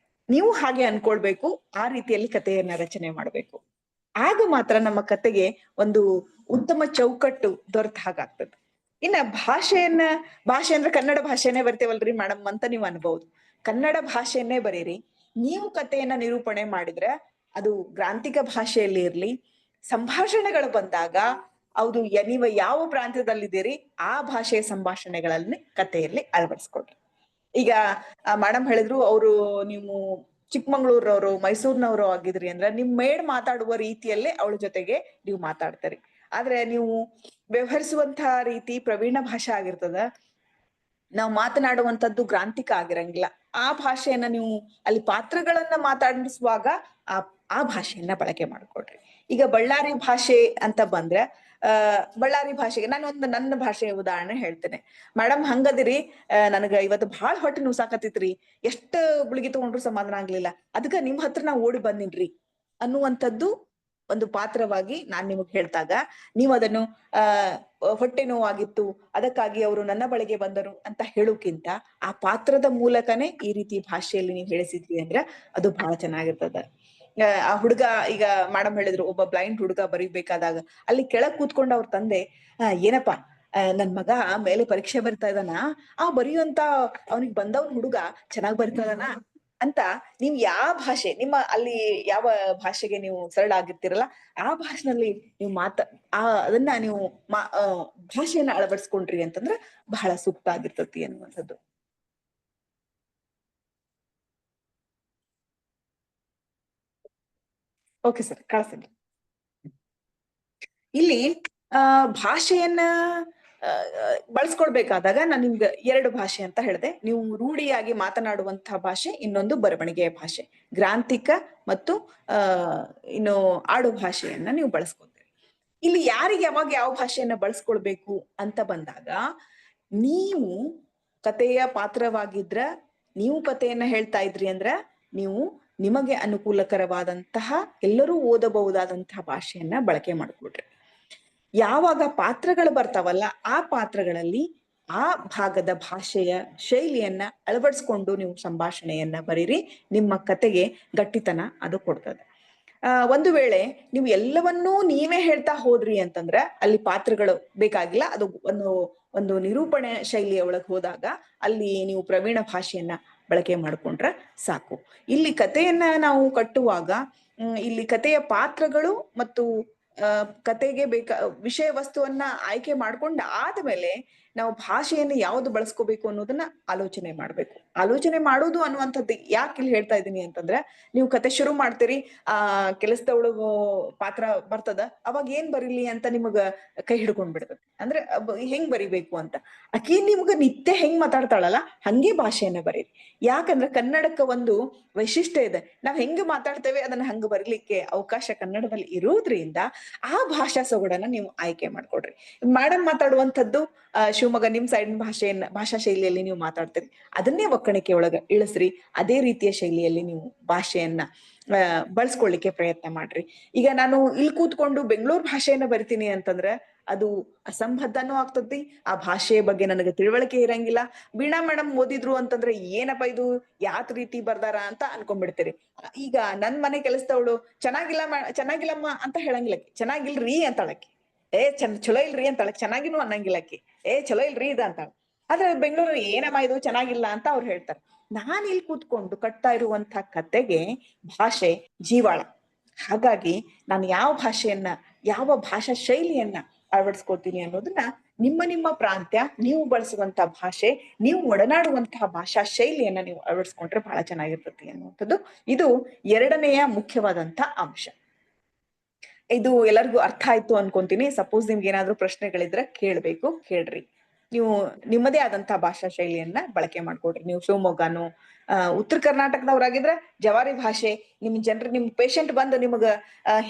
[SPEAKER 1] ನೀವು ಹಾಗೆ ಅನ್ಕೊಳ್ಬೇಕು, ಆ ರೀತಿಯಲ್ಲಿ ಕಥೆಯನ್ನ ರಚನೆ ಮಾಡ್ಬೇಕು. ಆಗ ಮಾತ್ರ ನಮ್ಮ ಕತೆಗೆ ಒಂದು ಉತ್ತಮ ಚೌಕಟ್ಟು ದೊರೆತ ಹಾಗಾಗ್ತದೆ. ಇನ್ನ ಭಾಷೆ ಅಂದ್ರೆ ಕನ್ನಡ ಭಾಷೆನೇ ಬರ್ತೇವಲ್ರಿ ಮೇಡಮ್ ಅಂತ ನೀವು ಅನ್ಬಹುದು. ಕನ್ನಡ ಭಾಷೆಯನ್ನೇ ಬರೀರಿ. ನೀವು ಕಥೆಯನ್ನ ನಿರೂಪಣೆ ಮಾಡಿದ್ರೆ ಅದು ಗ್ರಾಂಥಿಕ ಭಾಷೆಯಲ್ಲಿ ಇರ್ಲಿ, ಸಂಭಾಷಣೆಗಳು ಬಂದಾಗ ಅದು ನೀವು ಯಾವ ಪ್ರಾಂತ್ಯದಲ್ಲಿದ್ದೀರಿ ಆ ಭಾಷೆಯ ಸಂಭಾಷಣೆಗಳಲ್ಲಿ ಕಥೆಯಲ್ಲಿ ಅಳವಡಿಸ್ಕೊಡ್ರಿ. ಈಗ ಮೇಡಮ್ ಹೇಳಿದ್ರು ಅವರು ನೀವು ಚಿಕ್ಕಮಂಗ್ಳೂರವ್ರು ಮೈಸೂರಿನವರು ಆಗಿದ್ರಿ ಅಂದ್ರೆ ನಿಮ್ ಮೇಡ್ ಮಾತಾಡುವ ರೀತಿಯಲ್ಲೇ ಅವಳ ಜೊತೆಗೆ ನೀವು ಮಾತಾಡ್ತೀರಿ. ಆದ್ರೆ ನೀವು ವ್ಯವಹರಿಸುವಂತಹ ರೀತಿ ಪ್ರವೀಣ ಭಾಷೆ ಆಗಿರ್ತದ, ನಾವು ಮಾತನಾಡುವಂತದ್ದು ಗ್ರಾಂಥಿಕ ಆಗಿರಂಗಿಲ್ಲ. ಆ ಭಾಷೆಯನ್ನ ನೀವು ಅಲ್ಲಿ ಪಾತ್ರಗಳನ್ನ ಮಾತಾಡಿಸುವಾಗ ಆ ಭಾಷೆಯನ್ನ ಬಳಕೆ ಮಾಡ್ಕೊಡ್ರಿ. ಈಗ ಬಳ್ಳಾರಿ ಭಾಷೆ ಅಂತ ಬಂದ್ರೆ ಬಳ್ಳಾರಿ ಭಾಷೆಗೆ ನಾನು ನನ್ನ ಭಾಷೆಯ ಉದಾಹರಣೆ ಹೇಳ್ತೇನೆ. ಮೇಡಮ್ ಹಂಗದಿರಿ, ನನಗ ಇವತ್ತು ಬಹಳ ಹೊಟ್ಟೆ ನುಸಾಕತ್ತಿತ್ರಿ, ಎಷ್ಟ್ ಗುಳಿಗೆ ತಗೊಂಡ್ರು ಸಮಾಧಾನ ಆಗ್ಲಿಲ್ಲ, ಅದಕ್ಕ ನಿಮ್ ಹತ್ರ ನಾ ಓಡಿ ಬಂದಿನ್ರಿ ಅನ್ನುವಂಥದ್ದು ಒಂದು ಪಾತ್ರವಾಗಿ ನಾನ್ ನಿಮಗ್ ಹೇಳ್ದಾಗ ನೀವು ಅದನ್ನು ಹೊಟ್ಟೆ ನೋವಾಗಿತ್ತು ಅದಕ್ಕಾಗಿ ಅವರು ನನ್ನ ಬಳಿಗೆ ಬಂದರು ಅಂತ ಹೇಳೋಕ್ಕಿಂತ ಆ ಪಾತ್ರದ ಮೂಲಕನೇ ಈ ರೀತಿ ಭಾಷೆಯಲ್ಲಿ ನೀವು ಹೇಳಿಸಿದ್ವಿ ಅಂದ್ರೆ ಅದು ಬಹಳ ಚೆನ್ನಾಗಿರ್ತದ. ಆ ಹುಡುಗ, ಈಗ ಮೇಡಮ್ ಹೇಳಿದ್ರು ಒಬ್ಬ ಬ್ಲೈಂಡ್ ಹುಡುಗ ಬರೀಬೇಕಾದಾಗ ಅಲ್ಲಿ ಕೆಳಗ್ ಕೂತ್ಕೊಂಡ ಅವ್ರ ತಂದೆ ಏನಪ್ಪಾ ನನ್ ಮಗ ಮೇಲೆ ಪರೀಕ್ಷೆ ಬರ್ತಾ ಇದಾನ, ಆ ಬರೆಯುವಂತ ಅವನಿಗೆ ಬಂದವನ್ ಹುಡುಗ ಚೆನ್ನಾಗ್ ಬರ್ತಾ ಇದಾನ ಅಂತ ನೀವು ಯಾವ ಭಾಷೆ ನಿಮ್ಮ ಅಲ್ಲಿ ಯಾವ ಭಾಷೆಗೆ ನೀವು ಸರಳ ಆಗಿರ್ತೀರಲ್ಲ ಆ ಭಾಷೆನಲ್ಲಿ ನೀವು ಅದನ್ನ ನೀವು ಭಾಷೆಯನ್ನ ಅಳವಡಿಸ್ಕೊಂಡ್ರಿ ಅಂತಂದ್ರೆ ಬಹಳ ಸೂಕ್ತ ಆಗಿರ್ತತಿ ಅನ್ನುವಂಥದ್ದು. ಓಕೆ ಸರ್, ಕಳ್ಸೀನಿ. ಇಲ್ಲಿ ಭಾಷೆಯನ್ನ ಬಳಸ್ಕೊಳ್ಬೇಕಾದಾಗ ನಾನು ನಿಮ್ಗೆ 2 ಭಾಷೆ ಅಂತ ಹೇಳಿದೆ. ನೀವು ರೂಢಿಯಾಗಿ ಮಾತನಾಡುವಂತಹ ಭಾಷೆ, ಇನ್ನೊಂದು ಬರವಣಿಗೆಯ ಭಾಷೆ, ಗ್ರಾಂಥಿಕ ಮತ್ತು ಇನ್ನು ಆಡು ಭಾಷೆಯನ್ನ ನೀವು ಬಳಸ್ಕೊಳ್ತೀರಿ. ಇಲ್ಲಿ ಯಾರಿಗೆ ಯಾವಾಗ ಯಾವ ಭಾಷೆಯನ್ನ ಬಳಸ್ಕೊಳ್ಬೇಕು ಅಂತ ಬಂದಾಗ, ನೀವು ಕಥೆಯ ಪಾತ್ರವಾಗಿದ್ರ, ನೀವು ಕಥೆಯನ್ನ ಹೇಳ್ತಾ ಇದ್ರಿ ಅಂದ್ರ ನೀವು ನಿಮಗೆ ಅನುಕೂಲಕರವಾದಂತಹ ಎಲ್ಲರೂ ಓದಬಹುದಾದಂತಹ ಭಾಷೆಯನ್ನ ಬಳಕೆ ಮಾಡ್ಕೊಡ್ರಿ. ಯಾವಾಗ ಪಾತ್ರಗಳು ಬರ್ತಾವಲ್ಲ ಆ ಪಾತ್ರಗಳಲ್ಲಿ ಆ ಭಾಗದ ಭಾಷೆಯ ಶೈಲಿಯನ್ನ ಅಳವಡಿಸ್ಕೊಂಡು ನೀವು ಸಂಭಾಷಣೆಯನ್ನ ಬರೀರಿ. ನಿಮ್ಮ ಕತೆಗೆ ಗಟ್ಟಿತನ ಅದು ಕೊಡ್ತದೆ. ಒಂದು ವೇಳೆ ನೀವು ಎಲ್ಲವನ್ನೂ ನೀವೇ ಹೇಳ್ತಾ ಹೋದ್ರಿ ಅಂತಂದ್ರೆ ಅಲ್ಲಿ ಪಾತ್ರಗಳು ಬೇಕಾಗಿಲ್ಲ. ಅದು ಒಂದು ನಿರೂಪಣೆ ಶೈಲಿಯ ಒಳಗೆ ಹೋದಾಗ ಅಲ್ಲಿ ನೀವು ಪ್ರವೀಣ ಭಾಷೆಯನ್ನ ಬಳಕೆ ಮಾಡ್ಕೊಂಡ್ರೆ ಸಾಕು. ಇಲ್ಲಿ ಕಥೆಯನ್ನ ನಾವು ಕಟ್ಟುವಾಗ ಇಲ್ಲಿ ಕಥೆಯ ಪಾತ್ರಗಳು ಮತ್ತು ಕತೆಗೆ ವಿಷಯ ವಸ್ತುವನ್ನ ಆಯ್ಕೆ ಮಾಡ್ಕೊಂಡ ಆದ್ಮೇಲೆ ನಾವು ಭಾಷೆಯನ್ನು ಯಾವ್ದು ಬಳಸ್ಕೋಬೇಕು ಅನ್ನೋದನ್ನ ಆಲೋಚನೆ ಮಾಡ್ಬೇಕು. ಆಲೋಚನೆ ಮಾಡೋದು ಅನ್ನುವಂಥದ್ದು ಯಾಕೆ ಇಲ್ಲಿ ಹೇಳ್ತಾ ಇದ್ದೀನಿ ಅಂತಂದ್ರೆ, ನೀವು ಕತೆ ಶುರು ಮಾಡ್ತೀರಿ, ಕೆಲಸದವಳು ಪಾತ್ರ ಬರ್ತದ, ಅವಾಗ ಏನ್ ಬರೀಲಿ ಅಂತ ನಿಮಗ ಕೈ ಹಿಡ್ಕೊಂಡ್ ಬಿಡ್ತದೆ. ಅಂದ್ರೆ ಹೆಂಗ್ ಬರಿಬೇಕು ಅಂತ ಆಕಿ ನಿಮ್ಗ ನಿತ್ಯ ಹೆಂಗ್ ಮಾತಾಡ್ತಾಳಲ್ಲ ಹಂಗೆ ಭಾಷೆಯನ್ನ ಬರೀರಿ. ಯಾಕಂದ್ರೆ ಕನ್ನಡಕ್ಕೆ ಒಂದು ವೈಶಿಷ್ಟ್ಯ ಇದೆ, ನಾವ್ ಹೆಂಗ್ ಮಾತಾಡ್ತೇವೆ ಅದನ್ನ ಹಂಗ ಬರೀಲಿಕ್ಕೆ ಅವಕಾಶ ಕನ್ನಡದಲ್ಲಿ ಇರೋದ್ರಿಂದ ಆ ಭಾಷಾ ಸೊಗಡನ್ನ ನೀವು ಆಯ್ಕೆ ಮಾಡ್ಕೊಡ್ರಿ. ಮೇಡಮ್ ಮಾತಾಡುವಂಥದ್ದು ಶಿವಮೊಗ್ಗ ನಿಮ್ ಸೈಡ್ ಭಾಷಾ ಶೈಲಿಯಲ್ಲಿ ನೀವು ಮಾತಾಡ್ತೀರಿ, ಅದನ್ನೇ ಒಕ್ಕಣಿಕೆ ಒಳಗ ಇಳಿಸ್ರಿ. ಅದೇ ರೀತಿಯ ಶೈಲಿಯಲ್ಲಿ ನೀವು ಭಾಷೆಯನ್ನ ಬಳಸ್ಕೊಳ್ಳಿಕ್ಕೆ ಪ್ರಯತ್ನ ಮಾಡ್ರಿ. ಈಗ ನಾನು ಇಲ್ಲಿ ಕೂತ್ಕೊಂಡು ಬೆಂಗಳೂರು ಭಾಷೆಯನ್ನ ಬರಿತೀನಿ ಅಂತಂದ್ರೆ ಅದು ಅಸಂಬದ್ಧನೂ ಆಗ್ತತಿ, ಆ ಭಾಷೆಯ ಬಗ್ಗೆ ನನಗೆ ತಿಳುವಳಿಕೆ ಇರಂಗಿಲ್ಲ. ವೀಣಾ ಮೇಡಮ್ ಓದಿದ್ರು ಅಂತಂದ್ರೆ ಏನಪ್ಪಾ ಇದು ಯಾತ್ ರೀತಿ ಬರ್ದಾರ ಅಂತ ಅನ್ಕೊಂಡ್ಬಿಡ್ತೀರಿ. ಈಗ ನನ್ ಮನೆ ಕೆಲಸದವಳು ಚೆನ್ನಾಗಿಲ್ಲಮ್ಮ ಅಂತ ಹೇಳಂಗಿಲ್ಲ, ಚೆನ್ನಾಗಿಲ್ರಿ ಅಂತಾಳಕ್ಕಿ. ಚಲೋ ಇಲ್ರಿ ಅಂತಾಳಕ್, ಚೆನ್ನಾಗಿನೂ ಅನ್ನಂಗಿಲ್ಲಕ್ಕಿ, ಚಲೋ ಇಲ್ರಿ ಇದ ಅಂತಾಳ. ಆದ್ರೆ ಬೆಂಗಳೂರು ಏನಮ್ಮ ಇದು ಚೆನ್ನಾಗಿಲ್ಲ ಅಂತ ಅವ್ರು ಹೇಳ್ತಾರೆ. ನಾನ್ ಇಲ್ಲಿ ಕೂತ್ಕೊಂಡು ಕಟ್ತಾ ಇರುವಂತ ಕತೆಗೆ ಭಾಷೆ ಜೀವಾಳ. ಹಾಗಾಗಿ ನಾನು ಯಾವ ಭಾಷೆಯನ್ನ ಯಾವ ಭಾಷಾ ಶೈಲಿಯನ್ನ ಅಳವಡಿಸ್ಕೊತೀನಿ ಅನ್ನೋದನ್ನ ನಿಮ್ಮ ಪ್ರಾಂತ್ಯ, ನೀವು ಬಳಸುವಂತ ಭಾಷೆ, ನೀವು ಒಡನಾಡುವಂತಹ ಭಾಷಾ ಶೈಲಿಯನ್ನ ನೀವು ಅಳವಡಿಸ್ಕೊಂಡ್ರೆ ಬಹಳ ಚೆನ್ನಾಗಿರ್ತತಿ ಅನ್ನುವಂಥದ್ದು ಇದು 2ನೆಯ ಮುಖ್ಯವಾದಂತ ಅಂಶ. ಇದು ಎಲ್ಲರಿಗೂ ಅರ್ಥ ಆಯ್ತು ಅನ್ಕೊಂತೀನಿ. ಸಪೋಸ್ ನಿಮ್ಗೆ ಏನಾದ್ರು ಪ್ರಶ್ನೆಗಳಿದ್ರೆ ಕೇಳ್ರಿ. ನೀವು ನಿಮ್ಮದೇ ಆದಂತಹ ಭಾಷಾ ಶೈಲಿಯನ್ನ ಬಳಕೆ ಮಾಡ್ಕೊಡ್ರಿ. ನೀವು ಶಿವಮೊಗ್ಗನೋ ಉತ್ತರ ಕರ್ನಾಟಕದವ್ರಾಗಿದ್ರೆ ಜವಾರಿ ಭಾಷೆ, ನಿಮ್ ಜನರು ನಿಮ್ ಪೇಷಂಟ್ ಬಂದು ನಿಮಗ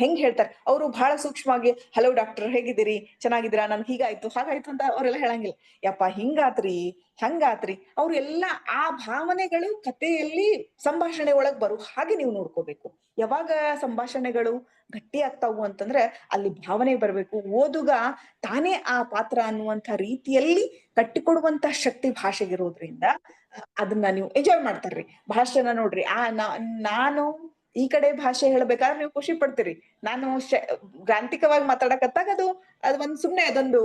[SPEAKER 1] ಹೆಂಗ್ ಹೇಳ್ತಾರೆ, ಅವರು ಬಹಳ ಸೂಕ್ಷ್ಮವಾಗಿ ಹಲೋ ಡಾಕ್ಟರ್ ಹೇಗಿದ್ದೀರಿ, ಚೆನ್ನಾಗಿದ್ದೀರಾ, ನನ್ಗೆ ಹೀಗಾಯ್ತು ಹಾಗಾಯ್ತು ಅಂತ ಅವರೆಲ್ಲ ಹೇಳಂಗಿಲ್ಲ. ಯಪ್ಪ ಹಿಂಗಾತ್ರಿ ಹಂಗಾತ್ರಿ, ಅವ್ರೆಲ್ಲ ಆ ಭಾವನೆಗಳು ಕಥೆಯಲ್ಲಿ ಸಂಭಾಷಣೆ ಒಳಗ್ ಬರು ಹಾಗೆ ನೀವು ನೋಡ್ಕೋಬೇಕು. ಯಾವಾಗ ಸಂಭಾಷಣೆಗಳು ಗಟ್ಟಿ ಆಗ್ತಾವು ಅಂತಂದ್ರೆ ಅಲ್ಲಿ ಭಾವನೆ ಬರ್ಬೇಕು. ಓದುಗ ತಾನೇ ಆ ಪಾತ್ರ ಅನ್ನುವಂಥ ರೀತಿಯಲ್ಲಿ ಕಟ್ಟಿಕೊಡುವಂತ ಶಕ್ತಿ ಭಾಷೆಗಿರೋದ್ರಿಂದ ಅದನ್ನ ನೀವು ಎಂಜಾಯ್ ಮಾಡ್ತಾರ್ರಿ. ಭಾಷೆನ ನೋಡ್ರಿ, ನಾನು ಈ ಕಡೆ ಭಾಷೆ ಹೇಳ್ಬೇಕಾದ್ರೆ ನೀವು ಖುಷಿ ಪಡ್ತೀರಿ. ನಾನು ಗ್ರಾಂಥಿಕವಾಗಿ ಮಾತಾಡಕತ್ತಾಗ ಅದು ಒಂದ್ ಸುಮ್ನೆ ಅದೊಂದು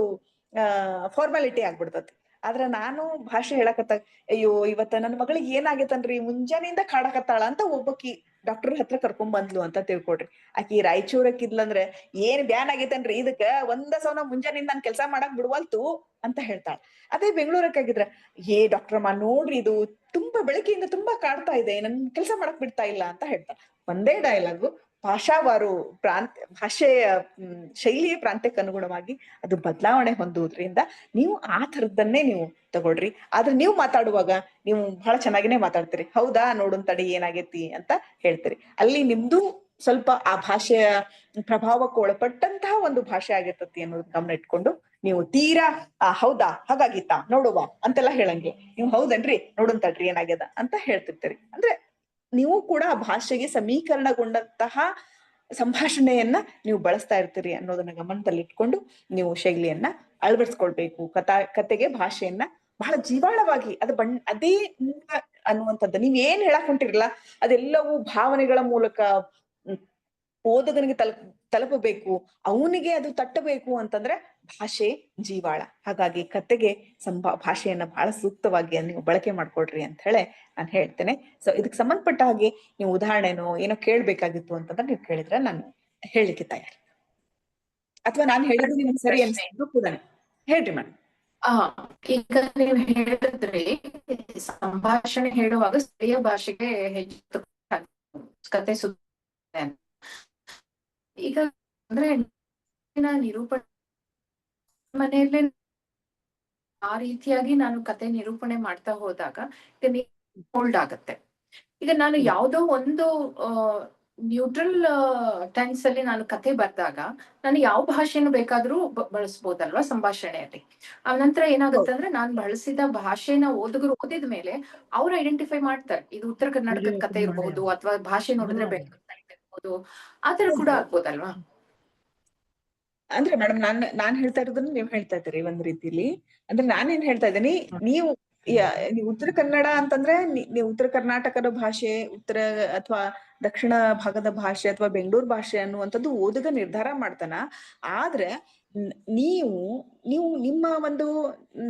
[SPEAKER 1] ಫಾರ್ಮಾಲಿಟಿ ಆಗ್ಬಿಡ್ತತಿ. ಆದ್ರ ನಾನು ಭಾಷೆ ಹೇಳಕತ್ತಾಗ ಅಯ್ಯೋ ಇವತ್ತ ನನ್ನ ಮಗಳಿಗೆ ಏನಾಗೈತನ್ರಿ, ಮುಂಜಾನೆಯಿಂದ ಕಾಡಕತ್ತಾಳ ಅಂತ ಒಬ್ಬಕಿ ಡಾಕ್ಟರ್ ಹತ್ರ ಕರ್ಕೊಂಡ್ ಬಂದ್ಲು ಅಂತ ತಿಳ್ಕೊಡ್ರಿ. ಆಕಿ ರಾಯಚೂರಕ್ಕಿದ್ಲಂದ್ರೆ ಏನ್ ಬ್ಯಾನ್ ಆಗೈತನ್ರಿ, ಇದಕ್ಕ ಒಂದ ಸವನ ಮುಂಜಾನೆಯಿಂದ ನಾನ್ ಕೆಲ್ಸ ಮಾಡಕ್ ಬಿಡ್ವಲ್ತು ಅಂತ ಹೇಳ್ತಾಳ. ಅದೇ ಬೆಂಗಳೂರಕ್ಕಾಗಿದ್ರ ಡಾಕ್ಟ್ರಮ್ಮ ನೋಡ್ರಿ ಇದು ತುಂಬಾ ಬೆಳಗ್ಗೆಯಿಂದ ತುಂಬಾ ಕಾಡ್ತಾ ಇದೆ, ನನ್ ಕೆಲ್ಸ ಮಾಡಕ್ ಬಿಡ್ತಾ ಇಲ್ಲ ಅಂತ ಹೇಳ್ತಾಳ. ಒಂದೇ ಡೈಲಾಗು ಭಾಷಾವಾರು ಭಾಷೆಯ ಶೈಲಿಯ ಪ್ರಾಂತ್ಯಕ್ಕೆ ಅನುಗುಣವಾಗಿ ಅದು ಬದಲಾವಣೆ ಹೊಂದುವುದ್ರಿಂದ ನೀವು ಆ ಥರದ್ದನ್ನೇ ನೀವು ತಗೊಳ್ರಿ. ಆದ್ರೆ ನೀವು ಮಾತಾಡುವಾಗ ನೀವು ಬಹಳ ಚೆನ್ನಾಗಿನೇ ಮಾತಾಡ್ತೀರಿ. ಹೌದಾ, ನೋಡುನ್ ತಡಿ ಏನಾಗೈತಿ ಅಂತ ಹೇಳ್ತೀರಿ. ಅಲ್ಲಿ ನಿಮ್ದು ಸ್ವಲ್ಪ ಆ ಭಾಷೆಯ ಪ್ರಭಾವಕ್ಕೆ ಒಳಪಟ್ಟಂತಹ ಒಂದು ಭಾಷೆ ಆಗಿರ್ತತಿ ಅನ್ನೋದು ಗಮನ ಇಟ್ಕೊಂಡು ನೀವು ತೀರಾ ಹೌದಾ ಹಾಗಾಗಿತ್ತಾ ನೋಡುವ ಅಂತೆಲ್ಲ ಹೇಳಂಗೆ, ನೀವು ಹೌದನ್ರಿ ನೋಡುನ್ ತಡ್ರಿ ಏನಾಗ್ಯದ ಅಂತ ಹೇಳ್ತಿರ್ತೀರಿ. ಅಂದ್ರೆ ನೀವು ಕೂಡ ಭಾಷೆಗೆ ಸಮೀಕರಣಗೊಂಡಂತಹ ಸಂಭಾಷಣೆಯನ್ನ ನೀವು ಬಳಸ್ತಾ ಇರ್ತೀರಿ ಅನ್ನೋದನ್ನ ಗಮನದಲ್ಲಿ ಇಟ್ಕೊಂಡು ನೀವು ಶೈಲಿಯನ್ನ ಅಳವಡಿಸ್ಕೊಳ್ಬೇಕು. ಕತೆಗೆ ಭಾಷೆಯನ್ನ ಬಹಳ ಜೀವಾಳವಾಗಿ ಅದೇ ಅನ್ನುವಂಥದ್ದು ನೀವ್ ಏನ್ ಹೇಳಕ್ ಹೊಂಟಿರಲ್ಲ ಅದೆಲ್ಲವೂ ಭಾವನೆಗಳ ಮೂಲಕ ಓದುಗನಿಗೆ ತಲುಪಬೇಕು, ಅವನಿಗೆ ಅದು ತಟ್ಟಬೇಕು ಅಂತಂದ್ರೆ ಭಾಷೆ ಜೀವಾಳ. ಹಾಗಾಗಿ ಕತೆಗೆ ಭಾಷೆಯನ್ನ ಬಹಳ ಸೂಕ್ತವಾಗಿ ನೀವು ಬಳಕೆ ಮಾಡ್ಕೊಡ್ರಿ ಅಂತ ಹೇಳಿ ನಾನು ಹೇಳ್ತೇನೆ. ಸೊ ಇದಕ್ಕೆ ಸಂಬಂಧಪಟ್ಟ ಹಾಗೆ ನೀವು ಉದಾಹರಣೆನೋ ಏನೋ ಕೇಳ್ಬೇಕಾಗಿತ್ತು ಅಂತಂದ್ರೆ ನೀವು ಕೇಳಿದ್ರೆ ನಾನು ಹೇಳಿಕ್ಕೆ ತಯಾರಿ, ಅಥವಾ ನಾನು ಹೇಳಿದ್ರೆ ನಿಮ್ಗೆ ಸರಿ ಅನ್ಸಿದ್ರು ಕೂಡ ಹೇಳ್ರಿ ಮೇಡಮ್.
[SPEAKER 8] ಈಗ ನೀವು ಹೇಳಿದ್ರಿ ಸಂಭಾಷಣೆ ಹೇಳುವಾಗ ಸ್ಥಳೀಯ ಭಾಷೆಗೆ ಹೆಚ್ಚು ಕತೆ ಸುತ್ತ. ಈಗ ಅಂದ್ರೆ ನಿರೂಪಣೆ ಮನೆಯಲ್ಲೇ ಆ ರೀತಿಯಾಗಿ ನಾನು ಕತೆ ನಿರೂಪಣೆ ಮಾಡ್ತಾ ಹೋದಾಗ ಈಗ ಹೋಲ್ಡ್ ಆಗತ್ತೆ. ಈಗ ನಾನು ಯಾವುದೋ ಒಂದು ನ್ಯೂಟ್ರಲ್ ಟೆನ್ಸ್ ಅಲ್ಲಿ ನಾನು ಕತೆ ಬರ್ದಾಗ ನಾನು ಯಾವ ಭಾಷೆನೂ ಬೇಕಾದ್ರೂ ಬಳಸ್ಬೋದಲ್ವಾ ಸಂಭಾಷಣೆಯಲ್ಲಿ. ಆ ನಂತರ ಏನಾಗುತ್ತೆ ಅಂದ್ರೆ ನಾನ್ ಬಳಸಿದ ಭಾಷೆನ ಓದುಗರು ಓದಿದ ಮೇಲೆ ಅವ್ರು ಐಡೆಂಟಿಫೈ ಮಾಡ್ತಾರೆ, ಇದು ಉತ್ತರ ಕರ್ನಾಟಕದ ಕತೆ ಇರಬಹುದು ಅಥವಾ ಭಾಷೆ ನೋಡಿದ್ರೆ ಬೆಂಗಳೂರು ಇರ್ಬೋದು, ಆತರ ಕೂಡ ಆಗ್ಬೋದಲ್ವಾ?
[SPEAKER 1] ಅಂದ್ರೆ ಮೇಡಮ್ ನಾನ್ ಹೇಳ್ತಾ ಇರೋದನ್ನ ನೀವ್ ಹೇಳ್ತಾ ಇದ್ದೀರಿ ಒಂದ್ ರೀತಿಲಿ. ಅಂದ್ರೆ ನಾನೇನ್ ಹೇಳ್ತಾ ಇದ್ದೀನಿ, ನೀವು ಉತ್ತರ ಕನ್ನಡ ಅಂತಂದ್ರೆ ನೀವು ಉತ್ತರ ಕರ್ನಾಟಕದ ಭಾಷೆ, ಉತ್ತರ ಅಥವಾ ದಕ್ಷಿಣ ಭಾಗದ ಭಾಷೆ ಅಥವಾ ಬೆಂಗಳೂರು ಭಾಷೆ ಅನ್ನುವಂಥದ್ದು ಓದುಗ ನಿರ್ಧಾರ ಮಾಡ್ತಾನ. ಆದ್ರೆ ನೀವು ನಿಮ್ಮ ಒಂದು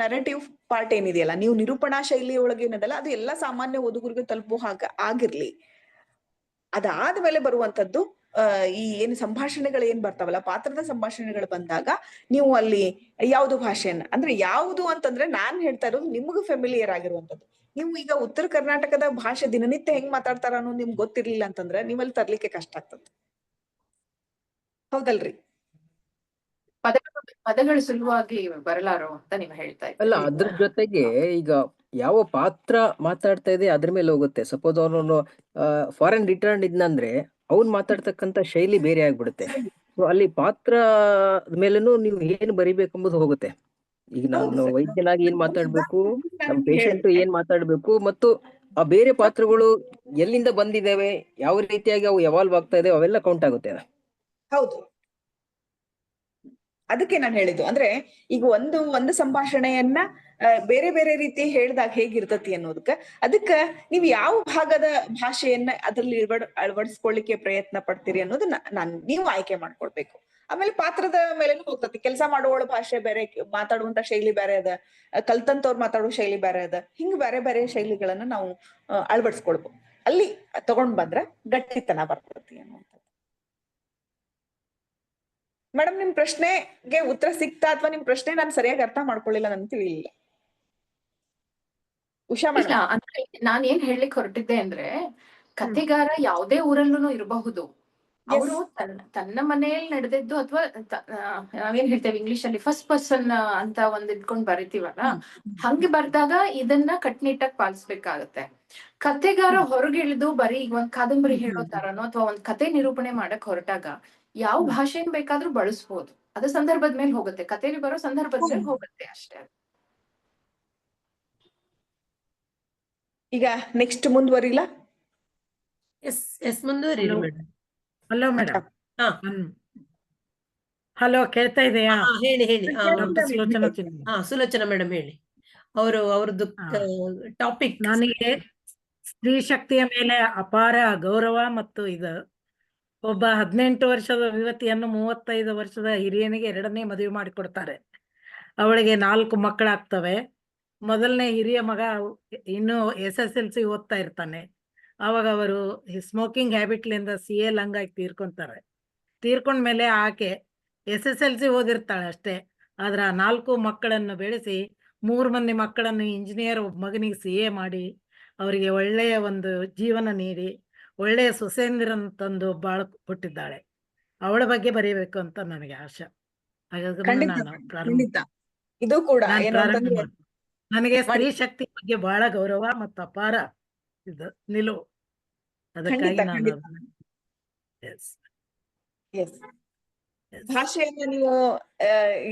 [SPEAKER 1] ನರೇಟಿವ್ ಪಾರ್ಟ್ ಏನಿದೆಯಲ್ಲ, ನೀವು ನಿರೂಪಣಾ ಶೈಲಿ ಒಳಗೆ ಏನದಲ್ಲ ಅದು ಎಲ್ಲಾ ಸಾಮಾನ್ಯ ಓದುಗರಿಗೆ ತಲುಪೋ ಆಗಿರ್ಲಿ. ಅದಾದ್ಮೇಲೆ ಬರುವಂತದ್ದು ಈ ಏನು ಸಂಭಾಷಣೆಗಳು ಏನ್ ಬರ್ತಾವಲ್ಲ, ಪಾತ್ರದ ಸಂಭಾಷಣೆಗಳು ಬಂದಾಗ ನೀವು ಅಲ್ಲಿ ಯಾವ್ದು ಭಾಷೆಯನ್ನ ಅಂದ್ರೆ ಯಾವುದು ಅಂತಂದ್ರೆ ನಾನ್ ಹೇಳ್ತಾ ಇರೋದು ನಿಮಗೂ ಫೆಮಿಲಿಯರ್ ಆಗಿರುವಂತದ್ದು. ನೀವು ಈಗ ಉತ್ತರ ಕರ್ನಾಟಕದ ಭಾಷೆ ದಿನನಿತ್ಯ ಹೆಂಗ್ ಮಾತಾಡ್ತಾರ ಅನ್ನೋದು ನಿಮ್ಗೆ ಗೊತ್ತಿರ್ಲಿಲ್ಲ ಅಂತಂದ್ರೆ ನೀವಲ್ಲಿ ತರ್ಲಿಕ್ಕೆ ಕಷ್ಟ ಆಗ್ತದೆ, ಹೌದಲ್ರಿ?
[SPEAKER 8] ಪದಗಳು ಸುಲಭವಾಗಿ ಬರಲಾರೋ ಅಂತ ನೀವು ಹೇಳ್ತಾ ಇದ್ದೀರಿ.
[SPEAKER 9] ಅಲ್ಲ, ಅದ್ರ ಜೊತೆಗೆ ಈಗ ಯಾವ ಪಾತ್ರ ಮಾತಾಡ್ತಾ ಇದೆ ಅದ್ರ ಮೇಲೆ ಹೋಗುತ್ತೆ. ಸಪೋಸ್ ಅವನು ಫಾರಿನ್ ರಿಟರ್ನ್ ಇದ್ನಂದ್ರೆ ಅವ್ನ್ ಮಾತಾಡ್ತಕ್ಕಂತ ಶೈಲಿ ಬೇರೆ ಆಗ್ಬಿಡುತ್ತೆ. ಸೊ ಅಲ್ಲಿ ಪಾತ್ರ ಮೇಲೇನು ನೀವು ಏನ್ ಬರಿಬೇಕೆಂಬುದು ಹೋಗುತ್ತೆ. ಈಗ ನಾನು ವೈದ್ಯನಾಗಿ ಏನ್ ಮಾತಾಡ್ಬೇಕು, ನಮ್ ಪೇಷಂಟ್ ಏನ್ ಮಾತಾಡ್ಬೇಕು, ಮತ್ತು ಆ ಬೇರೆ ಪಾತ್ರಗಳು ಎಲ್ಲಿಂದ ಬಂದಿದ್ದಾವೆ, ಯಾವ ರೀತಿಯಾಗಿ ಅವು ಎವಾಲ್ವ್ ಆಗ್ತಾ ಇದಾವೆ, ಅವೆಲ್ಲ ಕೌಂಟ್ ಆಗುತ್ತೆ.
[SPEAKER 1] ಹೌದು, ಅದಕ್ಕೆ ನಾನು ಹೇಳಿದ್ದು. ಅಂದ್ರೆ ಈಗ ಒಂದು ಸಂಭಾಷಣೆಯನ್ನ ಬೇರೆ ಬೇರೆ ರೀತಿ ಹೇಳಿದಾಗ ಹೇಗಿರ್ತತಿ ಅನ್ನೋದಕ್ಕ ಅದಕ್ಕ ನೀವು ಯಾವ ಭಾಗದ ಭಾಷೆಯನ್ನ ಅದ್ರಲ್ಲಿ ಅಳವಡಿಸ್ಕೊಳ್ಳಿಕ್ಕೆ ಪ್ರಯತ್ನ ಪಡ್ತೀರಿ ಅನ್ನೋದು ನೀವು ಆಯ್ಕೆ ಮಾಡ್ಕೊಳ್ಬೇಕು. ಆಮೇಲೆ ಪಾತ್ರದ ಮೇಲೆ ಹೋಗ್ತತಿ. ಕೆಲಸ ಮಾಡುವವಳ ಭಾಷೆ ಬೇರೆ, ಮಾತಾಡುವಂತ ಶೈಲಿ ಬೇರೆ ಅದ, ಕಲ್ತಂತವ್ರು ಮಾತಾಡೋ ಶೈಲಿ ಬೇರೆ ಅದ. ಹಿಂಗ್ ಬೇರೆ ಬೇರೆ ಶೈಲಿಗಳನ್ನ ನಾವು ಅಳವಡಿಸ್ಕೊಳ್ಬಹುದು. ಅಲ್ಲಿ ತಗೊಂಡ್ ಬಂದ್ರೆ ಗಟ್ಟಿತನ ಬರ್ತತಿ ಅನ್ನುವಂಥದ್ದು. ಮೇಡಮ್, ನಿಮ್ ಪ್ರಶ್ನೆಗೆ ಉತ್ತರ ಸಿಕ್ತಾ ಅಥವಾ ನಿಮ್ ಪ್ರಶ್ನೆ ನಾನು ಸರಿಯಾಗಿ ಅರ್ಥ ಮಾಡ್ಕೊಳ್ಳಿಲ್ಲ ನನ್ ತಿಳಿಲಿಲ್ಲ. ಉಷಾ ಮೇಡಮ್,
[SPEAKER 8] ಅಂದ್ರೆ ನಾನ್ ಏನ್ ಹೇಳಲಿಕ್ಕೆ ಹೊರಟಿದ್ದೆ ಅಂದ್ರೆ, ಕಥೆಗಾರ ಯಾವುದೇ ಊರಲ್ಲೂ ಇರಬಹುದು. ಅವರು ತನ್ನ ಮನೆಯಲ್ಲಿ ನಡೆದಿದ್ದು ಅಥವಾ ನಾವೇನ್ ಹೇಳ್ತೇವೆ ಇಂಗ್ಲಿಷ್ ಅಲ್ಲಿ ಫಸ್ಟ್ ಪರ್ಸನ್ ಅಂತ ಒಂದ್ ಇಟ್ಕೊಂಡ್ ಬರಿತೀವಲ್ಲ, ಹಂಗೆ ಬರ್ದಾಗ ಇದನ್ನ ಕಟ್ನಿಟ್ಟಾಗಿ ಪಾಲಿಸ್ಬೇಕಾಗತ್ತೆ. ಕತೆಗಾರ ಹೊರಗಿಳಿದು ಬರೀ ಈಗ ಒಂದ್ ಕಾದಂಬರಿ ಹೇಳೋ ತರನೋ ಅಥವಾ ಒಂದ್ ಕತೆ ನಿರೂಪಣೆ ಮಾಡಕ್ ಹೊರಟಾಗ ಯಾವ ಭಾಷೆನ್ ಬೇಕಾದ್ರೂ ಬಳಸ್ಬೋದು. ಅದು ಸಂದರ್ಭದ ಮೇಲೆ ಹೋಗುತ್ತೆ, ಕತೆಲಿ ಬರೋ ಸಂದರ್ಭದ ಮೇಲೆ ಹೋಗುತ್ತೆ ಅಷ್ಟೇ.
[SPEAKER 1] ಈಗ ನೆಕ್ಸ್ಟ್ ಮುಂದುವರಿಲ್ಲ?
[SPEAKER 2] ಎಸ್ ಮುಂದುವರಿರಿ ಮೇಡಮ್.
[SPEAKER 20] Hello madam.
[SPEAKER 2] ಹಾ
[SPEAKER 20] ಹಲೋ, ಕೇಳ್ತಾ ಇದೆಯಾ?
[SPEAKER 2] ಹೇಳಿ.
[SPEAKER 20] ಡಾಕ್ಟರ್ ಸುಲೋಚನಾ ಚಿನ್ನಿ.
[SPEAKER 2] ಸುಲೋಚನಾ ಮೇಡಮ್ ಹೇಳಿ. ಅವ್ರದ್ದು ಟಾಪಿಕ್.
[SPEAKER 20] ನನಗೆ ಸ್ತ್ರೀ ಶಕ್ತಿಯ ಮೇಲೆ ಅಪಾರ ಗೌರವ ಮತ್ತು ಇದು ಒಬ್ಬ 18 ವರ್ಷದ ಯುವತಿಯನ್ನು 35 ವರ್ಷದ ಹಿರಿಯನಿಗೆ 2ನೇ ಮದುವೆ ಮಾಡಿಕೊಡ್ತಾರೆ. ಅವಳಿಗೆ 4 ಮಕ್ಕಳಾಗ್ತವೆ. ಮೊದಲನೇ ಹಿರಿಯ ಮಗ ಇನ್ನು SSLC ಓದ್ತಾ ಇರ್ತಾನೆ. ಆವಾಗ ಅವರು ಸ್ಮೋಕಿಂಗ್ ಹ್ಯಾಬಿಟ್ಲಿಂದ CA ಲಂಗಾಗಿ ತೀರ್ಕೊಂತಾರೆ. ತೀರ್ಕೊಂಡ್ಮೇಲೆ ಆಕೆ SSLC ಓದಿರ್ತಾಳೆ ಅಷ್ಟೇ. ಆದ್ರೆ 4 ಮಕ್ಕಳನ್ನು ಬೆಳೆಸಿ 3 ಮಂದಿ ಮಕ್ಕಳನ್ನು ಇಂಜಿನಿಯರ್, ಒಬ್ಬ ಮಗನಿಗೆ CA ಮಾಡಿ ಅವರಿಗೆ ಒಳ್ಳೆಯ ಒಂದು ಜೀವನ ನೀಡಿ ಒಳ್ಳೆಯ ಸೊಸೆಯಂದಿರನ್ನು ತಂದು ಬಾಳ ಕೊಟ್ಟಿದ್ದಾಳೆ. ಅವಳ ಬಗ್ಗೆ ಬರೀಬೇಕು ಅಂತ ನನಗೆ ಆಶೆ. ಹಾಗಾದ್ರೆ ನಾನು
[SPEAKER 1] ಖಂಡಿತ ಇದು ಕೂಡ ಏನು ಅಂತಂದ್ರೆ
[SPEAKER 20] ನನಗೆ ಸ್ತ್ರೀ ಶಕ್ತಿ ಬಗ್ಗೆ ಬಹಳ ಗೌರವ ಮತ್ತು ಅಪಾರ ಇದು ನಿಲುವು. ಅದಕ್ಕಾಗಿ ನಾನು
[SPEAKER 1] ಭಾಷೆಯನ್ನ ನೀವು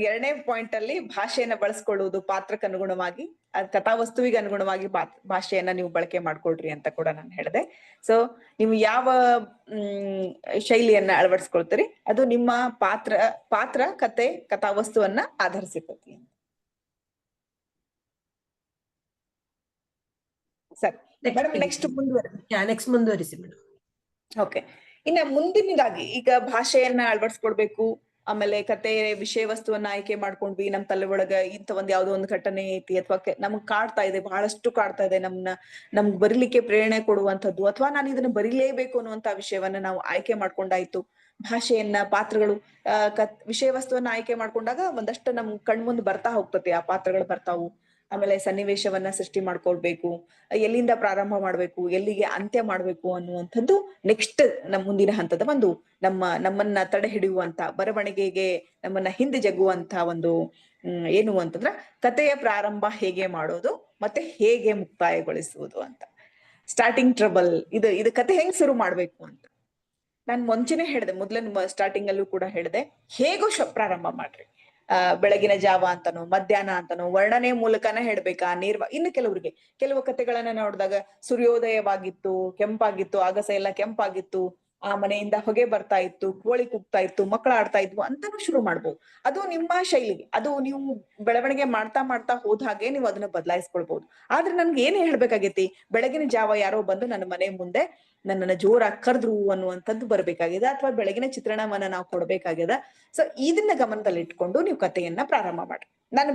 [SPEAKER 1] 2ನೇ ಪಾಯಿಂಟ್ ಅಲ್ಲಿ ಭಾಷೆಯನ್ನ ಬಳಸ್ಕೊಳ್ಳುವುದು ಪಾತ್ರಕ್ಕೆ ಅನುಗುಣವಾಗಿ, ಕಥಾವಸ್ತುವಿಗೆ ಅನುಗುಣವಾಗಿ ಭಾಷೆಯನ್ನ ನೀವು ಬಳಕೆ ಮಾಡ್ಕೊಳ್ರಿ ಅಂತ ಕೂಡ ನಾನು ಹೇಳಿದೆ. ಸೊ ನೀವು ಯಾವ ಶೈಲಿಯನ್ನ ಅಳವಡಿಸ್ಕೊಳ್ತೀರಿ ಅದು ನಿಮ್ಮ ಪಾತ್ರ ಕತೆ ಕಥಾವಸ್ತುವನ್ನ ಆಧರಿಸಿರ್ತತಿ. ಸರಿ ಮೇಡಮ್, ನೆಕ್ಸ್ಟ್
[SPEAKER 2] ಮುಂದುವರಿಸಿ ಮೇಡಮ್.
[SPEAKER 1] ಓಕೆ, ಇನ್ನ ಮುಂದಿನದಾಗಿ ಈಗ ಭಾಷೆಯನ್ನ ಅಳವಡಿಸ್ಕೊಡ್ಬೇಕು, ಆಮೇಲೆ ಕತೆ ವಿಷಯ ವಸ್ತುವನ್ನ ಆಯ್ಕೆ ಮಾಡ್ಕೊಂಡ್ವಿ. ನಮ್ ತಲೆ ಒಳಗ ಇಂತ ಒಂದ್ ಯಾವ್ದೋ ಒಂದು ಘಟನೆ ಐತಿ ಅಥವಾ ನಮ್ಗ್ ಕಾಡ್ತಾ ಇದೆ, ಬಹಳಷ್ಟು ಕಾಡ್ತಾ ಇದೆ, ನಮ್ಗ್ ಬರೀಲಿಕ್ಕೆ ಪ್ರೇರಣೆ ಕೊಡುವಂತದ್ದು, ಅಥವಾ ನಾನು ಇದನ್ನ ಬರೀಲೇಬೇಕು ಅನ್ನುವಂತ ವಿಷಯವನ್ನ ನಾವು ಆಯ್ಕೆ ಮಾಡ್ಕೊಂಡಾಯ್ತು. ಭಾಷೆಯನ್ನ, ಪಾತ್ರಗಳು, ವಿಷಯ ವಸ್ತುವನ್ನ ಆಯ್ಕೆ ಮಾಡ್ಕೊಂಡಾಗ ಒಂದಷ್ಟು ನಮ್ ಕಣ್ಮುಂದ್ ಬರ್ತಾ ಹೋಗ್ತತಿ, ಆ ಪಾತ್ರಗಳು ಬರ್ತಾವು. ಆಮೇಲೆ ಸನ್ನಿವೇಶವನ್ನ ಸೃಷ್ಟಿ ಮಾಡ್ಕೊಳ್ಬೇಕು, ಎಲ್ಲಿಂದ ಪ್ರಾರಂಭ ಮಾಡ್ಬೇಕು, ಎಲ್ಲಿಗೆ ಅಂತ್ಯ ಮಾಡ್ಬೇಕು ಅನ್ನುವಂಥದ್ದು ನೆಕ್ಸ್ಟ್ ನಮ್ಮ ಮುಂದಿನ ಹಂತದ ಒಂದು ನಮ್ಮನ್ನ ತಡೆ ಹಿಡಿಯುವಂತ, ಬರವಣಿಗೆಗೆ ನಮ್ಮನ್ನ ಹಿಂದೆ ಜಗ್ಗುವಂತ ಒಂದು ಏನು ಅಂತಂದ್ರ ಕಥೆಯ ಪ್ರಾರಂಭ ಹೇಗೆ ಮಾಡೋದು ಮತ್ತೆ ಹೇಗೆ ಮುಕ್ತಾಯಗೊಳಿಸುವುದು ಅಂತ. ಸ್ಟಾರ್ಟಿಂಗ್ ಟ್ರಬಲ್, ಇದು ಕತೆ ಹೆಂಗ್ ಶುರು ಮಾಡ್ಬೇಕು ಅಂತ ನಾನ್ ಮುಂಚೆನೆ ಹೇಳಿದೆ, ಮೊದ್ಲ ಸ್ಟಾರ್ಟಿಂಗ್ ಅಲ್ಲೂ ಕೂಡ ಹೇಳಿದೆ. ಹೇಗೋ ಪ್ರಾರಂಭ ಮಾಡ್ರಿ. ಬೆಳಗಿನ ಜಾವ ಅಂತನೋ, ಮಧ್ಯಾಹ್ನ ಅಂತನೋ, ವರ್ಣನೆ ಮೂಲಕನ ಹೇಳ್ಬೇಕಾ, ಇನ್ನು ಕೆಲವು ಕಥೆಗಳನ್ನ ನೋಡಿದಾಗ ಸೂರ್ಯೋದಯವಾಗಿತ್ತು, ಕೆಂಪಾಗಿತ್ತು, ಆಗಸ ಎಲ್ಲ ಕೆಂಪಾಗಿತ್ತು, ಆ ಮನೆಯಿಂದ ಹೊಗೆ ಬರ್ತಾ ಇತ್ತು, ಕೋಳಿ ಕೂಗ್ತಾ ಇತ್ತು, ಮಕ್ಕಳು ಆಡ್ತಾ ಇದ್ವು ಅಂತಾನು ಶುರು ಮಾಡ್ಬೋದು. ಅದು ನಿಮ್ಮ ಶೈಲಿಗೆ, ಅದು ನೀವು ಬೆಳವಣಿಗೆ ಮಾಡ್ತಾ ಹೋದ ಹಾಗೆ ನೀವು ಅದನ್ನ ಬದಲಾಯಿಸ್ಕೊಳ್ಬಹುದು. ಆದ್ರೆ ನನ್ಗೆ ಏನ್ ಹೇಳ್ಬೇಕಾಗೈತಿ, ಬೆಳಗಿನ ಜಾವ ಯಾರೋ ಬಂದು ನನ್ನ ಮನೆ ಮುಂದೆ ನನ್ನನ್ನ ಜೋರಾಗಿ ಕರೆದ್ರು ಅನ್ನುವಂಥದ್ದು ಬರ್ಬೇಕಾಗಿದೆ, ಅಥವಾ ಬೆಳಗಿನ ಚಿತ್ರಣವನ್ನ ನಾವು ಕೊಡ್ಬೇಕಾಗಿದೆ. ಸೊ ಇದನ್ನ ಗಮನದಲ್ಲಿ ಇಟ್ಕೊಂಡು ನೀವು ಕಥೆಯನ್ನ ಪ್ರಾರಂಭ ಮಾಡ್ರಿ. ನಾನು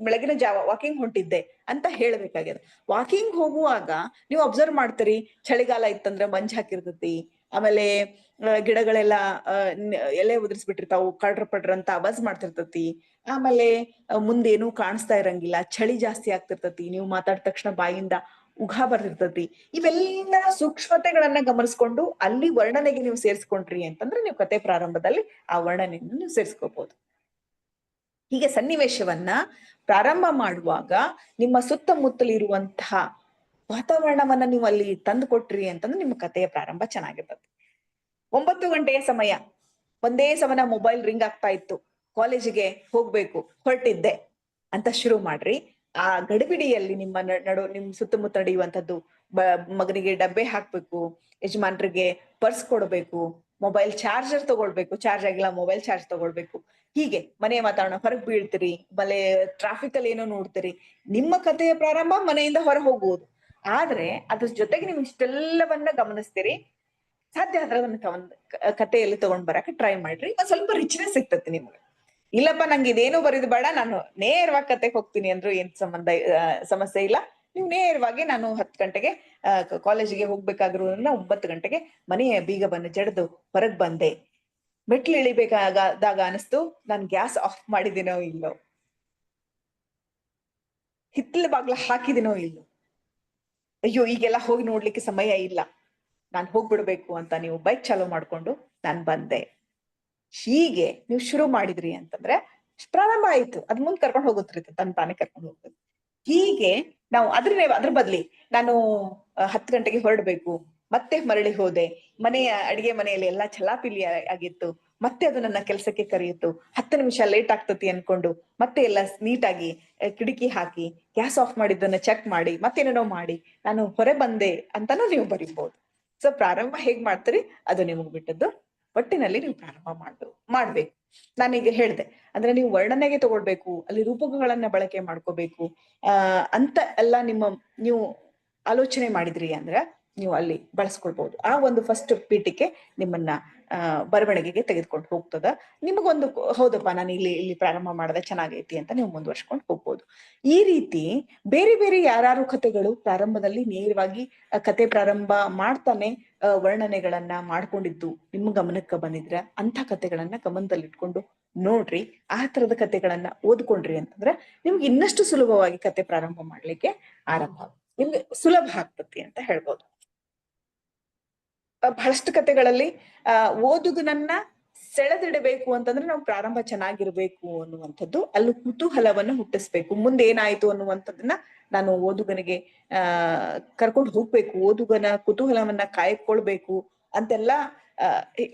[SPEAKER 1] ಬೆಳಗಿನ ಜಾವ ವಾಕಿಂಗ್ ಹೊಂಟಿದ್ದೆ ಅಂತ ಹೇಳ್ಬೇಕಾಗಿದೆ. ವಾಕಿಂಗ್ ಹೋಗುವಾಗ ನೀವು ಅಬ್ಸರ್ವ್ ಮಾಡ್ತೀರಿ, ಚಳಿಗಾಲ ಇತ್ತಂದ್ರೆ ಮಂಜ್ ಹಾಕಿರ್ತತಿ, ಆಮೇಲೆ ಗಿಡಗಳೆಲ್ಲ ಎಲೆ ಉದುರಿಸ್ಬಿಟ್ಟಿರ್ತಾವು, ಕಡ್ರ ಅಂತ ಆವಾಜ್ ಮಾಡ್ತಿರ್ತತಿ, ಆಮೇಲೆ ಮುಂದೇನು ಕಾಣಿಸ್ತಾ ಇರಂಗಿಲ್ಲ, ಚಳಿ ಜಾಸ್ತಿ ಆಗ್ತಿರ್ತತಿ, ನೀವು ಮಾತಾಡಿದ ತಕ್ಷಣ ಬಾಯಿಂದ ಉಘಾ ಬರ್ತಿರ್ತತಿ. ಇವೆಲ್ಲ ಸೂಕ್ಷ್ಮತೆಗಳನ್ನ ಗಮನಿಸ್ಕೊಂಡು ಅಲ್ಲಿ ವರ್ಣನೆಗೆ ನೀವು ಸೇರಿಸ್ಕೊಂಡ್ರಿ ಅಂತಂದ್ರೆ ನೀವು ಕತೆ ಪ್ರಾರಂಭದಲ್ಲಿ ಆ ವರ್ಣನೆಯನ್ನು ನೀವು ಸೇರಿಸ್ಕೋಬಹುದು. ಹೀಗೆ ಸನ್ನಿವೇಶವನ್ನ ಪ್ರಾರಂಭ ಮಾಡುವಾಗ ನಿಮ್ಮ ಸುತ್ತಮುತ್ತಲಿರುವಂತಹ ವಾತಾವರಣವನ್ನ ನೀವು ಅಲ್ಲಿ ತಂದು ಕೊಟ್ರಿ ಅಂತಂದ್ರೆ ನಿಮ್ಮ ಕಥೆಯ ಪ್ರಾರಂಭ ಚೆನ್ನಾಗಿರ್ತದೆ. 9 ಗಂಟೆಯ ಸಮಯ, ಒಂದೇ ಸಮನ ಮೊಬೈಲ್ ರಿಂಗ್ ಆಗ್ತಾ ಇತ್ತು, ಕಾಲೇಜಿಗೆ ಹೋಗ್ಬೇಕು ಹೊರಟಿದ್ದೆ ಅಂತ ಶುರು ಮಾಡ್ರಿ. ಆ ಗಡಿಬಿಡಿಯಲ್ಲಿ ನಿಮ್ಮ ನಿಮ್ ಸುತ್ತಮುತ್ತ ನಡೆಯುವಂಥದ್ದು, ಮಗನಿಗೆ ಡಬ್ಬೆ ಹಾಕ್ಬೇಕು, ಯಜಮಾನ್ರಿಗೆ ಪರ್ಸ್ ಕೊಡ್ಬೇಕು, ಮೊಬೈಲ್ ಚಾರ್ಜರ್ ತಗೊಳ್ಬೇಕು, ಚಾರ್ಜ್ ಆಗಿಲ್ಲ ಮೊಬೈಲ್ ಚಾರ್ಜ್ ತಗೊಳ್ಬೇಕು, ಹೀಗೆ ಮನೆಯ ವಾತಾವರಣ, ಹೊರಗೆ ಬೀಳ್ತೀರಿ, ಬಲೆ ಟ್ರಾಫಿಕ್ ಅಲ್ಲಿ ಏನೋ ನೋಡ್ತೀರಿ. ನಿಮ್ಮ ಕಥೆಯ ಪ್ರಾರಂಭ ಮನೆಯಿಂದ ಹೊರ ಹೋಗುವುದು. ಆದ್ರೆ ಅದ್ರ ಜೊತೆಗೆ ನೀವು ಇಷ್ಟೆಲ್ಲವನ್ನ ಗಮನಿಸ್ತೀರಿ, ಸಾಧ್ಯ ಆದ್ರೆ ಅದನ್ನ ಕಥೆಯಲ್ಲಿ ತಗೊಂಡ್ ಬರಕ್ಕೆ ಟ್ರೈ ಮಾಡ್ರಿ. ಸ್ವಲ್ಪ ರಿಚ್ನೆಸ್ ಸಿಗ್ತತಿ ನಿಮ್ಗೆ. ಇಲ್ಲಪ್ಪ ನಂಗೆ ಇದೇನು ಬರೀದು ಬೇಡ, ನಾನು ನೇರವಾಗಿ ಕತೆಗೆ ಹೋಗ್ತೀನಿ ಅಂದ್ರೂ ಏನ್ ಸಮಸ್ಯೆ ಇಲ್ಲ. ನೀವು ನೇರವಾಗಿ ನಾನು 10 ಗಂಟೆಗೆ ಕಾಲೇಜಿಗೆ ಹೋಗ್ಬೇಕಾದ್ರು 9 ಗಂಟೆಗೆ ಮನೆಯ ಬೀಗವನ್ನು ಜಡ್ದು ಹೊರಗ್ ಬಂದೆ, ಮೆಟ್ಲು ಇಳಿಬೇಕಾದಾಗ ಅನಿಸ್ತು ನಾನು ಗ್ಯಾಸ್ ಆಫ್ ಮಾಡಿದಿನೋ ಇಲ್ಲೋ, ಹಿತ್ತಲ ಬಾಗ್ಲ ಹಾಕಿದಿನೋ ಇಲ್ಲೋ, ಅಯ್ಯೋ ಈಗೆಲ್ಲ ಹೋಗಿ ನೋಡ್ಲಿಕ್ಕೆ ಸಮಯ ಇಲ್ಲ, ನಾನು ಹೋಗ್ಬಿಡ್ಬೇಕು ಅಂತ ನೀವು ಬೈಕ್ ಚಾಲೂ ಮಾಡ್ಕೊಂಡು ನಾನು ಬಂದೆ. ಹೀಗೆ ನೀವು ಶುರು ಮಾಡಿದ್ರಿ ಅಂತಂದ್ರೆ ಪ್ರಾರಂಭ ಆಯ್ತು, ಅದ್ ಮುಂದ್ ಕರ್ಕೊಂಡು ಹೋಗುತ್ತಿರುತ್ತೆ, ತಾನೇ ಕರ್ಕೊಂಡು ಹೋಗ್ತದೆ. ಹೀಗೆ ನಾವು ಅದ್ರ ಬದ್ಲಿ ನಾನು 10 ಗಂಟೆಗೆ ಹೊರಡ್ಬೇಕು, ಮತ್ತೆ ಮರಳಿ ಹೋದೆ, ಅಡಿಗೆ ಮನೆಯಲ್ಲಿ ಎಲ್ಲಾ ಛಲಾಪಿಲಿ ಆಗಿತ್ತು, ಮತ್ತೆ ಅದು ನನ್ನ ಕೆಲಸಕ್ಕೆ ಕರೆಯಿತು, 10 ನಿಮಿಷ ಲೇಟ್ ಆಗ್ತತಿ ಅನ್ಕೊಂಡು ಮತ್ತೆ ಎಲ್ಲ ನೀಟಾಗಿ ಕಿಟಕಿ ಹಾಕಿ ಗ್ಯಾಸ್ ಆಫ್ ಮಾಡಿದ್ದನ್ನ ಚೆಕ್ ಮಾಡಿ ಮತ್ತೇನೇನೋ ಮಾಡಿ ನಾನು ಹೊರ ಬಂದೆ ಅಂತಾನು ನೀವು ಬರೀಬಹುದು. ಸೊ ಪ್ರಾರಂಭ ಹೇಗ್ ಮಾಡ್ತೀರಿ ಅದು ನಿಮಗ್ ಬಿಟ್ಟದ್ದು. ಒಟ್ಟಿನಲ್ಲಿ ನೀವು ಪ್ರಾರಂಭ ಮಾಡ್ಬೇಕು. ನಾನೀಗ ಹೇಳ್ದೆ ಅಂದ್ರೆ ನೀವು ವರ್ಣನೆಗೆ ತಗೊಳ್ಬೇಕು, ಅಲ್ಲಿ ರೂಪಕಗಳನ್ನ ಬಳಕೆ ಮಾಡ್ಕೋಬೇಕು ಅಂತ ಎಲ್ಲ ನೀವು ಆಲೋಚನೆ ಮಾಡಿದ್ರಿ ಅಂದ್ರೆ ನೀವು ಅಲ್ಲಿ ಬಳಸ್ಕೊಳ್ಬಹುದು. ಆ ಒಂದು ಫಸ್ಟ್ ಪೀಠಿಕೆ ನಿಮ್ಮನ್ನ ಬರವಣಿಗೆಗೆ ತೆಗೆದುಕೊಂಡು ಹೋಗ್ತದ. ನಿಮಗೊಂದು ಹೌದಪ್ಪ ನಾನು ಇಲ್ಲಿ ಪ್ರಾರಂಭ ಮಾಡದೆ ಚೆನ್ನಾಗೈತಿ ಅಂತ ನೀವು ಮುಂದುವರ್ಸ್ಕೊಂಡು ಹೋಗ್ಬೋದು. ಈ ರೀತಿ ಬೇರೆ ಬೇರೆ ಯಾರು ಕಥೆಗಳು ಪ್ರಾರಂಭದಲ್ಲಿ ನೇರವಾಗಿ ಕತೆ ಪ್ರಾರಂಭ ಮಾಡ್ತಾನೆ ವರ್ಣನೆಗಳನ್ನ ಮಾಡ್ಕೊಂಡಿದ್ದು ನಿಮ್ಮ ಗಮನಕ್ಕೆ ಬಂದಿದ್ರೆ ಅಂತ ಕಥೆಗಳನ್ನ ಗಮನದಲ್ಲಿಟ್ಕೊಂಡು ನೋಡ್ರಿ. ಆ ತರದ ಕಥೆಗಳನ್ನ ಓದ್ಕೊಂಡ್ರಿ ಅಂತಂದ್ರೆ ನಿಮ್ಗೆ ಇನ್ನಷ್ಟು ಸುಲಭವಾಗಿ ಕತೆ ಪ್ರಾರಂಭ ಮಾಡ್ಲಿಕ್ಕೆ ನಿಮ್ಗೆ ಸುಲಭ ಆಗ್ತತಿ ಅಂತ ಹೇಳ್ಬೋದು. ಬಹಳಷ್ಟು ಕಥೆಗಳಲ್ಲಿ ಓದುಗನನ್ನ ಸೆಳೆದಿಡಬೇಕು ಅಂತಂದ್ರೆ ನಾವು ಪ್ರಾರಂಭ ಚೆನ್ನಾಗಿರ್ಬೇಕು ಅನ್ನುವಂಥದ್ದು, ಅಲ್ಲೂ ಕುತೂಹಲವನ್ನು ಹುಟ್ಟಿಸ್ಬೇಕು. ಮುಂದೆ ಏನಾಯ್ತು ಅನ್ನುವಂಥದ್ದನ್ನ ನಾನು ಓದುಗನಿಗೆ ಕರ್ಕೊಂಡು ಹೋಗ್ಬೇಕು, ಓದುಗನ ಕುತೂಹಲವನ್ನ ಕಾಯ್ಕೊಳ್ಬೇಕು ಅಂತೆಲ್ಲ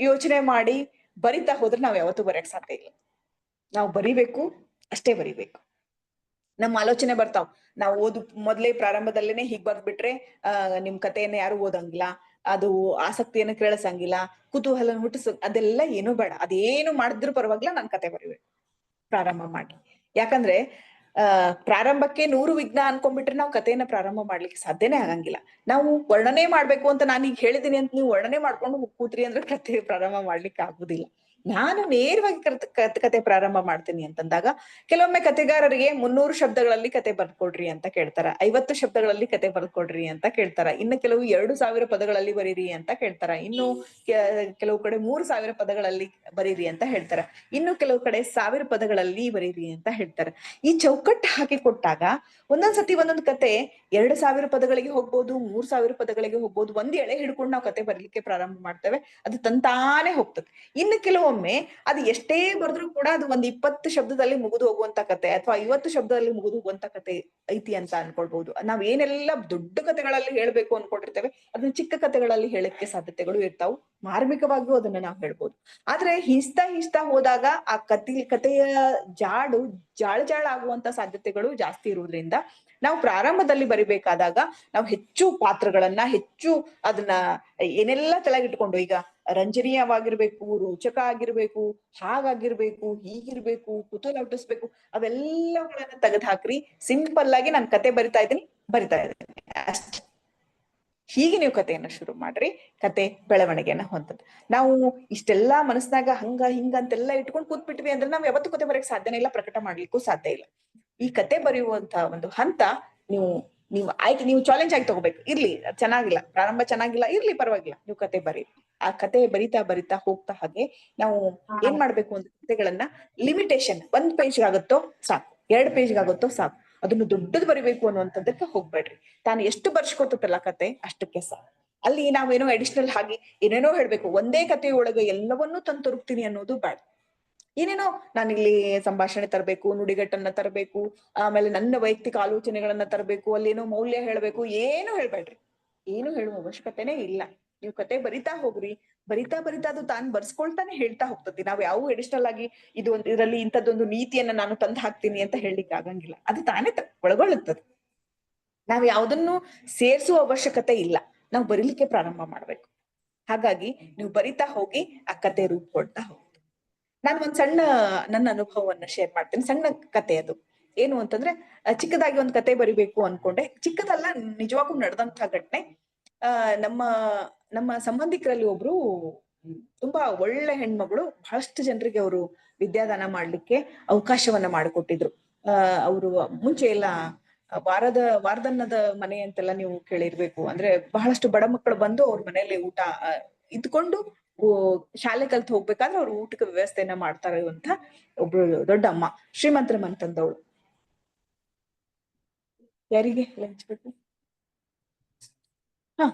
[SPEAKER 1] ಯೋಚನೆ ಮಾಡಿ ಬರಿತಾ ಹೋದ್ರೆ ನಾವ್ ಯಾವತ್ತೂ ಬರೆಯಕ್ ಸಾಧ್ಯ ಇಲ್ಲ. ನಾವು ಬರಿಬೇಕು, ಅಷ್ಟೇ ಬರಿಬೇಕು. ನಮ್ಮ ಆಲೋಚನೆ ಬರ್ತಾವ್, ನಾವು ಮೊದ್ಲೇ ಪ್ರಾರಂಭದಲ್ಲೇನೆ ಹೀಗ್ ಬರ್ದ್ಬಿಟ್ರೆ ನಿಮ್ ಕಥೆಯನ್ನ ಯಾರು ಓದಂಗಿಲ್ಲ, ಅದು ಆಸಕ್ತಿಯನ್ನು ಕೇಳಿಸಂಗಿಲ್ಲ, ಕುತೂಹಲ ಅದೆಲ್ಲ ಏನೂ ಬೇಡ. ಅದೇನು ಮಾಡಿದ್ರು ಪರವಾಗಿಲ್ಲ ನಾನ್ ಕತೆ ಬರಿಬೇಕು ಪ್ರಾರಂಭ ಮಾಡಿ. ಯಾಕಂದ್ರೆ ಪ್ರಾರಂಭಕ್ಕೆ 100 ವಿಘ್ನ ಅನ್ಕೊಂಡ್ಬಿಟ್ರೆ ನಾವು ಕಥೆಯನ್ನ ಪ್ರಾರಂಭ ಮಾಡ್ಲಿಕ್ಕೆ ಸಾಧ್ಯನೇ ಆಗಂಗಿಲ್ಲ. ನಾವು ವರ್ಣನೆ ಮಾಡ್ಬೇಕು ಅಂತ ನಾನೀಗ ಹೇಳಿದೀನಿ ಅಂತ ನೀವು ವರ್ಣನೆ ಮಾಡ್ಕೊಂಡು ಕೂತ್ರಿ ಅಂದ್ರೆ ಕಥೆ ಪ್ರಾರಂಭ ಮಾಡ್ಲಿಕ್ಕೆ ಆಗುದಿಲ್ಲ. ನಾನು ನೇರವಾಗಿ ಕತೆ ಪ್ರಾರಂಭ ಮಾಡ್ತೀನಿ ಅಂತಂದಾಗ ಕೆಲವೊಮ್ಮೆ ಕತೆಗಾರರಿಗೆ 300 ಶಬ್ದಗಳಲ್ಲಿ ಕತೆ ಬರ್ಕೊಡ್ರಿ ಅಂತ ಕೇಳ್ತಾರ, 50 ಶಬ್ದಗಳಲ್ಲಿ ಕತೆ ಬರ್ಕೊಡ್ರಿ ಅಂತ ಕೇಳ್ತಾರ, ಇನ್ನು ಕೆಲವು 2000 ಪದಗಳಲ್ಲಿ ಬರೀರಿ ಅಂತ ಕೇಳ್ತಾರ, ಇನ್ನು ಕೆಲವು ಕಡೆ 3000 ಪದಗಳಲ್ಲಿ ಬರೀರಿ ಅಂತ ಹೇಳ್ತಾರ, ಇನ್ನು ಕೆಲವು ಕಡೆ 1000 ಪದಗಳಲ್ಲಿ ಬರೀರಿ ಅಂತ ಹೇಳ್ತಾರೆ. ಈ ಚೌಕಟ್ಟು ಹಾಕಿ ಕೊಟ್ಟಾಗ ಒಂದೊಂದ್ಸತಿ ಒಂದೊಂದು ಕತೆ 2000 ಪದಗಳಿಗೆ ಹೋಗ್ಬೋದು, 3000 ಪದಗಳಿಗೆ ಹೋಗ್ಬೋದು. ಒಂದ್ ಎಳೆ ಹಿಡ್ಕೊಂಡು ನಾವು ಕತೆ ಬರೀಲಿಕ್ಕೆ ಪ್ರಾರಂಭ ಮಾಡ್ತೇವೆ, ಅದು ತಂತಾನೆ ಹೋಗ್ತದೆ. ಇನ್ನು ಕೆಲವೊಮ್ಮೆ ಅದು ಎಷ್ಟೇ ಬರೆದ್ರು ಕೂಡ ಅದು ಒಂದ್ 20 ಶಬ್ದದಲ್ಲಿ ಮುಗಿದು ಹೋಗುವಂತ ಕತೆ ಅಥವಾ 50 ಶಬ್ದದಲ್ಲಿ ಮುಗಿದು ಹೋಗುವಂತ ಕತೆ ಐತಿ ಅಂತ ಅನ್ಕೊಳ್ಬಹುದು. ನಾವ್ ಏನೆಲ್ಲ ದೊಡ್ಡ ಕಥೆಗಳಲ್ಲಿ ಹೇಳ್ಬೇಕು ಅನ್ಕೊಂಡಿರ್ತೇವೆ ಅದನ್ನ ಚಿಕ್ಕ ಕಥೆಗಳಲ್ಲಿ ಹೇಳಕ್ಕೆ ಸಾಧ್ಯತೆಗಳು ಇರ್ತಾವು. ಮಾರ್ಮಿಕವಾಗಿಯೂ ಅದನ್ನ ನಾವು ಹೇಳ್ಬೋದು. ಆದ್ರೆ ಹಿಸ್ತಾ ಹೋದಾಗ ಆ ಕಥೆಯ ಜಾಳ ಆಗುವಂತ ಸಾಧ್ಯತೆಗಳು ಜಾಸ್ತಿ ಇರುವುದ್ರಿಂದ ನಾವು ಪ್ರಾರಂಭದಲ್ಲಿ ಬರಿಬೇಕಾದಾಗ ನಾವು ಹೆಚ್ಚು ಪಾತ್ರಗಳನ್ನ ಅದನ್ನ ಏನೆಲ್ಲ ತಲೆಗಿಟ್ಕೊಂಡು ಈಗ ರಂಜನೀಯವಾಗಿರ್ಬೇಕು, ರೋಚಕ ಆಗಿರ್ಬೇಕು, ಹಾಗಾಗಿರ್ಬೇಕು, ಹೀಗಿರ್ಬೇಕು, ಕುತೂಹಲ ಹುಟ್ಟಿಸ್ಬೇಕು, ಅವೆಲ್ಲಗಳನ್ನ ತೆಗೆದು ಹಾಕ್ರಿ. ಸಿಂಪಲ್ ಆಗಿ ನಾನು ಕತೆ ಬರಿತಾ ಇದ್ದೀನಿ ಅಷ್ಟೇ. ಹೀಗೆ ನೀವು ಕಥೆಯನ್ನ ಶುರು ಮಾಡ್ರಿ. ಕತೆ ಬೆಳವಣಿಗೆಯನ್ನ ಹೊಂದದ್. ನಾವು ಇಷ್ಟೆಲ್ಲಾ ಮನಸ್ನಾಗ ಹಂಗ ಹಿಂಗ ಅಂತೆಲ್ಲ ಇಟ್ಕೊಂಡು ಕೂತ್ಬಿಟ್ವಿ ಅಂದ್ರೆ ನಾವ್ ಯಾವತ್ತೂ ಕತೆ ಬರೆಯಕ್ ಸಾಧ್ಯನೇ ಇಲ್ಲ, ಪ್ರಕಟ ಮಾಡ್ಲಿಕ್ಕೂ ಸಾಧ್ಯ ಇಲ್ಲ. ಈ ಕತೆ ಬರೆಯುವಂತ ಒಂದು ಹಂತ ನೀವು ಚಾಲೆಂಜ್ ಆಗಿ ತಗೋಬೇಕು. ಇರ್ಲಿ ಚೆನ್ನಾಗಿಲ್ಲ, ಪ್ರಾರಂಭ ಚೆನ್ನಾಗಿಲ್ಲ, ಇರ್ಲಿ ಪರವಾಗಿಲ್ಲ, ನೀವು ಕತೆ ಬರೀ. ಆ ಕತೆ ಬರಿತಾ ಹೋಗ್ತಾ ಹಾಗೆ ನಾವು ಏನ್ ಮಾಡ್ಬೇಕು ಅಂತ ಕತೆಗಳನ್ನ ಲಿಮಿಟೇಷನ್ 1 ಪೇಜ್ಗೆ ಆಗುತ್ತೋ ಸಾಕು, 2 ಪೇಜ್ಗೆ ಆಗುತ್ತೋ ಸಾಕು, ಅದನ್ನು ದೊಡ್ಡದು ಬರಿಬೇಕು ಅನ್ನುವಂಥದ್ದಕ್ಕೆ ಹೋಗ್ಬೇಡ್ರಿ. ತಾನು ಎಷ್ಟು ಬರ್ಸ್ಕೊತಲ್ಲ ಕತೆ ಅಷ್ಟಕ್ಕೆ ಸಾಕು. ಅಲ್ಲಿ ನಾವೇನೋ ಅಡಿಷನಲ್ ಆಗಿ ಏನೇನೋ ಹೇಳ್ಬೇಕು, ಒಂದೇ ಕಥೆಯೊಳಗೆ ಎಲ್ಲವನ್ನೂ ತಂದು ತರುತ್ತೀನಿ ಅನ್ನೋದು ಬೇಡ. ಏನೇನೋ ನಾನಿಲ್ಲಿ ಸಂಭಾಷಣೆ ತರಬೇಕು, ನುಡಿಗಟ್ಟನ್ನ ತರಬೇಕು, ಆಮೇಲೆ ನನ್ನ ವೈಯಕ್ತಿಕ ಆಲೋಚನೆಗಳನ್ನ ತರಬೇಕು, ಅಲ್ಲಿ ಏನೋ ಮೌಲ್ಯ ಹೇಳ್ಬೇಕು, ಏನು ಹೇಳ್ಬೇಡ್ರಿ. ಏನು ಹೇಳುವ ಅವಶ್ಯಕತೆನೇ ಇಲ್ಲ. ನೀವು ಕತೆ ಬರಿತಾ ಹೋಗ್ರಿ. ಬರಿತಾ ಅದು ತಾನು ಬರ್ಸ್ಕೊಳ್ತಾನೆ ಹೇಳ್ತಾ ಹೋಗ್ತತಿ. ನಾವ್ ಯಾವ ಅಡಿಷನಲ್ ಆಗಿ ಇದರಲ್ಲಿ ಇಂಥದ್ದೊಂದು ನೀತಿಯನ್ನ ನಾನು ತಂದು ಹಾಕ್ತೀನಿ ಅಂತ ಹೇಳಲಿಕ್ಕೆ ಆಗಂಗಿಲ್ಲ. ಅದು ತಾನೇ ಒಳಗೊಳ್ಳುತ್ತದೆ. ನಾವ್ ಯಾವ್ದನ್ನು ಸೇರ್ಸುವ ಅವಶ್ಯಕತೆ ಇಲ್ಲ. ನಾವು ಬರೀಲಿಕ್ಕೆ ಪ್ರಾರಂಭ ಮಾಡ್ಬೇಕು. ಹಾಗಾಗಿ ನೀವು ಬರಿತಾ ಹೋಗಿ ಆ ಕತೆ ರೂಪುಗೊಳ್ತಾ ಹೋಗಿ. ನಾನು ಒಂದ್ ಸಣ್ಣ ನನ್ನ ಅನುಭವವನ್ನ ಶೇರ್ ಮಾಡ್ತೇನೆ. ಸಣ್ಣ ಕತೆ ಅದು. ಏನು ಅಂತಂದ್ರೆ ಚಿಕ್ಕದಾಗಿ ಒಂದ್ ಕತೆ ಬರಿಬೇಕು ಅನ್ಕೊಂಡೆ. ಚಿಕ್ಕದಲ್ಲ, ನಿಜವಾಗೂ ನಡೆದಂತ ಘಟನೆ. ನಮ್ಮ ಸಂಬಂಧಿಕರಲ್ಲಿ ಒಬ್ರು ತುಂಬಾ ಒಳ್ಳೆ ಹೆಣ್ಮಗಳು. ಬಹಳಷ್ಟು ಜನರಿಗೆ ಅವರು ವಿದ್ಯಾದಾನ ಮಾಡ್ಲಿಕ್ಕೆ ಅವಕಾಶವನ್ನ ಮಾಡಿಕೊಟ್ಟಿದ್ರು. ಅವರು ಮುಂಚೆ ಎಲ್ಲ ವಾರದನ್ನದ ಮನೆ ಅಂತೆಲ್ಲ ನೀವು ಕೇಳಿರ್ಬೇಕು. ಅಂದ್ರೆ ಬಹಳಷ್ಟು ಬಡ ಮಕ್ಕಳು ಬಂದು ಅವ್ರ ಮನೆಯಲ್ಲಿ ಊಟ ಇದ್ಕೊಂಡು ಶಾಲೆ ಕಲ್ತು ಹೋಗ್ಬೇಕಾದ್ರೆ ಅವ್ರು ಊಟಕ್ಕೆ ವ್ಯವಸ್ಥೆಯನ್ನ ಮಾಡ್ತಾ ಇರುವಂತ ಒಬ್ರು ದೊಡ್ಡ ಅಮ್ಮ, ಶ್ರೀಮಂತರ ಮನೆತಂದವಳು. ಯಾರಿಗೆ ಲಂಚ್ ಬೇಕು? ಆ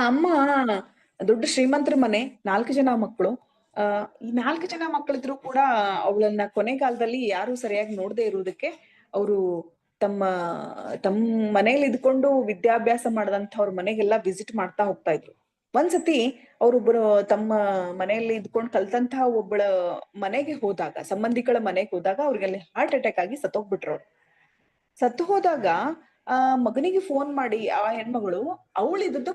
[SPEAKER 1] ಅಮ್ಮ ದೊಡ್ಡ ಶ್ರೀಮಂತರ ಮನೆ, 4 ಜನ ಮಕ್ಕಳು. ಈ 4 ಜನ ಮಕ್ಕಳಿದ್ರು ಕೂಡ ಅವಳನ್ನ ಕೊನೆಗಾಲದಲ್ಲಿ ಯಾರು ಸರಿಯಾಗಿ ನೋಡದೆ ಇರುವುದಕ್ಕೆ ಅವರು ತಮ್ಮ ಮನೇಲಿ ಇದ್ಕೊಂಡು ವಿದ್ಯಾಭ್ಯಾಸ ಮಾಡದಂಥವ್ರ ಮನೆಗೆಲ್ಲ ವಿಸಿಟ್ ಮಾಡ್ತಾ ಹೋಗ್ತಾ ಇದ್ರು. ಒಂದ್ಸತಿ ಅವ್ರೊಬ್ರು ತಮ್ಮ ಮನೆಯಲ್ಲಿ ಇದ್ಕೊಂಡು ಕಲ್ತಂತಹ ಒಬ್ಬಳ ಮನೆಗೆ ಹೋದಾಗ, ಸಂಬಂಧಿಗಳ ಮನೆಗೆ ಹೋದಾಗ ಅವ್ರಿಗಲ್ಲಿ ಹಾರ್ಟ್ ಅಟ್ಯಾಕ್ ಆಗಿ ಸತ್ತೋಗ್ಬಿಟ್ರು ಅವ್ರು. ಸತ್ತು ಹೋದಾಗ ಆ ಮಗನಿಗೆ ಫೋನ್ ಮಾಡಿ ಆ ಹೆಣ್ಮಗಳು, ಅವಳಿದ್ದು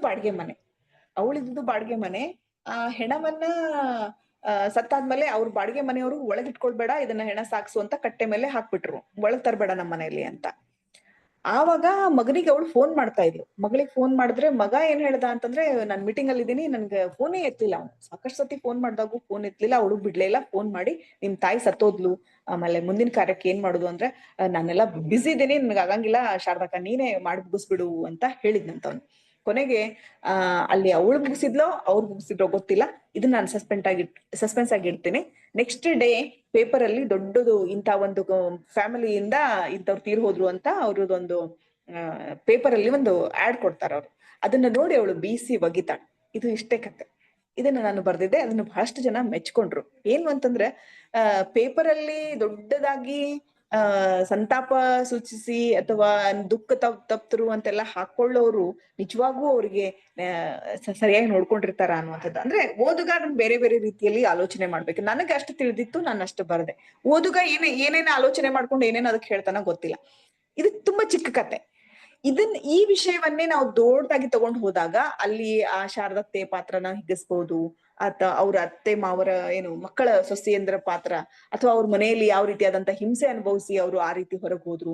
[SPEAKER 1] ಬಾಡಿಗೆ ಮನೆ, ಆ ಹೆಣವನ್ನ ಸತ್ತಾದ್ಮೇಲೆ ಅವ್ರ ಬಾಡಿಗೆ ಮನೆಯವರು ಒಳಗಿಟ್ಕೊಳ್ಬೇಡ, ಇದನ್ನ ಹೆಣ ಸಾಕ್ಸು ಅಂತ ಕಟ್ಟೆ ಮೇಲೆ ಹಾಕ್ಬಿಟ್ರು, ಒಳಗ್ ತರ್ಬೇಡ ನಮ್ಮ ಮನೆಯಲ್ಲಿ ಅಂತ. ಆವಾಗ ಮಗನಿಗೆ ಅವಳು ಫೋನ್ ಮಾಡ್ತಾ ಇದ್ಲು. ಮಗಳಿಗೆ ಫೋನ್ ಮಾಡಿದ್ರೆ ಮಗ ಏನ್ ಹೇಳ್ದ ಅಂತಂದ್ರೆ, ನಾನ್ ಮೀಟಿಂಗ್ ಅಲ್ಲಿ ಇದೀನಿ, ನನ್ಗೆ ಫೋನೇ ಎತ್ತಲಿಲ್ಲ. ಅವ್ನು ಸಾಕಷ್ಟು ಸತಿ ಫೋನ್ ಮಾಡ್ದಾಗೂ ಫೋನ್ ಎತ್ತಲಿಲ್ಲ. ಅವಳು ಬಿಡ್ಲಿಲ್ಲ. ಫೋನ್ ಮಾಡಿ ನಿಮ್ ತಾಯಿ ಸತ್ತೋದ್ಲು, ಆಮೇಲೆ ಮುಂದಿನ ಕಾರ್ಯಕ್ಕೆ ಏನ್ ಮಾಡುದು ಅಂದ್ರೆ, ನಾನೆಲ್ಲ ಬಿಸಿ ಇದೀನಿ, ನನ್ಗೆ ಆಗಂಗಿಲ್ಲ, ಶಾರದಕ್ಕ ನೀನೇ ಮಾಡಿ ಮುಗಿಸ್ಬಿಡು ಅಂತ ಹೇಳಿದ್ನಂತವ್ನು. ಕೊನೆಗೆ ಅಲ್ಲಿ ಅವಳು ಮುಗಿಸಿದ್ಲೋ ಅವ್ರು ಮುಗಿಸಿದ್ರೋ ಗೊತ್ತಿಲ್ಲ. ಇದನ್ನ ನಾನು ಸಸ್ಪೆನ್ಸ್ ಆಗಿ ಇಡ್ತೀನಿ. ನೆಕ್ಸ್ಟ್ ಡೇ ಪೇಪರ್ ಅಲ್ಲಿ ದೊಡ್ಡದು ಇಂತ ಒಂದು ಫ್ಯಾಮಿಲಿಯಿಂದ ಇಂಥವ್ರು ತೀರ್ ಹೋದ್ರು ಅಂತ ಅವ್ರದೊಂದು ಪೇಪರ್ ಅಲ್ಲಿ ಒಂದು ಆಡ್ ಕೊಡ್ತಾರ ಅವ್ರು. ಅದನ್ನ ನೋಡಿ ಅವಳು ಬೀಸಿ ಒಗಿತಾಳೆ. ಇದು ಇಷ್ಟೇ ಕತೆ. ಇದನ್ನ ನಾನು ಬರ್ದಿದ್ದೆ. ಅದನ್ನ ಬಹಳಷ್ಟು ಜನ ಮೆಚ್ಕೊಂಡ್ರು. ಏನು ಅಂತಂದ್ರೆ ಪೇಪರ್ ಅಲ್ಲಿ ದೊಡ್ಡದಾಗಿ ಸಂತಾಪ ಸೂಚಿಸಿ ಅಥವಾ ದುಃಖ ತಪ್ತರು ಅಂತೆಲ್ಲ ಹಾಕೊಳ್ಳೋರು ನಿಜವಾಗೂ ಅವ್ರಿಗೆ ಸರಿಯಾಗಿ ನೋಡ್ಕೊಂಡಿರ್ತಾರ ಅನ್ನುವಂಥದ್ದು. ಅಂದ್ರೆ ಓದುಗ ಅದನ್ನ ಬೇರೆ ಬೇರೆ ರೀತಿಯಲ್ಲಿ ಆಲೋಚನೆ ಮಾಡ್ಬೇಕು. ನನಗೆ ಅಷ್ಟು ತಿಳಿದಿತ್ತು, ನಾನು ಅಷ್ಟು ಬರ್ದೆ. ಓದುಗ ಏನೇನ್ ಆಲೋಚನೆ ಮಾಡ್ಕೊಂಡು ಏನೇನ್ ಅದಕ್ಕೆ ಹೇಳ್ತಾನ ಗೊತ್ತಿಲ್ಲ. ಇದು ತುಂಬಾ ಚಿಕ್ಕ ಕತೆ. ಈ ವಿಷಯವನ್ನೇ ನಾವು ದೊಡ್ಡದಾಗಿ ತಗೊಂಡು ಹೋದಾಗ ಅಲ್ಲಿ ಆ ಶಾರದತ್ತೆ ಪಾತ್ರನ ಹಿಗ್ಗಿಸ್ಬಹುದು, ಅವ್ರ ಅತ್ತೆ ಮಾವರ ಮಕ್ಕಳ ಸೊಸೆಯಂದ್ರ ಪಾತ್ರ, ಅಥವಾ ಅವ್ರ ಮನೆಯಲ್ಲಿ ಯಾವ ರೀತಿಯಾದಂತ ಹಿಂಸೆ ಅನುಭವಿಸಿ ಅವರು ಆ ರೀತಿ ಹೊರಗೆ ಹೋದ್ರು.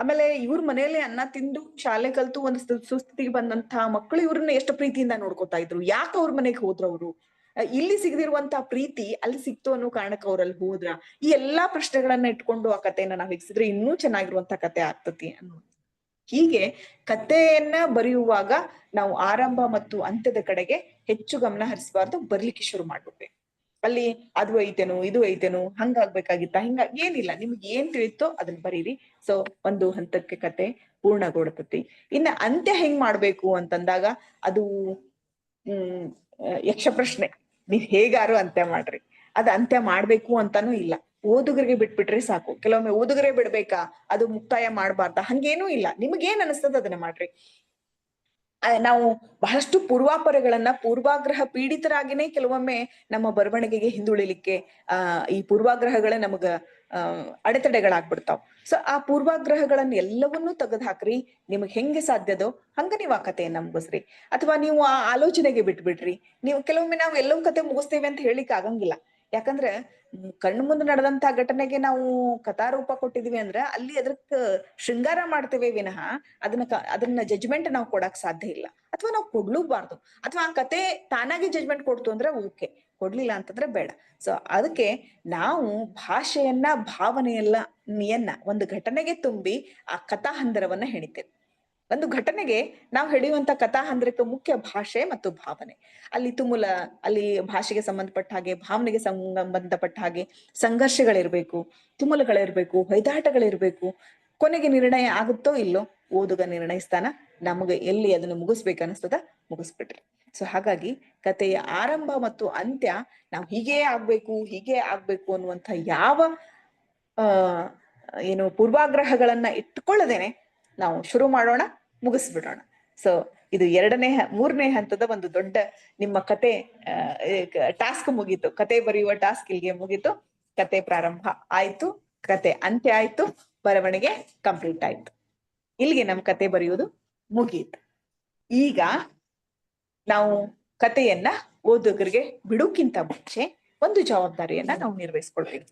[SPEAKER 1] ಆಮೇಲೆ ಇವ್ರ ಮನೆಯಲ್ಲಿ ಅನ್ನ ತಿಂದು ಶಾಲೆ ಕಲ್ತು ಒಂದು ಸುಸ್ಥಿತಿಗೆ ಬಂದಂತ ಮಕ್ಕಳು ಇವ್ರನ್ನ ಎಷ್ಟು ಪ್ರೀತಿಯಿಂದ ನೋಡ್ಕೊತಾ ಇದ್ರು. ಯಾಕೆ ಅವ್ರ ಮನೆಗೆ ಹೋದ್ರು ಅವರು? ಇಲ್ಲಿ ಸಿಗದಿರುವಂತ ಪ್ರೀತಿ ಅಲ್ಲಿ ಸಿಕ್ತು ಅನ್ನೋ ಕಾರಣಕ್ಕೆ ಅವ್ರಲ್ಲಿ ಹೋದ್ರ? ಈ ಎಲ್ಲಾ ಪ್ರಶ್ನೆಗಳನ್ನ ಇಟ್ಕೊಂಡು ಆ ಕಥೆಯನ್ನ ನಾವ್ ಹಿಗ್ಸಿದ್ರೆ ಇನ್ನೂ ಚೆನ್ನಾಗಿರುವಂತ ಕತೆ ಆಗ್ತತಿ ಅನ್ನೋದು. ಹೀಗೆ ಕಥೆಯನ್ನ ಬರೆಯುವಾಗ ನಾವು ಆರಂಭ ಮತ್ತು ಅಂತ್ಯದ ಕಡೆಗೆ ಹೆಚ್ಚು ಗಮನ ಹರಿಸಬಾರ್ದು, ಬರ್ಲಿಕ್ಕೆ ಶುರು ಮಾಡ್ಬಿಡ್ಬೇಕು. ಅಲ್ಲಿ ಅದು ಐತೇನು ಇದು ಐತೇನು ಹಂಗಾಗ್ಬೇಕಾಗಿತ್ತ ಏನಿಲ್ಲ, ನಿಮ್ಗೆ ಏನ್ ತಿಳಿತೋ ಅದನ್ನ ಬರೀರಿ. ಸೊ ಒಂದು ಹಂತಕ್ಕೆ ಕತೆ ಪೂರ್ಣಗೊಳ್ತತಿ. ಇನ್ನ ಅಂತ್ಯ ಹೆಂಗ್ ಮಾಡ್ಬೇಕು ಅಂತಂದಾಗ ಅದು ಯಕ್ಷ ಪ್ರಶ್ನೆ. ನೀವ್ ಹೇಗಾರು ಅಂತ್ಯ ಮಾಡ್ರಿ, ಅದ್ ಅಂತ್ಯ ಮಾಡ್ಬೇಕು ಅಂತಾನೂ ಇಲ್ಲ. ಓದುಗರಿಗೆ ಬಿಟ್ಬಿಟ್ರೆ ಸಾಕು. ಕೆಲವೊಮ್ಮೆ ಓದುಗರೇ ಬಿಡ್ಬೇಕಾ, ಅದು ಮುಕ್ತಾಯ ಮಾಡ್ಬಾರ್ದ, ಹಂಗೇನೂ ಇಲ್ಲ. ನಿಮ್ಗೇನ್ ಅನಿಸ್ತದ ಅದನ್ನ ಮಾಡ್ರಿ. ನಾವು ಬಹಳಷ್ಟು ಪೂರ್ವಾಗ್ರಹ ಪೀಡಿತರಾಗಿನೇ ಕೆಲವೊಮ್ಮೆ ನಮ್ಮ ಬರವಣಿಗೆಗೆ ಹಿಂದುಳಿಲಿಕ್ಕೆ ಈ ಪೂರ್ವಾಗ್ರಹಗಳೇ ನಮಗ ಅಡೆತಡೆಗಳಾಗ್ಬಿಡ್ತಾವ್. ಸೊ ಆ ಪೂರ್ವಾಗ್ರಹಗಳನ್ನ ಎಲ್ಲವನ್ನೂ ತೆಗೆದು ಹಾಕ್ರಿ. ನಿಮಗ್ ಹೆಂಗೆ ಸಾಧ್ಯದೋ ಹಂಗ ನೀವ್ ಆ ಕಥೆಯನ್ನ ಮುಗಿಸ್ರಿ. ಅಥವಾ ನೀವು ಆ ಆಲೋಚನೆಗೆ ಬಿಟ್ಬಿಡ್ರಿ. ನೀವು ಕೆಲವೊಮ್ಮೆ ನಾವು ಎಲ್ಲವೂ ಕತೆ ಮುಗಿಸ್ತೇವೆ ಅಂತ ಹೇಳಿಕ್ ಆಗಂಗಿಲ್ಲ. ಯಾಕಂದ್ರೆ ಕಣ್ಣು ಮುಂದೆ ನಡೆದಂತ ಘಟನೆಗೆ ನಾವು ಕಥಾರೂಪ ಕೊಟ್ಟಿದೀವಿ ಅಂದ್ರೆ ಅಲ್ಲಿ ಅದಕ್ಕ ಶೃಂಗಾರ ಮಾಡ್ತೇವೆ ವಿನಃ ಅದನ್ನ ಜಜ್ಮೆಂಟ್ ನಾವು ಕೊಡಕ್ ಸಾಧ್ಯ ಇಲ್ಲ, ಅಥವಾ ನಾವು ಕೊಡ್ಲೂಬಾರ್ದು. ಅಥವಾ ಆ ಕತೆ ತಾನಾಗಿ ಜಜ್ಮೆಂಟ್ ಕೊಡ್ತು ಅಂದ್ರೆ ಓಕೆ, ಕೊಡ್ಲಿಲ್ಲ ಅಂತಂದ್ರೆ ಬೇಡ. ಸೊ ಅದಕ್ಕೆ ನಾವು ಭಾಷೆಯನ್ನ ಭಾವನೆಯನ್ನ ಒಂದು ಘಟನೆಗೆ ತುಂಬಿ ಆ ಕಥಾಹಂದರವನ್ನ ಹೆಣಿತೇವೆ. ಒಂದು ಘಟನೆಗೆ ನಾವು ಹಿಡಿಯುವಂತ ಕಥಾಹಂದರಕ್ಕೆ ಮುಖ್ಯ ಭಾಷೆ ಮತ್ತು ಭಾವನೆ. ಅಲ್ಲಿ ಅಲ್ಲಿ ಭಾಷೆಗೆ ಸಂಬಂಧಪಟ್ಟ ಹಾಗೆ, ಭಾವನೆಗೆ ಸಂಬಂಧಪಟ್ಟ ಹಾಗೆ ಸಂಘರ್ಷಗಳಿರ್ಬೇಕು, ತುಮುಲಗಳಿರ್ಬೇಕು, ಹೊಯ್ದಾಟಗಳಿರ್ಬೇಕು. ಕೊನೆಗೆ ನಿರ್ಣಯ ಆಗುತ್ತೋ ಇಲ್ಲೋ ಓದುಗ ನಿರ್ಣಯಿಸ್ತಾನ. ನಮಗೆ ಎಲ್ಲಿ ಅದನ್ನು ಮುಗಿಸ್ಬೇಕನ್ನಿಸ್ತದ ಮುಗಿಸ್ಬಿಟ್ರಿ. ಸೊ ಹಾಗಾಗಿ ಕಥೆಯ ಆರಂಭ ಮತ್ತು ಅಂತ್ಯ ನಾವು ಹೀಗೆ ಆಗ್ಬೇಕು ಅನ್ನುವಂಥ ಯಾವ ಪೂರ್ವಾಗ್ರಹಗಳನ್ನ ಇಟ್ಕೊಳ್ಳದೇನೆ ನಾವು ಶುರು ಮಾಡೋಣ, ಮುಗಿಸ್ಬಿಡೋಣ. ಸೊ ಇದು ಮೂರನೇ ಹಂತದ ಒಂದು ದೊಡ್ಡ ನಿಮ್ಮ ಕತೆ ಟಾಸ್ಕ್ ಮುಗೀತು. ಕತೆ ಬರೆಯುವ ಟಾಸ್ಕ್ ಇಲ್ಲಿಗೆ ಮುಗೀತು. ಕತೆ ಪ್ರಾರಂಭ ಆಯ್ತು, ಕತೆ ಅಂತ್ಯ ಆಯ್ತು, ಬರವಣಿಗೆ ಕಂಪ್ಲೀಟ್ ಆಯ್ತು. ಇಲ್ಲಿಗೆ ನಮ್ ಕತೆ ಬರೆಯುವುದು ಮುಗೀತು. ಈಗ ನಾವು ಕತೆಯನ್ನ ಓದುಗರಿಗೆ ಬಿಡುಕ್ಕಿಂತ ಮುಂಚೆ ಒಂದು ಜವಾಬ್ದಾರಿಯನ್ನ ನಾವು ನಿರ್ವಹಿಸ್ಕೊಳ್ತೀವಿ.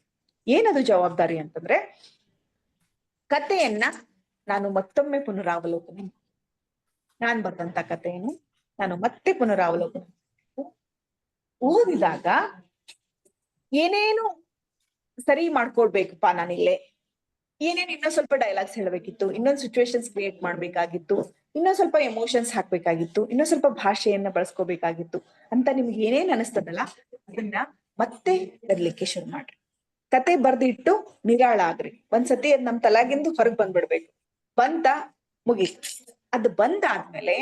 [SPEAKER 1] ಏನದು ಜವಾಬ್ದಾರಿ ಅಂತಂದ್ರೆ, ಕತೆಯನ್ನ ನಾನು ಮತ್ತೊಮ್ಮೆ ಪುನರಾವಲೋಕನೆ, ನಾನ್ ಬರೆದಂತ ಕಥೆಯನ್ನು ನಾನು ಮತ್ತೆ ಪುನರಾವಲೋಕನೆ ಓದಿದಾಗ ಏನೇನು ಸರಿ ಮಾಡ್ಕೊಳ್ಬೇಕಪ್ಪ ನಾನಿಲ್ಲೇ, ಏನೇನು ಇನ್ನೊಂದ್ ಸ್ವಲ್ಪ ಡೈಲಾಗ್ಸ್ ಹೇಳ್ಬೇಕಿತ್ತು, ಇನ್ನೊಂದು ಸಿಚುವೇಶನ್ಸ್ ಕ್ರಿಯೇಟ್ ಮಾಡ್ಬೇಕಾಗಿತ್ತು, ಇನ್ನೊಂದ್ ಸ್ವಲ್ಪ ಎಮೋಷನ್ಸ್ ಹಾಕ್ಬೇಕಾಗಿತ್ತು, ಇನ್ನೊಂದ್ ಸ್ವಲ್ಪ ಭಾಷೆಯನ್ನ ಬಳಸ್ಕೋಬೇಕಾಗಿತ್ತು ಅಂತ ನಿಮ್ಗೆ ಏನೇನ್ ಅನಿಸ್ತದಲ್ಲ ಅದನ್ನ ಮತ್ತೆ ಬರ್ಲಿಕ್ಕೆ ಶುರು ಮಾಡ್ರಿ. ಕತೆ ಬರ್ದಿಟ್ಟು ನಿರಾಳ ಆಗ್ರಿ. ಒಂದ್ಸತಿ ಅದ್ ನಮ್ ತಲಾಗಿಂದು ಹೊರಗ್ ಬಂದ್ಬಿಡ್ಬೇಕು. ಬಂತ ಮುಗೀತು. ಅದು ಬಂದಾದ್ಮೇಲೆ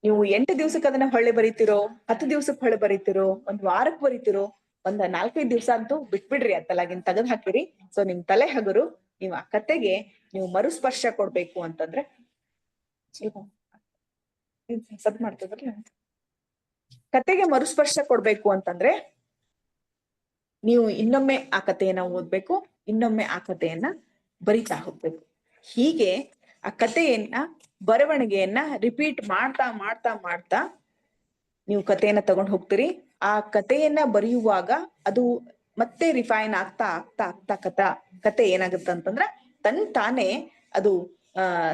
[SPEAKER 1] ನೀವು 8 ದಿವ್ಸಕ್ಕೆ ಅದನ್ನ ಹೊಳ್ಳೆ ಬರೀತಿರೋ, 10 ದಿವ್ಸಕ್ಕೆ ಹೊಳ್ಳೆ ಬರೀತಿರೋ, 1 ವಾರಕ್ಕೆ ಬರೀತಿರೋ, ಒಂದ್ 4-5 ದಿವ್ಸ ಅಂತೂ ಬಿಟ್ಬಿಡ್ರಿ, ಅದ್ ತಲೆಗಿನ್ ತೆಗೆದ್ ಹಾಕಿರಿ. ಸೊ ನಿಮ್ ತಲೆ ಹಗುರು ನೀವು ಆ ಕತೆಗೆ ನೀವು ಮರುಸ್ಪರ್ಶ ಕೊಡ್ಬೇಕು ಅಂತಂದ್ರೆ ಸದ್ ಮಾಡ್ತದಲ್ಲ, ಕತೆಗೆ ಮರುಸ್ಪರ್ಶ ಕೊಡ್ಬೇಕು ಅಂತಂದ್ರೆ ನೀವು ಇನ್ನೊಮ್ಮೆ ಆ ಕಥೆಯನ್ನ ಓದ್ಬೇಕು, ಇನ್ನೊಮ್ಮೆ ಆ ಕಥೆಯನ್ನ ಬರಿತಾ ಹೋಗ್ಬೇಕು. ಹೀಗೆ ಆ ಕಥೆಯನ್ನ ಬರವಣಿಗೆಯನ್ನ ರಿಪೀಟ್ ಮಾಡ್ತಾ ಮಾಡ್ತಾ ಮಾಡ್ತಾ ನೀವು ಕಥೆಯನ್ನ ತಗೊಂಡ್ ಹೋಗ್ತೀರಿ. ಆ ಕಥೆಯನ್ನ ಬರೆಯುವಾಗ ಅದು ಮತ್ತೆ ರಿಫೈನ್ ಆಗ್ತಾ ಆಗ್ತಾ ಆಗ್ತಾ ಕತೆ ಏನಾಗುತ್ತೆ ಅಂತಂದ್ರ ತಾನೇ ಅದು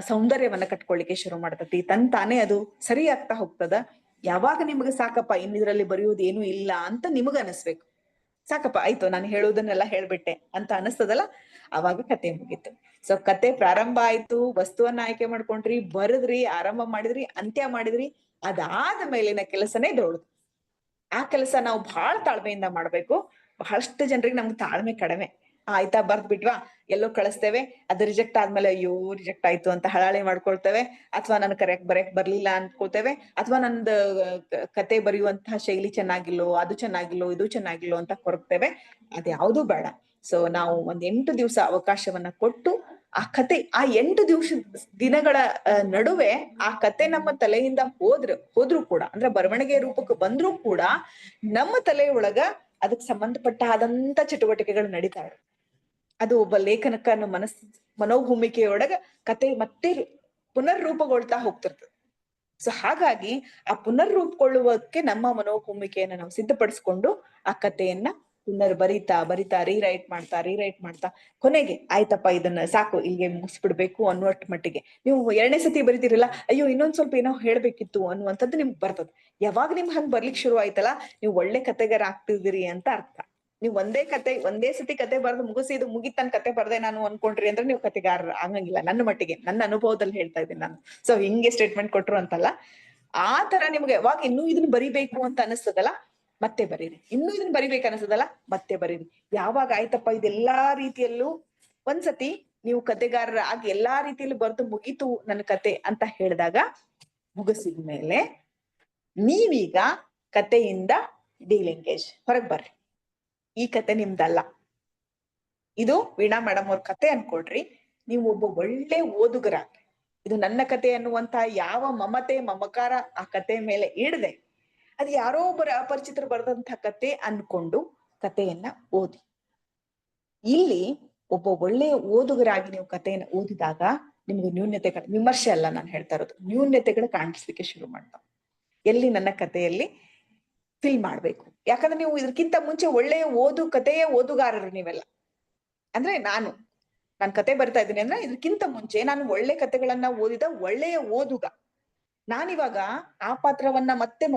[SPEAKER 1] ಸೌಂದರ್ಯವನ್ನ ಕಟ್ಕೊಳ್ಳಿಕ್ಕೆ ಶುರು ಮಾಡ್ತತಿ, ತಾನೇ ಅದು ಸರಿ ಆಗ್ತಾ ಹೋಗ್ತದ. ಯಾವಾಗ ನಿಮ್ಗೆ ಸಾಕಪ್ಪ ಇನ್ನಿದ್ರಲ್ಲಿ ಬರೆಯೋದು ಏನು ಇಲ್ಲ ಅಂತ ನಿಮಗ ಅನಿಸ್ಬೇಕು, ಸಾಕಪ್ಪ ಆಯ್ತು ನಾನು ಹೇಳೋದನ್ನೆಲ್ಲ ಹೇಳ್ಬಿಟ್ಟೆ ಅಂತ ಅನಿಸ್ತದಲ್ಲ, ಅವಾಗ ಕತೆ ಮುಗೀತು. ಸೊ ಕತೆ ಪ್ರಾರಂಭ ಆಯ್ತು, ವಸ್ತುವನ್ನ ಆಯ್ಕೆ ಮಾಡ್ಕೊಂಡ್ರಿ, ಬರದ್ರಿ, ಆರಂಭ ಮಾಡಿದ್ರಿ, ಅಂತ್ಯ ಮಾಡಿದ್ರಿ. ಅದಾದ ಮೇಲಿನ ಕೆಲಸನೇ ದೊಡ್ಡದು. ಆ ಕೆಲಸ ನಾವು ಬಹಳ ತಾಳ್ಮೆಯಿಂದ ಮಾಡ್ಬೇಕು. ಬಹಳಷ್ಟು ಜನರಿಗೆ ನಮ್ಗೆ ತಾಳ್ಮೆ ಕಡಿಮೆ. ಆಯ್ತಾ ಬರ್ದ್ ಬಿಟ್ವಾ, ಎಲ್ಲೋ ಕಳಿಸ್ತೇವೆ, ಅದು ರಿಜೆಕ್ಟ್ ಆದ್ಮೇಲೆ ಅಯ್ಯೋ ರಿಜೆಕ್ಟ್ ಆಯ್ತು ಅಂತ ಹಳಾಳಿ ಮಾಡ್ಕೊಳ್ತೇವೆ, ಅಥವಾ ನನ್ ಬರೆಯಕ್ ಬರ್ಲಿಲ್ಲ ಅನ್ಕೋತೇವೆ, ಅಥವಾ ನಂದು ಕತೆ ಬರೆಯುವಂತಹ ಶೈಲಿ ಚೆನ್ನಾಗಿಲ್ಲೋ, ಅದು ಚೆನ್ನಾಗಿಲ್ಲೋ, ಇದು ಚೆನ್ನಾಗಿಲ್ಲೋ ಅಂತ ಕೊರಗ್ತೇವೆ. ಅದ್ಯಾವುದೂ ಬೇಡ. ಸೊ ನಾವು ಒಂದ್ 8 ದಿವಸ ಅವಕಾಶವನ್ನ ಕೊಟ್ಟು ಆ ಕತೆ, ಆ 8 ದಿನಗಳ ನಡುವೆ ಆ ಕತೆ ನಮ್ಮ ತಲೆಯಿಂದ ಹೋದ್ರು ಕೂಡ, ಅಂದ್ರೆ ಬರವಣಿಗೆ ರೂಪಕ್ಕೆ ಬಂದ್ರೂ ಕೂಡ ನಮ್ಮ ತಲೆಯೊಳಗ ಅದಕ್ಕೆ ಸಂಬಂಧಪಟ್ಟಾದಂತ ಚಟುವಟಿಕೆಗಳು ನಡೀತಾ ಇರುತ್ತೆ. ಅದು ಒಬ್ಬ ಲೇಖನಕ್ಕ ಮನೋಭೂಮಿಕೆಯೊಳಗ ಕತೆ ಮತ್ತೆ ಪುನರ್ರೂಪಗೊಳ್ತಾ ಹೋಗ್ತಿರ್ತದೆ. ಸೊ ಹಾಗಾಗಿ ಆ ಪುನರ್ರೂಪಗೊಳ್ಳುವಕ್ಕೆ ನಮ್ಮ ಮನೋಭೂಮಿಕೆಯನ್ನ ನಾವು ಸಿದ್ಧಪಡಿಸ್ಕೊಂಡು ಆ ಕಥೆಯನ್ನ ಪುನರ್ ಬರಿತಾ ರೀರೈಟ್ ಮಾಡ್ತಾ ಕೊನೆಗೆ ಆಯ್ತಪ್ಪ ಇದನ್ನ ಸಾಕು ಇಲ್ಲಿಗೆ ಮುಗಿಸ್ಬಿಡ್ಬೇಕು ಅನ್ನುವಷ್ಟು ಮಟ್ಟಿಗೆ ನೀವು 2ನೇ ಸತಿ ಬರಿತೀರಲ್ಲ, ಅಯ್ಯೋ ಇನ್ನೊಂದ್ ಸ್ವಲ್ಪ ಏನೋ ಹೇಳ್ಬೇಕಿತ್ತು ಅನ್ನುವಂಥದ್ದು ನಿಮ್ಗೆ ಬರ್ತದೆ. ಯಾವಾಗ ನಿಮ್ಗೆ ಹಂಗ್ ಬರ್ಲಿಕ್ಕೆ ಶುರು ಆಯ್ತಲ್ಲ, ನೀವು ಒಳ್ಳೆ ಕತೆಗಾರ ಆಗ್ತಿದ್ದೀರಿ ಅಂತ ಅರ್ಥ. ನೀವು ಒಂದೇ ಸತಿ ಕತೆ ಬರ್ದು ಮುಗಿಸಿ ಇದು ಮುಗಿತನ್ ಕತೆ ಬರ್ದೆ ನಾನು ಅನ್ಕೊಂಡ್ರಿ ಅಂದ್ರೆ ನೀವು ಕತೆಗಾರ ಆಗಂಗಿಲ್ಲ. ನನ್ನ ಮಟ್ಟಿಗೆ, ನನ್ನ ಅನುಭವದಲ್ಲಿ ಹೇಳ್ತಾ ಇದ್ದೀನಿ ನಾನು. ಸೊ ಹಿಂಗೆ ಸ್ಟೇಟ್ಮೆಂಟ್ ಕೊಟ್ರು ಅಂತಲ್ಲ, ಆ ತರ ನಿಮ್ಗೆ ಯಾವಾಗ ಇನ್ನೂ ಇದನ್ನ ಬರಿಬೇಕು ಅಂತ ಅನಿಸ್ತದಲ್ಲ, ಮತ್ತೆ ಬರೀರಿ. ಇನ್ನೂ ಇದನ್ನ ಬರಿಬೇಕು ಅನಿಸ್ತದಲ್ಲ, ಮತ್ತೆ ಬರೀರಿ. ಯಾವಾಗ ಆಯ್ತಪ್ಪ ಇದೆಲ್ಲಾ ರೀತಿಯಲ್ಲೂ ಒಂದ್ಸತಿ ನೀವು ಕತೆಗಾರರ ಆಗಿ ಎಲ್ಲಾ ರೀತಿಯಲ್ಲೂ ಬರ್ದು ಮುಗೀತು ನನ್ನ ಕತೆ ಅಂತ ಹೇಳಿದಾಗ, ಮುಗಿಸಿದ್ಮೇಲೆ ನೀವೀಗ ಕತೆಯಿಂದ ಡಿಲಿಂಗೇಜ್ ಹೊರಗ್ ಬರ್ರಿ. ಈ ಕತೆ ನಿಮ್ದಲ್ಲ, ಇದು ವೀಣಾ ಮೇಡಮ್ ಅವ್ರ ಕತೆ ಅನ್ಕೊಳ್ರಿ. ನೀವು ಒಬ್ಬ ಒಳ್ಳೆ ಓದುಗರಾಗ್ರಿ. ಇದು ನನ್ನ ಕತೆ ಅನ್ನುವಂತ ಯಾವ ಮಮತೆ ಮಮಕಾರ ಆ ಕತೆ ಮೇಲೆ ಇಡದೆ, ಅದು ಯಾರೋ ಒಬ್ಬರ ಅಪರಿಚಿತರು ಬರೆದಂತ ಕತೆ ಅನ್ಕೊಂಡು ಕತೆಯನ್ನ ಓದಿ. ಇಲ್ಲಿ ಒಬ್ಬ ಒಳ್ಳೆ ಓದುಗರಾಗಿ ನೀವು ಕಥೆಯನ್ನು ಓದಿದಾಗ ನಿಮ್ಗೆ ನ್ಯೂನ್ಯತೆಗಳು, ವಿಮರ್ಶೆ ಅಲ್ಲ ನಾನು ಹೇಳ್ತಾ ಇರೋದು, ನ್ಯೂನ್ಯತೆಗಳು ಕಾಣಿಸ್ಲಿಕ್ಕೆ ಶುರು ಮಾಡ್ತಾವ. ಎಲ್ಲಿ ನನ್ನ ಕಥೆಯಲ್ಲಿ ಫಿಲ್ ಮಾಡ್ಬೇಕು. ಯಾಕಂದ್ರೆ ನೀವು ಇದಕ್ಕಿಂತ ಮುಂಚೆ ಒಳ್ಳೆಯ ಕಥೆಯ ಓದುಗಾರರು ನೀವೆಲ್ಲ. ಅಂದ್ರೆ ನಾನು ಕತೆ ಬರ್ತಾ ಇದ್ದೀನಿ ಅಂದ್ರೆ ಇದಕ್ಕಿಂತ ಮುಂಚೆ ನಾನು ಒಳ್ಳೆ ಕಥೆಗಳನ್ನ ಓದಿದ ಒಳ್ಳೆಯ ಓದುಗ. ನಾನಿವಾಗ ಆ ಪಾತ್ರವನ್ನ ಮತ್ತೆ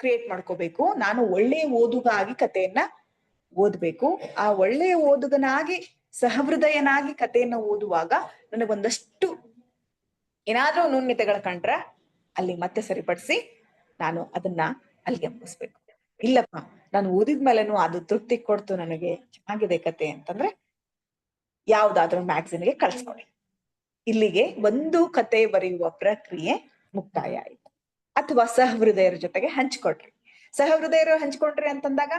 [SPEAKER 1] ಕ್ರಿಯೇಟ್ ಮಾಡ್ಕೋಬೇಕು. ನಾನು ಒಳ್ಳೆಯ ಓದುಗ ಆಗಿ ಕಥೆಯನ್ನ ಓದ್ಬೇಕು. ಆ ಒಳ್ಳೆಯ ಓದುಗನಾಗಿ ಸಹೃದಯನಾಗಿ ಕಥೆಯನ್ನ ಓದುವಾಗ ನನಗೊಂದಷ್ಟು ಏನಾದ್ರೂ ನ್ಯೂನ್ಯತೆಗಳ ಕಂಡ್ರೆ ಅಲ್ಲಿ ಮತ್ತೆ ಸರಿಪಡಿಸಿ ನಾನು ಅದನ್ನ ಅಲ್ಲಿಗೆ ಮುಗಿಸ್ಬೇಕು. ಇಲ್ಲಪ್ಪ ನಾನು ಓದಿದ್ಮೇಲೆನು ಅದು ತೃಪ್ತಿ ಕೊಡ್ತು, ನನಗೆ ಚೆನ್ನಾಗಿದೆ ಕತೆ ಅಂತಂದ್ರೆ ಯಾವ್ದಾದ್ರೂ ಮ್ಯಾಗಝಿನ್ಗೆ ಕಳ್ಸ್ಕೊಡಿ. ಇಲ್ಲಿಗೆ ಒಂದು ಕತೆ ಬರೆಯುವ ಪ್ರಕ್ರಿಯೆ ಮುಕ್ತಾಯ ಆಯ್ತು. ಅಥವಾ ಸಹೃದಯರ ಜೊತೆಗೆ ಹಂಚ್ಕೊಡ್ರಿ. ಸಹೃದಯರು ಹಂಚ್ಕೊಂಡ್ರಿ ಅಂತಂದಾಗ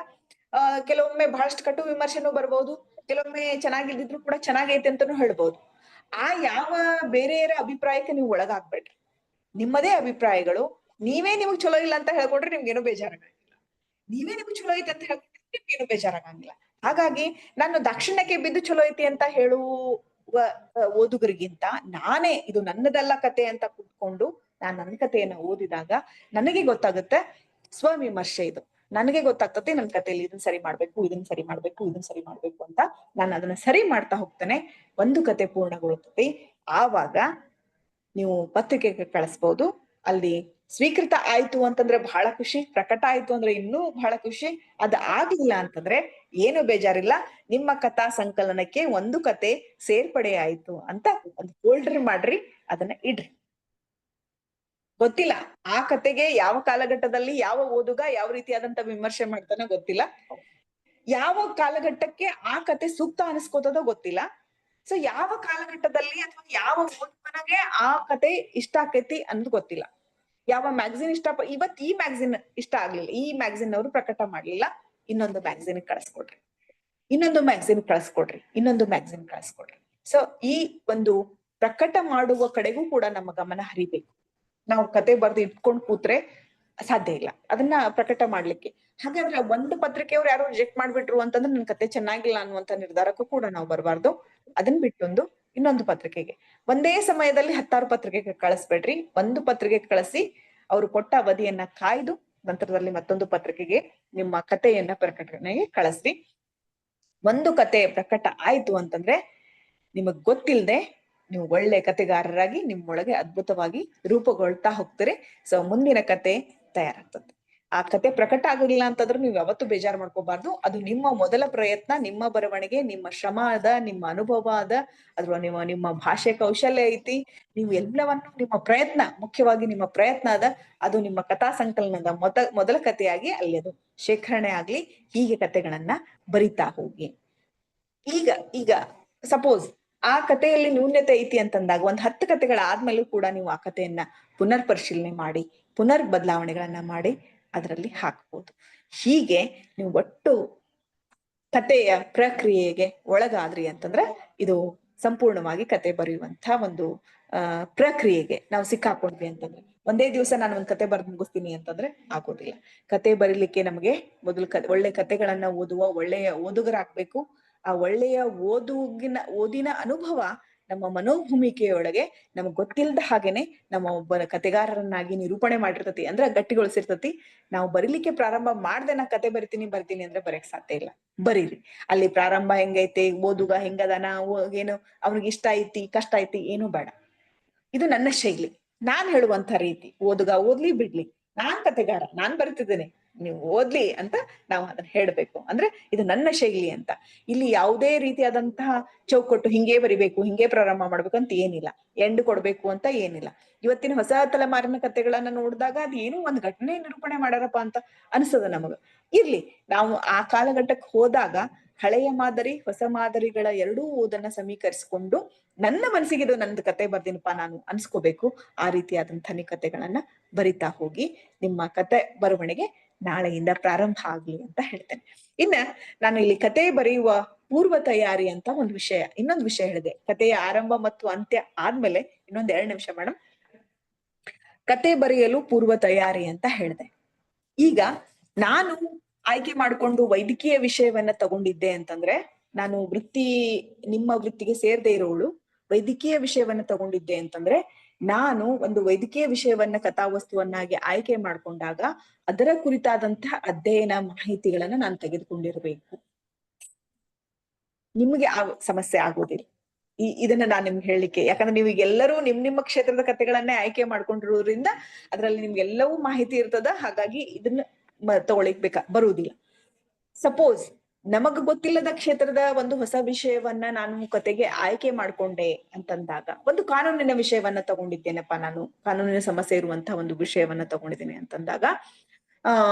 [SPEAKER 1] ಕೆಲವೊಮ್ಮೆ ಬಹಳಷ್ಟು ಕಟು ವಿಮರ್ಶೆನೂ ಬರ್ಬೋದು, ಕೆಲವೊಮ್ಮೆ ಚೆನ್ನಾಗಿಲ್ದಿದ್ರು ಕೂಡ ಚೆನ್ನಾಗೈತೆ ಅಂತಾನು ಹೇಳ್ಬೋದು. ಆ ಯಾವ ಬೇರೆಯವರ ಅಭಿಪ್ರಾಯಕ್ಕೆ ನೀವು ಒಳಗಾಗ್ಬೇಡ್ರಿ. ನಿಮ್ಮದೇ ಅಭಿಪ್ರಾಯಗಳು. ನೀವೇ ನಿಮಗ್ ಚಲೋ ಇಲ್ಲ ಅಂತ ಹೇಳ್ಕೊಂಡ್ರೆ ನಿಮ್ಗೇನು ಬೇಜಾರಾಗಂಗಿಲ್ಲ, ನೀವೇ ನಿಮ್ಗೆ ಚಲೋ ಐತೆ ಅಂತ ಹೇಳ್ಕೊಂಡ್ರೆ ನಿಮ್ಗೇನು ಬೇಜಾರಾಗಂಗಿಲ್ಲ. ಹಾಗಾಗಿ ನಾನು ದಾಕ್ಷಿಣ್ಯಕ್ಕೆ ಬಿದ್ದು ಚಲೋ ಐತಿ ಅಂತ ಹೇಳುವ ಓದುಗರಿಗಿಂತ ನಾನೇ ಇದು ನನ್ನದಲ್ಲ ಕತೆ ಅಂತ ಕೂತ್ಕೊಂಡು ನಾನು ನನ್ನ ಕಥೆಯನ್ನ ಓದಿದಾಗ ನನಗೆ ಗೊತ್ತಾಗುತ್ತೆ ಸ್ವವಿಮರ್ಶೆ. ಇದು ನನಗೆ ಗೊತ್ತಾಗ್ತದೆ ನನ್ನ ಕಥೆಯಲ್ಲಿ ಇದನ್ನ ಸರಿ ಮಾಡ್ಬೇಕು, ಇದನ್ನ ಸರಿ ಮಾಡ್ಬೇಕು, ಇದನ್ನ ಸರಿ ಮಾಡ್ಬೇಕು ಅಂತ ನಾನು ಅದನ್ನ ಸರಿ ಮಾಡ್ತಾ ಹೋಗ್ತೇನೆ. ಒಂದು ಕತೆ ಪೂರ್ಣಗೊಳ್ಳುತ್ತದೆ. ಆವಾಗ ನೀವು ಪತ್ರಿಕೆಗೆ ಕಳಿಸ್ಬೋದು. ಅಲ್ಲಿ ಸ್ವೀಕೃತ ಆಯ್ತು ಅಂತಂದ್ರೆ ಬಹಳ ಖುಷಿ, ಪ್ರಕಟ ಆಯ್ತು ಅಂದ್ರೆ ಇನ್ನೂ ಬಹಳ ಖುಷಿ. ಅದ ಆಗ್ಲಿಲ್ಲ ಅಂತಂದ್ರೆ ಏನು ಬೇಜಾರಿಲ್ಲ, ನಿಮ್ಮ ಕಥಾ ಸಂಕಲನಕ್ಕೆ ಒಂದು ಕತೆ ಸೇರ್ಪಡೆ ಆಯ್ತು ಅಂತ ಒಂದು ಫೋಲ್ಡರ್ ಮಾಡ್ರಿ, ಅದನ್ನ ಇಡ್ರಿ. ಗೊತ್ತಿಲ್ಲ ಆ ಕತೆಗೆ ಯಾವ ಕಾಲಘಟ್ಟದಲ್ಲಿ ಯಾವ ಓದುಗ ಯಾವ ರೀತಿಯಾದಂತ ವಿಮರ್ಶೆ ಮಾಡ್ತಾನೋ ಗೊತ್ತಿಲ್ಲ, ಯಾವ ಕಾಲಘಟ್ಟಕ್ಕೆ ಆ ಕತೆ ಸೂಕ್ತ ಅನಿಸ್ಕೋತದೋ ಗೊತ್ತಿಲ್ಲ. ಸೊ ಯಾವ ಕಾಲಘಟ್ಟದಲ್ಲಿ ಅಥವಾ ಯಾವ ಓದುಗನಿಗೆ ಆ ಕತೆ ಇಷ್ಟ ಆಕೈತಿ ಅನ್ನೋದು ಗೊತ್ತಿಲ್ಲ. ಯಾವ ಮ್ಯಾಗಝಿನ್ ಇವತ್ತು ಈ ಮ್ಯಾಗಝಿನ್ ಇಷ್ಟ ಆಗ್ಲಿಲ್ಲ, ಈ ಮ್ಯಾಗಝಿನ್ ಅವರು ಪ್ರಕಟ ಮಾಡ್ಲಿಲ್ಲ, ಇನ್ನೊಂದು ಮ್ಯಾಗಝಿನ್ ಕಳಿಸ್ಕೊಡ್ರಿ, ಇನ್ನೊಂದು ಮ್ಯಾಗಝಿನ್ ಕಳಿಸ್ಕೊಡ್ರಿ, ಇನ್ನೊಂದು ಮ್ಯಾಗಝಿನ್ ಕಳಿಸ್ಕೊಡ್ರಿ. ಸೊ ಈ ಒಂದು ಪ್ರಕಟ ಮಾಡುವ ಕಡೆಗೂ ಕೂಡ ನಮ್ಮ ಗಮನ ಹರಿಬೇಕು. ನಾವು ಕತೆ ಬರ್ದು ಇಟ್ಕೊಂಡು ಕೂತ್ರೆ ಸಾಧ್ಯ ಇಲ್ಲ ಅದನ್ನ ಪ್ರಕಟ ಮಾಡ್ಲಿಕ್ಕೆ. ಹಾಗಾದ್ರೆ ಒಂದು ಪತ್ರಿಕೆಯವ್ರು ಯಾರು ರಿಜೆಕ್ಟ್ ಮಾಡ್ಬಿಟ್ರು ಅಂತಂದ್ರೆ ನನ್ ಕತೆ ಚೆನ್ನಾಗಿಲ್ಲ ಅನ್ನುವಂತ ನಿರ್ಧಾರಕ್ಕೂ ಕೂಡ ನಾವು ಬರಬಾರ್ದು. ಅದನ್ನ ಬಿಟ್ಟೊಂದು ಇನ್ನೊಂದು ಪತ್ರಿಕೆಗೆ ಒಂದೇ ಸಮಯದಲ್ಲಿ 10 ಪತ್ರಿಕೆಗೆ ಕಳಿಸ್ಬೇಡ್ರಿ. ಒಂದು ಪತ್ರಿಕೆ ಕಳಿಸಿ ಅವ್ರು ಕೊಟ್ಟ ಅವಧಿಯನ್ನ ಕಾಯ್ದು ನಂತರದಲ್ಲಿ ಮತ್ತೊಂದು ಪತ್ರಿಕೆಗೆ ನಿಮ್ಮ ಕಥೆಯನ್ನ ಪ್ರಕಟಣೆಗೆ ಕಳಿಸ್ರಿ. ಒಂದು ಕತೆ ಪ್ರಕಟ ಆಯ್ತು ಅಂತಂದ್ರೆ ನಿಮಗ್ ಗೊತ್ತಿಲ್ಲದೆ ನೀವು ಒಳ್ಳೆ ಕತೆಗಾರರಾಗಿ ನಿಮ್ಮೊಳಗೆ ಅದ್ಭುತವಾಗಿ ರೂಪುಗೊಳ್ತಾ ಹೋಗ್ತೀರಿ. ಸೊ ಮುಂದಿನ ಕತೆ ತಯಾರಾಗ್ತದೆ. ಆ ಕತೆ ಪ್ರಕಟ ಆಗಲಿಲ್ಲ ಅಂತಂದ್ರೆ ನೀವು ಯಾವತ್ತೂ ಬೇಜಾರು ಮಾಡ್ಕೋಬಾರ್ದು. ಅದು ನಿಮ್ಮ ಮೊದಲ ಪ್ರಯತ್ನ, ನಿಮ್ಮ ಬರವಣಿಗೆ, ನಿಮ್ಮ ಶ್ರಮ ಅದ, ನಿಮ್ಮ ಅನುಭವ ಅದ, ಅಥವಾ ನಿಮ್ಮ ಭಾಷೆ ಕೌಶಲ್ಯ ಐತಿ. ನೀವು ಎಲ್ಲವನ್ನು ನಿಮ್ಮ ಪ್ರಯತ್ನ, ಮುಖ್ಯವಾಗಿ ನಿಮ್ಮ ಪ್ರಯತ್ನ ಅದ. ಅದು ನಿಮ್ಮ ಕಥಾ ಸಂಕಲನದ ಮೊದಲ ಕಥೆಯಾಗಿ ಅಲ್ಲಿ ಅದು ಶೇಖರಣೆ ಆಗ್ಲಿ. ಹೀಗೆ ಕತೆಗಳನ್ನ ಬರಿತಾ ಹೋಗಿ. ಈಗ ಸಪೋಸ್ ಆ ಕಥೆಯಲ್ಲಿ ನ್ಯೂನ್ಯತೆ ಐತಿ ಅಂತಂದಾಗ 10 ಕಥೆಗಳಾದ್ಮೇಲೂ ಕೂಡ ನೀವು ಆ ಕಥೆಯನ್ನ ಪುನರ್ ಪರಿಶೀಲನೆ ಮಾಡಿ ಪುನರ್ ಬದಲಾವಣೆಗಳನ್ನ ಮಾಡಿ ಅದರಲ್ಲಿ ಹಾಕ್ಬೋದು. ಹೀಗೆ ನೀವು ಒಟ್ಟು ಕಥೆಯ ಪ್ರಕ್ರಿಯೆಗೆ ಒಳಗಾದ್ರಿ ಅಂತಂದ್ರೆ ಇದು ಸಂಪೂರ್ಣವಾಗಿ ಕತೆ ಬರೆಯುವಂತ ಒಂದು ಪ್ರಕ್ರಿಯೆಗೆ ನಾವು ಸಿಕ್ಕಾಕೊಂಡ್ವಿ ಅಂತಂದ್ರೆ, ಒಂದೇ ದಿವಸ ನಾನು ಒಂದ್ ಕತೆ ಬರೆದು ಮುಗಿಸ್ತೀನಿ ಅಂತಂದ್ರೆ ಆಗೋದಿಲ್ಲ. ಕತೆ ಬರೀಲಿಕ್ಕೆ ನಮಗೆ ಮೊದಲು ಒಳ್ಳೆ ಕತೆಗಳನ್ನ ಓದುವ ಒಳ್ಳೆಯ ಓದುಗರಾಗ್ಬೇಕು. ಆ ಒಳ್ಳೆಯ ಓದಿನ ಅನುಭವ ನಮ್ಮ ಮನೋಭೂಮಿಕೆಯೊಳಗೆ ನಮಗ್ ಗೊತ್ತಿಲ್ಲದ ಹಾಗೇನೆ ನಮ್ಮ ಒಬ್ಬ ಕತೆಗಾರರನ್ನಾಗಿ ನಿರೂಪಣೆ ಮಾಡಿರ್ತತಿ, ಅಂದ್ರೆ ಗಟ್ಟಿಗೊಳಿಸಿರ್ತತಿ. ನಾವು ಬರೀಲಿಕ್ಕೆ ಪ್ರಾರಂಭ ಮಾಡ್ದೆ ನಾ ಕತೆ ಬರ್ತೀನಿ ಅಂದ್ರೆ ಬರೆಯಕ್ ಸಾಧ್ಯ ಇಲ್ಲ. ಬರೀರಿ. ಅಲ್ಲಿ ಪ್ರಾರಂಭ ಹೆಂಗೈತೆ, ಓದುಗ ಹೆಂಗದಾನ, ಏನು ಅವ್ನಿಗೆ ಇಷ್ಟ ಐತಿ ಕಷ್ಟ ಐತಿ ಏನು ಬೇಡ. ಇದು ನನ್ನ ಶೈಲಿ, ನಾನ್ ಹೇಳುವಂತ ರೀತಿ. ಓದುಗ ಓದ್ಲಿ ಬಿಡ್ಲಿ, ನಾನ್ ಕತೆಗಾರ, ನಾನ್ ಬರಿತಿದ್ದೇನೆ, ನೀವು ಓದ್ಲಿ ಅಂತ ನಾವು ಅದನ್ನ ಹೇಳ್ಬೇಕು. ಅಂದ್ರೆ ಇದು ನನ್ನ ಶೈಲಿ ಅಂತ. ಇಲ್ಲಿ ಯಾವುದೇ ರೀತಿಯಾದಂತಹ ಚೌಕಟ್ಟು ಹಿಂಗೇ ಬರಿಬೇಕು, ಹಿಂಗೇ ಪ್ರಾರಂಭ ಮಾಡ್ಬೇಕು ಅಂತ ಏನಿಲ್ಲ, ಎಂಡ್ ಕೊಡ್ಬೇಕು ಅಂತ ಏನಿಲ್ಲ. ಇವತ್ತಿನ ಹೊಸ ತಲೆಮಾರಿನ ಕತೆಗಳನ್ನ ನೋಡಿದಾಗ ಅದು ಏನೋ ಒಂದ್ ಘಟನೆ ನಿರೂಪಣೆ ಮಾಡ್ಯಾರಪ್ಪ ಅಂತ ಅನ್ಸದ ನಮಗ. ಇರ್ಲಿ, ನಾವು ಆ ಕಾಲಘಟ್ಟಕ್ಕೆ ಹೋದಾಗ ಹಳೆಯ ಮಾದರಿ ಹೊಸ ಮಾದರಿಗಳ ಎರಡೂ ಓದನ್ನ ಸಮೀಕರಿಸಿಕೊಂಡು ನನ್ನ ಮನಸ್ಸಿಗೆ ಇದು ನಂದು ಕತೆ ಬರ್ದಿನಪ್ಪ ನಾನು ಅನ್ಸ್ಕೋಬೇಕು. ಆ ರೀತಿಯಾದಂತಹ ಕತೆಗಳನ್ನ ಬರಿತಾ ಹೋಗಿ ನಿಮ್ಮ ಕತೆ ಬರವಣಿಗೆ ನಾಳೆಯಿಂದ ಪ್ರಾರಂಭ ಆಗ್ಲಿ ಅಂತ ಹೇಳ್ತೇನೆ. ಇನ್ನ ನಾನು ಇಲ್ಲಿ ಕತೆ ಬರೆಯುವ ಪೂರ್ವ ತಯಾರಿ ಅಂತ ಇನ್ನೊಂದು ವಿಷಯ ಹೇಳಿದೆ. ಕಥೆಯ ಆರಂಭ ಮತ್ತು ಅಂತ್ಯ ಆದ್ಮೇಲೆ ಇನ್ನೊಂದ್ 2 ನಿಮಿಷ ಮೇಡಮ್, ಕತೆ ಬರೆಯಲು ಪೂರ್ವ ತಯಾರಿ ಅಂತ ಹೇಳಿದೆ. ಈಗ ನಾನು ಆಯ್ಕೆ ಮಾಡಿಕೊಂಡು ವೈದ್ಯಕೀಯ ವಿಷಯವನ್ನ ತಗೊಂಡಿದ್ದೆ ಅಂತಂದ್ರೆ, ನಾನು ನಿಮ್ಮ ವೃತ್ತಿಗೆ ಸೇರದೆ ಇರೋಳು ವೈದ್ಯಕೀಯ ವಿಷಯವನ್ನ ತಗೊಂಡಿದ್ದೆ ಅಂತಂದ್ರೆ, ನಾನು ಒಂದು ವೈದ್ಯಕೀಯ ವಿಷಯವನ್ನ ಕಥಾವಸ್ತುವನ್ನಾಗಿ ಆಯ್ಕೆ ಮಾಡ್ಕೊಂಡಾಗ ಅದರ ಕುರಿತಾದಂತಹ ಅಧ್ಯಯನ ಮಾಹಿತಿಗಳನ್ನ ನಾನು ತೆಗೆದುಕೊಂಡಿರ್ಬೇಕು. ನಿಮ್ಗೆ ಆ ಸಮಸ್ಯೆ ಆಗೋದಿಲ್ಲ. ಇದನ್ನ ನಾನು ನಿಮ್ಗೆ ಹೇಳಲಿಕ್ಕೆ, ಯಾಕಂದ್ರೆ ನೀವು ಎಲ್ಲರೂ ನಿಮ್ಮ ಕ್ಷೇತ್ರದ ಕಥೆಗಳನ್ನೇ ಆಯ್ಕೆ ಮಾಡ್ಕೊಂಡಿರೋದ್ರಿಂದ ಅದ್ರಲ್ಲಿ ನಿಮ್ಗೆಲ್ಲವೂ ಮಾಹಿತಿ ಇರ್ತದ. ಹಾಗಾಗಿ ಇದನ್ನ ತಗೊಳಿಕ್ ಬರುವುದಿಲ್ಲ. ಸಪೋಸ್ ನಮಗ್ ಗೊತ್ತಿಲ್ಲದ ಕ್ಷೇತ್ರದ ಒಂದು ಹೊಸ ವಿಷಯವನ್ನ ನಾನು ಕತೆಗೆ ಆಯ್ಕೆ ಮಾಡ್ಕೊಂಡೆ ಅಂತಂದಾಗ, ಒಂದು ಕಾನೂನಿನ ವಿಷಯವನ್ನ ತಗೊಂಡಿದ್ದೇನಪ್ಪ, ನಾನು ಕಾನೂನಿನ ಸಮಸ್ಯೆ ಇರುವಂತಹ ಒಂದು ವಿಷಯವನ್ನ ತಗೊಂಡಿದ್ದೀನಿ ಅಂತಂದಾಗ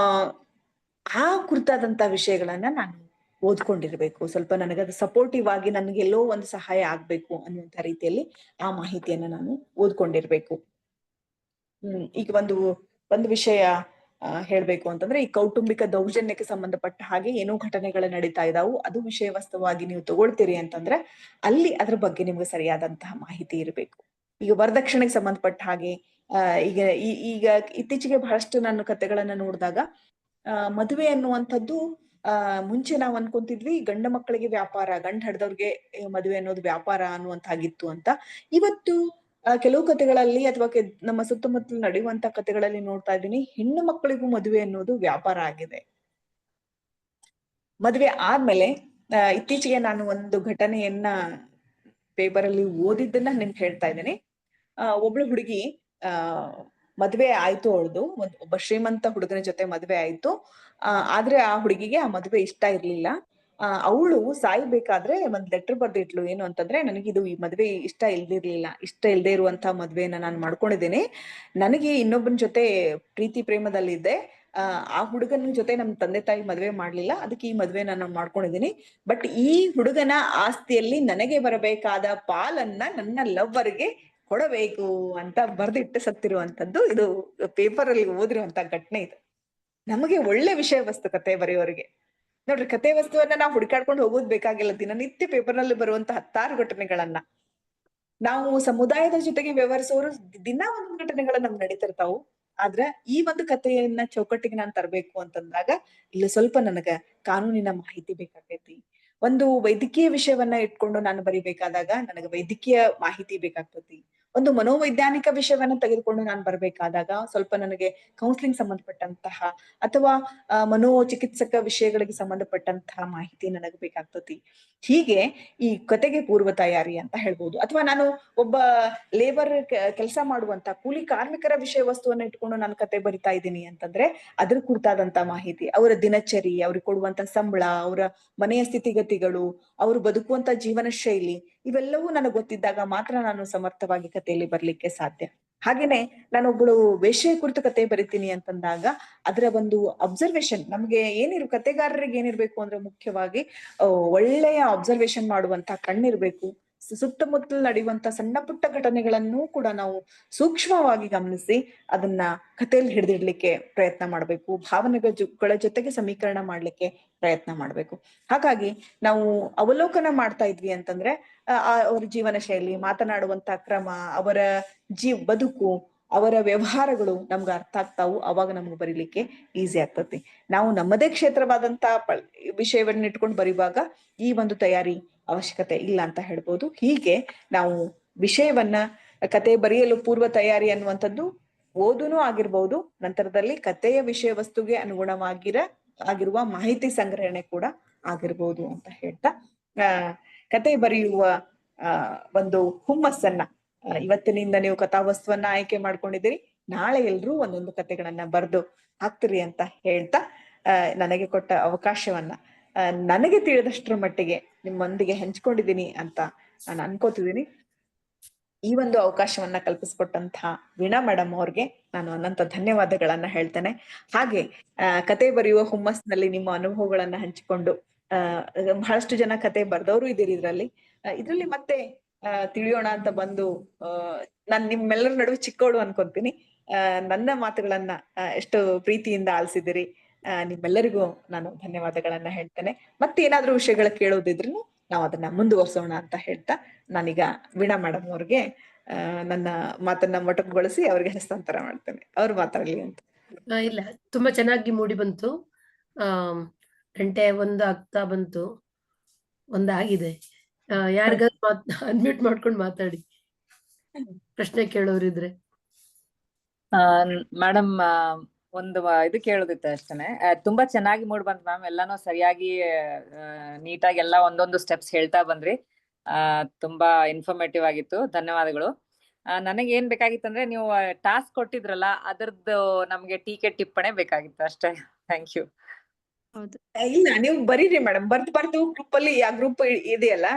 [SPEAKER 1] ಆ ಕುರಿತಾದಂತಹ ವಿಷಯಗಳನ್ನ ನಾನು ಓದ್ಕೊಂಡಿರ್ಬೇಕು. ಸ್ವಲ್ಪ ನನಗದು ಸಪೋರ್ಟಿವ್ ಆಗಿ ನನಗೆಲ್ಲೋ ಒಂದು ಸಹಾಯ ಆಗ್ಬೇಕು ಅನ್ನುವಂತ ರೀತಿಯಲ್ಲಿ ಆ ಮಾಹಿತಿಯನ್ನ ನಾನು ಓದ್ಕೊಂಡಿರ್ಬೇಕು. ಈಗ ಒಂದು ವಿಷಯ ಹೇಳ್ಬೇಕು ಅಂತಂದ್ರೆ, ಈ ಕೌಟುಂಬಿಕ ದೌರ್ಜನ್ಯಕ್ಕೆ ಸಂಬಂಧಪಟ್ಟ ಹಾಗೆ ಏನೋ ಘಟನೆಗಳು ನಡೀತಾ ಇದಾವು, ಅದು ವಿಷಯ ವಸ್ತುವಾಗಿ ನೀವು ತಗೊಳ್ತೀರಿ ಅಂತಂದ್ರೆ ಅಲ್ಲಿ ಅದ್ರ ಬಗ್ಗೆ ನಿಮ್ಗೆ ಸರಿಯಾದಂತಹ ಮಾಹಿತಿ ಇರಬೇಕು. ಈಗ ವರದಕ್ಷಿಣೆಗೆ ಸಂಬಂಧಪಟ್ಟ ಹಾಗೆ ಈಗ ಇತ್ತೀಚೆಗೆ ಬಹಳಷ್ಟು ನಾನು ಕಥೆಗಳನ್ನ ನೋಡಿದಾಗ ಮದುವೆ ಅನ್ನುವಂಥದ್ದು ಮುಂಚೆ ನಾವು ಅನ್ಕೊಂತಿದ್ವಿ ಗಂಡ ಮಕ್ಕಳಿಗೆ ವ್ಯಾಪಾರ, ಗಂಡ ಹಡ್ದವ್ರಿಗೆ ಮದುವೆ ಅನ್ನೋದು ವ್ಯಾಪಾರ ಅನ್ನುವಂತಾಗಿತ್ತು ಅಂತ. ಇವತ್ತು ಕೆಲವು ಕಥೆಗಳಲ್ಲಿ ಅಥವಾ ನಮ್ಮ ಸುತ್ತಮುತ್ತಲು ನಡೆಯುವಂತ ಕಥೆಗಳಲ್ಲಿ ನೋಡ್ತಾ ಇದ್ದೀನಿ, ಹೆಣ್ಣು ಮಕ್ಕಳಿಗೂ ಮದುವೆ ಅನ್ನೋದು ವ್ಯಾಪಾರ ಆಗಿದೆ. ಮದುವೆ ಆದ್ಮೇಲೆ ಇತ್ತೀಚೆಗೆ ನಾನು ಒಂದು ಘಟನೆಯನ್ನ ಪೇಪರ್ ಅಲ್ಲಿ ಓದಿದ್ದನ್ನ ನಿಮ್ಗೆ ಹೇಳ್ತಾ ಇದ್ದೀನಿ. ಒಬ್ಳು ಹುಡುಗಿ ಮದ್ವೆ ಆಯ್ತು, ಅವಳದು ಒಬ್ಬ ಶ್ರೀಮಂತ ಹುಡುಗನ ಜೊತೆ ಮದ್ವೆ ಆಯ್ತು. ಆದ್ರೆ ಆ ಹುಡುಗಿಗೆ ಆ ಮದ್ವೆ ಇಷ್ಟ ಇರ್ಲಿಲ್ಲ. ಅವಳು ಸಾಯ್ಬೇಕಾದ್ರೆ ಒಂದ್ ಲೆಟರ್ ಬರ್ದಿಟ್ಲು, ಏನು ಅಂತಂದ್ರೆ, ನನಗಿದು ಈ ಮದ್ವೆ ಇಷ್ಟ ಇಲ್ದೇ ಇರುವಂತಹ ಮದ್ವೆನ ನಾನು ಮಾಡ್ಕೊಂಡಿದ್ದೇನೆ. ನನಗೆ ಇನ್ನೊಬ್ಬನ ಜೊತೆ ಪ್ರೀತಿ ಪ್ರೇಮದಲ್ಲಿದ್ದೆ. ಆ ಹುಡುಗನ ಜೊತೆ ನಮ್ ತಂದೆ ತಾಯಿ ಮದ್ವೆ ಮಾಡ್ಲಿಲ್ಲ, ಅದಕ್ಕೆ ಈ ಮದ್ವೆ ನಾನು ಮಾಡ್ಕೊಂಡಿದ್ದೀನಿ. ಬಟ್ ಈ ಹುಡುಗನ ಆಸ್ತಿಯಲ್ಲಿ ನನಗೆ ಬರಬೇಕಾದ ಪಾಲನ್ನ ನನ್ನ ಲವ್ವರ್ಗೆ ಕೊಡಬೇಕು ಅಂತ ಬರ್ದಿಟ್ಟು ಸತ್ತಿರುವಂತದ್ದು. ಇದು ಪೇಪರ್ ಅಲ್ಲಿ ಓದಿರುವಂತ ಘಟನೆ ಇದು. ನಮಗೆ ಒಳ್ಳೆ ವಿಷಯ ವಸ್ತು ಕತೆ ಬರೆಯೋರಿಗೆ ನೋಡ್ರಿ, ಕತೆ ವಸ್ತುವನ್ನ ನಾವು ಹುಡುಕಾಡ್ಕೊಂಡು ಹೋಗೋದ್ ಬೇಕಾಗಿಲ್ಲ. ದಿನನಿತ್ಯ ಪೇಪರ್ನಲ್ಲಿ ಬರುವಂತ 10 ಘಟನೆಗಳನ್ನ ನಾವು ಸಮುದಾಯದ ಜೊತೆಗೆ ವ್ಯವಹರಿಸೋರು ದಿನ ಒಂದೊಂದು ಘಟನೆಗಳು ನಮ್ಗೆ ನಡೀತಿರ್ತಾವು. ಆದ್ರ ಈ ಒಂದು ಕಥೆಯನ್ನ ಚೌಕಟ್ಟಿಗೆ ನಾನ್ ತರಬೇಕು ಅಂತಂದಾಗ ಇಲ್ಲಿ ಸ್ವಲ್ಪ ನನಗ ಕಾನೂನಿನ ಮಾಹಿತಿ ಬೇಕಾಗ್ತೈತಿ. ಒಂದು ವೈದ್ಯಕೀಯ ವಿಷಯವನ್ನ ಇಟ್ಕೊಂಡು ನಾನು ಬರಿಬೇಕಾದಾಗ ನನಗೆ ವೈದ್ಯಕೀಯ ಮಾಹಿತಿ ಬೇಕಾಗ್ತೈತಿ. ಒಂದು ಮನೋವೈಜ್ಞಾನಿಕ ವಿಷಯವನ್ನ ತೆಗೆದುಕೊಂಡು ನಾನು ಬರ್ಬೇಕಾದಾಗ ಸ್ವಲ್ಪ ನನಗೆ ಕೌನ್ಸಿಲಿಂಗ್ ಸಂಬಂಧಪಟ್ಟಂತಹ ಅಥವಾ ಮನೋಚಿಕಿತ್ಸಕ ವಿಷಯಗಳಿಗೆ ಸಂಬಂಧಪಟ್ಟಂತಹ ಮಾಹಿತಿ ನನಗೆ ಬೇಕಾಗ್ತತಿ. ಹೀಗೆ ಈ ಕತೆಗೆ ಪೂರ್ವ ತಯಾರಿ ಅಂತ ಹೇಳ್ಬೋದು. ಅಥವಾ ನಾನು ಒಬ್ಬ ಲೇಬರ್ ಕೆಲಸ ಮಾಡುವಂತ ಕೂಲಿ ಕಾರ್ಮಿಕರ ವಿಷಯ ವಸ್ತುವನ್ನ ಇಟ್ಕೊಂಡು ನಾನು ಕತೆ ಬರಿತಾ ಇದ್ದೀನಿ ಅಂತಂದ್ರೆ ಅದ್ರ ಕುರಿತಾದಂತ ಮಾಹಿತಿ, ಅವರ ದಿನಚರಿ, ಅವ್ರಿಗೆ ಕೊಡುವಂತ ಸಂಬಳ, ಅವರ ಮನೆಯ ಸ್ಥಿತಿಗತಿಗಳು, ಅವರು ಬದುಕುವಂತ ಜೀವನ ಶೈಲಿ, ಇವೆಲ್ಲವೂ ನನಗೆ ಗೊತ್ತಿದ್ದಾಗ ಮಾತ್ರ ನಾನು ಸಮರ್ಥವಾಗಿ ಕಥೆಯಲ್ಲಿ ಬರ್ಲಿಕ್ಕೆ ಸಾಧ್ಯ. ಹಾಗೇನೆ ನಾನೊಬ್ಬಳು ವೇಶ್ಯೆ ಕುರಿತು ಕತೆ ಬರಿತೀನಿ ಅಂತಂದಾಗ ಅದರ ಒಂದು ಅಬ್ಸರ್ವೇಷನ್ ನಮ್ಗೆ ಕತೆಗಾರರಿಗೆ ಏನಿರ್ಬೇಕು ಅಂದ್ರೆ ಮುಖ್ಯವಾಗಿ ಒಳ್ಳೆಯ ಅಬ್ಸರ್ವೇಷನ್ ಮಾಡುವಂತ ಕಣ್ಣಿರ್ಬೇಕು. ಸುತ್ತಮುತ್ತಲು ನಡೆಯುವಂತ ಸಣ್ಣ ಪುಟ್ಟ ಘಟನೆಗಳನ್ನು ಕೂಡ ನಾವು ಸೂಕ್ಷ್ಮವಾಗಿ ಗಮನಿಸಿ ಅದನ್ನ ಕಥೆಯಲ್ಲಿ ಹಿಡಿದಿಡ್ಲಿಕ್ಕೆ ಪ್ರಯತ್ನ ಮಾಡ್ಬೇಕು. ಭಾವನೆಗಳ ಜೊತೆಗೆ ಸಮೀಕರಣ ಮಾಡ್ಲಿಕ್ಕೆ ಪ್ರಯತ್ನ ಮಾಡ್ಬೇಕು. ಹಾಗಾಗಿ ನಾವು ಅವಲೋಕನ ಮಾಡ್ತಾ ಇದ್ವಿ ಅಂತಂದ್ರೆ ಅವರ ಜೀವನ ಶೈಲಿ, ಮಾತನಾಡುವಂತ ಕ್ರಮ, ಅವರ ಬದುಕು, ಅವರ ವ್ಯವಹಾರಗಳು ನಮ್ಗೆ ಅರ್ಥ ಆಗ್ತಾವು. ಅವಾಗ ನಮ್ಗೆ ಬರೀಲಿಕ್ಕೆ ಈಸಿ ಆಗ್ತತಿ. ನಾವು ನಮ್ಮದೇ ಕ್ಷೇತ್ರವಾದಂತ ವಿಷಯವನ್ನ ಇಟ್ಕೊಂಡು ಬರೀವಾಗ ಈ ಒಂದು ತಯಾರಿ ಅವಶ್ಯಕತೆ ಇಲ್ಲ ಅಂತ ಹೇಳ್ಬೋದು. ಹೀಗೆ ನಾವು ವಿಷಯವನ್ನ ಕತೆ ಬರೆಯಲು ಪೂರ್ವ ತಯಾರಿ ಅನ್ನುವಂಥದ್ದು ಓದುನೂ ಆಗಿರ್ಬಹುದು, ನಂತರದಲ್ಲಿ ಕಥೆಯ ವಿಷಯ ವಸ್ತುಗೆ ಆಗಿರುವ ಮಾಹಿತಿ ಸಂಗ್ರಹಣೆ ಕೂಡ ಆಗಿರ್ಬೋದು ಅಂತ ಹೇಳ್ತಾ ಕತೆ ಬರೆಯುವ ಒಂದು ಹುಮ್ಮಸ್ಸನ್ನ ಇವತ್ತಿನಿಂದ ನೀವು ಕಥಾವಸ್ತುವನ್ನ ಆಯ್ಕೆ ಮಾಡ್ಕೊಂಡಿದ್ದೀರಿ. ನಾಳೆ ಎಲ್ರೂ ಒಂದೊಂದು ಕತೆಗಳನ್ನ ಬರೆದು ಹಾಕ್ತಿರಿ ಅಂತ ಹೇಳ್ತಾ ನನಗೆ ಕೊಟ್ಟ ಅವಕಾಶವನ್ನ ನನಗೆ ತಿಳಿದಷ್ಟರ ಮಟ್ಟಿಗೆ ನಿಮ್ಮೊಂದಿಗೆ ಹಂಚ್ಕೊಂಡಿದ್ದೀನಿ ಅಂತ ನಾನು ಅನ್ಕೋತಿದ್ದೀನಿ. ಈ ಒಂದು ಅವಕಾಶವನ್ನ ಕಲ್ಪಿಸ್ಕೊಟ್ಟಂತಹ ವೀಣಾ ಮೇಡಮ್ ಅವ್ರಿಗೆ ನಾನು ಅನಂತ ಧನ್ಯವಾದಗಳನ್ನ ಹೇಳ್ತೇನೆ. ಹಾಗೆ ಕತೆ ಬರೆಯುವ ಹುಮ್ಮಸ್ನಲ್ಲಿ ನಿಮ್ಮ ಅನುಭವಗಳನ್ನ ಹಂಚಿಕೊಂಡು ಬಹಳಷ್ಟು ಜನ ಕತೆ ಬರ್ದವರು ಇದ್ದೀರಿ ಇದ್ರಲ್ಲಿ ಮತ್ತೆ ತಿಳಿಯೋಣ ಅಂತ ಬಂದು ನಾನ್ ನಿಮ್ಮೆಲ್ಲರ ನಡುವೆ ಚಿಕ್ಕವಳು ಅನ್ಕೊಂತೀನಿ. ನನ್ನ ಮಾತುಗಳನ್ನ ಎಷ್ಟು ಪ್ರೀತಿಯಿಂದ ಆಲಿಸಿದಿರಿ. ನಿಮ್ಮೆಲ್ಲರಿಗೂ ನಾನು ಧನ್ಯವಾದಗಳನ್ನ ಹೇಳ್ತೇನೆ. ಮತ್ತೆ ಏನಾದ್ರೂ ವಿಷಯಗಳ ಕೇಳೋದಿದ್ರು ನಾವು ಅದನ್ನ ಮುಂದುವರ್ಸೋಣ ಅಂತ ಹೇಳ್ತಾ ನಾನೀಗ ವೀಣಾ ಮೇಡಮ್ ಅವ್ರಿಗೆ ನನ್ನ ಮಾತನ್ನ ಮೊಟಕುಗೊಳಿಸಿ ಅವ್ರಿಗೆ ಹಸ್ತಾಂತರ ಮಾಡ್ತೇನೆ. ಅವ್ರು ಮಾತಾಡ್ಲಿ ಅಂತ.
[SPEAKER 2] ಇಲ್ಲ, ತುಂಬಾ ಚೆನ್ನಾಗಿ ಮೂಡಿ ಬಂತು. ಗಂಟೆ 1 ಆಗ್ತಾ ಬಂತು, 1 ಆಗಿದೆ. ಯಾರಿಗಾದ್ರು ಅನ್ಮ್ಯೂಟ್ ಮಾಡ್ಕೊಂಡು ಮಾತಾಡಿ, ಪ್ರಶ್ನೆ ಕೇಳೋರಿದ್ರೆ.
[SPEAKER 21] ಮೇಡಮ್, ಒಂದು ಇದು ಕೇಳೋದಿತ್ತು ಅಷ್ಟೇನೆ. ತುಂಬಾ ಚೆನ್ನಾಗಿ ಮೂಡ್ ಬಂತು ಮ್ಯಾಮ್. ಎಲ್ಲಾನು ಸರಿಯಾಗಿ ನೀಟಾಗಿ ಎಲ್ಲ ಒಂದೊಂದು ಸ್ಟೆಪ್ಸ್ ಹೇಳ್ತಾ ಬಂದ್ರಿ. ತುಂಬಾ ಇನ್ಫಾರ್ಮೇಟಿವ್ ಆಗಿತ್ತು. ಧನ್ಯವಾದಗಳು. ನನಗೆ ಏನ್ ಬೇಕಾಗಿತ್ತಂದ್ರೆ ನೀವು ಟಾಸ್ಕ್ ಕೊಟ್ಟಿದ್ರಲ್ಲ ಅದರದ್ದು ನಮ್ಗೆ ಟೀಕೆ ಟಿಪ್ಪಣೆ ಬೇಕಾಗಿತ್ತು ಅಷ್ಟೇ. Thank you.
[SPEAKER 1] ಇಲ್ಲ, ನೀವು ಬರೀರಿ ಮೇಡಮ್. ಬರ್ದು ಗ್ರೂಪ್ ಅಲ್ಲಿ ಆ ಗ್ರೂಪ್ ಇದೆಯಲ್ಲ,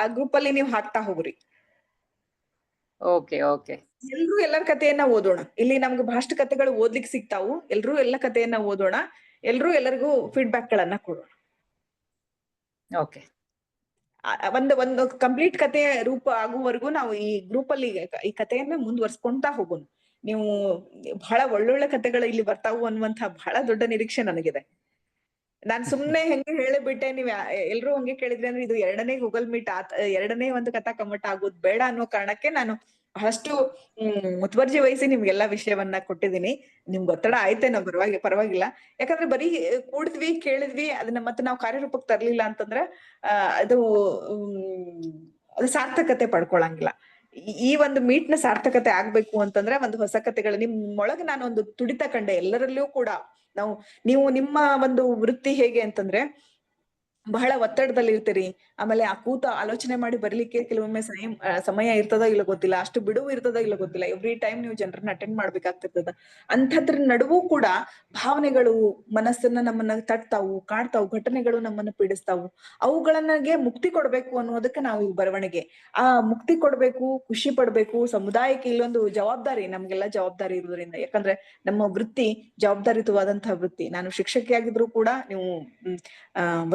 [SPEAKER 1] ಆ ಗ್ರೂಪ್ ಅಲ್ಲಿ ನೀವು ಹಾಕ್ತಾ ಹೋಗ್ರಿ.
[SPEAKER 21] Okay okay.
[SPEAKER 1] ಎಲ್ರು ಎಲ್ಲರ ಕಥೆಯನ್ನ ಓದೋಣ. ಇಲ್ಲಿ ನಮ್ಗೆ ಬಹಳಷ್ಟು ಕಥೆಗಳು ಓದ್ಲಿಕ್ಕೆ ಸಿಗ್ತಾವು. ಎಲ್ರು ಎಲ್ಲ ಕಥೆಯನ್ನ ಓದೋಣ. ಎಲ್ರು ಎಲ್ಲರಿಗೂ ಫೀಡ್ಬ್ಯಾಕ್ ಗಳನ್ನ ಕೊಡೋಣ.
[SPEAKER 21] ಓಕೆ.
[SPEAKER 1] ಒಂದು ಕಂಪ್ಲೀಟ್ ಕಥೆ ರೂಪ ಆಗುವವರೆಗೂ ನಾವು ಈ ಗ್ರೂಪ್ ಅಲ್ಲಿ ಈ ಕಥೆಯನ್ನ ಮುಂದುವರ್ಸ್ಕೊಂತಾ ಹೋಗೋಣ. ನೀವು ಬಹಳ ಒಳ್ಳೊಳ್ಳೆ ಕಥೆಗಳು ಇಲ್ಲಿ ಬರ್ತಾವು ಅನ್ನುವಂತ ಬಹಳ ದೊಡ್ಡ ನಿರೀಕ್ಷೆ ನನಗಿದೆ. ನಾನ್ ಸುಮ್ನೆ ಹೆಂಗೆ ಹೇಳಿಬಿಟ್ಟೆ, ನೀವ್ ಎಲ್ರು ಹಂಗೆ ಕೇಳಿದ್ರಿ ಅಂದ್ರೆ ಇದು 2ನೇ ಗೂಗಲ್ ಮೀಟ್ 2ನೇ ಒಂದು ಕಥಾ ಕಮ್ಮಟ ಆಗೋದ್ ಬೇಡ ಅನ್ನೋ ಕಾರಣಕ್ಕೆ ನಾನು ಬಹಳಷ್ಟು ಮುತುವರ್ಜಿ ವಹಿಸಿ ನಿಮ್ಗೆಲ್ಲಾ ವಿಷಯವನ್ನ ಕೊಟ್ಟಿದ್ದೀನಿ. ನಿಮ್ಗೆ ಒತ್ತಡ ಆಯ್ತೇನೋ, ಪರವಾಗಿಲ್ಲ. ಯಾಕಂದ್ರೆ ಬರೀ ಕೂಡಿದ್ವಿ, ಕೇಳಿದ್ವಿ, ಅದನ್ನ ಮತ್ತೆ ನಾವು ಕಾರ್ಯರೂಪಕ್ಕೆ ತರ್ಲಿಲ್ಲ ಅಂತಂದ್ರ ಅದು ಸಾರ್ಥಕತೆ ಪಡ್ಕೊಳಂಗಿಲ್ಲ. ಈ ಒಂದು ಮೀಟ್ ನ ಸಾರ್ಥಕತೆ ಆಗ್ಬೇಕು ಅಂತಂದ್ರೆ ಒಂದು ಹೊಸ ಕಥೆಗಳು ನಿಮ್ಮೊಳಗೆ ನಾನು ಒಂದು ತುಡಿತ ಕಂಡೆ. ಎಲ್ಲರಲ್ಲೂ ಕೂಡ ನೀವು ನಿಮ್ಮ ಒಂದು ವೃತ್ತಿ ಹೇಗೆ ಅಂತಂದ್ರೆ ಬಹಳ ಒತ್ತಡದಲ್ಲಿ ಇರ್ತೀರಿ. ಆಮೇಲೆ ಆ ಕೂತ ಆಲೋಚನೆ ಮಾಡಿ ಬರ್ಲಿಕ್ಕೆ ಕೆಲವೊಮ್ಮೆ ಸಮಯ ಇರ್ತದೋ ಇಲ್ಲ ಗೊತ್ತಿಲ್ಲ, ಅಷ್ಟು ಬಿಡುವು ಇರ್ತದೋ ಇಲ್ಲ ಗೊತ್ತಿಲ್ಲ. ಎವ್ರಿ ಟೈಮ್ ನೀವು ಜನರನ್ನ ಅಟೆಂಡ್ ಮಾಡ್ಬೇಕಾಗ್ತಿರ್ತದ. ಅಂಥದ್ರ ನಡುವು ಕೂಡ ಭಾವನೆಗಳು ಮನಸ್ಸನ್ನ ನಮ್ಮನ್ನ ತಟ್ತಾವು, ಕಾಡ್ತಾವು, ಘಟನೆಗಳು ನಮ್ಮನ್ನ ಪೀಡಿಸ್ತಾವು. ಅವುಗಳನ್ನಗೆ ಮುಕ್ತಿ ಕೊಡ್ಬೇಕು ಅನ್ನೋದಕ್ಕೆ ನಾವು ಈ ಬರವಣಿಗೆ ಆ ಮುಕ್ತಿ ಕೊಡ್ಬೇಕು, ಖುಷಿ ಪಡ್ಬೇಕು. ಸಮುದಾಯಕ್ಕೆ ಇಲ್ಲೊಂದು ಜವಾಬ್ದಾರಿ, ನಮ್ಗೆಲ್ಲ ಜವಾಬ್ದಾರಿ ಇರೋದ್ರಿಂದ. ಯಾಕಂದ್ರೆ ನಮ್ಮ ವೃತ್ತಿ ಜವಾಬ್ದಾರಿತವಾದಂತಹ ವೃತ್ತಿ. ನಾನು ಶಿಕ್ಷಕಿಯಾಗಿದ್ರು ಕೂಡ, ನೀವು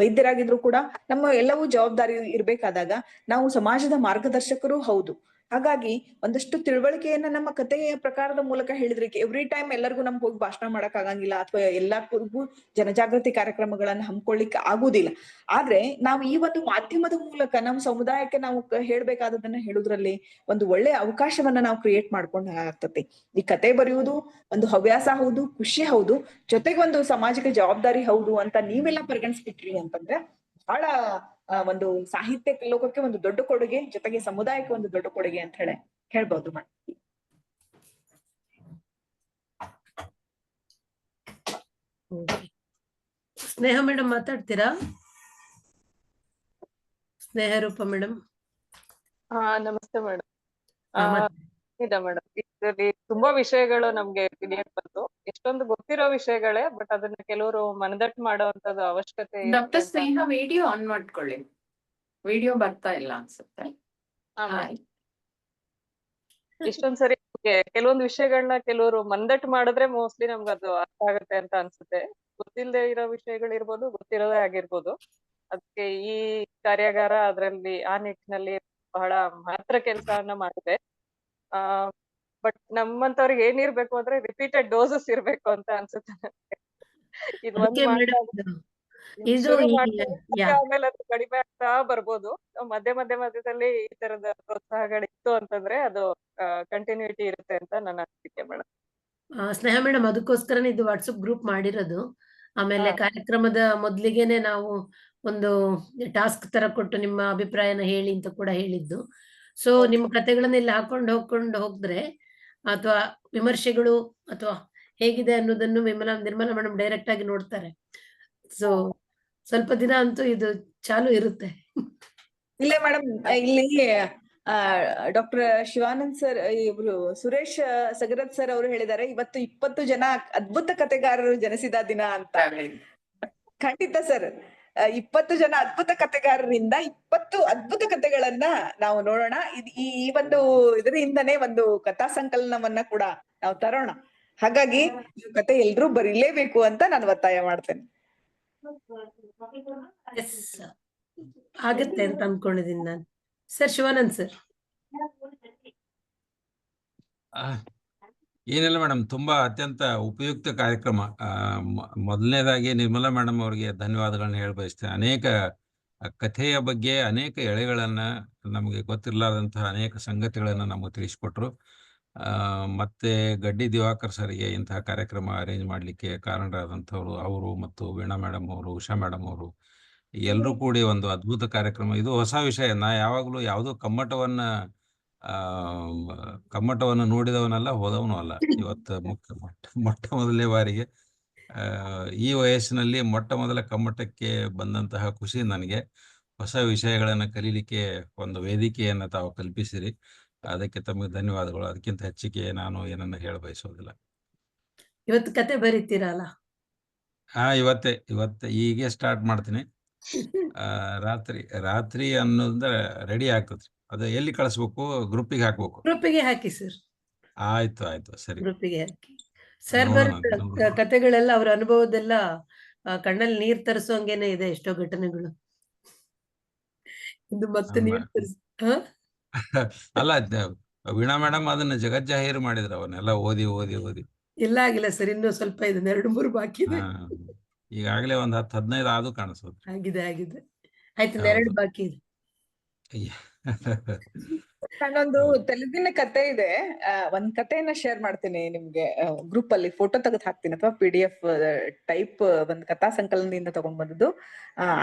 [SPEAKER 1] ವೈದ್ಯರಾಗಿದ್ರು ಕೂಡ, ನಮ್ಮ ಎಲ್ಲವೂ ಜವಾಬ್ದಾರಿ ಇರ್ಬೇಕಾದಾಗ ನಾವು ಸಮಾಜದ ಮಾರ್ಗದರ್ಶಕರು ಹೌದು. ಹಾಗಾಗಿ ಒಂದಷ್ಟು ತಿಳುವಳಿಕೆಯನ್ನ ನಮ್ಮ ಕಥೆಯ ಪ್ರಕಾರದ ಮೂಲಕ ಹೇಳಿದ್ರೆ ಎವ್ರಿ ಟೈಮ್ ಎಲ್ಲರಿಗೂ ನಮ್ಗೆ ಹೋಗಿ ಭಾಷಣ ಮಾಡಕ್ ಆಗಂಗಿಲ್ಲ, ಅಥವಾ ಎಲ್ಲರಿಗೂ ಜನಜಾಗೃತಿ ಕಾರ್ಯಕ್ರಮಗಳನ್ನ ಹಮ್ಮಿಕೊಳ್ಳಿಕ್ಕೆ ಆಗುದಿಲ್ಲ. ಆದ್ರೆ ನಾವು ಈ ಒಂದು ಮಾಧ್ಯಮದ ಮೂಲಕ ನಮ್ಮ ಸಮುದಾಯಕ್ಕೆ ನಾವು ಹೇಳ್ಬೇಕಾದದನ್ನ ಹೇಳುದ್ರಲ್ಲಿ ಒಂದು ಒಳ್ಳೆ ಅವಕಾಶವನ್ನ ನಾವು ಕ್ರಿಯೇಟ್ ಮಾಡ್ಕೊಂಡ್ ಆಗ್ತತಿ. ಈ ಕತೆ ಬರೆಯುವುದು ಒಂದು ಹವ್ಯಾಸ ಹೌದು, ಖುಷಿ ಹೌದು, ಜೊತೆಗೆ ಒಂದು ಸಾಮಾಜಿಕ ಜವಾಬ್ದಾರಿ ಹೌದು ಅಂತ ನೀವೆಲ್ಲ ಪರಿಗಣಿಸ್ಬಿಟ್ರಿ ಅಂತಂದ್ರೆ ಬಹಳ ಒಂದು ಸಾಹಿತ್ಯ ಲೋಕಕ್ಕೆ ಒಂದು ದೊಡ್ಡ ಕೊಡುಗೆ, ಜೊತೆಗೆ ಸಮುದಾಯಕ್ಕೆ ಒಂದು ದೊಡ್ಡ ಕೊಡುಗೆ ಅಂತ ಹೇಳ್ಬಹುದು ಮೇಡಮ್.
[SPEAKER 2] ಸ್ನೇಹ ಮೇಡಮ್ ಮಾತಾಡ್ತೀರಾ? ಸ್ನೇಹ ರೂಪ ಮೇಡಮ್.
[SPEAKER 11] ನಮಸ್ತೆ ಮೇಡಮ್. ಮೇಡಮ್, ಇದರಲ್ಲಿ ತುಂಬಾ ವಿಷಯಗಳು ನಮ್ಗೆ ತಿಳಿಯಕ್ ಬಂತು. ಎಷ್ಟೊಂದು ಗೊತ್ತಿರೋ ವಿಷಯಗಳೇ, ಬಟ್ ಅದನ್ನ ಕೆಲವರು ಮನದಟ್ಟು ಮಾಡುವಂತದ್ದು ಅವಶ್ಯಕತೆ
[SPEAKER 8] ಡಾಕ್ಟರ್ ಸ್ನೇಹ ವಿಡಿಯೋ ಆನ್ ಮಾಡ್ಕೊಳ್ಳಿ, ವಿಡಿಯೋ ಬರ್ತಾ ಇಲ್ಲ ಅನ್ಸುತ್ತೆ.
[SPEAKER 11] ಇಷ್ಟೊಂದ್ಸರಿ ಕೆಲವೊಂದು ವಿಷಯಗಳನ್ನ ಕೆಲವರು ಮನದಟ್ಟು ಮಾಡಿದ್ರೆ ಮೋಸ್ಟ್ಲಿ ನಮ್ಗೆ ಅದು ಅರ್ಥ ಆಗುತ್ತೆ ಅಂತ ಅನ್ಸುತ್ತೆ. ಗೊತ್ತಿಲ್ಲದೆ ಇರೋ ವಿಷಯಗಳಿರ್ಬೋದು, ಗೊತ್ತಿರೋದೇ ಆಗಿರ್ಬೋದು. ಅದಕ್ಕೆ ಈ ಕಾರ್ಯಾಗಾರ ಅದರಲ್ಲಿ ಆ ನಿಟ್ಟಿನಲ್ಲಿ ಬಹಳ ಮಹತ್ತರ ಕೆಲಸವನ್ನ ಮಾಡಿದೆ. ಬಟ್ ನಮ್ಮಂತವ್ರಿಗೆ ಏನಿರ್ಬೇಕು ಅಂದ್ರೆ ರಿಪೀಟೆಡ್ ಡೋಸಸ್ ಇರ್ಬೇಕು ಅಂತ ಅನ್ಸುತ್ತೆ ನನಗೆ. ಇದು ಒಂದ್ ಆಮೇಲೆ ಅದು ಕಡಿಮೆ ಆಗ್ತಾ ಬರ್ಬೋದು. ಮಧ್ಯದಲ್ಲಿ ಈ ತರದ ಪ್ರೋತ್ಸಾಹಗಳಿತ್ತು ಅಂತಂದ್ರೆ ಅದು ಕಂಟಿನ್ಯೂಟಿ ಇರುತ್ತೆ ಅಂತ ನನ್ನ ಅನಿಸಿಕೆ ಮೇಡಮ್.
[SPEAKER 2] ಸ್ನೇಹ ಮೇಡಮ್, ಅದಕ್ಕೋಸ್ಕರನೇ ಇದು ವಾಟ್ಸಪ್ ಗ್ರೂಪ್ ಮಾಡಿರೋದು. ಆಮೇಲೆ ಕಾರ್ಯಕ್ರಮದ ಮೊದ್ಲಿಗೆನೆ ನಾವು ಒಂದು ಟಾಸ್ಕ್ ತರ ಕೊಟ್ಟು ನಿಮ್ಮ ಅಭಿಪ್ರಾಯನ ಹೇಳಿ ಅಂತ ಕೂಡ ಹೇಳಿದ್ದು. ಸೊ ನಿಮ್ಮ ಕಥೆಗಳನ್ನ ಇಲ್ಲಿ ಹಾಕೊಂಡು ಹೋಗಿದ್ರೆ, ಅಥವಾ ವಿಮರ್ಶೆಗಳು ಅಥವಾ ಹೇಗಿದೆ ಅನ್ನೋದನ್ನು ನಿರ್ಮಲಾ ಮೇಡಮ್ ಡೈರೆಕ್ಟ್ ಆಗಿ ನೋಡ್ತಾರೆ. ಸೊ ಸ್ವಲ್ಪ ದಿನ ಅಂತೂ ಇದು ಚಾಲು ಇರುತ್ತೆ.
[SPEAKER 1] ಇಲ್ಲ ಮೇಡಮ್, ಇಲ್ಲಿ ಡಾಕ್ಟರ್ ಶಿವಾನಂದ್ ಸರ್, ಇವರು ಸುರೇಶ್ ಸಗರದ್ ಸರ್ ಅವರು ಹೇಳಿದ್ದಾರೆ, ಇವತ್ತು 20 ಜನ ಅದ್ಭುತ ಕಥೆಗಾರರು ಜನಿಸಿದ ದಿನ ಅಂತ. ಖಂಡಿತ ಸರ್, 20 ಜನ ಅದ್ಭುತ ಕಥೆಗಾರರಿಂದ 20 ಅದ್ಭುತ ಕಥೆಗಳನ್ನ ನಾವು ನೋಡೋಣ. ಈ ಒಂದು ಇದರಿಂದನೇ ಒಂದು ಕಥಾ ಸಂಕಲನವನ್ನ ಕೂಡ ನಾವು ತರೋಣ. ಹಾಗಾಗಿ ಕತೆ ಎಲ್ರೂ ಬರೀಲೇಬೇಕು ಅಂತ ನಾನು ಒತ್ತಾಯ ಮಾಡ್ತೇನೆ.
[SPEAKER 2] ಆಗತ್ತೆ ಅಂತ ಅನ್ಕೊಂಡಿದ್ದೀನಿ ನಾನು. Sir Shivanand sir.
[SPEAKER 14] ಏನಿಲ್ಲ ಮೇಡಮ್, ತುಂಬಾ ಅತ್ಯಂತ ಉಪಯುಕ್ತ ಕಾರ್ಯಕ್ರಮ. ಮೊದಲನೇದಾಗಿ ನಿರ್ಮಲಾ ಮೇಡಮ್ ಅವರಿಗೆ ಧನ್ಯವಾದಗಳನ್ನ ಹೇಳ ಬಯಸ್ತೇನೆ. ಅನೇಕ ಕಥೆಯ ಬಗ್ಗೆ ಅನೇಕ ಎಳೆಗಳನ್ನ, ನಮಗೆ ಗೊತ್ತಿರಲಾರ್ದಂತಹ ಅನೇಕ ಸಂಗತಿಗಳನ್ನ ನಮಗೆ ತಿಳಿಸ್ಕೊಟ್ರು. ಮತ್ತೆ ಗಡ್ಡಿ ದಿವಾಕರ್ ಸರ್ಗೆ ಇಂತಹ ಕಾರ್ಯಕ್ರಮ ಅರೇಂಜ್ ಮಾಡಲಿಕ್ಕೆ ಕಾರಣರಾದಂಥವ್ರು ಅವರು, ಮತ್ತು ವೀಣಾ ಮೇಡಮ್ ಅವರು, ಉಷಾ ಮೇಡಮ್ ಅವರು, ಎಲ್ಲರೂ ಕೂಡಿ ಒಂದು ಅದ್ಭುತ ಕಾರ್ಯಕ್ರಮ. ಇದು ಹೊಸ ವಿಷಯ. ನಾ ಯಾವಾಗಲೂ ಯಾವುದೋ ಕಮ್ಮಟವನ್ನು ನೋಡಿದವನಲ್ಲ, ಹೋದವನು ಅಲ್ಲ. ಇವತ್ತು ಮೊಟ್ಟ ಮೊದಲನೇ ಬಾರಿಗೆ ಈ ವಯಸ್ಸಿನಲ್ಲಿ ಮೊಟ್ಟ ಮೊದಲ ಕಮ್ಮಟಕ್ಕೆ ಬಂದಂತಹ ಖುಷಿ ನನಗೆ. ಹೊಸ ವಿಷಯಗಳನ್ನು ಕಲೀಲಿಕ್ಕೆ ಒಂದು ವೇದಿಕೆಯನ್ನು ತಾವು ಕಲ್ಪಿಸಿರಿ, ಅದಕ್ಕೆ ತಮಗೆ ಧನ್ಯವಾದಗಳು. ಅದಕ್ಕಿಂತ ಹೆಚ್ಚಿಗೆ ನಾನು ಏನನ್ನ ಹೇಳ ಬಯಸೋದಿಲ್ಲ.
[SPEAKER 2] ಇವತ್ತು ಕತೆ ಬರೀತೀರಲ್ಲ?
[SPEAKER 14] ಇವತ್ತೆ ಹೀಗೆ ಸ್ಟಾರ್ಟ್ ಮಾಡ್ತೀನಿ. ರಾತ್ರಿ ಅನ್ನೋದ್ರೆ ರೆಡಿ ಆಗ್ತದ್ರಿ. ಅದು ಎಲ್ಲಿ ಕಳಿಸ್ಬೇಕು? ಗ್ರೂಪಿಗೆ ಹಾಕ್ಬೇಕು?
[SPEAKER 2] ಗ್ರೂಪಿಗೆ ಹಾಕಿ ಸರ್.
[SPEAKER 14] ಆಯ್ತು ಸರಿ,
[SPEAKER 2] ಗ್ರೂಪಿಗೆ ಹಾಕಿ. ಸರ್ ಕತೆಗಳೆಲ್ಲ ಅವರ ಅನುಭವದೆಲ್ಲ ಕಣ್ಣಲ್ಲಿ ನೀರ್ ತರಿಸೋಂಗೇನೆ ಇದೆ ಎಷ್ಟೋ ಘಟನೆಗಳು. ಇದು ಮತ್ತೆ ನೀರ್
[SPEAKER 14] ಅಲ್ಲ, ವೀಣಾ ಮೇಡಮ್ ಅದನ್ನ ಜಗಜ್ಜಾಹೀರು ಮಾಡಿದ್ರು, ಅವನ್ನೆಲ್ಲ ಓದಿ.
[SPEAKER 2] ಇಲ್ಲ ಆಗಿಲ್ಲ ಸರ್, ಇನ್ನೂ ಸ್ವಲ್ಪ ಇದೆ, 2-3 ಬಾಕಿ ಇದೆ.
[SPEAKER 14] ಈಗಾಗಲೇ ಒಂದು 10-15 ಆದ್ರೂ ಕಾಣಿಸೋದು.
[SPEAKER 2] ಆಗಿದೆ. ಆಯ್ತು, 2 ಬಾಕಿ ಇದೆ.
[SPEAKER 1] ನಾನೊಂದು ತೆಲುಗಿನ ಕತೆ ಇದೆ, ಒಂದ್ ಕಥೆಯನ್ನ ಶೇರ್ ಮಾಡ್ತೀನಿ ನಿಮ್ಗೆ. ಗ್ರೂಪ್ ಅಲ್ಲಿ ಫೋಟೋ ತೆಗೆದು ಹಾಕ್ತೀನಿ, ಅಥವಾ PDF ಟೈಪ್ ಒಂದ್ ಕಥಾ ಸಂಕಲನದಿಂದ ತಗೊಂಡ್ ಬಂದದ್ದು.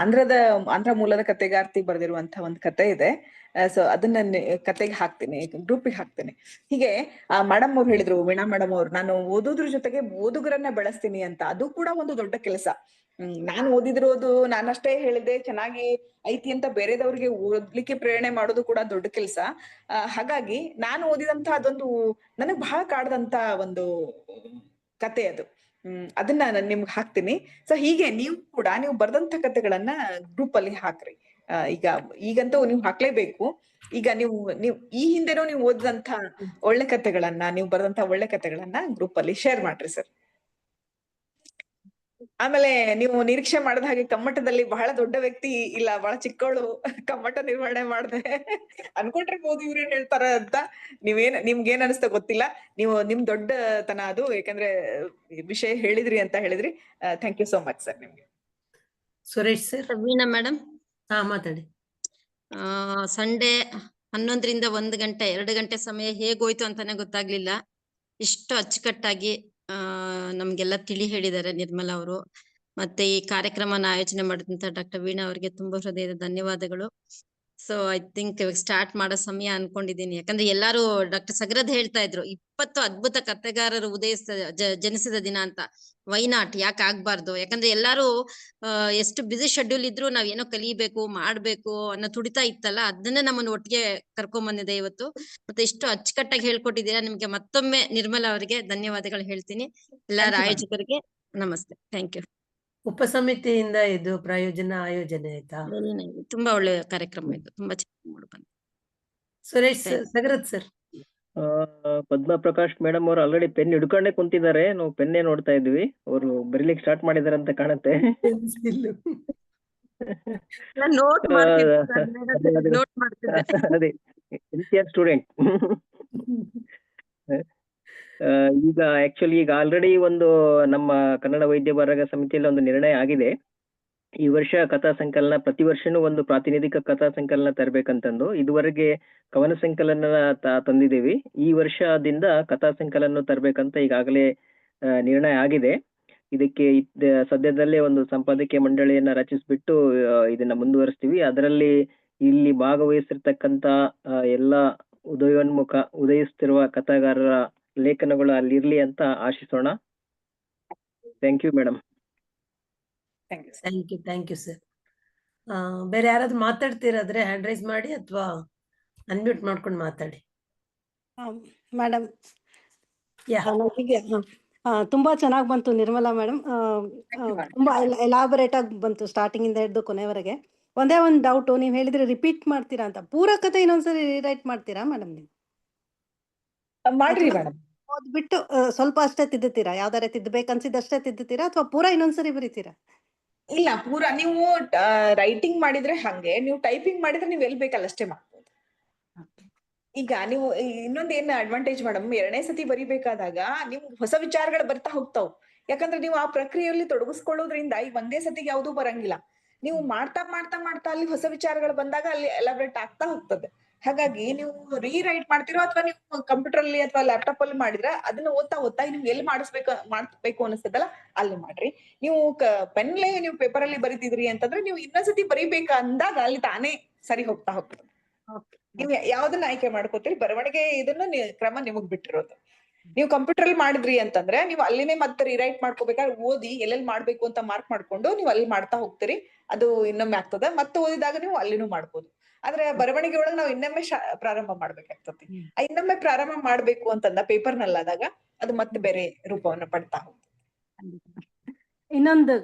[SPEAKER 1] ಆಂಧ್ರ ಮೂಲದ ಕಥೆಗಾರ್ತಿ ಬರೆದಿರುವಂತಹ ಒಂದ್ ಕತೆ ಇದೆ. ಸೊ ಅದನ್ನ ಕತೆಗೆ ಹಾಕ್ತೀನಿ, ಗ್ರೂಪಿಗೆ ಹಾಕ್ತೀನಿ. ಹೀಗೆ ಮೇಡಮ್ ಅವ್ರು ಹೇಳಿದ್ರು, ವೀಣಾ ಮೇಡಮ್ ಅವ್ರು, ನಾನು ಓದೋದ್ರ ಜೊತೆಗೆ ಓದುಗರನ್ನ ಬೆಳೆಸ್ತೀನಿ ಅಂತ. ಅದು ಕೂಡ ಒಂದು ದೊಡ್ಡ ಕೆಲಸ. ನಾನು ಓದಿದಿರೋದು ನಾನಷ್ಟೇ ಹೇಳಿದೆ ಚೆನ್ನಾಗಿ ಐತಿ ಅಂತ ಬೇರೆದವ್ರಿಗೆ ಓದ್ಲಿಕ್ಕೆ ಪ್ರೇರಣೆ ಮಾಡೋದು ಕೂಡ ದೊಡ್ಡ ಕೆಲಸ. ಹಾಗಾಗಿ ನಾನು ಓದಿದಂತ ಅದೊಂದು ನನಗ್ ಬಹಳ ಕಾಡ್ದಂತ ಒಂದು ಕತೆ ಅದು. ಅದನ್ನ ನಾನು ನಿಮ್ಗೆ ಹಾಕ್ತೀನಿ. ಸೊ ಹೀಗೆ ನೀವು ಕೂಡ ನೀವು ಬರ್ದಂತ ಕತೆಗಳನ್ನ ಗ್ರೂಪ್ ಅಲ್ಲಿ ಹಾಕ್ರಿ. ಈಗಂತೂ ನೀವು ಹಾಕ್ಲೇಬೇಕು. ಈಗ ನೀವು ಈ ಹಿಂದೆನೂ ನೀವು ಓದಿದಂತ ಒಳ್ಳೆ ಕತೆಗಳನ್ನ, ನೀವು ಬರ್ದಂತ ಒಳ್ಳೆ ಕತೆಗಳನ್ನ ಗ್ರೂಪ್ ಅಲ್ಲಿ ಶೇರ್ ಮಾಡ್ರಿ ಸರ್. ಆಮೇಲೆ ನೀವು ನಿರೀಕ್ಷೆ ಮಾಡದ ಹಾಗೆ ಕಮ್ಮಟದಲ್ಲಿ ಬಹಳ ದೊಡ್ಡ ವ್ಯಕ್ತಿ ಇಲ್ಲ, ಬಹಳ ಚಿಕ್ಕವಳು ಕಮ್ಮಟ ನಿರ್ವಹಣೆ ಮಾಡ್ದೆ ಅನ್ಕೊಂಡಿರ್ಬೋದು ಇವ್ರೇನ್ ಹೇಳ್ತಾರ ಅಂತ. ನಿಮ್ಗೇನ್ ಅನಿಸ್ತಾ ಗೊತ್ತಿಲ್ಲ, ನಿಮ್ ದೊಡ್ಡತನ ಅದು, ಯಾಕಂದ್ರೆ ವಿಷಯ ಹೇಳಿದ್ರಿ ಅಂತ ಹೇಳಿದ್ರಿ. Thank you so much sir ನಿಮ್ಗೆ.
[SPEAKER 2] ಸುರೇಶ್ ಸರ್.
[SPEAKER 4] ವೀಣಾ ಮೇಡಮ್,
[SPEAKER 2] ಹಾ ಮಾತಾಡಿ.
[SPEAKER 4] ಸಂಡೇ 11ರಿಂದ 1 ಗಂಟೆ 2 ಗಂಟೆ ಸಮಯ ಹೇಗೋಯ್ತು ಅಂತಾನೆ ಗೊತ್ತಾಗ್ಲಿಲ್ಲ. ಇಷ್ಟು ಅಚ್ಚುಕಟ್ಟಾಗಿ ನಮ್ಗೆಲ್ಲ ತಿಳಿ ಹೇಳಿದ್ದಾರೆ ನಿರ್ಮಲಾ ಅವರು. ಮತ್ತೆ ಈ ಕಾರ್ಯಕ್ರಮನ ಆಯೋಜನೆ ಮಾಡಿದಂತ ಡಾಕ್ಟರ್ ವೀಣಾ ಅವರಿಗೆ ತುಂಬಾ ಹೃದಯದ ಧನ್ಯವಾದಗಳು. ಸೊ ಐ ಥಿಂಕ್ ಇವಾಗ ಸ್ಟಾರ್ಟ್ ಮಾಡೋ ಸಮಯ ಅನ್ಕೊಂಡಿದ್ದೀನಿ. ಯಾಕಂದ್ರೆ ಎಲ್ಲಾರು ಡಾಕ್ಟರ್ ಸಗರದ್ ಹೇಳ್ತಾ ಇದ್ರು 20 ಅದ್ಭುತ ಕಥೆಗಾರರು ಜನಿಸಿದ ದಿನ ಅಂತ. ವೈ ನಾಟ್, ಯಾಕೆ ಆಗ್ಬಾರ್ದು? ಯಾಕಂದ್ರೆ ಎಲ್ಲಾರು ಎಷ್ಟು ಬಿಸಿ ಶೆಡ್ಯೂಲ್ ಇದ್ರು ನಾವ್ ಏನೋ ಕಲಿಬೇಕು ಮಾಡ್ಬೇಕು ಅನ್ನೋ ತುಡಿತಾ ಇತ್ತಲ್ಲ, ಅದನ್ನೇ ನಮ್ಮನ್ನ ಒಟ್ಟಿಗೆ ಕರ್ಕೊಂಡ್ ಬಂದಿದೆ ಇವತ್ತು. ಮತ್ತೆ ಇಷ್ಟು ಅಚ್ಚುಕಟ್ಟಾಗಿ ಹೇಳ್ಕೊಟ್ಟಿದ್ದೀರಾ. ನಿಮ್ಗೆ ಮತ್ತೊಮ್ಮೆ ನಿರ್ಮಲಾ ಅವರಿಗೆ ಧನ್ಯವಾದಗಳು ಹೇಳ್ತೀನಿ. ಎಲ್ಲಾರ ಆಯೋಜಕರಿಗೆ ನಮಸ್ತೆ. Thank you.
[SPEAKER 2] ಉಪಸಮಿತಿಯಿಂದ ಇದು ಆಯೋಜನೆ ಆಯ್ತಾ?
[SPEAKER 4] ತುಂಬಾ ಒಳ್ಳೆ ಕಾರ್ಯಕ್ರಮ ಇದು, ತುಂಬಾ ಚೆನ್ನಾಗಿ ಮಾಡ್ಬಂದು.
[SPEAKER 2] ಸುರೇಶ್ ಸಗರದ್ ಸರ್.
[SPEAKER 9] ಪದ್ಮಾ ಪ್ರಕಾಶ್ ಮೇಡಮ್ ಅವರು ಆಲ್ರೆಡಿ ಪೆನ್ ಹಿಡ್ಕೊಂಡೇ ಕುಂತಿದ್ದಾರೆ. ನಾವು ಪೆನ್ನೇ ನೋಡ್ತಾ ಇದ್ವಿ. ಅವರು ಬರೀಲಿಕ್ಕೆ ಸ್ಟಾರ್ಟ್ ಮಾಡಿದಾರೆ ಅಂತ ಕಾಣುತ್ತೆ. ಅದೇ ಎನ್ಸಿಆರ್ ಸ್ಟೂಡೆಂಟ್. ಈಗ ಆಕ್ಚುಲಿ ಈಗ ಆಲ್ರೆಡಿ ಒಂದು ನಮ್ಮ ಕನ್ನಡ ವೈದ್ಯ ಬರಹ ಸಮಿತಿಯಲ್ಲಿ ಒಂದು ನಿರ್ಣಯ ಆಗಿದೆ. ಈ ವರ್ಷ ಕಥಾ ಸಂಕಲನ, ಪ್ರತಿ ವರ್ಷನೂ ಒಂದು ಪ್ರಾತಿನಿಧಿಕ ಕಥಾ ಸಂಕಲನ ತರಬೇಕಂತಂದು. ಇದುವರೆಗೆ ಕವನ ಸಂಕಲನ ತಂದಿದ್ದೀವಿ. ಈ ವರ್ಷದಿಂದ ಕಥಾ ಸಂಕಲನ ತರಬೇಕಂತ ಈಗಾಗಲೇ ನಿರ್ಣಯ ಆಗಿದೆ. ಇದಕ್ಕೆ ಸದ್ಯದಲ್ಲೇ ಒಂದು ಸಂಪಾದಕೀಯ ಮಂಡಳಿಯನ್ನ ರಚಿಸ್ಬಿಟ್ಟು ಇದನ್ನ ಮುಂದುವರಿಸ್ತೀವಿ. ಅದರಲ್ಲಿ ಇಲ್ಲಿ ಭಾಗವಹಿಸಿರ್ತಕ್ಕಂತ ಎಲ್ಲಾ ಉದಯಿಸ್ತಿರುವ ಕಥಾಗಾರರ ಲೇಖನಗಳು ಅಲ್ಲಿರ್ಲಿ ಅಂತ ಆಶಿಸೋಣ. Thank you madam.
[SPEAKER 2] Thank you sir. ಬೇರೆ ಯಾರಾದ್ರೂ ಮಾತಾಡ್ತಿರಾದ್ರೆ ಹ್ಯಾಂಡ್ ರೈಸ್ ಮಾಡಿ ಅಥವಾ ಅನ್ಮ್ಯೂಟ್ ಮಾಡ್ಕೊಂಡು ಮಾತಾಡಿ.
[SPEAKER 6] ಮೇಡಮ್ ತುಂಬಾ ಚೆನ್ನಾಗಿ ಬಂತು ನಿರ್ಮಲಾ ಮೇಡಮ್. ತುಂಬಾ ಎಲಾಬರೇಟ್ ಆಗಿ ಬಂತು ಸ್ಟಾರ್ಟಿಂಗ್ ಇಂದ ಹಿಡಿದು ಕೊನೆವರೆಗೆ. ಒಂದೇ ಒಂದು ಡೌಟ್, ನೀವು ಹೇಳಿದ್ರೆ ರಿಪೀಟ್ ಮಾಡ್ತೀರಾ ಅಂತ. ಪೂರಕತೆ ಇನ್ನೊಂದ್ಸರಿ ರಿರೈಟ್ ಮಾಡ್ತೀರಾ ಮೇಡಮ್ ನೀವು?
[SPEAKER 1] ಮಾಡ್ರಿ ಮೇಡಮ್.
[SPEAKER 6] ಓದ್ಬಿಟ್ಟು ಸ್ವಲ್ಪ ಅಷ್ಟೇ ತಿದ್ದುತ್ತೀರಾ? ಯಾವ್ದಾರೆ ತಿದ್ದಬೇಕನ್ಸಿದಷ್ಟೇ ತಿದ್ದುತ್ತೀರಾ ಅಥವಾ ಪೂರಾ ಇನ್ನೊಂದ್ಸರಿ ಬರೀತೀರಾ?
[SPEAKER 1] ಇಲ್ಲ, ಪೂರಾ ನೀವು ರೈಟಿಂಗ್ ಮಾಡಿದ್ರೆ ಹಂಗೆ, ನೀವು ಟೈಪಿಂಗ್ ಮಾಡಿದ್ರೆ ನೀವು ಎಲ್ಲಿ ಬೇಕಲ್ಲ ಅಷ್ಟೇ ಮಾಡ್ಬೋದು. ಈಗ ನೀವು ಇನ್ನೊಂದ್ ಏನ್ ಅಡ್ವಾಂಟೇಜ್ ಮೇಡಮ್, 2ನೇ ಸತಿ ಬರಿಬೇಕಾದಾಗ ನಿಮ್ ಹೊಸ ವಿಚಾರಗಳು ಬರ್ತಾ ಹೋಗ್ತಾವ್. ಯಾಕಂದ್ರೆ ನೀವು ಆ ಪ್ರಕ್ರಿಯೆಯಲ್ಲಿ ತೊಡಗಿಸ್ಕೊಳ್ಳೋದ್ರಿಂದ ಈಗ ಒಂದೇ ಸತಿಗೆ ಯಾವ್ದೂ ಬರಂಗಿಲ್ಲ. ನೀವು ಮಾಡ್ತಾ ಮಾಡ್ತಾ ಮಾಡ್ತಾ ಅಲ್ಲಿ ಹೊಸ ವಿಚಾರಗಳು ಬಂದಾಗ ಅಲ್ಲಿ ಎಲಾಬ್ರೇಟ್ ಆಗ್ತಾ ಹೋಗ್ತದೆ. ಹಾಗಾಗಿ ನೀವು ರೀರೈಟ್ ಮಾಡ್ತಿರೋ ಅಥವಾ ನೀವು ಕಂಪ್ಯೂಟರ್ ಅಲ್ಲಿ ಅಥವಾ ಲ್ಯಾಪ್ಟಾಪ್ ಅಲ್ಲಿ ಮಾಡಿದ್ರೆ ಅದನ್ನ ಓದ್ತಾ ನಿಮ್ಗೆ ಎಲ್ಲಿ ಮಾಡ್ಬೇಕು ಅನಿಸ್ತದಲ್ಲ ಅಲ್ಲಿ ಮಾಡ್ರಿ. ನೀವು ಪೆನ್ಲೇ ನೀವು ಪೇಪರ್ ಅಲ್ಲಿ ಬರೀತಿದ್ರಿ ಅಂತಂದ್ರೆ ನೀವು ಇನ್ನೊಂದ್ಸತಿ ಬರೀಬೇಕ ಅಂದಾಗ ಅಲ್ಲಿ ತಾನೇ ಸರಿ ಹೋಗ್ತಾ ಹೋಗ್ತದೆ. ನೀವು ಯಾವ್ದನ್ನ ಆಯ್ಕೆ ಮಾಡ್ಕೋತೀರಿ, ಬರವಣಿಗೆ ಇದನ್ನ ಕ್ರಮ ನಿಮಗ್ ಬಿಟ್ಟಿರೋದು. ನೀವು ಕಂಪ್ಯೂಟರ್ ಅಲ್ಲಿ ಮಾಡಿದ್ರಿ ಅಂತಂದ್ರೆ ನೀವು ಅಲ್ಲಿನೇ ಮತ್ತೆ ರಿರೈಟ್ ಮಾಡ್ಕೋಬೇಕಾದ್ರೆ ಓದಿ ಎಲ್ಲೆಲ್ಲಿ ಮಾಡ್ಬೇಕು ಅಂತ ಮಾರ್ಕ್ ಮಾಡ್ಕೊಂಡು ನೀವು ಅಲ್ಲಿ ಮಾಡ್ತಾ ಹೋಗ್ತೀರಿ. ಅದು ಇನ್ನೊಮ್ಮೆ ಆಗ್ತದೆ. ಮತ್ತೆ ಓದಿದಾಗ ನೀವು ಅಲ್ಲಿನೂ ಮಾಡ್ಬೋದು. ಆದ್ರೆ ಬರವಣಿಗೆ ಒಳಗೆ ನಾವು ಇನ್ನೊಮ್ಮೆ ಪ್ರಾರಂಭ ಮಾಡ್ಬೇಕಾಗ್ತತಿ. ಇನ್ನೊಮ್ಮೆ ಪ್ರಾರಂಭ ಮಾಡ್ಬೇಕು ಅಂತಂದ ಪೇಪರ್ ನಲ್ಲಾದಾಗ ಅದು ಮತ್ತೆ ಬೇರೆ ರೂಪವನ್ನ ಪಡ್ತಾ ಹೋಗ್ತದೆ.
[SPEAKER 6] ಇನ್ನೊಂದು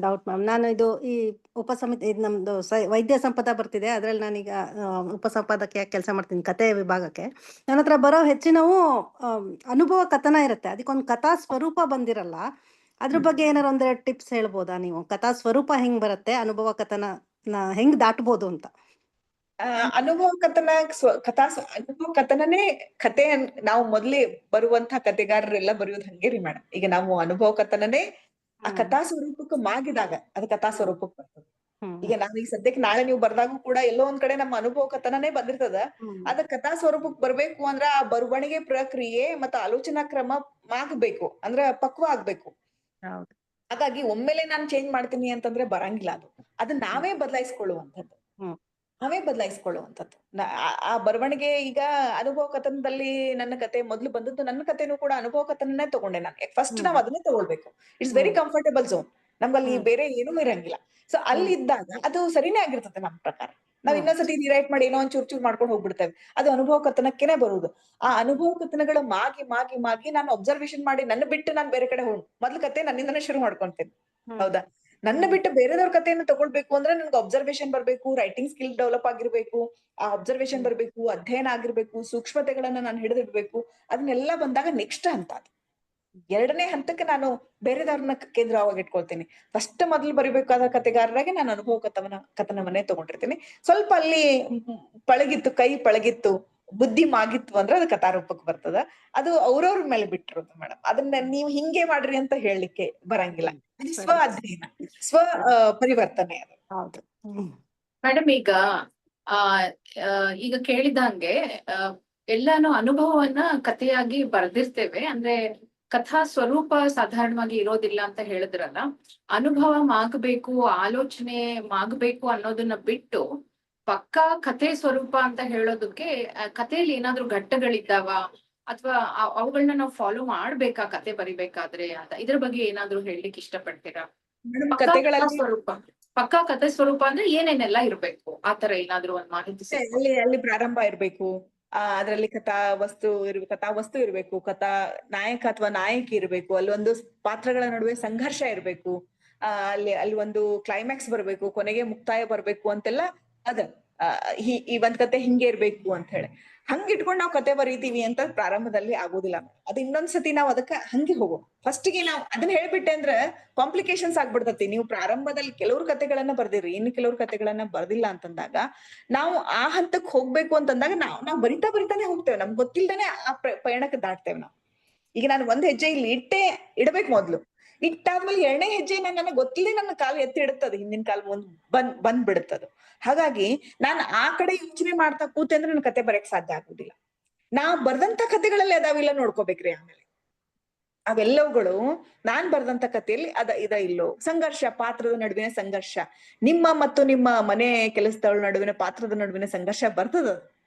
[SPEAKER 6] ಡೌಟ್ ಮ್ಯಾಮ್, ನಾನು ಇದು ಈ ಉಪಸಮಿತಿ ಇದು ನಮ್ದು ವೈದ್ಯ ಸಂಪದ ಬರ್ತಿದೆ, ಅದ್ರಲ್ಲಿ ನಾನೀಗ ಉಪಸಂಪಾದಕಿಯಾಗಿ ಕೆಲಸ ಮಾಡ್ತೀನಿ ಕಥೆ ವಿಭಾಗಕ್ಕೆ. ನನ್ನ ಹತ್ರ ಬರೋ ಹೆಚ್ಚಿನವು ಅನುಭವ ಕಥನ ಇರುತ್ತೆ. ಅದಕ್ಕೊಂದು ಕಥಾ ಸ್ವರೂಪ ಬಂದಿರಲ್ಲ. ಅದ್ರ ಬಗ್ಗೆ ಏನಾರು ಒಂದೆರಡು ಟಿಪ್ಸ್ ಹೇಳ್ಬೋದಾ ನೀವು? ಕಥಾ ಸ್ವರೂಪ ಹೆಂಗ್ ಬರುತ್ತೆ, ಅನುಭವ ಕಥನ ಹೆಂಗ್ ದಾಟ್ಬೋದು ಅಂತ.
[SPEAKER 1] ಅನುಭವ ಕಥನನೇ ಕತೆ ನಾವು ಮೊದ್ಲೇ ಬರುವಂತಹ ಕತೆಗಾರರೆಲ್ಲ ಬರೆಯೋದು ಹಂಗೆ ರೀ ಮೇಡಮ್. ಈಗ ನಾವು ಅನುಭವ ಕಥನನೇ ಆ ಕಥಾ ಸ್ವರೂಪಕ್ಕೆ ಮಾಗಿದಾಗ ಅದು ಕಥಾ ಸ್ವರೂಪಕ್ಕೆ ಬರ್ತದೆ. ಈಗ ನಾವ್ ಈಗ ಸದ್ಯಕ್ಕೆ ನಾಳೆ ನೀವು ಬರ್ದಾಗೂ ಕೂಡ ಎಲ್ಲೋ ಒಂದ್ ಕಡೆ ನಮ್ಮ ಅನುಭವ ಕಥನನೇ ಬಂದಿರ್ತದ. ಅದ ಕಥಾ ಸ್ವರೂಪಕ್ಕೆ ಬರ್ಬೇಕು ಅಂದ್ರ ಆ ಬರವಣಿಗೆ ಪ್ರಕ್ರಿಯೆ ಮತ್ತು ಆಲೋಚನಾ ಕ್ರಮ ಆಗ್ಬೇಕು, ಅಂದ್ರೆ ಪಕ್ವ ಆಗ್ಬೇಕು. ಹಾಗಾಗಿ ಒಮ್ಮೆಲೆ ನಾನು ಚೇಂಜ್ ಮಾಡ್ತೀನಿ ಅಂತಂದ್ರೆ ಬರಂಗಿಲ್ಲ. ಅದನ್ನ ನಾವೇ ಬದಲಾಯಿಸ್ಕೊಳ್ಳುವಂಥದ್ದು. ಆ ಬರವಣಿಗೆ ಈಗ ಅನುಭವ ಕಥನದಲ್ಲಿ ನನ್ನ ಕತೆ ಮೊದ್ಲು ಬಂದದ್ದು, ನನ್ನ ಕಥೆನೂ ಕೂಡ ಅನುಭವ ಕಥನನೇ ತಗೊಂಡೆ ನಾನು. ಫಸ್ಟ್ ನಾವ್ ಅದನ್ನೇ ತಗೊಳ್ಬೇಕು. It's very comfortable zone. ನಮ್ಗಲ್ಲಿ ಬೇರೆ ಏನೂ ಇರಂಗಿಲ್ಲ. ಸೊ ಅಲ್ಲಿ ಇದ್ದಾಗ ಅದು ಸರಿನೇ ಆಗಿರ್ತದೆ ನಮ್ಮ ಪ್ರಕಾರ. ನಾವ್ ಇನ್ನೊಂದ್ಸತಿ ರಿರೈಟ್ ಮಾಡಿ ಏನೋ ಒಂದ್ ಚೂರ್ ಮಾಡ್ಕೊಂಡು ಹೋಗ್ಬಿಡ್ತೇವೆ. ಅದು ಅನುಭವ ಕಥನಕ್ಕೆನೆ ಬರುವುದು. ಆ ಅನುಭವ ಕಥನಗಳ ಮಾಗಿ ನಾನು ಅಬ್ಸರ್ವೇಷನ್ ಮಾಡಿ ನನ್ನ ಬಿಟ್ಟು ನಾನು ಬೇರೆ ಕಡೆ ಹೋಗ್ ಮೊದ್ಲು ಕತೆ ನನ್ನಿಂದನೇ ಶುರು ಮಾಡ್ಕೊಂತೇನೆ. ಹೌದಾ? ನನ್ನ ಬಿಟ್ಟು ಬೇರೆದವ್ರ ಕಥೆಯನ್ನು ತಗೊಳ್ಬೇಕು ಅಂದ್ರೆ ನನ್ಗೆ ಅಬ್ಸರ್ವೇಷನ್ ಬರ್ಬೇಕು, ರೈಟಿಂಗ್ ಸ್ಕಿಲ್ ಡೆವಲಪ್ ಆಗಿರ್ಬೇಕು, ಆ ಅಬ್ಸರ್ವೇಷನ್ ಬರ್ಬೇಕು, ಅಧ್ಯಯನ ಆಗಿರ್ಬೇಕು, ಸೂಕ್ಷ್ಮತೆಗಳನ್ನ ನಾನು ಹಿಡಿದಿಡ್ಬೇಕು. ಅದನ್ನೆಲ್ಲ ಬಂದಾಗ ನೆಕ್ಸ್ಟ್ ಹಂತ ಅದು. ಎರಡನೇ ಹಂತಕ್ಕೆ ನಾನು ಬೇರೆದವ್ರನ್ನ ಕೇಂದ್ರವಾಗಿ ಇಟ್ಕೊಳ್ತೀನಿ. ಫಸ್ಟ್ ಮೊದಲು ಬರಿಬೇಕಾದ ಕತೆಗಾರರಾಗೆ ನಾನು ಅನುಭವ ಕಥನವನ್ನೇ ತಗೊಂಡಿರ್ತೀನಿ. ಸ್ವಲ್ಪ ಅಲ್ಲಿ ಪಳಗಿತ್ತು, ಕೈ ಪಳಗಿತ್ತು, ಬುದ್ಧಿ ಮಾಗಿತ್ತು ಅಂದ್ರೆ ಅದು ಕಥಾರೂಪಕ್ಕೆ ಬರ್ತದ. ಅದು ಅವ್ರವ್ರ ಮೇಲೆ ಬಿಟ್ಟಿರೋದು ಮೇಡಮ್. ಅದನ್ನ ನೀವು ಹಿಂಗೆ ಮಾಡ್ರಿ ಅಂತ ಹೇಳಲಿಕ್ಕೆ ಬರಂಗಿಲ್ಲ. ಇದು ಸ್ವ ಅಧ್ಯಯನ, ಸ್ವ ಪರಿವರ್ತನೆ ಅದು.
[SPEAKER 6] ಹೌದು.
[SPEAKER 8] ಮೇಡಮ್ ಈಗ ಕೇಳಿದಂಗೆ ಎಲ್ಲಾನು ಅನುಭವವನ್ನ ಕಥೆಯಾಗಿ ಬರ್ದಿರ್ತೇವೆ. ಅಂದ್ರೆ ಕಥಾ ಸ್ವರೂಪ ಸಾಧಾರಣವಾಗಿ ಇರೋದಿಲ್ಲ ಅಂತ ಹೇಳಿದ್ರಲ್ಲ, ಅನುಭವ ಮಾಗಬೇಕು, ಆಲೋಚನೆ ಮಾಗಬೇಕು ಅನ್ನೋದನ್ನ ಬಿಟ್ಟು ಪಕ್ಕಾ ಕಥೆ ಸ್ವರೂಪ ಅಂತ ಹೇಳೋದಕ್ಕೆ ಕಥೆಯಲ್ಲಿ ಏನಾದ್ರೂ ಘಟ್ಟಗಳಿದ್ದಾವ ಅಥವಾ ಅವುಗಳನ್ನ ನಾವು ಫಾಲೋ ಮಾಡ್ಬೇಕಾ ಕತೆ ಬರಿಬೇಕಾದ್ರೆ ಅಂತ, ಇದ್ರ ಬಗ್ಗೆ ಏನಾದ್ರೂ ಹೇಳಲಿಕ್ಕೆ ಇಷ್ಟಪಡ್ತೀರಾ? ಪಕ್ಕಾ ಕಥೆ ಸ್ವರೂಪ ಅಂದ್ರೆ ಏನೇನೆಲ್ಲ ಇರ್ಬೇಕು, ಆತರ ಏನಾದ್ರೂ ಒಂದ್ ಮಾಹಿತಿ
[SPEAKER 1] ಅಲ್ಲಿ ಪ್ರಾರಂಭ ಇರ್ಬೇಕು, ಅದ್ರಲ್ಲಿ ಕಥಾ ವಸ್ತು ಇರ್ಬೇಕು, ಕಥಾ ನಾಯಕ ಅಥವಾ ನಾಯಕಿ ಇರ್ಬೇಕು, ಅಲ್ಲಿ ಒಂದು ಪಾತ್ರಗಳ ನಡುವೆ ಸಂಘರ್ಷ ಇರ್ಬೇಕು, ಅಲ್ಲಿ ಒಂದು ಕ್ಲೈಮ್ಯಾಕ್ಸ್ ಬರ್ಬೇಕು, ಕೊನೆಗೆ ಮುಕ್ತಾಯ ಬರ್ಬೇಕು ಅಂತೆಲ್ಲ ಈ ಒಂದ್ ಕತೆ ಹಿಂಗೆ ಇರ್ಬೇಕು ಅಂತ ಹೇಳಿ ಹಂಗ ಇಟ್ಕೊಂಡ್ ನಾವ್ ಕತೆ ಬರೀತೀವಿ ಅಂತ ಪ್ರಾರಂಭದಲ್ಲಿ ಆಗೋದಿಲ್ಲ. ಅದ್ ಇನ್ನೊಂದ್ಸತಿ ನಾವ್ ಅದಕ್ಕ ಹಂಗೆ ಹೋಗೋ. ಫಸ್ಟ್ಗೆ ನಾವ್ ಅದನ್ನ ಹೇಳ್ಬಿಟ್ಟೆ ಅಂದ್ರೆ ಕಾಂಪ್ಲಿಕೇಶನ್ಸ್ ಆಗ್ಬಿಡ್ತತಿ. ನೀವು ಪ್ರಾರಂಭದಲ್ಲಿ ಕೆಲವ್ರು ಕತೆಗಳನ್ನ ಬರ್ದಿರಿ, ಇನ್ನು ಕೆಲವ್ರು ಕತೆಗಳನ್ನ ಬರ್ದಿಲ್ಲ ಅಂತಂದಾಗ ನಾವು ಆ ಹಂತಕ್ ಹೋಗ್ಬೇಕು ಅಂತಂದಾಗ ನಾವ್ ಬರಿತಾನೆ ಹೋಗ್ತೇವೆ. ನಮ್ಗೆ ಗೊತ್ತಿಲ್ದೇನೆ ಆ ಪಯಣಕ್ಕೆ ದಾಟ್ತೇವೆ ನಾವು. ಈಗ ನಾನು ಒಂದ್ ಹೆಜ್ಜೆ ಇಲ್ಲಿ ಇಡ್ಬೇಕು ಮೊದ್ಲು, ಇಟ್ಟಾದ್ಮೇಲೆ ಎರಡನೇ ಹೆಜ್ಜೆ ನನಗೆ ಗೊತ್ತಿಲ್ಲದೆ ನನ್ನ ಕಾಲು ಎತ್ತಿ ಇಡುತ್ತದೆ, ಹಿಂದಿನ ಕಾಲು ಬಂದ್ ಬಿಡುತ್ತದು. ಹಾಗಾಗಿ ನಾನು ಆ ಕಡೆ ಯೋಚನೆ ಮಾಡ್ತಾ ಕೂತೆ ಅಂದ್ರೆ ನನ್ ಕತೆ ಬರೆಯಕ್ ಸಾಧ್ಯ ಆಗುದಿಲ್ಲ. ನಾವ್ ಬರ್ದಂತ ಕತೆಗಳಲ್ಲಿ ಅದಾವಿಲ್ಲ ನೋಡ್ಕೋಬೇಕ್ರಿ. ಆಮೇಲೆ ಅವೆಲ್ಲವುಗಳು ನಾನ್ ಬರ್ದಂತ ಕಥೆಯಲ್ಲಿ ಇದ ಇಲ್ಲೋ, ಸಂಘರ್ಷ, ಪಾತ್ರದ ನಡುವಿನ ಸಂಘರ್ಷ, ನಿಮ್ಮ ಮತ್ತು ನಿಮ್ಮ ಮನೆ ಕೆಲಸದವಳ ನಡುವಿನ ಪಾತ್ರದ ನಡುವಿನ ಸಂಘರ್ಷ ಬರ್ತದ.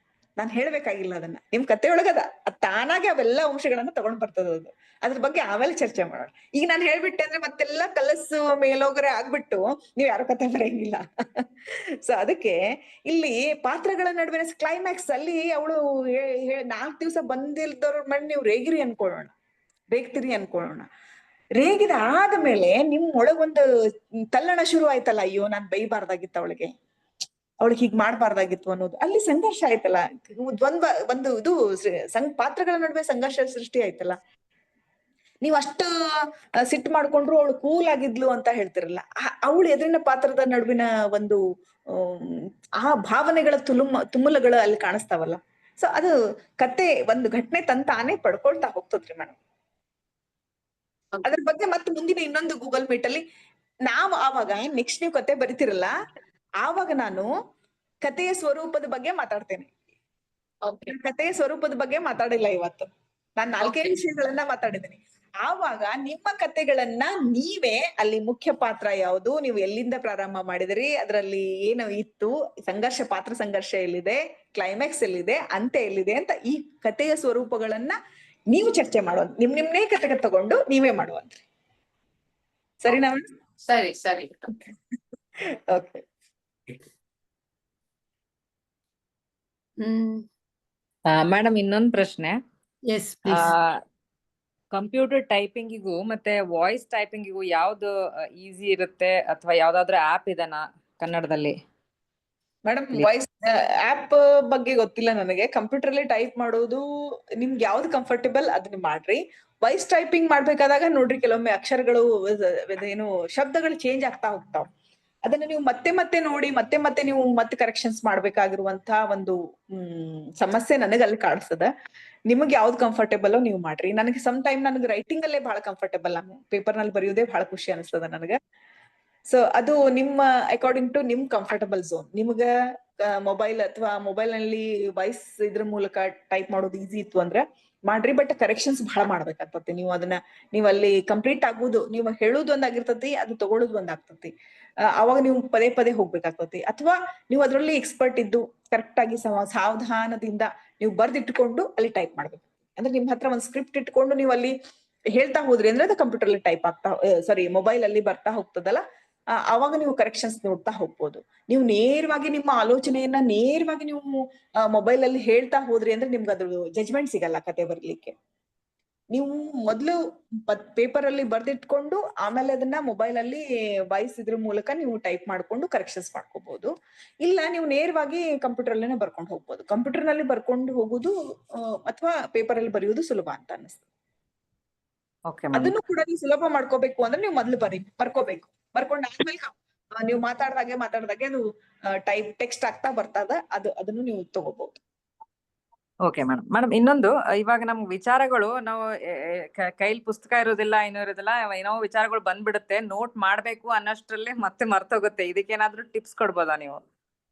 [SPEAKER 1] ನಾನ್ ಹೇಳ್ಬೇಕಾಗಿಲ್ಲ ಅದನ್ನ, ನಿಮ್ ಕತೆಯೊಳಗದ ತಾನಾಗೆ ಅವೆಲ್ಲ ಅಂಶಗಳನ್ನ ತಗೊಂಡ್ ಬರ್ತದ ಅದು. ಅದ್ರ ಬಗ್ಗೆ ಆಮೇಲೆ ಚರ್ಚೆ ಮಾಡೋಣ. ಈಗ ನಾನ್ ಹೇಳ್ಬಿಟ್ಟೆ ಅಂದ್ರೆ ಮತ್ತೆಲ್ಲ ಕಲಸು ಮೇಲೋಗರೆ ಆಗ್ಬಿಟ್ಟು ನೀವ್ ಯಾರು ಕತೆ ಬರೆಯಂಗಿಲ್ಲ. ಸೊ ಅದಕ್ಕೆ ಇಲ್ಲಿ ಪಾತ್ರಗಳ ನಡುವಿನ ಕ್ಲೈಮ್ಯಾಕ್ಸ್ ಅಲ್ಲಿ ಅವಳು 4 ದಿವಸ ಬಂದಿಲ್ದವ್ರ ಮಾಡಿ ನೀವು ರೇಗ್ತೀರಿ ಅನ್ಕೊಳ್ಳೋಣ. ರೇಗಿದ ಆದ್ಮೇಲೆ ನಿಮ್ ಒಳಗೊಂದು ತಲ್ಲಣ ಶುರು ಆಯ್ತಲ್ಲ, ಅಯ್ಯೋ ನಾನ್ ಬೈಬಾರ್ದಾಗಿತ್ತು ಅವಳಿಗೆ ಹೀಗ್ ಮಾಡ್ಬಾರ್ದಾಗಿತ್ತು ಅನ್ನೋದು, ಅಲ್ಲಿ ಸಂಘರ್ಷ ಆಯ್ತಲ್ಲ, ಒಂದು ಇದು ಪಾತ್ರಗಳ ನಡುವೆ ಸಂಘರ್ಷ ಸೃಷ್ಟಿ ಆಯ್ತಲ್ಲ. ನೀವ್ ಅಷ್ಟು ಸಿಟ್ಟು ಮಾಡ್ಕೊಂಡ್ರು ಅವಳು ಕೂಲ್ ಆಗಿದ್ಲು ಅಂತ ಹೇಳ್ತಿರಲ್ಲ, ಅವಳು ಎದುರಿನ ಪಾತ್ರದ ನಡುವಿನ ಒಂದು ಆ ಭಾವನೆಗಳ ತುಮುಲಗಳು ಅಲ್ಲಿ ಕಾಣಿಸ್ತಾವಲ್ಲ. ಸೊ ಅದು ಕತೆ ಒಂದು ಘಟನೆ ತಾನೇ ಪಡ್ಕೊಳ್ತಾ ಹೋಗ್ತದ್ರಿ ಮೇಡಮ್. ಅದ್ರ ಬಗ್ಗೆ ಮತ್ತೆ ಮುಂದಿನ ಇನ್ನೊಂದು ಗೂಗಲ್ ಮೀಟ್ ಅಲ್ಲಿ ನಾವ್ ಆವಾಗ ನೆಕ್ಸ್ಟ್ ನೀವು ಕತೆ ಬರಿತಿರಲ್ಲ, ಆವಾಗ ನಾನು ಕಥೆಯ ಸ್ವರೂಪದ ಬಗ್ಗೆ ಮಾತಾಡ್ತೇನೆ. ಕಥೆಯ ಸ್ವರೂಪದ ಬಗ್ಗೆ ಮಾತಾಡಿಲ್ಲ ಇವತ್ತು. ನಾನ್ 4 ವಿಷಯಗಳನ್ನ ಮಾತಾಡಿದ್ದೀನಿ. ಆವಾಗ ನಿಮ್ಮ ಕತೆಗಳನ್ನ ನೀವೇ ಅಲ್ಲಿ ಮುಖ್ಯ ಪಾತ್ರ ಯಾವುದು, ನೀವು ಎಲ್ಲಿಂದ ಪ್ರಾರಂಭ ಮಾಡಿದಿರಿ, ಅದ್ರಲ್ಲಿ ಏನು ಇತ್ತು, ಪಾತ್ರ ಸಂಘರ್ಷ ಎಲ್ಲಿದೆ, ಕ್ಲೈಮ್ಯಾಕ್ಸ್ ಎಲ್ಲಿದೆ, ಅಂತ್ಯ ಎಲ್ಲಿದೆ ಅಂತ ಈ ಕಥೆಯ ಸ್ವರೂಪಗಳನ್ನ ನೀವು ಚರ್ಚೆ ಮಾಡುವಂತ, ನಿಮ್ನೇ ಕತೆಗೆ ತಗೊಂಡು ನೀವೇ ಮಾಡುವಂತ್ರಿ. ಸರಿನಾ?
[SPEAKER 8] ಸರಿ.
[SPEAKER 1] ಓಕೆ.
[SPEAKER 21] ಮೇಡಮ್ ಇನ್ನೊಂದ್ ಪ್ರಶ್ನೆ. ಕಂಪ್ಯೂಟರ್ ಟೈಪಿಂಗಿಗೂ ಮತ್ತೆ ವಾಯ್ಸ್ ಟೈಪಿಂಗಿಗೂ ಯಾವ್ದು ಈಸಿ ಇರುತ್ತೆ, ಅಥವಾ ಯಾವ್ದಾದ್ರು ಆಪ್ ಇದೆನಾ ಕನ್ನಡದಲ್ಲಿ?
[SPEAKER 1] ಮೇಡಮ್ ವಾಯ್ಸ್ ಆಪ್ ಬಗ್ಗೆ ಗೊತ್ತಿಲ್ಲ ನನಗೆ. ಕಂಪ್ಯೂಟರ್ ಅಲ್ಲಿ ಟೈಪ್ ಮಾಡೋದು ನಿಮ್ಗೆ ಯಾವ್ದು ಕಂಫರ್ಟೇಬಲ್ ಅದನ್ನ ಮಾಡ್ರಿ. ವಾಯ್ಸ್ ಟೈಪಿಂಗ್ ಮಾಡ್ಬೇಕಾದಾಗ ನೋಡ್ರಿ, ಕೆಲವೊಮ್ಮೆ ಅಕ್ಷರಗಳು ಏನು ಶಬ್ದಗಳು ಚೇಂಜ್ ಆಗ್ತಾ ಹೋಗ್ತಾವ. ಅದನ್ನ ನೀವು ಮತ್ತೆ ನೋಡಿ ಮತ್ತೆ ನೀವು ಕರೆಕ್ಷನ್ಸ್ ಮಾಡ್ಬೇಕಾಗಿರುವಂತಹ ಒಂದು ಸಮಸ್ಯೆ ನನಗೆ ಅಲ್ಲಿ ಕಾಣಿಸ್ತದ. ನಿಮಗೆ ಯಾವ್ದು ಕಂಫರ್ಟೇಬಲ್ ನೀವು ಮಾಡ್ರಿ. ನನಗೆ ನನಗೆ ರೈಟಿಂಗ್ ಅಲ್ಲೇ ಬಹಳ ಕಂಫರ್ಟೇಬಲ್, ಪೇಪರ್ ನಲ್ಲಿ ಬರೆಯೋದೇ ಬಹಳ ಖುಷಿ ಅನಿಸ್ತದ ನನಗೆ. ಸೊ ಅದು ನಿಮ್ಮ ಅಕಾರ್ಡಿಂಗ್ ಟು ನಿಮ್ ಕಂಫರ್ಟಬಲ್ ಝೋನ್. ನಿಮ್ಗ ಮೊಬೈಲ್ ಅಥವಾ ಮೊಬೈಲ್ ನಲ್ಲಿ ವಾಯ್ಸ್ ಇದ್ರ ಮೂಲಕ ಟೈಪ್ ಮಾಡೋದು ಈಸಿ ಇತ್ತು ಅಂದ್ರೆ ಮಾಡ್ರಿ. ಬಟ್ ಕರೆಕ್ಷನ್ಸ್ ಬಹಳ ಮಾಡ್ಬೇಕಾಗ್ತತಿ. ನೀವು ಅಲ್ಲಿ ಕಂಪ್ಲೀಟ್ ಆಗುದು, ನೀವು ಹೇಳುದು ಒಂದಾಗಿರ್ತತಿ, ಅದು ತಗೊಳುದು ಒಂದಾಗ್ತತಿ. ಅವಾಗ ನೀವು ಪದೇ ಹೋಗ್ಬೇಕಾಗ್ತತಿ. ಅಥವಾ ನೀವು ಅದ್ರಲ್ಲಿ ಎಕ್ಸ್ಪರ್ಟ್ ಇದ್ದು ಕರೆಕ್ಟ್ ಆಗಿ ಸಾವಧಾನದಿಂದ ನೀವು ಬರ್ದಿಟ್ಕೊಂಡು ಅಲ್ಲಿ ಟೈಪ್ ಮಾಡ್ಬೇಕು. ಅಂದ್ರೆ ನಿಮ್ ಹತ್ರ ಒಂದ್ ಸ್ಕ್ರಿಪ್ಟ್ ಇಟ್ಕೊಂಡು ನೀವು ಅಲ್ಲಿ ಹೇಳ್ತಾ ಹೋದ್ರಿ ಅಂದ್ರೆ ಅದು ಕಂಪ್ಯೂಟರ್ ಅಲ್ಲಿ ಟೈಪ್ ಆಗ್ತಾ ಮೊಬೈಲ್ ಅಲ್ಲಿ ಬರ್ತಾ ಹೋಗ್ತದಲ್ಲ, ಅವಾಗ ನೀವು ಕರೆಕ್ಷನ್ಸ್ ನೋಡ್ತಾ ಹೋಗ್ಬೋದು. ನೀವು ನೇರವಾಗಿ ನಿಮ್ಮ ಆಲೋಚನೆಯನ್ನ ನೇರವಾಗಿ ನೀವು ಮೊಬೈಲ್ ಅಲ್ಲಿ ಹೇಳ್ತಾ ಹೋದ್ರಿ ಅಂದ್ರೆ ನಿಮ್ಗೆ ಅದ್ರ ಜಜ್ಮೆಂಟ್ ಸಿಗಲ್ಲ ಕತೆ ಬರ್ಲಿಕ್ಕೆ. ನೀವು ಮೊದ್ಲು ಪೇಪರ್ ಅಲ್ಲಿ ಬರ್ದಿಟ್ಕೊಂಡು ಆಮೇಲೆ ಅದನ್ನ ಮೊಬೈಲ್ ಅಲ್ಲಿ ವಾಯ್ಸ್ ಇದ್ರ ಮೂಲಕ ನೀವು ಟೈಪ್ ಮಾಡ್ಕೊಂಡು ಕರೆಕ್ಷನ್ಸ್ ಮಾಡ್ಕೋಬಹುದು. ಇಲ್ಲ ನೀವು ನೇರವಾಗಿ ಕಂಪ್ಯೂಟರ್ ಅಲ್ಲೇನೆ ಬರ್ಕೊಂಡು ಹೋಗ್ಬೋದು. ಕಂಪ್ಯೂಟರ್ ನಲ್ಲಿ ಬರ್ಕೊಂಡು ಹೋಗುದು ಅಥವಾ ಪೇಪರ್ ಅಲ್ಲಿ ಬರೆಯುವುದು ಸುಲಭ ಅಂತ ಅನಿಸ್ತದೆ.
[SPEAKER 21] Okay madam.
[SPEAKER 1] ಅದನ್ನು ಕೂಡ ನೀವು ಸುಲಭ ಮಾಡ್ಕೋಬೇಕು ಅಂದ್ರೆ ನೀವು ಮೊದ್ಲು ಬರ್ಕೋಬೇಕು. ಬರ್ಕೊಂಡಾದ್ಮೇಲೆ ನೀವು ಮಾತಾಡ್ದಾಗೆ ಅದು ಟೆಕ್ಸ್ಟ್ ಆಗ್ತಾ ಬರ್ತದ, ಅದನ್ನು ನೀವು ತಗೋಬಹುದು.
[SPEAKER 21] Okay madam. ಮೇಡಮ್ ಇನ್ನೊಂದು, ಇವಾಗ ನಮ್ ವಿಚಾರಗಳು ನಾವು ಕೈಲಿ ಪುಸ್ತಕ ಇರೋದಿಲ್ಲ, ಏನೋ ಇರೋದಿಲ್ಲ, ಏನೋ ವಿಚಾರಗಳು ಬಂದ್ಬಿಡುತ್ತೆ, ನೋಟ್ ಮಾಡ್ಬೇಕು ಅನ್ನೋಷ್ಟ್ರಲ್ಲಿ ಮತ್ತೆ ಮರ್ತೋಗುತ್ತೆ. ಇದಕ್ಕೇನಾದ್ರೂ ಟಿಪ್ಸ್ ಕೊಡ್ಬೋದಾ ನೀವು?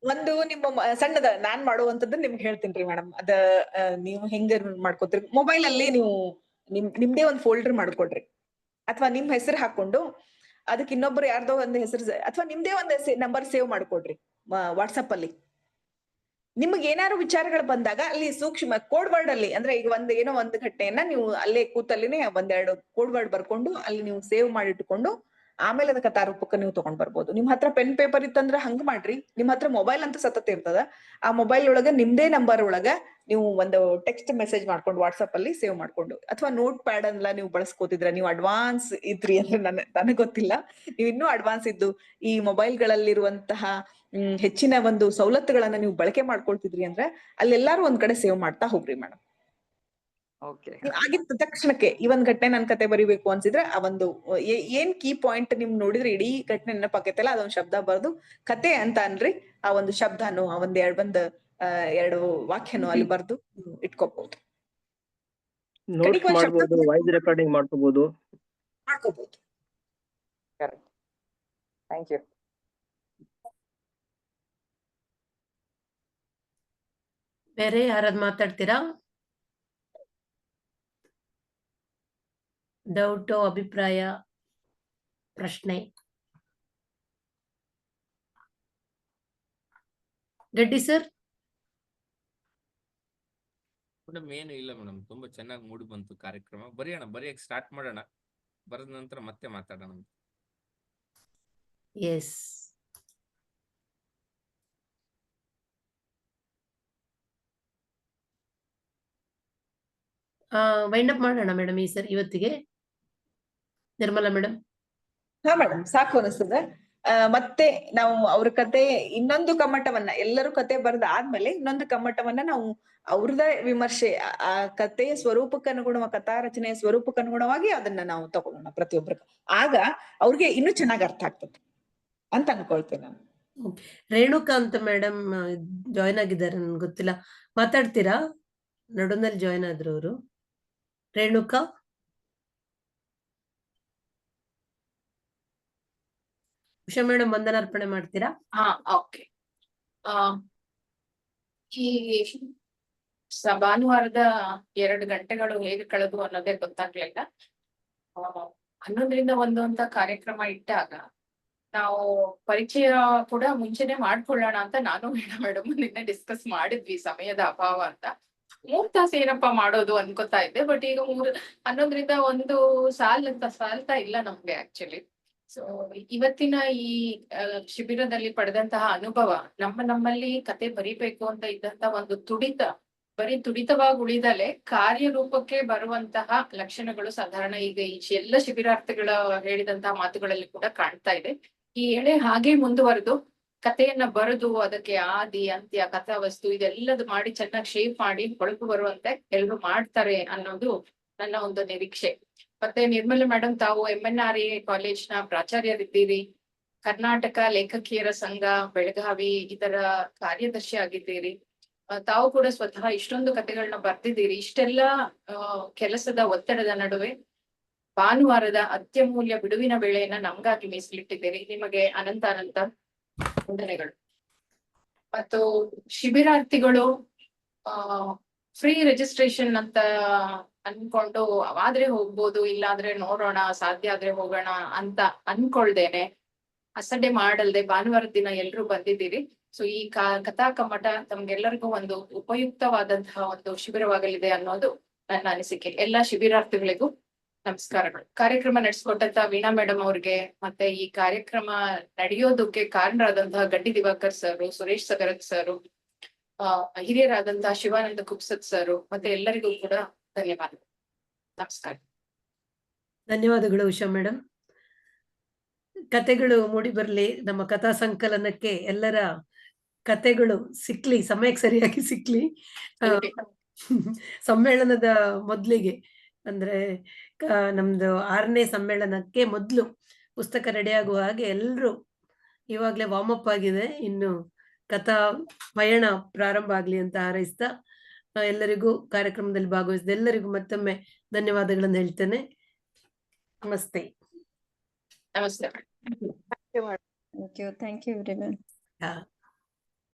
[SPEAKER 1] ಒಂದು ನಿಮ್ಮ ಸಣ್ಣದ ನಾನ್ ಮಾಡುವಂತದ್ದು ನಿಮ್ಗೆ ಹೇಳ್ತೀನಿ ಮೇಡಮ್. ನೀವು ಹೆಂಗ ಮಾಡ್ಕೋತೀರಿ, ಮೊಬೈಲ್ ಅಲ್ಲಿ ನೀವು ನಿಮ್ದೇ ಒಂದು ಫೋಲ್ಡರ್ ಮಾಡ್ಕೊಡ್ರಿ, ಅಥವಾ ನಿಮ್ ಹೆಸರು ಹಾಕೊಂಡು ಅದಕ್ಕೆ ಇನ್ನೊಬ್ರು ಯಾರ್ದೋ ಒಂದು ಹೆಸರು ಅಥವಾ ನಿಮ್ದೇ ಒಂದು ನಂಬರ್ ಸೇವ್ ಮಾಡ್ಕೊಡ್ರಿ ವಾಟ್ಸಪ್ ಅಲ್ಲಿ. ನಿಮ್ಗೆ ಏನಾದ್ರು ವಿಚಾರಗಳು ಬಂದಾಗ ಅಲ್ಲಿ ಸೂಕ್ಷ್ಮ ಕೋಡ್ ವರ್ಡ್ ಅಲ್ಲಿ, ಅಂದ್ರೆ ಈಗ ಏನೋ ಒಂದು ಘಟನೆಯನ್ನ ನೀವು ಅಲ್ಲೇ ಕೂತಲ್ಲಿನೇ 1-2 ಕೋಡ್ ವರ್ಡ್ ಬರ್ಕೊಂಡು ಅಲ್ಲಿ ನೀವು ಸೇವ್ ಮಾಡಿಟ್ಕೊಂಡು ಆಮೇಲೆ ಅದ ಕಥಾರೂಪಕ್ಕೆ ನೀವು ತಗೊಂಡ್ ಬರ್ಬೋದು. ನಿಮ್ ಹತ್ರ ಪೆನ್ ಪೇಪರ್ ಇತ್ತಂದ್ರೆ ಹಂಗ್ ಮಾಡ್ರಿ. ನಿಮ್ ಹತ್ರ ಮೊಬೈಲ್ ಅಂತ ಸತತ ಇರ್ತದ, ಆ ಮೊಬೈಲ್ ಒಳಗ ನಿಮ್ದೇ ನಂಬರ್ ಒಳಗ ನೀವು ಒಂದು ಟೆಕ್ಸ್ಟ್ ಮೆಸೇಜ್ ಮಾಡ್ಕೊಂಡು ವಾಟ್ಸಪ್ ಅಲ್ಲಿ ಸೇವ್ ಮಾಡ್ಕೊಂಡು, ಅಥವಾ ನೋಟ್ ಪ್ಯಾಡ್ ಅನ್ನ ನೀವು ಬಳಸ್ಕೋತಿದ್ರ, ನೀವು ಅಡ್ವಾನ್ಸ್ ಇದ್ರಿ ಅಂದ್ರೆ ನನಗ್ ಗೊತ್ತಿಲ್ಲ, ನೀವು ಇನ್ನೂ ಅಡ್ವಾನ್ಸ್ ಇದ್ದು ಈ ಮೊಬೈಲ್ ಗಳಲ್ಲಿರುವಂತಹ ಹೆಚ್ಚಿನ ಒಂದು ಸವಲತ್ತುಗಳನ್ನ ನೀವು ಬಳಕೆ ಮಾಡ್ಕೊಳ್ತಿದ್ರಿ ಅಂದ್ರೆ ಅಲ್ಲೆಲ್ಲಾರು ಒಂದ್ ಕಡೆ ಸೇವ್ ಮಾಡ್ತಾ ಹೋಗ್ರಿ ಮೇಡಮ್. ಆಗಿದ್ದ ತಕ್ಷಣಕ್ಕೆ ಈ ಒಂದ್ ಘಟನೆ ನನ್ ಕತೆ ಬರಿಬೇಕು ಅನ್ಸಿದ್ರೆ ಆ ಒಂದು ಏನ್ ಕೀ ಪಾಯಿಂಟ್ ನಿಮ್ ನೋಡಿದ್ರೆ ಇಡೀ ಘಟನೆ ನೆನಪಾಕೈತಲ್ಲ ಅದೊಂದ್ ಶಬ್ದ ಬರ್ದು ಕತೆ ಅಂತ ಅನ್ರಿ, ಆ ಒಂದು ಶಬ್ದನು ಆ ಒಂದ್ ಎರಡು ವಾಕ್ಯನು ಅಲ್ಲಿ ಬರ್ದು ಇಟ್ಕೋಬಹುದು.
[SPEAKER 9] ನೋಟ್ಸ್ ಮಾಡ್ಬೋದು, ವಾಯ್ಸ್ ರೆಕಾರ್ಡಿಂಗ್ ಮಾಡ್ಕೋಬಹುದು.
[SPEAKER 21] Thank you.
[SPEAKER 2] ಬೇರೆ ಯಾರಾದ್ ಮಾತಾಡ್ತೀರಾ? ಡೌಟ್, ಅಭಿಪ್ರಾಯ, ಪ್ರಶ್ನೆ? ರೆಡ್ಡಿ ಸರ್?
[SPEAKER 17] ಮೇಡಮ್ ಏನು ಇಲ್ಲ ಮೇಡಮ್, ತುಂಬಾ ಚೆನ್ನಾಗಿ ಮೂಡಿ ಬಂತು ಕಾರ್ಯಕ್ರಮ. ಬರೆಯಕ್ಕೆ ಸ್ಟಾರ್ಟ್ ಮಾಡೋಣ, ಬರೆದ ನಂತರ ಮತ್ತೆ ಮಾತಾಡೋಣ.
[SPEAKER 2] ಎಸ್. ವೈಂಡ್ ಅಪ್ ಮಾಡೋಣ ಮೇಡಮ್ ಈ ಸರ್ ಇವತ್ತಿಗೆ. ನಿರ್ಮಲಾ ಮೇಡಮ್?
[SPEAKER 1] ಹಾ ಮೇಡಮ್, ಸಾಕು ಅನಿಸ್ತದೆ. ಮತ್ತೆ ನಾವು ಅವ್ರ ಕತೆ ಇನ್ನೊಂದು ಕಮ್ಮಟವನ್ನ, ಎಲ್ಲರೂ ಕತೆ ಆದ್ಮೇಲೆ ಇನ್ನೊಂದು ಕಮ್ಮಟವನ್ನ ನಾವು ಅವ್ರದ ವಿಮರ್ಶೆ, ಆ ಕಥೆಯ ಸ್ವರೂಪಕ್ಕೆ ಅನುಗುಣವಾಗಿ, ಕಥಾ ರಚನೆಯ ಸ್ವರೂಪಕ್ಕೆ ಅನುಗುಣವಾಗಿ ಅದನ್ನ ನಾವು ತಗೊಳ್ಳೋಣ ಪ್ರತಿಯೊಬ್ಬರು. ಆಗ ಅವ್ರಿಗೆ ಇನ್ನೂ ಚೆನ್ನಾಗಿ ಅರ್ಥ ಆಗ್ತದೆ ಅಂತ ಅನ್ಕೊಳ್ತೇನೆ ನಾನು.
[SPEAKER 2] ರೇಣುಕಾ ಅಂತ ಮೇಡಮ್ ಜಾಯ್ನ್ ಆಗಿದ್ದಾರೆ, ನನ್ಗೆ ಗೊತ್ತಿಲ್ಲ, ಮಾತಾಡ್ತೀರಾ? ನಡುನಲ್ಲಿ ಜಾಯ್ನ್ ಆದ್ರು ಅವರು. ರೇಣುಕಾ? ಉಷಾ ಮೇಡಮ್ ವಂದನಾರ್ಪಣೆ ಮಾಡ್ತೀರಾ?
[SPEAKER 8] ಓಕೆ. ಈ ಭಾನುವಾರದ 2 ಗಂಟೆಗಳು ಹೇಗೆ ಕಳೆದು ಅನ್ನೋದೇ ಗೊತ್ತಾಗ್ಲಿಲ್ಲ. 11ರಿಂದ 1 ಅಂತ ಕಾರ್ಯಕ್ರಮ ಇಟ್ಟಾಗ ನಾವು ಪರಿಚಯ ಕೂಡ ಮುಂಚೆನೆ ಮಾಡ್ಕೊಳ್ಳೋಣ ಅಂತ ನಾನು ಮೇಡಮ್ ನಿನ್ನೆ ಡಿಸ್ಕಸ್ ಮಾಡಿದ್ವಿ, ಸಮಯದ ಅಭಾವ ಅಂತ. 3 ತಾಸು ಏನಪ್ಪಾ ಮಾಡೋದು ಅನ್ಕೋತಾ ಇದ್ದೆ, ಬಟ್ ಈಗ 11ರಿಂದ 1 ಸಾಲ್ತಾ ಇಲ್ಲ ನಮ್ಗೆ ಆಕ್ಚುಲಿ. ಸೊ ಇವತ್ತಿನ ಈ ಶಿಬಿರದಲ್ಲಿ ಪಡೆದಂತಹ ಅನುಭವ ನಮ್ಮಲ್ಲಿ ಕತೆ ಬರಿಬೇಕು ಅಂತ ಇದ್ದಂತ ಒಂದು ಬರೀ ತುಡಿತವಾಗಿ ಉಳಿದಲೆ ಕಾರ್ಯರೂಪಕ್ಕೆ ಬರುವಂತಹ ಲಕ್ಷಣಗಳು ಸಾಧಾರಣ ಈಗ ಈ ಎಲ್ಲ ಶಿಬಿರಾರ್ಥಿಗಳ ಹೇಳಿದಂತಹ ಮಾತುಗಳಲ್ಲಿ ಕೂಡ ಕಾಣ್ತಾ ಇದೆ. ಈ ಎಳೆ ಹಾಗೆ ಮುಂದುವರೆದು ಕಥೆಯನ್ನ ಬರೆದು ಅದಕ್ಕೆ ಆದಿ ಅಂತ್ಯ ಕಥಾವಸ್ತು ಇದೆಲ್ಲದು ಮಾಡಿ ಚೆನ್ನಾಗಿ ಶೇಪ್ ಮಾಡಿ ಹೊಳಪು ಬರುವಂತೆ ಎಲ್ರು ಮಾಡ್ತಾರೆ ಅನ್ನೋದು ನನ್ನ ಒಂದು ನಿರೀಕ್ಷೆ. ಮತ್ತೆ ನಿರ್ಮಲ ಮೇಡಮ್, ತಾವು MNRA ಕಾಲೇಜ್ನ ಪ್ರಾಚಾರ್ಯರಿದ್ದೀರಿ, ಕರ್ನಾಟಕ ಲೇಖಕಿಯರ ಸಂಘ ಬೆಳಗಾವಿ ಇದರ ಕಾರ್ಯದರ್ಶಿ ಆಗಿದ್ದೀರಿ. ತಾವು ಕೂಡ ಸ್ವತಃ ಇಷ್ಟೊಂದು ಕಥೆಗಳನ್ನ ಬರ್ದಿದ್ದೀರಿ. ಇಷ್ಟೆಲ್ಲ ಕೆಲಸದ ಒತ್ತಡದ ನಡುವೆ ಭಾನುವಾರದ ಅತ್ಯಮೂಲ್ಯ ಬಿಡುವಿನ ವೇಳೆಯನ್ನ ನಮ್ಗಾಗಿ ಮೀಸಲಿಟ್ಟಿದ್ದೀರಿ. ನಿಮಗೆ ಅನಂತ ವಂದನೆಗಳು. ಮತ್ತು ಶಿಬಿರಾರ್ಥಿಗಳು ಫ್ರೀ ರಿಜಿಸ್ಟ್ರೇಷನ್ ಅಂತ ಅನ್ಕೊಂಡು ಆದ್ರೆ ಹೋಗ್ಬೋದು, ಇಲ್ಲಾಂದ್ರೆ ನೋಡೋಣ, ಸಾಧ್ಯ ಆದ್ರೆ ಹೋಗೋಣ ಅಂತ ಅನ್ಕೊಳ್ದೇನೆ, ಅಸಡ್ಡೆ ಮಾಡಲ್ದೆ ಭಾನುವಾರದ ದಿನ ಎಲ್ರು ಬಂದಿದ್ದೀರಿ. ಸೊ ಈ ಕಥಾ ಕಮ್ಮಟ ತಮ್ಗೆಲ್ಲರಿಗೂ ಒಂದು ಉಪಯುಕ್ತವಾದಂತಹ ಒಂದು ಶಿಬಿರವಾಗಲಿದೆ ಅನ್ನೋದು ನನ್ನ ಅನಿಸಿಕೆ. ಎಲ್ಲಾ ಶಿಬಿರಾರ್ಥಿಗಳಿಗೂ ನಮಸ್ಕಾರಗಳು. ಕಾರ್ಯಕ್ರಮ ನಡೆಸಿಕೊಟ್ಟಂತ ವೀಣಾ ಮೇಡಮ್ ಅವ್ರಿಗೆ, ಮತ್ತೆ ಈ ಕಾರ್ಯಕ್ರಮ ನಡೆಯೋದಕ್ಕೆ ಕಾರಣರಾದಂತಹ ಗಡ್ಡಿ ದಿವಾಕರ್ ಸರ್, ಸುರೇಶ್ ಸಗರತ್ ಸರ್, ಹಿರಿಯರಾದಂತಹ ಶಿವಾನಂದ ಕುಪ್ಸತ್ ಸರ್, ಮತ್ತೆ ಎಲ್ಲರಿಗೂ ಕೂಡ ಧನ್ಯವಾದ. ನಮಸ್ಕಾರ.
[SPEAKER 2] ಧನ್ಯವಾದಗಳು ಉಷಾ ಮೇಡಮ್. ಕತೆಗಳು ಮೂಡಿ ಬರ್ಲಿ, ನಮ್ಮ ಕಥಾ ಸಂಕಲನಕ್ಕೆ ಎಲ್ಲರ ಕತೆಗಳು ಸಿಕ್ಲಿ, ಸಮಯಕ್ಕೆ ಸರಿಯಾಗಿ ಸಿಕ್ಲಿ. ಸಮ್ಮೇಳನದ ಮೊದಲಿಗೆ ಅಂದ್ರೆ ನಮ್ದು 6ನೇ ಸಮ್ಮೇಳನಕ್ಕೆ ಮೊದಲು ಪುಸ್ತಕ ರೆಡಿ ಆಗುವ ಹಾಗೆ ಎಲ್ಲರೂ ಇವಾಗ್ಲೇ ವಾರ್ಮ್ ಅಪ್ ಆಗಿದೆ, ಇನ್ನು ಕಥಾ ಪಯಣ ಪ್ರಾರಂಭ ಆಗ್ಲಿ ಅಂತ ಹಾರೈಸ್ತಾ ಎಲ್ಲರಿಗೂ ಕಾರ್ಯಕ್ರಮದಲ್ಲಿ ಭಾಗವಹಿಸಿದ ಎಲ್ಲರಿಗೂ ಮತ್ತೊಮ್ಮೆ ಧನ್ಯವಾದಗಳನ್ನು ಹೇಳ್ತೇನೆ. ನಮಸ್ತೆ.
[SPEAKER 8] ನಮಸ್ತೆ.
[SPEAKER 4] Thank you everyone.